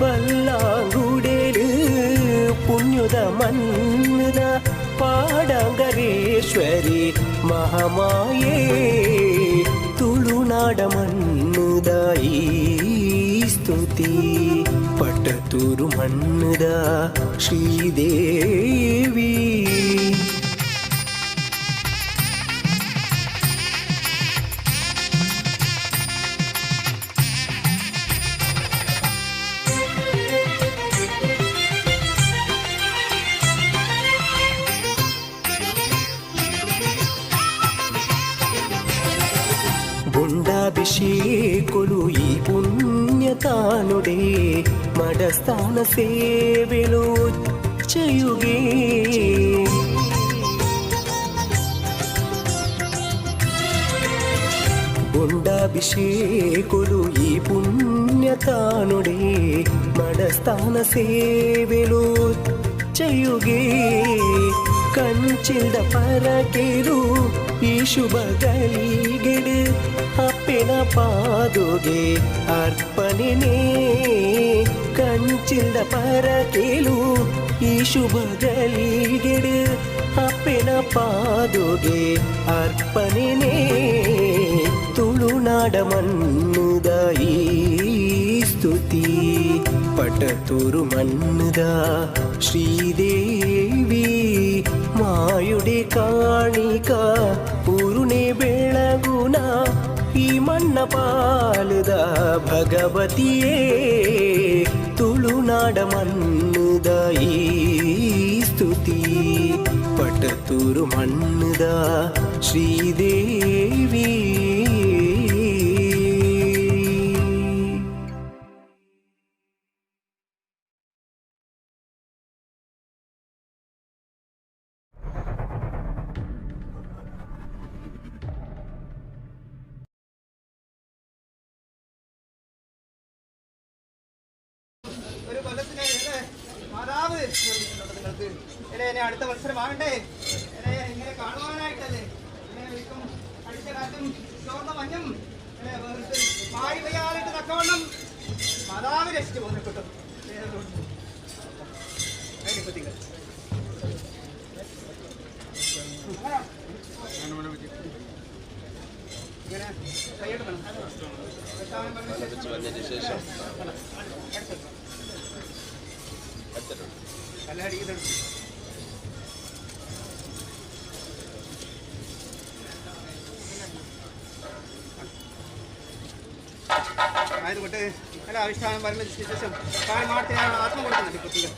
ಬಲ್ಲಾಂಗುಡೆಲು ಪುಣ್ಯದ ಮನ್ನದ ಪಾಡಂಗರೇಶ್ವರಿ ಮಹಾಮಾಯೇ ತುಳುನಾಡ ಮಣ್ಣದ ಈ ಸ್ತುತಿ ಪಟತೂರು ಮಣ್ಣದ ಶ್ರೀದೇವಿ ಗುಂಡಾಭಿಷೇಕುಲು ಈ ಪುಣ್ಯತಾನುಡೆ ಮಡಸ್ಥಾನ ಸೇವೆಲು ಚಯುಗೆ ಗುಂಡಾಭಿಷೇಕುಲು ಈ ಪುಣ್ಯತಾನುಡೆ ಮಡಸ್ಥಾನ ಸೇವೆಲು ಚಯುಗೆ ಕಂಚಿಲ್ದ ಪರಕೆರು ಈ ಶುಭ ಗಳಿಗೆಡು ಅಪ್ಪೆನ ಪಾದುಗೆ ಅರ್ಪಣೆನೇ ಕಂಚಿಲ್ದ ಪರಕೆಲು ಈ ಶುಭ ಗಳಿಗೆಡು ಅಪ್ಪೆನ ಪಾದುಗೆ ಅರ್ಪಣೆನೇ ತುಳುನಾಡ ಮಣ್ಣದ ಈ ಸ್ತುತಿ ಪಟತೂರು ಮಣ್ಣದ ಶ್ರೀದೇವಿ ಮಾಯುಡೆ ಕಾಣಿಕ ಊರುನೆ ಬೆಳಗುನ ಈ ಮಣ್ಣ ಪಾಲದ ಭಗವತಿಯೇ ತುಳುನಾಡ ಮಣ್ಣದ ಈ ಸ್ತುತಿ ಪಟತೂರು ಮಣ್ಣದ ಶ್ರೀದೇವಿ ഒരു കൊല്ലത്തിന് മാതാവ് നിങ്ങൾക്ക് എന്നെ അടുത്ത മത്സരമാകണ്ടേ ഇങ്ങനെ കാണുവാനായിട്ടല്ലേ ഇങ്ങനെ അടിച്ച കാറ്റും ചോർന്ന മഞ്ഞും മായി പെയ്യാനായിട്ട് തക്കവണ്ണം മാതാവ് രക്ഷിച്ചു പോകുന്നു കിട്ടും ഇങ്ങനെ കൈയ്യട്ട് വേണം വന്നതിന് ശേഷം ആയതുകൊണ്ട് എല്ലാ ആവിഷ്കാരം വരുന്നതിന് ശേഷം കാര്യം മാർത്തിനാണ് ആത്മ കൊടുക്കുന്നുണ്ട് കുട്ടികൾ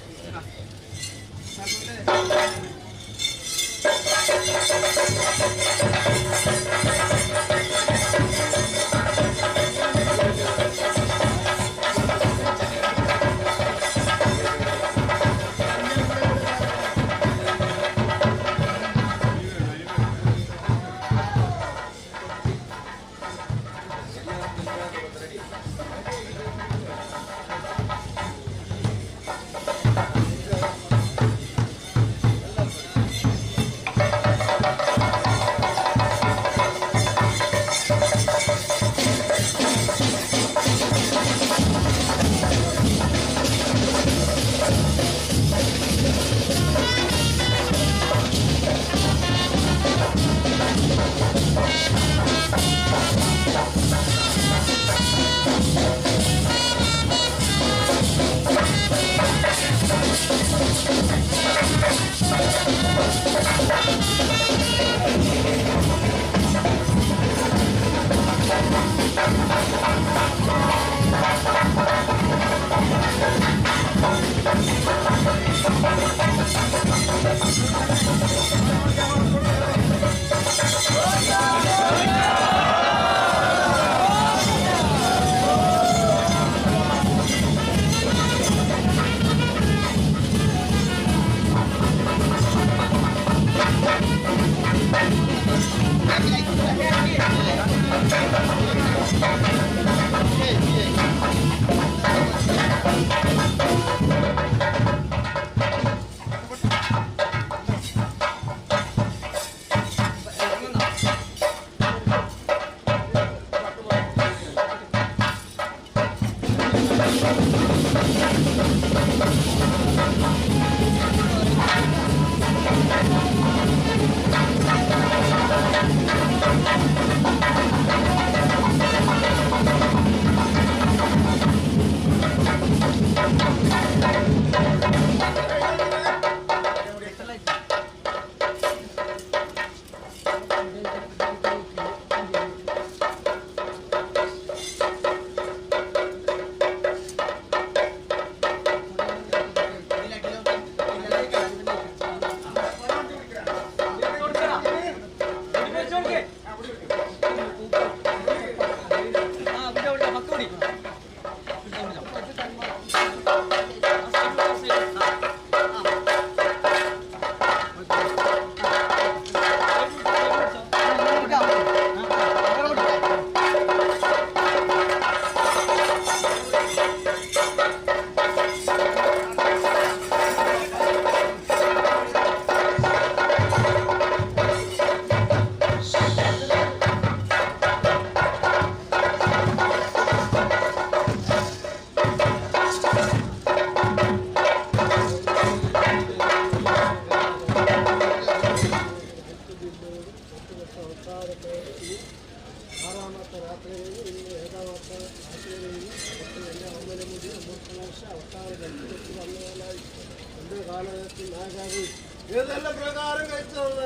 ഏതെല്ലാം പ്രകാരം കഴിച്ചത്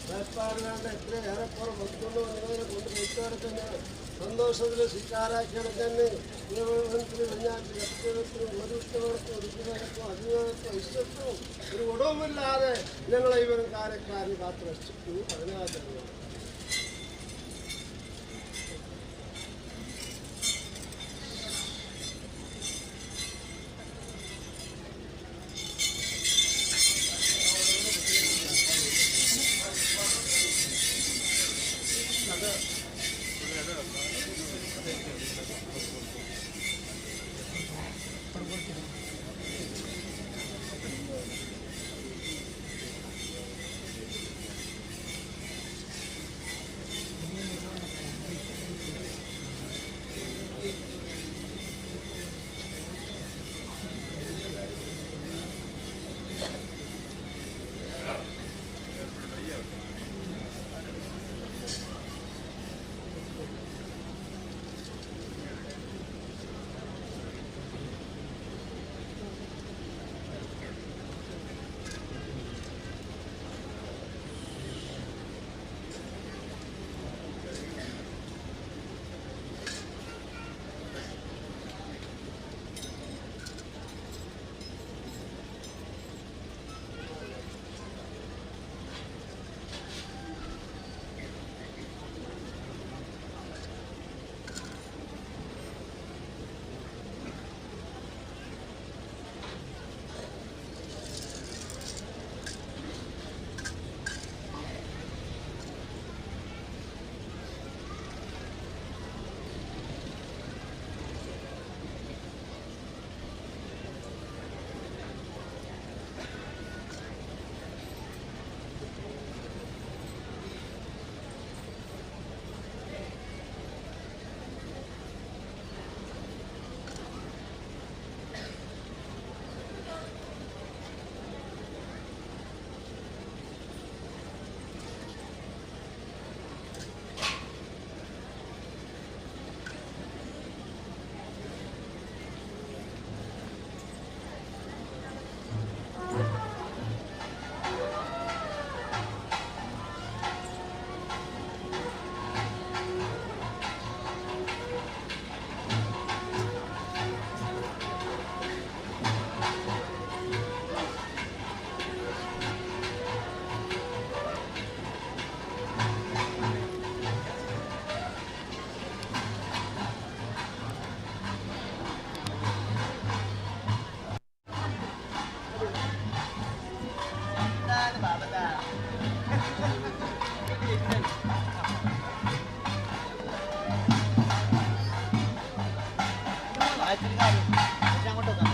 ഭയപ്പാടിനാണ്ട് എത്രയേറെ വസ്തുക്കൊണ്ട് വന്നതിനെ കൊണ്ട് കഴിച്ചവരെ സന്തോഷത്തിൽ സ്വീകാരാക്കിയാണ് തന്നെ ഒരുഷ്ടവർക്കും ഒതുക്കുന്നവർക്കും അധികാരത്തും ഐശ്വര്യവും ഒരു ഒടവുമില്ലാതെ ഞങ്ങളെ ഇവരും കാര്യക്കാരൻ കാത്തു രക്ഷിക്കുന്നു. അതിനകത്ത് അങ്ങോട്ട് വെക്കാം.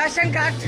Ration card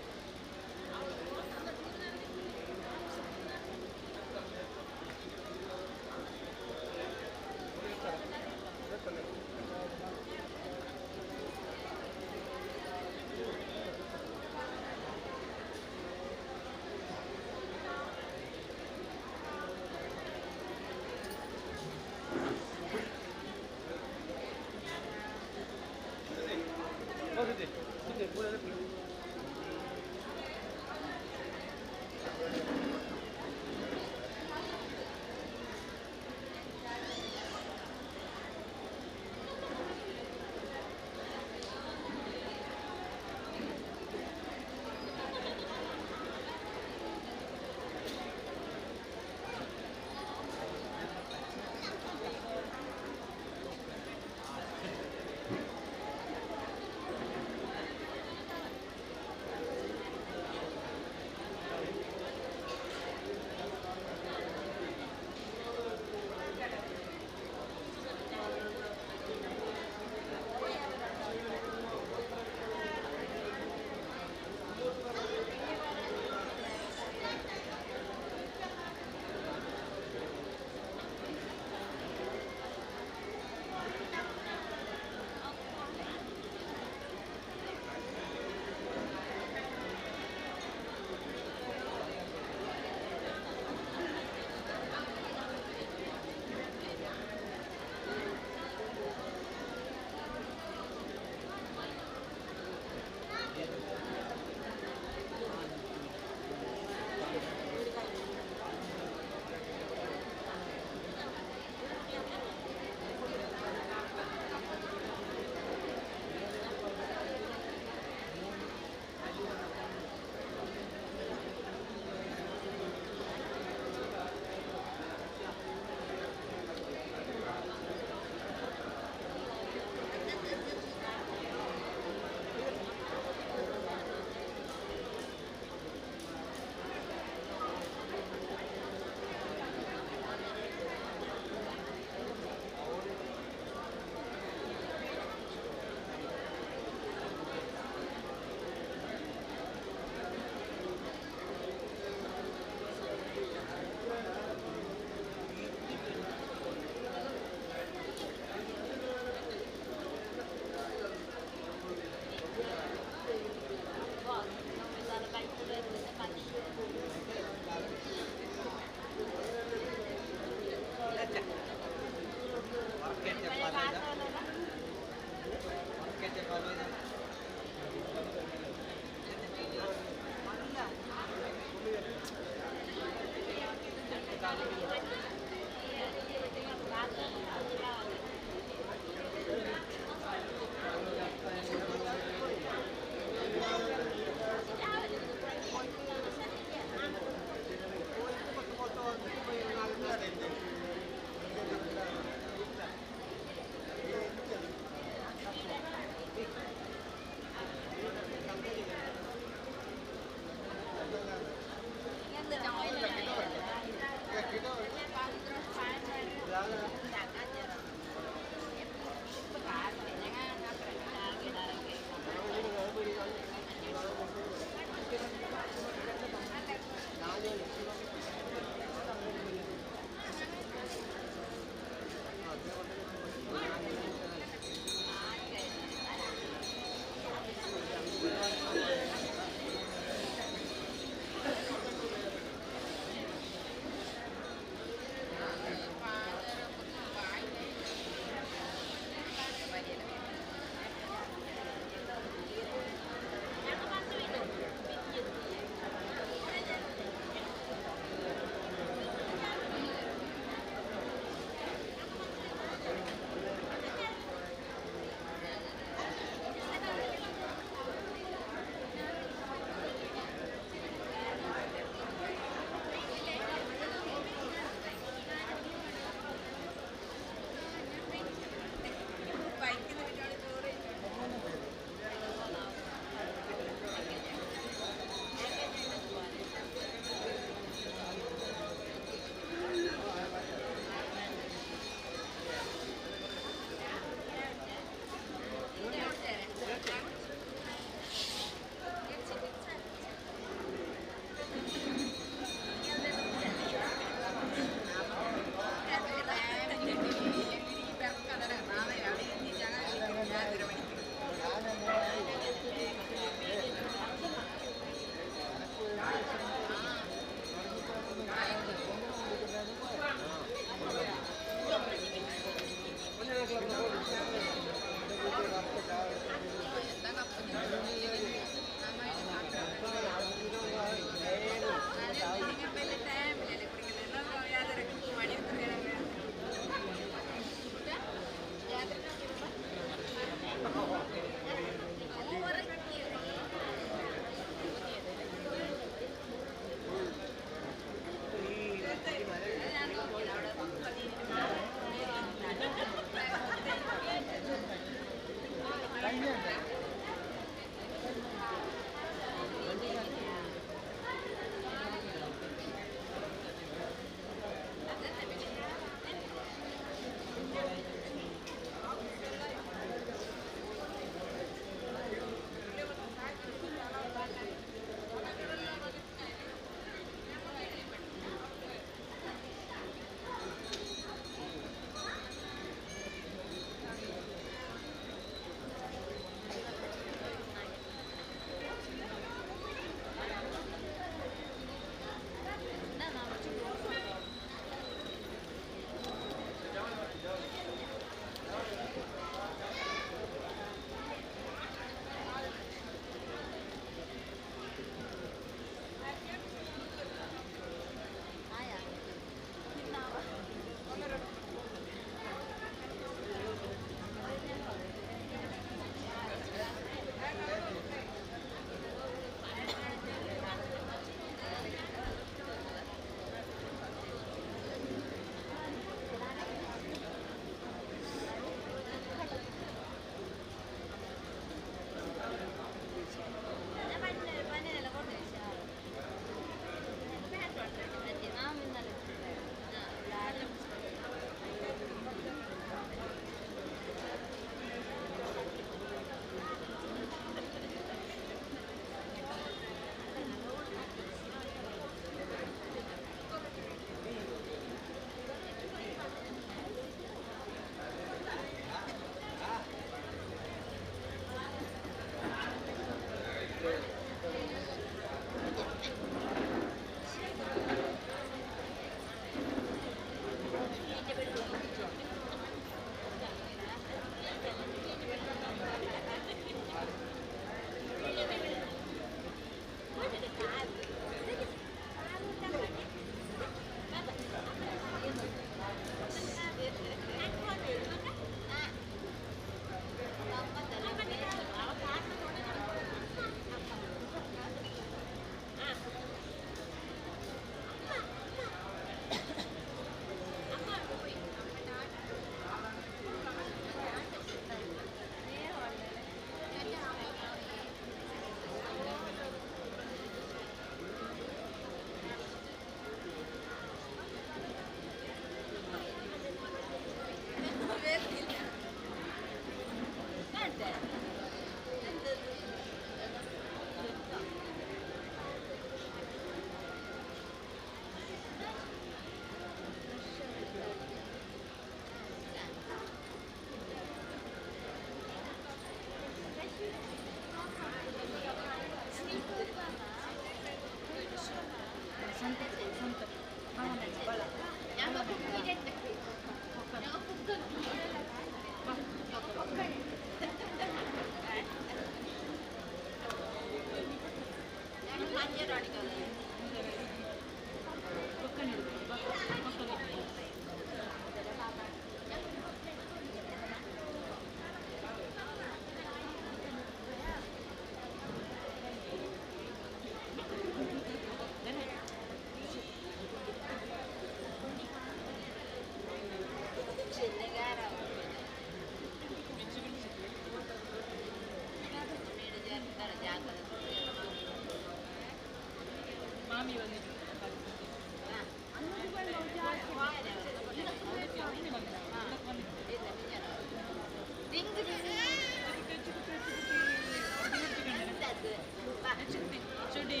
ಚುಡಿ